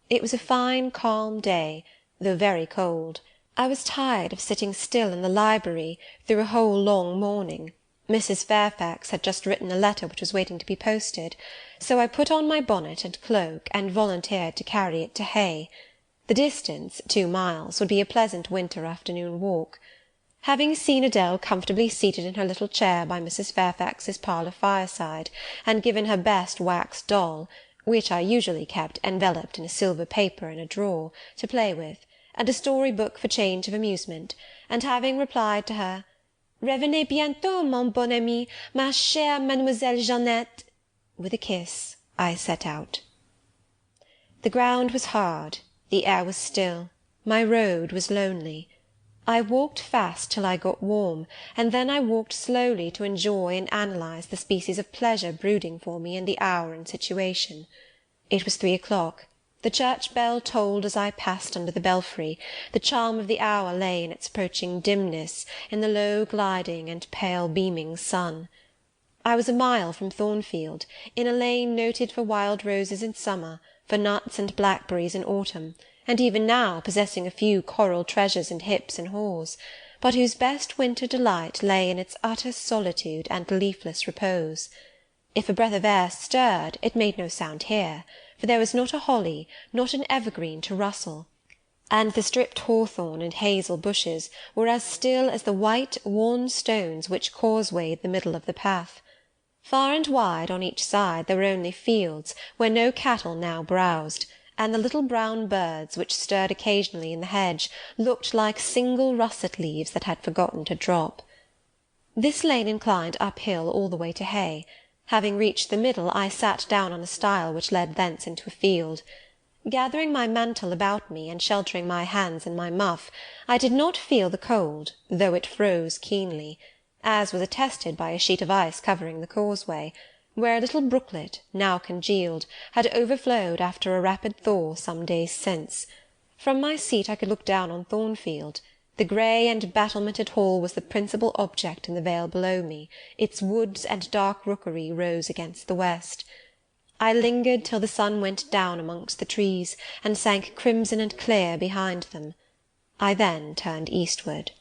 It was a fine calm day, though very cold. I was tired of sitting still in the library through a whole long morning. Mrs. Fairfax had just written a letter which was waiting to be posted, so I put on my bonnet and cloak, and volunteered to carry it to Hay. The distance, 2 miles, would be a pleasant winter afternoon walk. Having seen Adele comfortably seated in her little chair by Mrs. Fairfax's parlour fireside, and given her best wax doll, which I usually kept enveloped in a silver paper in a drawer, to play with, and a story-book for change of amusement, and having replied to her, "Revenez bientôt, mon bon ami, ma chère Mademoiselle Jeannette," with a kiss, I set out. The ground was hard, the air was still, my road was lonely. I walked fast till I got warm, and then I walked slowly to enjoy and analyse the species of pleasure brooding for me in the hour and situation. It was 3 o'clock. The church bell tolled as I passed under the belfry. The charm of the hour lay in its approaching dimness, in the low gliding and pale beaming sun. I was a mile from Thornfield, in a lane noted for wild roses in summer, for nuts and blackberries in autumn, and even now possessing a few coral treasures and hips and haws, but whose best winter delight lay in its utter solitude and leafless repose. If a breath of air stirred, it made no sound here, for there was not a holly, not an evergreen to rustle, and the stripped hawthorn and hazel bushes were as still as the white, worn stones which causewayed the middle of the path. Far and wide on each side there were only fields, where no cattle now browsed, and the little brown birds which stirred occasionally in the hedge looked like single russet leaves that had forgotten to drop. This lane inclined uphill all the way to Hay. Having reached the middle, I sat down on a stile which led thence into a field. Gathering my mantle about me, and sheltering my hands in my muff, I did not feel the cold, though it froze keenly, as was attested by a sheet of ice covering the causeway, where a little brooklet, now congealed, had overflowed after a rapid thaw some days since. From my seat I could look down on Thornfield. The grey and battlemented hall was the principal object in the vale below me, its woods and dark rookery rose against the west. I lingered till the sun went down amongst the trees, and sank crimson and clear behind them. I then turned eastward.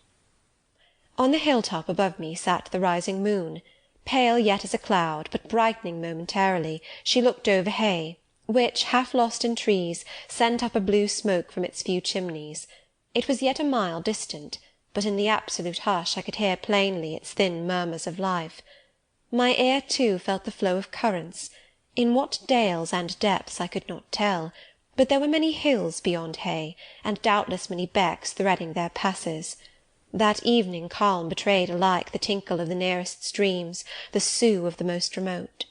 On the hill-top above me sat the rising moon. Pale yet as a cloud, but brightening momentarily, she looked over Hay, which, half lost in trees, sent up a blue smoke from its few chimneys. It was yet a mile distant, but in the absolute hush I could hear plainly its thin murmurs of life. My ear, too, felt the flow of currents. In what dales and depths I could not tell, but there were many hills beyond Hay, and doubtless many becks threading their passes. That evening calm betrayed alike the tinkle of the nearest streams, the sough of the most remote.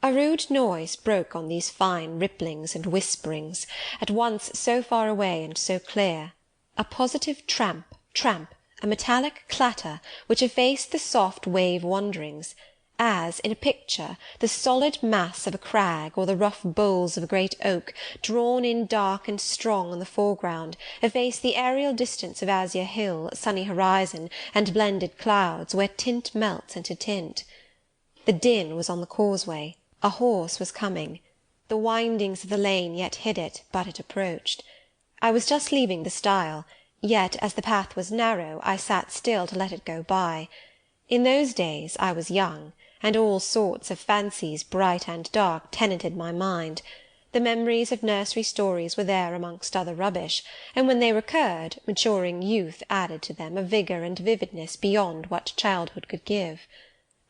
A rude noise broke on these fine ripplings and whisperings, at once so far away and so clear, a positive tramp, tramp, a metallic clatter, which effaced the soft wave wanderings, as, in a picture, the solid mass of a crag, or the rough boles of a great oak, drawn in dark and strong on the foreground, efface the aerial distance of azure hill, sunny horizon, and blended clouds, where tint melts into tint. The din was on the causeway. A horse was coming. The windings of the lane yet hid it, but it approached. I was just leaving the stile, yet, as the path was narrow, I sat still to let it go by. In those days I was young, and all sorts of fancies, bright and dark, tenanted my mind. The memories of nursery stories were there amongst other rubbish, and when they recurred, maturing youth added to them a vigour and vividness beyond what childhood could give.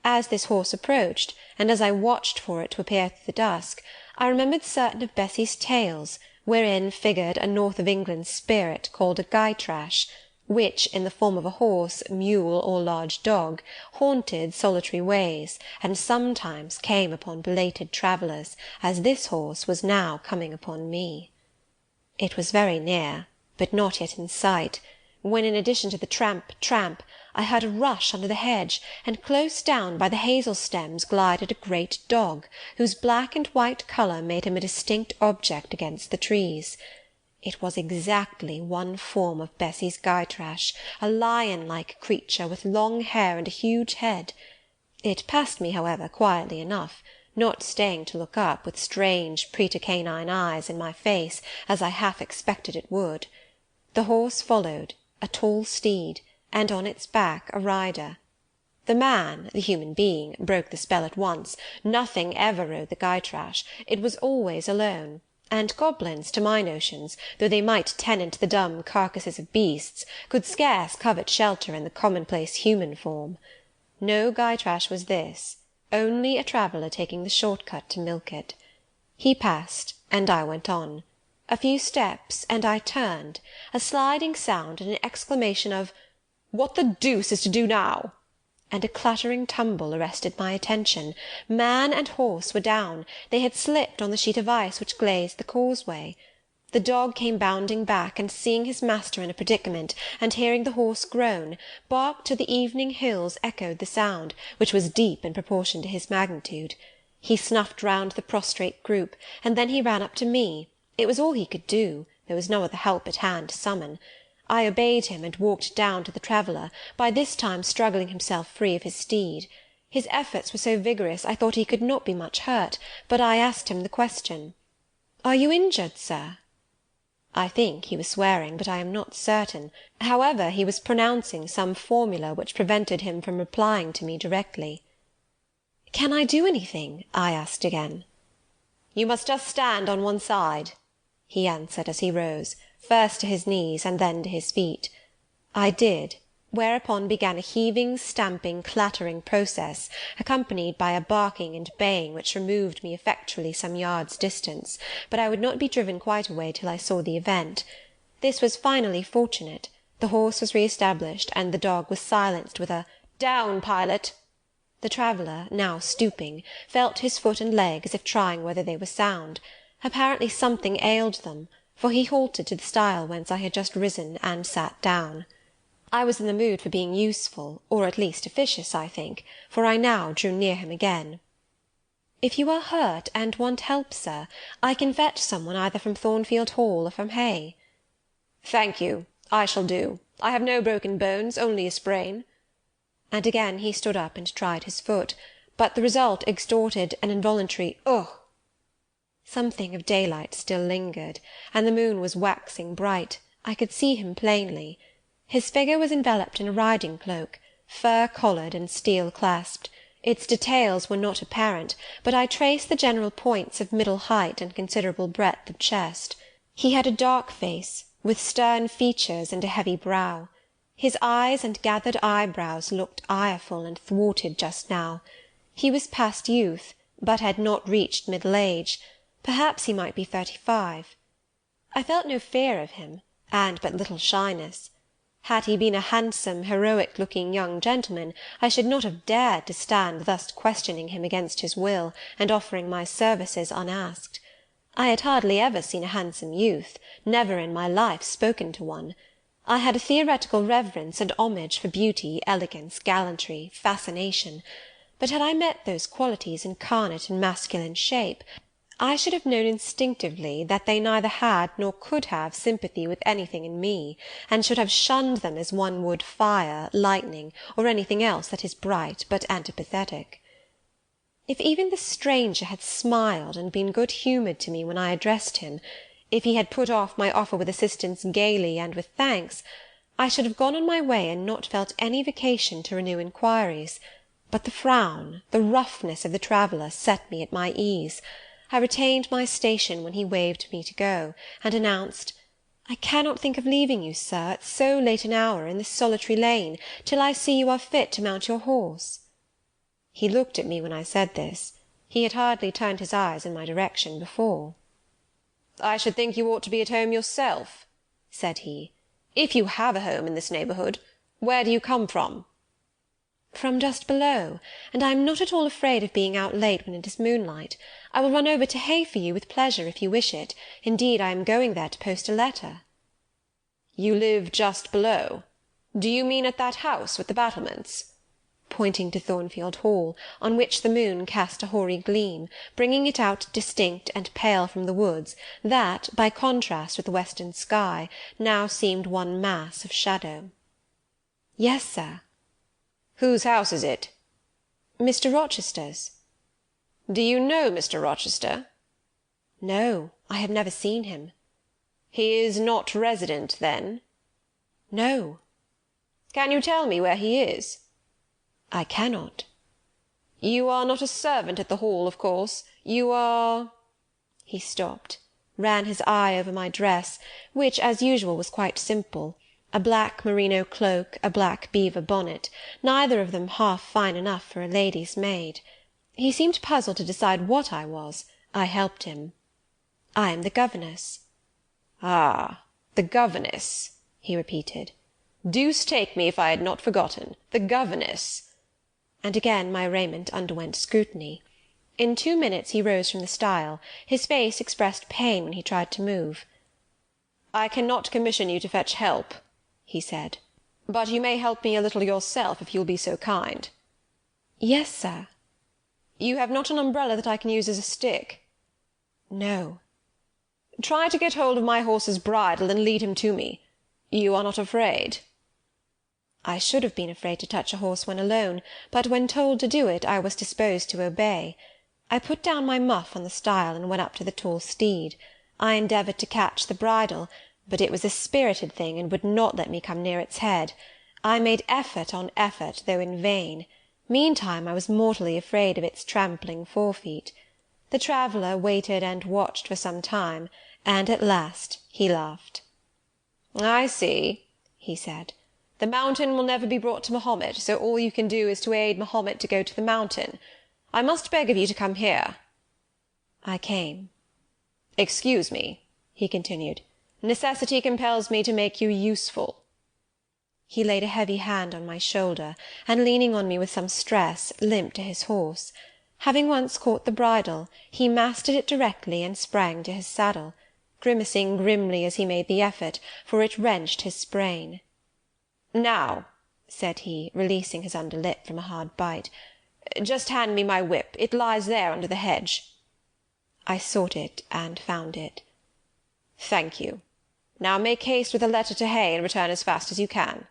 As this horse approached, and as I watched for it to appear through the dusk, I remembered certain of Bessy's tales, wherein figured a north of England spirit called a Gytrash, which, in the form of a horse, mule, or large dog, haunted solitary ways, and sometimes came upon belated travellers, as this horse was now coming upon me. It was very near, but not yet in sight, when, in addition to the tramp, tramp, I heard a rush under the hedge, and close down by the hazel stems glided a great dog, whose black and white colour made him a distinct object against the trees. It was exactly one form of Bessy's Gytrash, a lion-like creature, with long hair and a huge head. It passed me, however, quietly enough, not staying to look up, with strange pretercanine eyes in my face, as I half expected it would. The horse followed, a tall steed, and on its back a rider. The man, the human being, broke the spell at once. Nothing ever rode the Gytrash. It was always alone, and goblins, to my notions, though they might tenant the dumb carcasses of beasts, could scarce covet shelter in the commonplace human form. No Gytrash was this, only a traveller taking the short cut to Milket. He passed, and I went on. A few steps, and I turned. A sliding sound, and an exclamation of "What the deuce is to do now?" and a clattering tumble arrested my attention. Man and horse were down. They had slipped on the sheet of ice which glazed the causeway. The dog came bounding back, and seeing his master in a predicament, and hearing the horse groan, barked till the evening hills echoed the sound, which was deep in proportion to his magnitude. He snuffed round the prostrate group, and then he ran up to me. It was all he could do. There was no other help at hand to summon. I obeyed him, and walked down to the traveller, by this time struggling himself free of his steed. His efforts were so vigorous, I thought he could not be much hurt, but I asked him the question, "Are you injured, sir?" I think he was swearing, but I am not certain. However, he was pronouncing some formula which prevented him from replying to me directly. "Can I do anything?" I asked again. "You must just stand on one side," he answered as he rose, first to his knees and then to his feet. I did, whereupon began a heaving, stamping, clattering process, accompanied by a barking and baying which removed me effectually some yards distance, but I would not be driven quite away till I saw the event. This was finally fortunate. The horse was re-established, and the dog was silenced with a Down, Pilot!" The traveller, now stooping, felt his foot and leg as if trying whether they were sound. Apparently something ailed them, for he halted to the stile whence I had just risen, and sat down. I was in the mood for being useful, or at least officious, I think, for I now drew near him again. "If you are hurt, and want help, sir, I can fetch some one either from Thornfield Hall or from Hay." "Thank you, I shall do. I have no broken bones, only a sprain." And again he stood up and tried his foot, but the result extorted an involuntary "Ugh!" Something of daylight still lingered, and the moon was waxing bright. I could see him plainly. His figure was enveloped in a riding cloak, fur-collared and steel-clasped. Its details were not apparent, but I traced the general points of middle height and considerable breadth of chest. He had a dark face, with stern features and a heavy brow. His eyes and gathered eyebrows looked ireful and thwarted just now. He was past youth, but had not reached middle age. Perhaps he might be 35. I felt no fear of him, and but little shyness. Had he been a handsome, heroic-looking young gentleman, I should not have dared to stand thus questioning him against his will, and offering my services unasked. I had hardly ever seen a handsome youth, never in my life spoken to one. I had a theoretical reverence and homage for beauty, elegance, gallantry, fascination; but had I met those qualities incarnate in masculine shape, I should have known instinctively that they neither had nor could have sympathy with anything in me, and should have shunned them as one would fire, lightning, or anything else that is bright but antipathetic. If even the stranger had smiled and been good-humoured to me when I addressed him, if he had put off my offer with assistance gaily and with thanks, I should have gone on my way and not felt any vocation to renew inquiries. But the frown, the roughness of the traveller set me at my ease. I retained my station when he waved me to go, and announced, "I cannot think of leaving you, sir, at so late an hour, in this solitary lane, till I see you are fit to mount your horse." He looked at me when I said this. He had hardly turned his eyes in my direction before. "I should think you ought to be at home yourself," said he, "if you have a home in this neighbourhood. Where do you come from?" "From just below, and I am not at all afraid of being out late when it is moonlight. I will run over to Hay for you with pleasure, if you wish it. Indeed, I am going there to post a letter." "You live just below? Do you mean at that house with the battlements?" pointing to Thornfield Hall, on which the moon cast a hoary gleam, bringing it out distinct and pale from the woods, that, by contrast with the western sky, now seemed one mass of shadow. "Yes, sir." "Whose house is it?" "Mr. Rochester's." "Do you know Mr. Rochester?" "No, I have never seen him." "He is not resident, then?" "No." "Can you tell me where he is?" "I cannot." "You are not a servant at the Hall, of course. You are—" He stopped, ran his eye over my dress, which, as usual, was quite simple, a black merino cloak, a black beaver bonnet, neither of them half fine enough for a lady's maid. He seemed puzzled to decide what I was. I helped him. "I am the governess." "Ah, the governess," he repeated. "Deuce take me if I had not forgotten. The governess." And again my raiment underwent scrutiny. In 2 minutes he rose from the stile. His face expressed pain when he tried to move. "I cannot commission you to fetch help," he said, "but you may help me a little yourself, if you will be so kind." "Yes, sir." "You have not an umbrella that I can use as a stick?" "No." "Try to get hold of my horse's bridle and lead him to me. You are not afraid?" I should have been afraid to touch a horse when alone, but when told to do it, I was disposed to obey. I put down my muff on the stile, and went up to the tall steed. I endeavoured to catch the bridle, but it was a spirited thing, and would not let me come near its head. I made effort on effort, though in vain. Meantime I was mortally afraid of its trampling forefeet. The traveller waited and watched for some time, and at last he laughed. "I see," he said. "The mountain will never be brought to Mahomet, so all you can do is to aid Mahomet to go to the mountain. I must beg of you to come here." I came. "Excuse me," he continued. "Necessity compels me to make you useful." He laid a heavy hand on my shoulder, and leaning on me with some stress, limped to his horse. Having once caught the bridle, he mastered it directly and sprang to his saddle, grimacing grimly as he made the effort, for it wrenched his sprain. "Now," said he, releasing his under lip from a hard bite, "just hand me my whip. It lies there under the hedge." I sought it and found it. "Thank you. Now make haste with a letter to Hay, and return as fast as you can."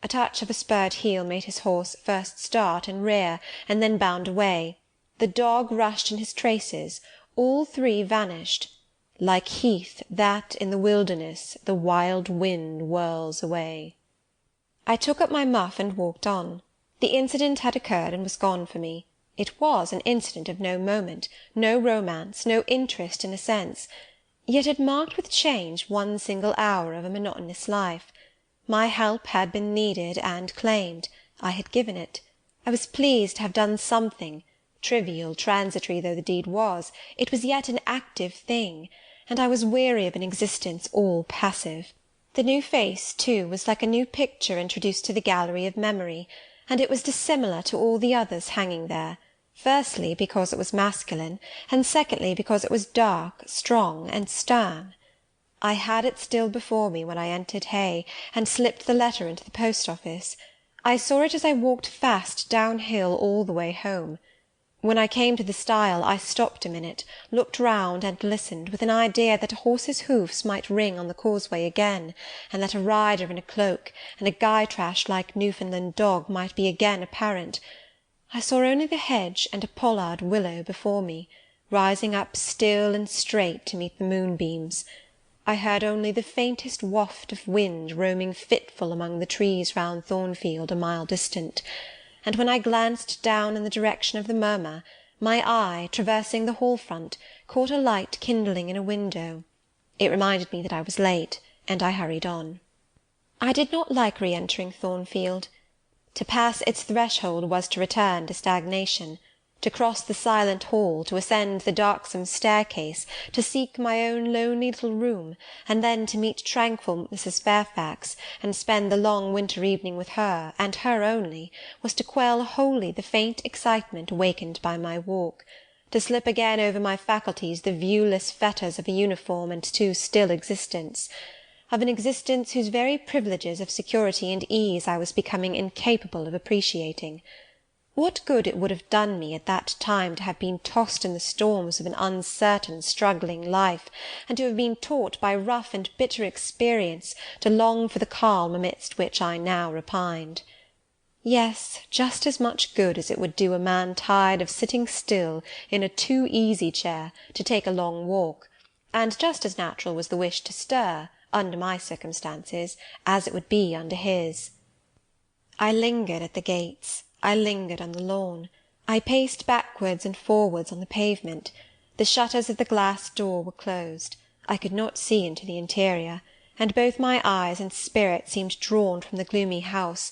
A touch of a spurred heel made his horse first start and rear, and then bound away. The dog rushed in his traces. All three vanished. Like heath that in the wilderness the wild wind whirls away. I took up my muff and walked on. The incident had occurred and was gone for me. It was an incident of no moment, no romance, no interest in a sense, yet it marked with change one single hour of a monotonous life. My help had been needed and claimed. I had given it. I was pleased to have done something. Trivial, transitory though the deed was, it was yet an active thing, and I was weary of an existence all passive. The new face, too, was like a new picture introduced to the gallery of memory, and it was dissimilar to all the others hanging there, firstly because it was masculine, and secondly because it was dark, strong, and stern. I had it still before me when I entered Hay, and slipped the letter into the post-office. I saw it as I walked fast downhill all the way home. When I came to the stile, I stopped a minute, looked round, and listened, with an idea that a horse's hoofs might ring on the causeway again, and that a rider in a cloak, and a Gytrash like Newfoundland dog might be again apparent. I saw only the hedge and a pollard willow before me, rising up still and straight to meet the moonbeams. I heard only the faintest waft of wind roaming fitful among the trees round Thornfield a mile distant, and when I glanced down in the direction of the murmur, my eye, traversing the hall front, caught a light kindling in a window. It reminded me that I was late, and I hurried on. I did not like re-entering Thornfield. To pass its threshold was to return to stagnation, to cross the silent hall, to ascend the darksome staircase, to seek my own lonely little room, and then to meet tranquil Mrs. Fairfax, and spend the long winter evening with her, and her only, was to quell wholly the faint excitement wakened by my walk, to slip again over my faculties the viewless fetters of a uniform and too still existence, of an existence whose very privileges of security and ease I was becoming incapable of appreciating. What good it would have done me at that time to have been tossed in the storms of an uncertain, struggling life, and to have been taught by rough and bitter experience to long for the calm amidst which I now repined. Yes, just as much good as it would do a man tired of sitting still in a too-easy chair to take a long walk, and just as natural was the wish to stir, under my circumstances, as it would be under his. I lingered at the gates. I lingered on the lawn. I paced backwards and forwards on the pavement. The shutters of the glass door were closed. I could not see into the interior, and both my eyes and spirit seemed drawn from the gloomy house,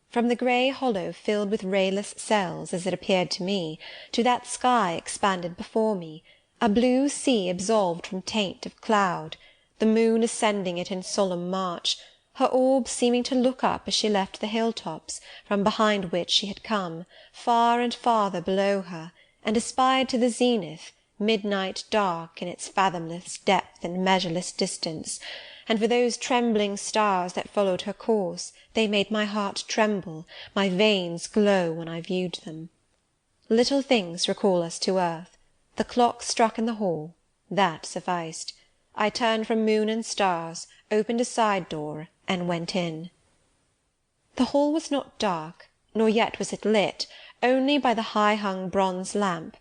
from the grey hollow filled with rayless cells, as it appeared to me, to that sky expanded before me, a blue sea absolved from taint of cloud, the moon ascending it in solemn march, her orb seeming to look up as she left the hill-tops, from behind which she had come, far and farther below her, and aspired to the zenith, midnight dark in its fathomless depth and measureless distance, and for those trembling stars that followed her course, they made my heart tremble, my veins glow when I viewed them. Little things recall us to earth. The clock struck in the hall. That sufficed. I turned from moon and stars, opened a side door, and went in. The hall was not dark, nor yet was it lit, only by the high-hung bronze lamp.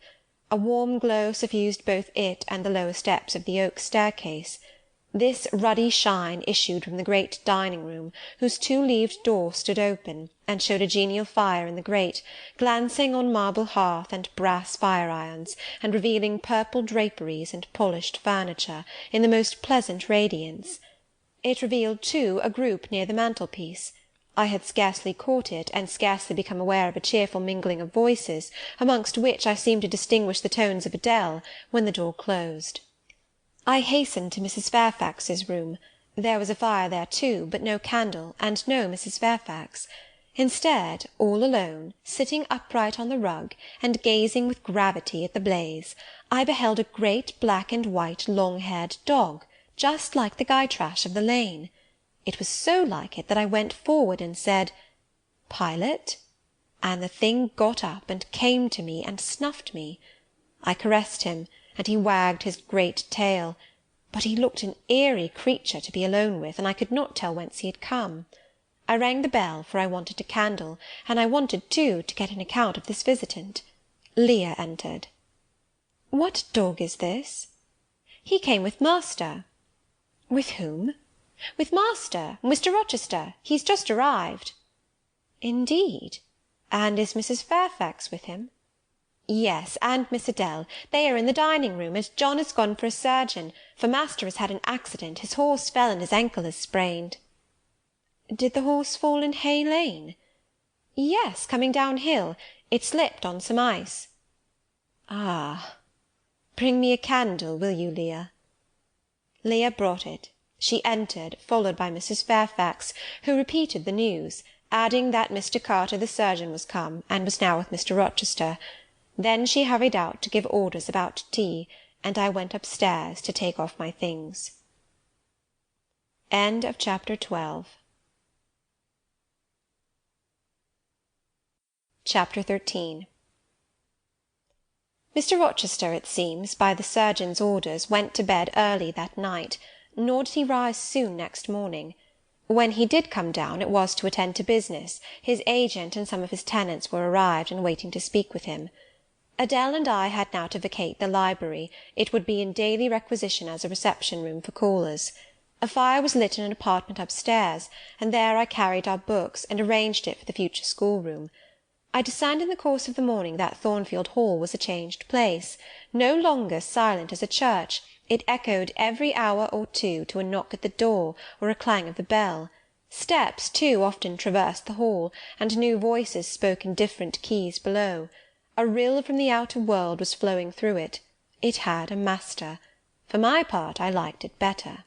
A warm glow suffused both it and the lower steps of the oak staircase. This ruddy shine issued from the great dining-room, whose two-leaved door stood open, and showed a genial fire in the grate, glancing on marble hearth and brass fire-irons, and revealing purple draperies and polished furniture, in the most pleasant radiance. It revealed, too, a group near the mantelpiece. I had scarcely caught it, and scarcely become aware of a cheerful mingling of voices, amongst which I seemed to distinguish the tones of Adele, when the door closed. I hastened to Mrs. Fairfax's room. There was a fire there too, but no candle, and no Mrs. Fairfax. Instead, all alone, sitting upright on the rug, and gazing with gravity at the blaze, I beheld a great black and white long-haired dog, just like the Gytrash of the lane. It was so like it that I went forward and said, "Pilot?" and the thing got up and came to me and snuffed me. I caressed him, and he wagged his great tail, but he looked an eerie creature to be alone with, and I could not tell whence he had come. I rang the bell, for I wanted a candle, and I wanted, too, to get an account of this visitant. Leah entered. "What dog is this?" "He came with master." "With whom?" "With master, Mr. Rochester. He's just arrived." "Indeed! And is Mrs. Fairfax with him?" "Yes, and Miss Adele. They are in the dining-room, and John has gone for a surgeon, for master has had an accident. His horse fell, and his ankle is sprained." "Did the horse fall in Hay Lane?" "Yes, coming downhill. It slipped on some ice." "Ah! Bring me a candle, will you, Leah?" Leah brought it. She entered, followed by Mrs. Fairfax, who repeated the news, adding that Mr. Carter the surgeon was come, and was now with Mr. Rochester. Then she hurried out to give orders about tea, and I went upstairs to take off my things. Chapter 13. Mr. Rochester, it seems, by the surgeon's orders, went to bed early that night, nor did he rise soon next morning. When he did come down, it was to attend to business. His agent and some of his tenants were arrived, and waiting to speak with him. Adele and I had now to vacate the library. It would be in daily requisition as a reception-room for callers. A fire was lit in an apartment upstairs, and there I carried our books, and arranged it for the future schoolroom. I discerned in the course of the morning that Thornfield Hall was a changed place. No longer silent as a church, it echoed every hour or two to a knock at the door, or a clang of the bell. Steps, too, often traversed the hall, and new voices spoke in different keys below. A rill from the outer world was flowing through it. It had a master. For my part, I liked it better.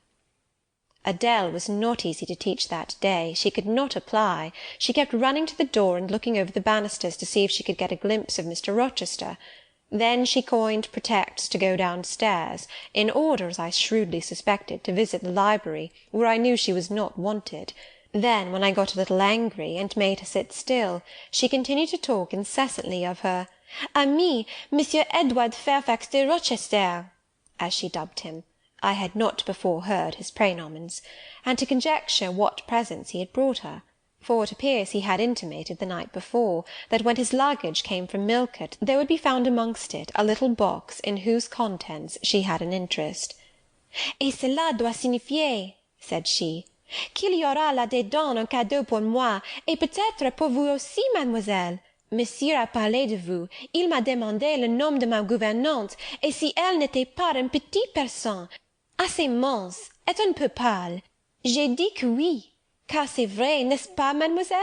Adele was not easy to teach that day. She could not apply. She kept running to the door and looking over the banisters to see if she could get a glimpse of Mr. Rochester. Then she coined pretexts to go downstairs, in order, as I shrewdly suspected, to visit the library, where I knew she was not wanted. Then, when I got a little angry, and made her sit still, she continued to talk incessantly of her ami, Monsieur Edward Fairfax de Rochester, as she dubbed him. I had not before heard his praenomens, and to conjecture what presents he had brought her, for it appears he had intimated the night before, that when his luggage came from Millcote, there would be found amongst it a little box in whose contents she had an interest. "Et cela doit signifier," said she, "qu'il y aura là dedans un cadeau pour moi, et peut-être pour vous aussi, mademoiselle. Monsieur a parlé de vous, il m'a demandé le nom de ma gouvernante, et si elle n'était pas une petite personne, assez mince, et un peu pâle. J'ai dit que oui, car c'est vrai, n'est-ce pas, mademoiselle?"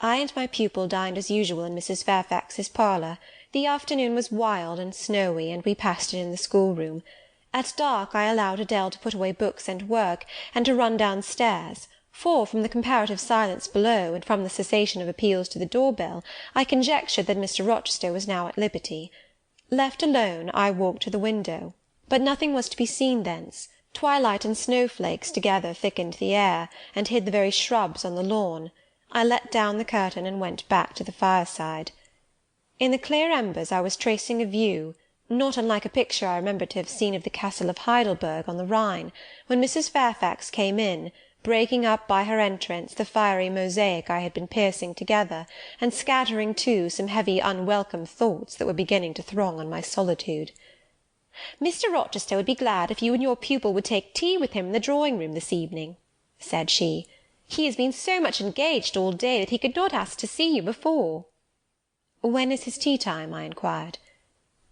I and my pupil dined as usual in Mrs. Fairfax's parlour. The afternoon was wild and snowy, and we passed it in the schoolroom. At dark I allowed Adele to put away books and work, and to run downstairs, for, from the comparative silence below, and from the cessation of appeals to the door-bell, I conjectured that Mr. Rochester was now at liberty. Left alone, I walked to the window, but nothing was to be seen thence. Twilight and snowflakes together thickened the air, and hid the very shrubs on the lawn. I let down the curtain, and went back to the fireside. In the clear embers I was tracing a view, not unlike a picture I remembered to have seen of the castle of Heidelberg on the Rhine, when Mrs. Fairfax came in, breaking up by her entrance the fiery mosaic I had been piecing together, and scattering too some heavy unwelcome thoughts that were beginning to throng on my solitude. "Mr. Rochester would be glad if you and your pupil would take tea with him in the drawing-room this evening," said she. "He has been so much engaged all day that he could not ask to see you before." "When is his tea-time?" I inquired.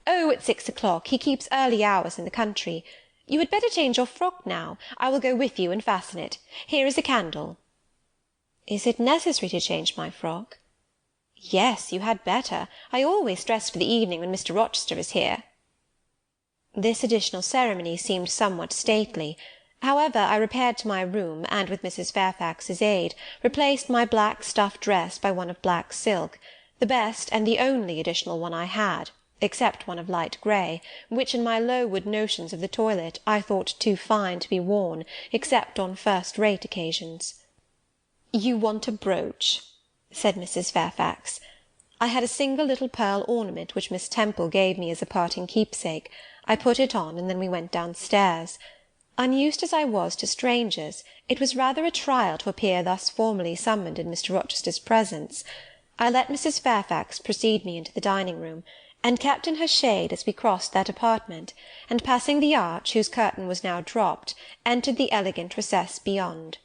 "Oh, at 6 o'clock. He keeps early hours in the country. You had better change your frock now. I will go with you and fasten it. Here is a candle." "Is it necessary to change my frock?" "Yes, you had better. I always dress for the evening when Mr. Rochester is here." This additional ceremony seemed somewhat stately. However, I repaired to my room, and with Mrs. Fairfax's aid, replaced my black stuff dress by one of black silk, the best and the only additional one I had, except one of light grey, which in my Lowood notions of the toilet I thought too fine to be worn, except on first-rate occasions. "You want a brooch," said Mrs. Fairfax. I had a single little pearl ornament which Miss Temple gave me as a parting keepsake. I put it on, and then we went downstairs. Unused as I was to strangers, it was rather a trial to appear thus formally summoned in Mr. Rochester's presence. I let Mrs. Fairfax precede me into the dining-room, and kept in her shade as we crossed that apartment, and passing the arch, whose curtain was now dropped, entered the elegant recess beyond.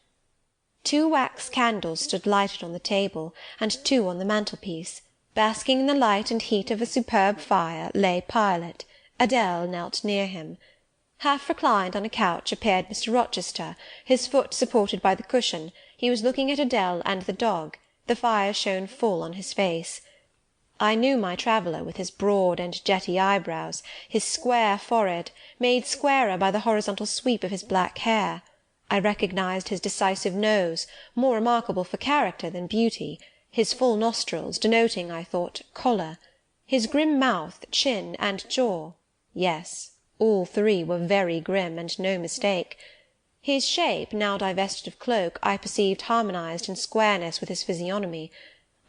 2 wax candles stood lighted on the table, and 2 on the mantelpiece. Basking in the light and heat of a superb fire lay Pilot. Adele knelt near him. Half reclined on a couch appeared Mr. Rochester, his foot supported by the cushion. He was looking at Adele and the dog. The fire shone full on his face. I knew my traveller, with his broad and jetty eyebrows, his square forehead, made squarer by the horizontal sweep of his black hair. I recognised his decisive nose, more remarkable for character than beauty, his full nostrils, denoting, I thought, choler, his grim mouth, chin, and jaw. Yes, all 3 were very grim, and no mistake. His shape, now divested of cloak, I perceived harmonised in squareness with his physiognomy.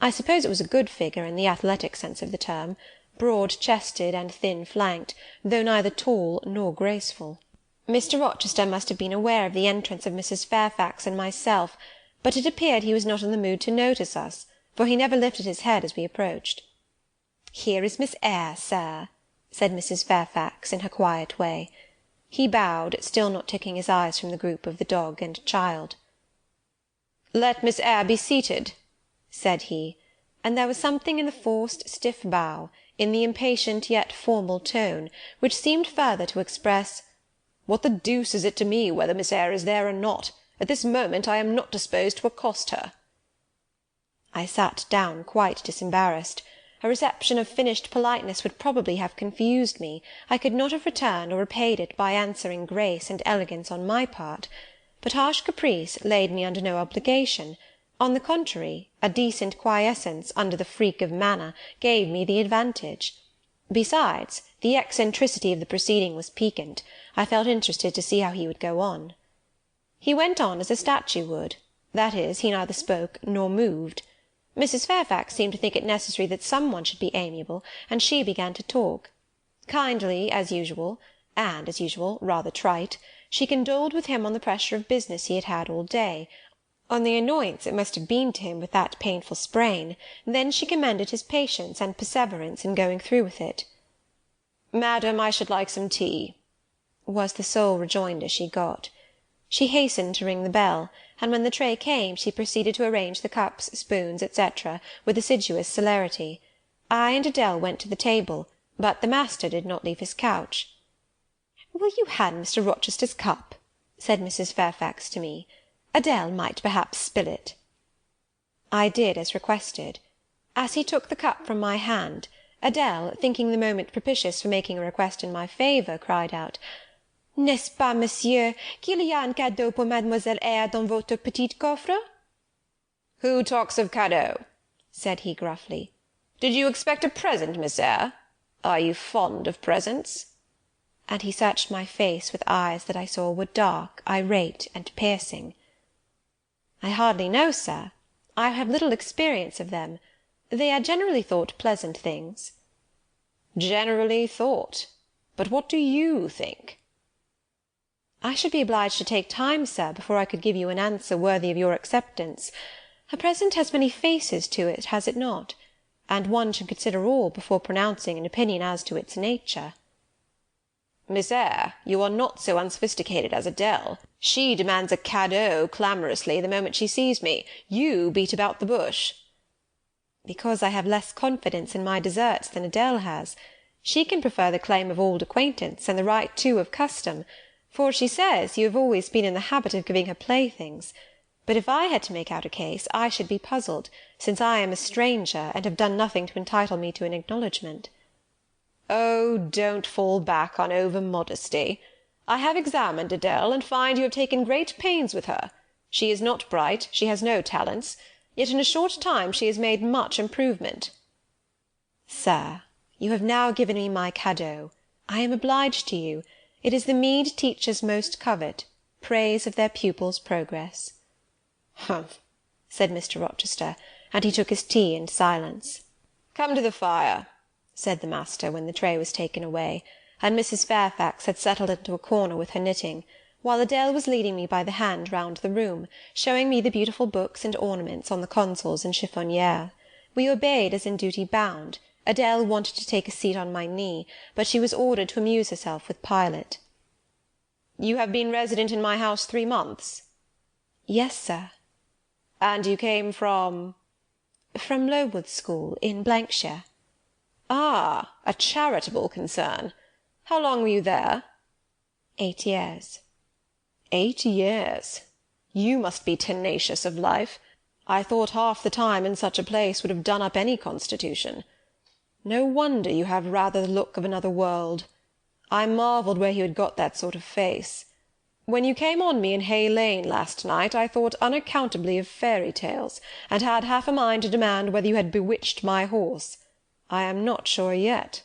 I suppose it was a good figure in the athletic sense of the term, broad-chested and thin-flanked, though neither tall nor graceful. Mr. Rochester must have been aware of the entrance of Mrs. Fairfax and myself, but it appeared he was not in the mood to notice us, for he never lifted his head as we approached. "Here is Miss Eyre, sir," said Mrs. Fairfax in her quiet way. He bowed, still not taking his eyes from the group of the dog and child. "Let Miss Eyre be seated," said he, and there was something in the forced, stiff bow, in the impatient yet formal tone, which seemed further to express, "What the deuce is it to me whether Miss Eyre is there or not? At this moment I am not disposed to accost her." I sat down quite disembarrassed. A reception of finished politeness would probably have confused me. I could not have returned or repaid it by answering grace and elegance on my part. But harsh caprice laid me under no obligation. On the contrary, a decent quiescence, under the freak of manner, gave me the advantage. Besides, the eccentricity of the proceeding was piquant. I felt interested to see how he would go on. He went on as a statue would. That is, he neither spoke nor moved. Mrs. Fairfax seemed to think it necessary that some one should be amiable, and she began to talk. Kindly, as usual, and, as usual, rather trite, she condoled with him on the pressure of business he had had all day, on the annoyance it must have been to him with that painful sprain. Then she commended his patience and perseverance in going through with it. "Madam, I should like some tea," was the sole rejoinder she got. She hastened to ring the bell, and when the tray came she proceeded to arrange the cups, spoons, etc., with assiduous celerity. I and Adele went to the table, but the master did not leave his couch. "Will you hand Mr. Rochester's cup?" said Mrs. Fairfax to me. "Adele might perhaps spill it." I did as requested. As he took the cup from my hand, Adele, thinking the moment propitious for making a request in my favour, cried out, "N'est-ce pas, monsieur, qu'il y a un cadeau pour Mademoiselle Eyre dans votre petit coffre?" "Who talks of cadeaux?" said he gruffly. "Did you expect a present, Miss Eyre? Are you fond of presents?" And he searched my face with eyes that I saw were dark, irate, and piercing. "I hardly know, sir. I have little experience of them. They are generally thought pleasant things." "Generally thought? But what do you think?" "I should be obliged to take time, sir, before I could give you an answer worthy of your acceptance. A present has many faces to it, has it not? And one should consider all before pronouncing an opinion as to its nature." "Miss Eyre, you are not so unsophisticated as Adele. She demands a cadeau clamorously the moment she sees me. You beat about the bush." "Because I have less confidence in my deserts than Adele has. She can prefer the claim of old acquaintance, and the right too of custom, for she says you have always been in the habit of giving her playthings. But if I had to make out a case, I should be puzzled, since I am a stranger, and have done nothing to entitle me to an acknowledgment." "Oh, don't fall back on over-modesty. I have examined Adele, and find you have taken great pains with her. She is not bright, she has no talents, yet in a short time she has made much improvement. Sir, you have now given me my cadeau. I am obliged to you. It is the meed teachers most covet, praise of their pupils' progress. Humph, said Mr. Rochester, and he took his tea in silence. Come to the fire, said the master, when the tray was taken away, and Mrs. Fairfax had settled into a corner with her knitting, while Adele was leading me by the hand round the room, showing me the beautiful books and ornaments on the consoles and chiffonières. We obeyed as in duty bound. Adele wanted to take a seat on my knee, but she was ordered to amuse herself with Pilot. You have been resident in my house 3 months? Yes, sir. And you came from? From Lowood School, in Blankshire. Ah, a charitable concern. How long were you there? 8 years. 8 years. You must be tenacious of life. I thought half the time in such a place would have done up any constitution. No wonder you have rather the look of another world. I marvelled where you had got that sort of face. When you came on me in Hay Lane last night, I thought unaccountably of fairy tales, and had half a mind to demand whether you had bewitched my horse. I am not sure yet.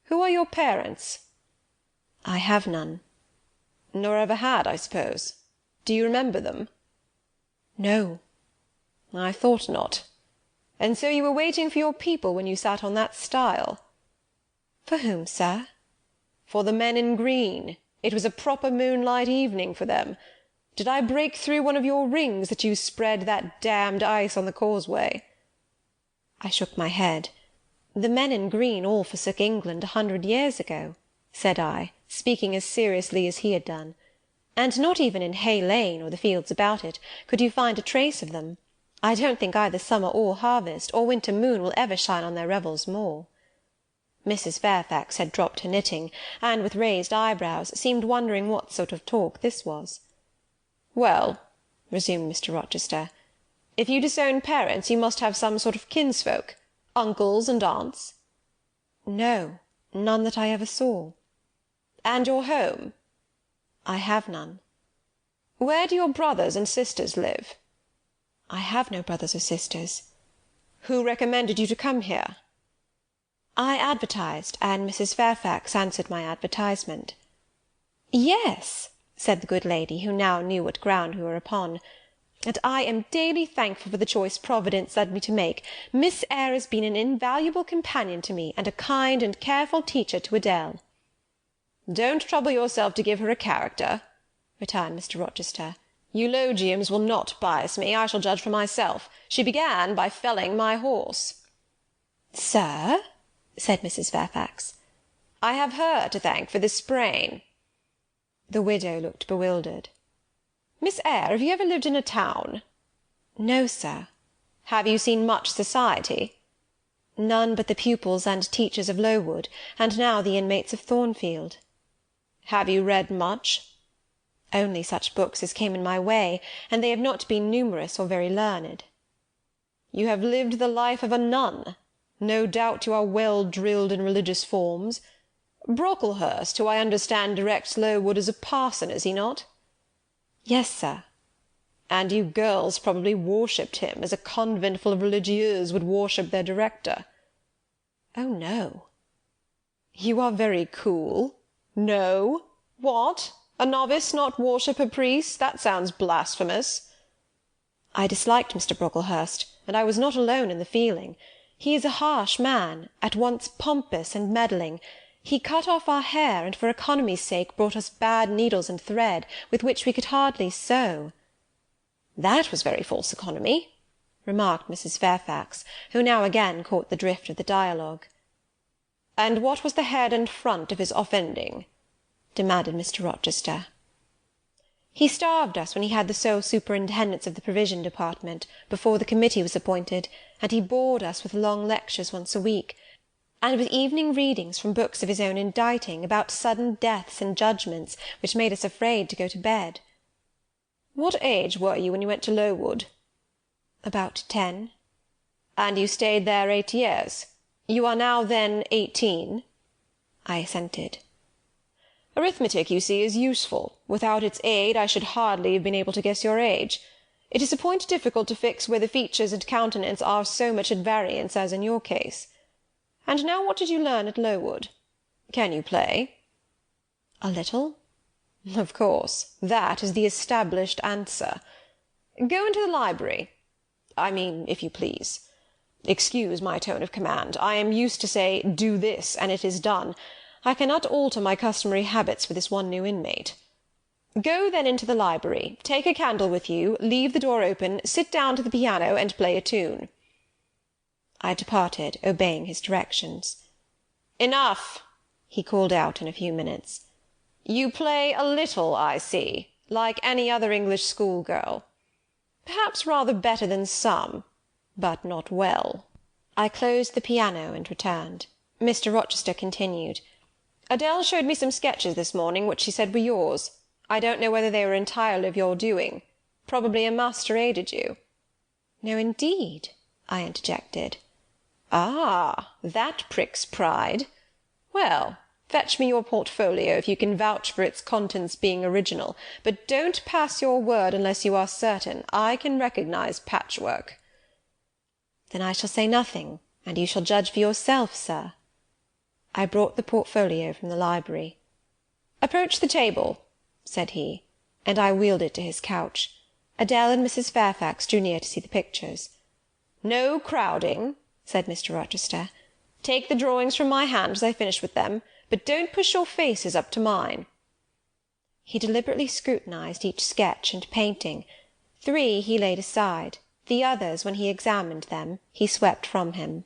Who are your parents? I have none. Nor ever had, I suppose. Do you remember them? No. I thought not. And so you were waiting for your people when you sat on that stile? For whom, sir? For the men in green. It was a proper moonlight evening for them. Did I break through one of your rings that you spread that damned ice on the causeway? I shook my head. The men in green all forsook England 100 years ago, said I, speaking as seriously as he had done, and not even in Hay Lane, or the fields about it, could you find a trace of them. I don't think either summer or harvest, or winter moon will ever shine on their revels more. Mrs. Fairfax had dropped her knitting, and with raised eyebrows seemed wondering what sort of talk this was. Well, resumed Mr. Rochester, if you disown parents, you must have some sort of kinsfolk, uncles and aunts? No, none that I ever saw. And your home? I have none. Where do your brothers and sisters live? I have no brothers or sisters. Who recommended you to come here? I advertised, and Mrs. Fairfax answered my advertisement. Yes, said the good lady, who now knew what ground we were upon, and I am daily thankful for the choice Providence led me to make. Miss Eyre has been an invaluable companion to me, and a kind and careful teacher to Adele. Don't trouble yourself to give her a character, returned Mr. Rochester. Eulogiums will not bias me. I shall judge for myself. She began by felling my horse. Sir? said Mrs. Fairfax. I have her to thank for this sprain. The widow looked bewildered. Miss Eyre, have you ever lived in a town? No, sir. Have you seen much society? None but the pupils and teachers of Lowood, and now the inmates of Thornfield. Have you read much? Only such books as came in my way, and they have not been numerous or very learned. You have lived the life of a nun. No doubt you are well drilled in religious forms. Brocklehurst, who I understand directs Lowood, is a parson, is he not? Yes, sir. And you girls probably worshipped him, as a convent full of religieuses would worship their director. Oh, no. You are very cool. No? What? A novice not worship her priest? That sounds blasphemous. I disliked Mr. Brocklehurst, and I was not alone in the feeling. He is a harsh man, at once pompous and meddling. He cut off our hair, and for economy's sake brought us bad needles and thread, with which we could hardly sew. That was very false economy, remarked Mrs. Fairfax, who now again caught the drift of the dialogue. And what was the head and front of his offending? demanded Mr. Rochester. He starved us when he had the sole superintendence of the provision department, before the committee was appointed, and he bored us with long lectures once a week, and with evening readings from books of his own inditing, about sudden deaths and judgments, which made us afraid to go to bed. What age were you when you went to Lowood? About 10. And you stayed there 8 years? You are now, then, 18? I assented. Arithmetic, you see, is useful. Without its aid I should hardly have been able to guess your age. It is a point difficult to fix where the features and countenance are so much at variance as in your case. And now what did you learn at Lowood? Can you play?" "A little." "Of course. That is the established answer. Go into the library. I mean, if you please. Excuse my tone of command. I am used to say, 'Do this,' and it is done. I cannot alter my customary habits for this one new inmate. Go then into the library, take a candle with you, leave the door open, sit down to the piano, and play a tune." I departed, obeying his directions. "Enough!" he called out in a few minutes. "You play a little, I see, like any other English schoolgirl. Perhaps rather better than some, but not well." I closed the piano and returned. Mr. Rochester continued. "Adele showed me some sketches this morning which she said were yours. I don't know whether they were entirely of your doing. Probably a master aided you." "No, indeed," I interjected. "Ah, that pricks pride. Well, fetch me your portfolio if you can vouch for its contents being original, but don't pass your word unless you are certain. I can recognise patchwork." "Then I shall say nothing, and you shall judge for yourself, sir." I brought the portfolio from the library. "Approach the table," said he, and I wheeled it to his couch. Adele and Mrs. Fairfax drew near to see the pictures. "No crowding," said Mr. Rochester. "Take the drawings from my hand as I finish with them, but don't push your faces up to mine." He deliberately scrutinized each sketch and painting. 3 he laid aside. The others, when he examined them, he swept from him.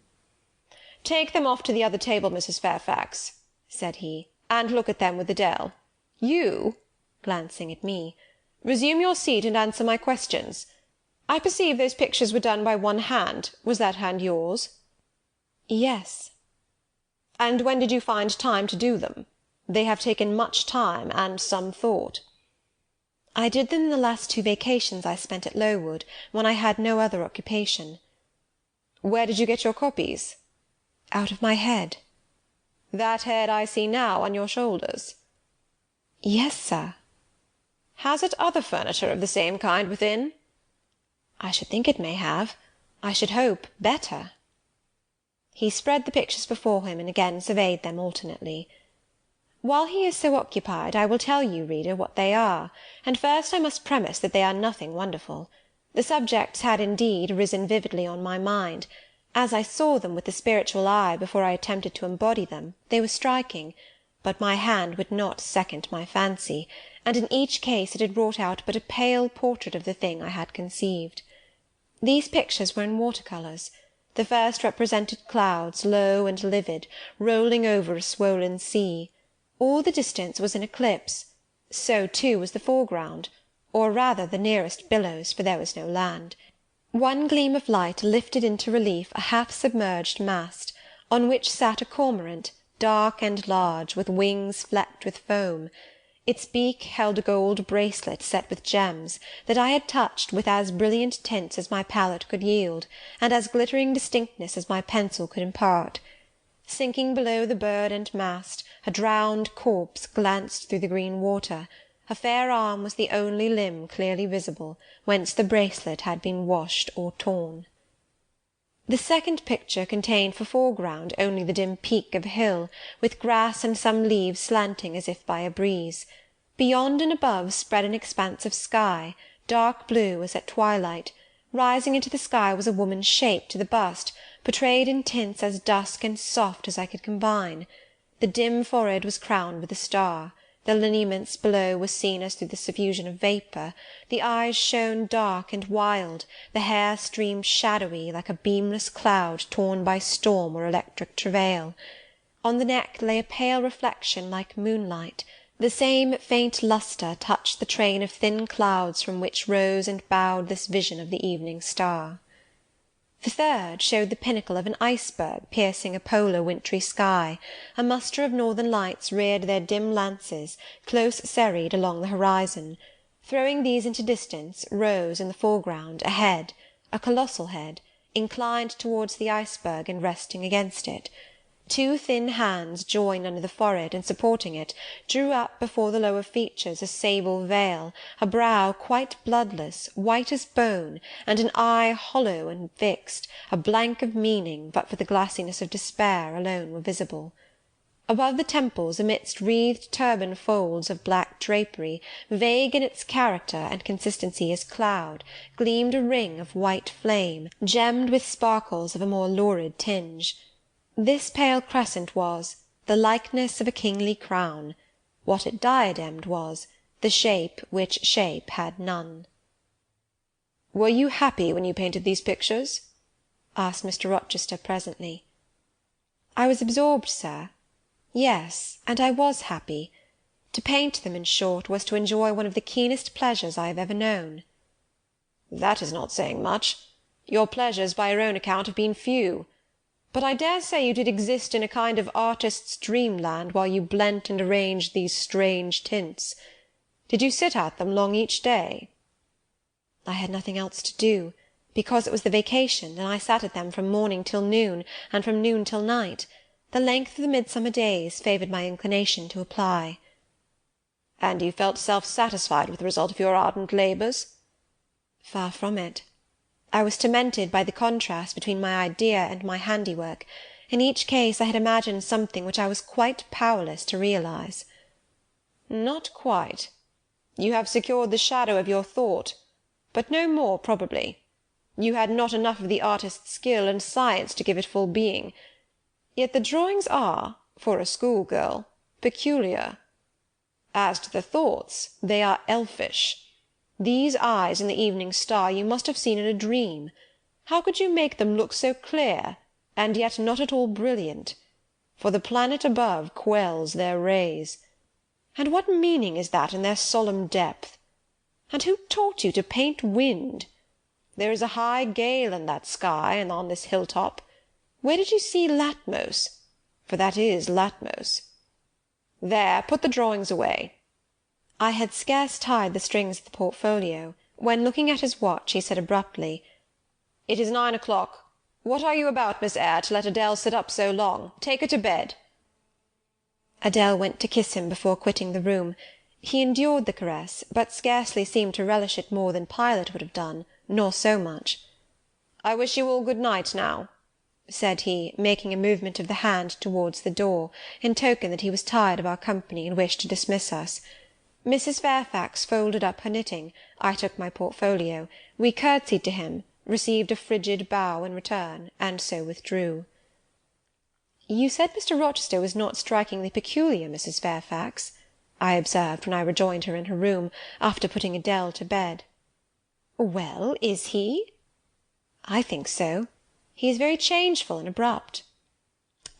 "Take them off to the other table, Mrs. Fairfax," said he, "and look at them with Adele. You," glancing at me, "resume your seat and answer my questions. I perceive those pictures were done by one hand. Was that hand yours?" "Yes." "And when did you find time to do them? They have taken much time and some thought." "I did them in the last 2 vacations I spent at Lowood, when I had no other occupation." "Where did you get your copies?" "Out of my head." "That head I see now on your shoulders?" "Yes, sir." "Has it other furniture of the same kind within?" "I should think it may have. I should hope, better." He spread the pictures before him, and again surveyed them alternately. While he is so occupied, I will tell you, reader, what they are, and first I must premise that they are nothing wonderful. The subjects had indeed risen vividly on my mind. As I saw them with the spiritual eye before I attempted to embody them, they were striking, but my hand would not second my fancy, and in each case it had wrought out but a pale portrait of the thing I had conceived. These pictures were in water-colours. The first represented clouds, low and livid, rolling over a swollen sea. All the distance was in eclipse. So, too, was the foreground, or rather the nearest billows, for there was no land. One gleam of light lifted into relief a half-submerged mast, on which sat a cormorant, dark and large, with wings flecked with foam. Its beak held a gold bracelet set with gems, that I had touched with as brilliant tints as my palette could yield, and as glittering distinctness as my pencil could impart. Sinking below the bird and mast, a drowned corpse glanced through the green water. A fair arm was the only limb clearly visible, whence the bracelet had been washed or torn. The second picture contained for foreground only the dim peak of a hill, with grass and some leaves slanting as if by a breeze. Beyond and above spread an expanse of sky, dark blue as at twilight. Rising into the sky was a woman's shape to the bust, portrayed in tints as dusk and soft as I could combine. The dim forehead was crowned with a star. The lineaments below were seen as through the suffusion of vapour. The eyes shone dark and wild, the hair streamed shadowy, like a beamless cloud torn by storm or electric travail. On the neck lay a pale reflection like moonlight. The same faint lustre touched the train of thin clouds from which rose and bowed this vision of the evening star. The third showed the pinnacle of an iceberg piercing a polar wintry sky. A muster of northern lights reared their dim lances, close serried along the horizon. Throwing these into distance, rose, in the foreground, a head, a colossal head, inclined towards the iceberg and resting against it. Two thin hands, joined under the forehead and supporting it, drew up before the lower features a sable veil, a brow quite bloodless, white as bone, and an eye hollow and fixed, a blank of meaning, but for the glassiness of despair alone were visible. Above the temples, amidst wreathed turban folds of black drapery, vague in its character and consistency as cloud, gleamed a ring of white flame, gemmed with sparkles of a more lurid tinge. This pale crescent was the likeness of a kingly crown. What it diademed was the shape which shape had none. "Were you happy when you painted these pictures?" asked Mr. Rochester presently. "I was absorbed, sir. Yes, and I was happy. To paint them, in short, was to enjoy one of the keenest pleasures I have ever known." "That is not saying much. Your pleasures, by your own account, have been few. But I dare say you did exist in a kind of artist's dreamland while you blent and arranged these strange tints. Did you sit at them long each day?" "I had nothing else to do, because it was the vacation, and I sat at them from morning till noon, and from noon till night. The length of the midsummer days favoured my inclination to apply." "And you felt self-satisfied with the result of your ardent labours?" "Far from it. I was tormented by the contrast between my idea and my handiwork. In each case I had imagined something which I was quite powerless to realise." "Not quite. You have secured the shadow of your thought, but no more, probably. You had not enough of the artist's skill and science to give it full being. Yet the drawings are, for a schoolgirl, peculiar. As to the thoughts, they are elfish. These eyes in the evening star you must have seen in a dream. How could you make them look so clear, and yet not at all brilliant? For the planet above quells their rays. And what meaning is that in their solemn depth? And who taught you to paint wind? There is a high gale in that sky, and on this hill-top. Where did you see Latmos? For that is Latmos. There, put the drawings away." I had scarce tied the strings of the portfolio, when, looking at his watch, he said abruptly, "It is 9 o'clock. What are you about, Miss Eyre, to let Adele sit up so long? Take her to bed." Adele went to kiss him before quitting the room. He endured the caress, but scarcely seemed to relish it more than Pilot would have done, nor so much. "I wish you all good night now," said he, making a movement of the hand towards the door, in token that he was tired of our company and wished to dismiss us. Mrs. Fairfax folded up her knitting. I took my portfolio. We curtsied to him, received a frigid bow in return, and so withdrew. "You said Mr. Rochester was not strikingly peculiar, Mrs. Fairfax," I observed when I rejoined her in her room, after putting Adele to bed. "Well, is he?" "I think so. He is very changeful and abrupt."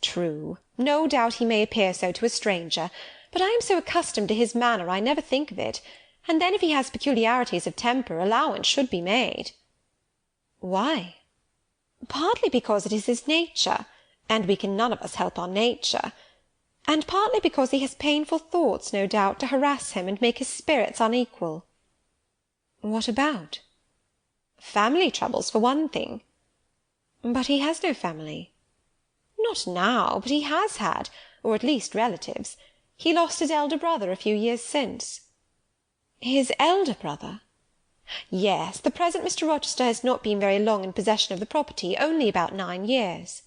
"True. No doubt he may appear so to a stranger, but I am so accustomed to his manner I never think of it, and then if he has peculiarities of temper, allowance should be made." "Why?" "Partly because it is his nature, and we can none of us help our nature, and partly because he has painful thoughts, no doubt, to harass him and make his spirits unequal." "What about?" "Family troubles, for one thing." "But he has no family." "Not now, but he has had, or at least relatives. He lost his elder brother a few years since." "His elder brother?" "Yes. The present Mr. Rochester has not been very long in possession of the property, only about 9 years."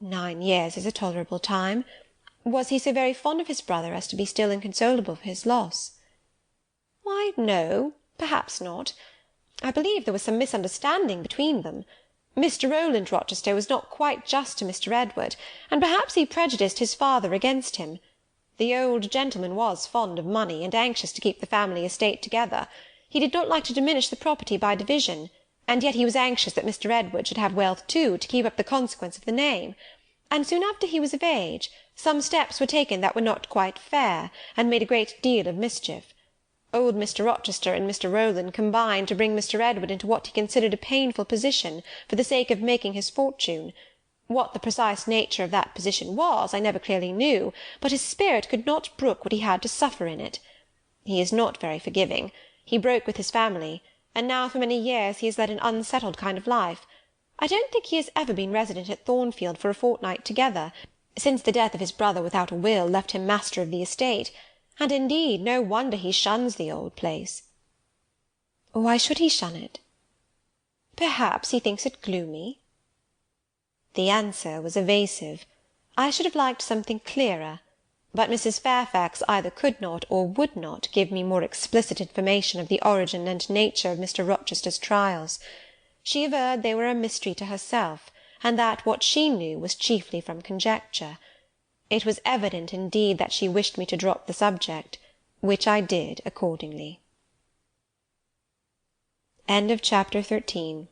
"9 years is a tolerable time. Was he so very fond of his brother as to be still inconsolable for his loss?" "Why, no, perhaps not. I believe there was some misunderstanding between them. Mr. Rowland Rochester was not quite just to Mr. Edward, and perhaps he prejudiced his father against him. The old gentleman was fond of money, and anxious to keep the family estate together. He did not like to diminish the property by division, and yet he was anxious that Mr. Edward should have wealth too, to keep up the consequence of the name. And soon after he was of age, some steps were taken that were not quite fair, and made a great deal of mischief. Old Mr. Rochester and Mr. Rowland combined to bring Mr. Edward into what he considered a painful position, for the sake of making his fortune. What the precise nature of that position was, I never clearly knew, but his spirit could not brook what he had to suffer in it. He is not very forgiving. He broke with his family, and now for many years he has led an unsettled kind of life. I don't think he has ever been resident at Thornfield for a fortnight together, since the death of his brother without a will left him master of the estate, and indeed no wonder he shuns the old place." "Why should he shun it?" "Perhaps he thinks it gloomy." The answer was evasive. I should have liked something clearer, but Mrs. Fairfax either could not or would not give me more explicit information of the origin and nature of Mr. Rochester's trials. She averred they were a mystery to herself, and that what she knew was chiefly from conjecture. It was evident, indeed, that she wished me to drop the subject, which I did accordingly. Chapter 14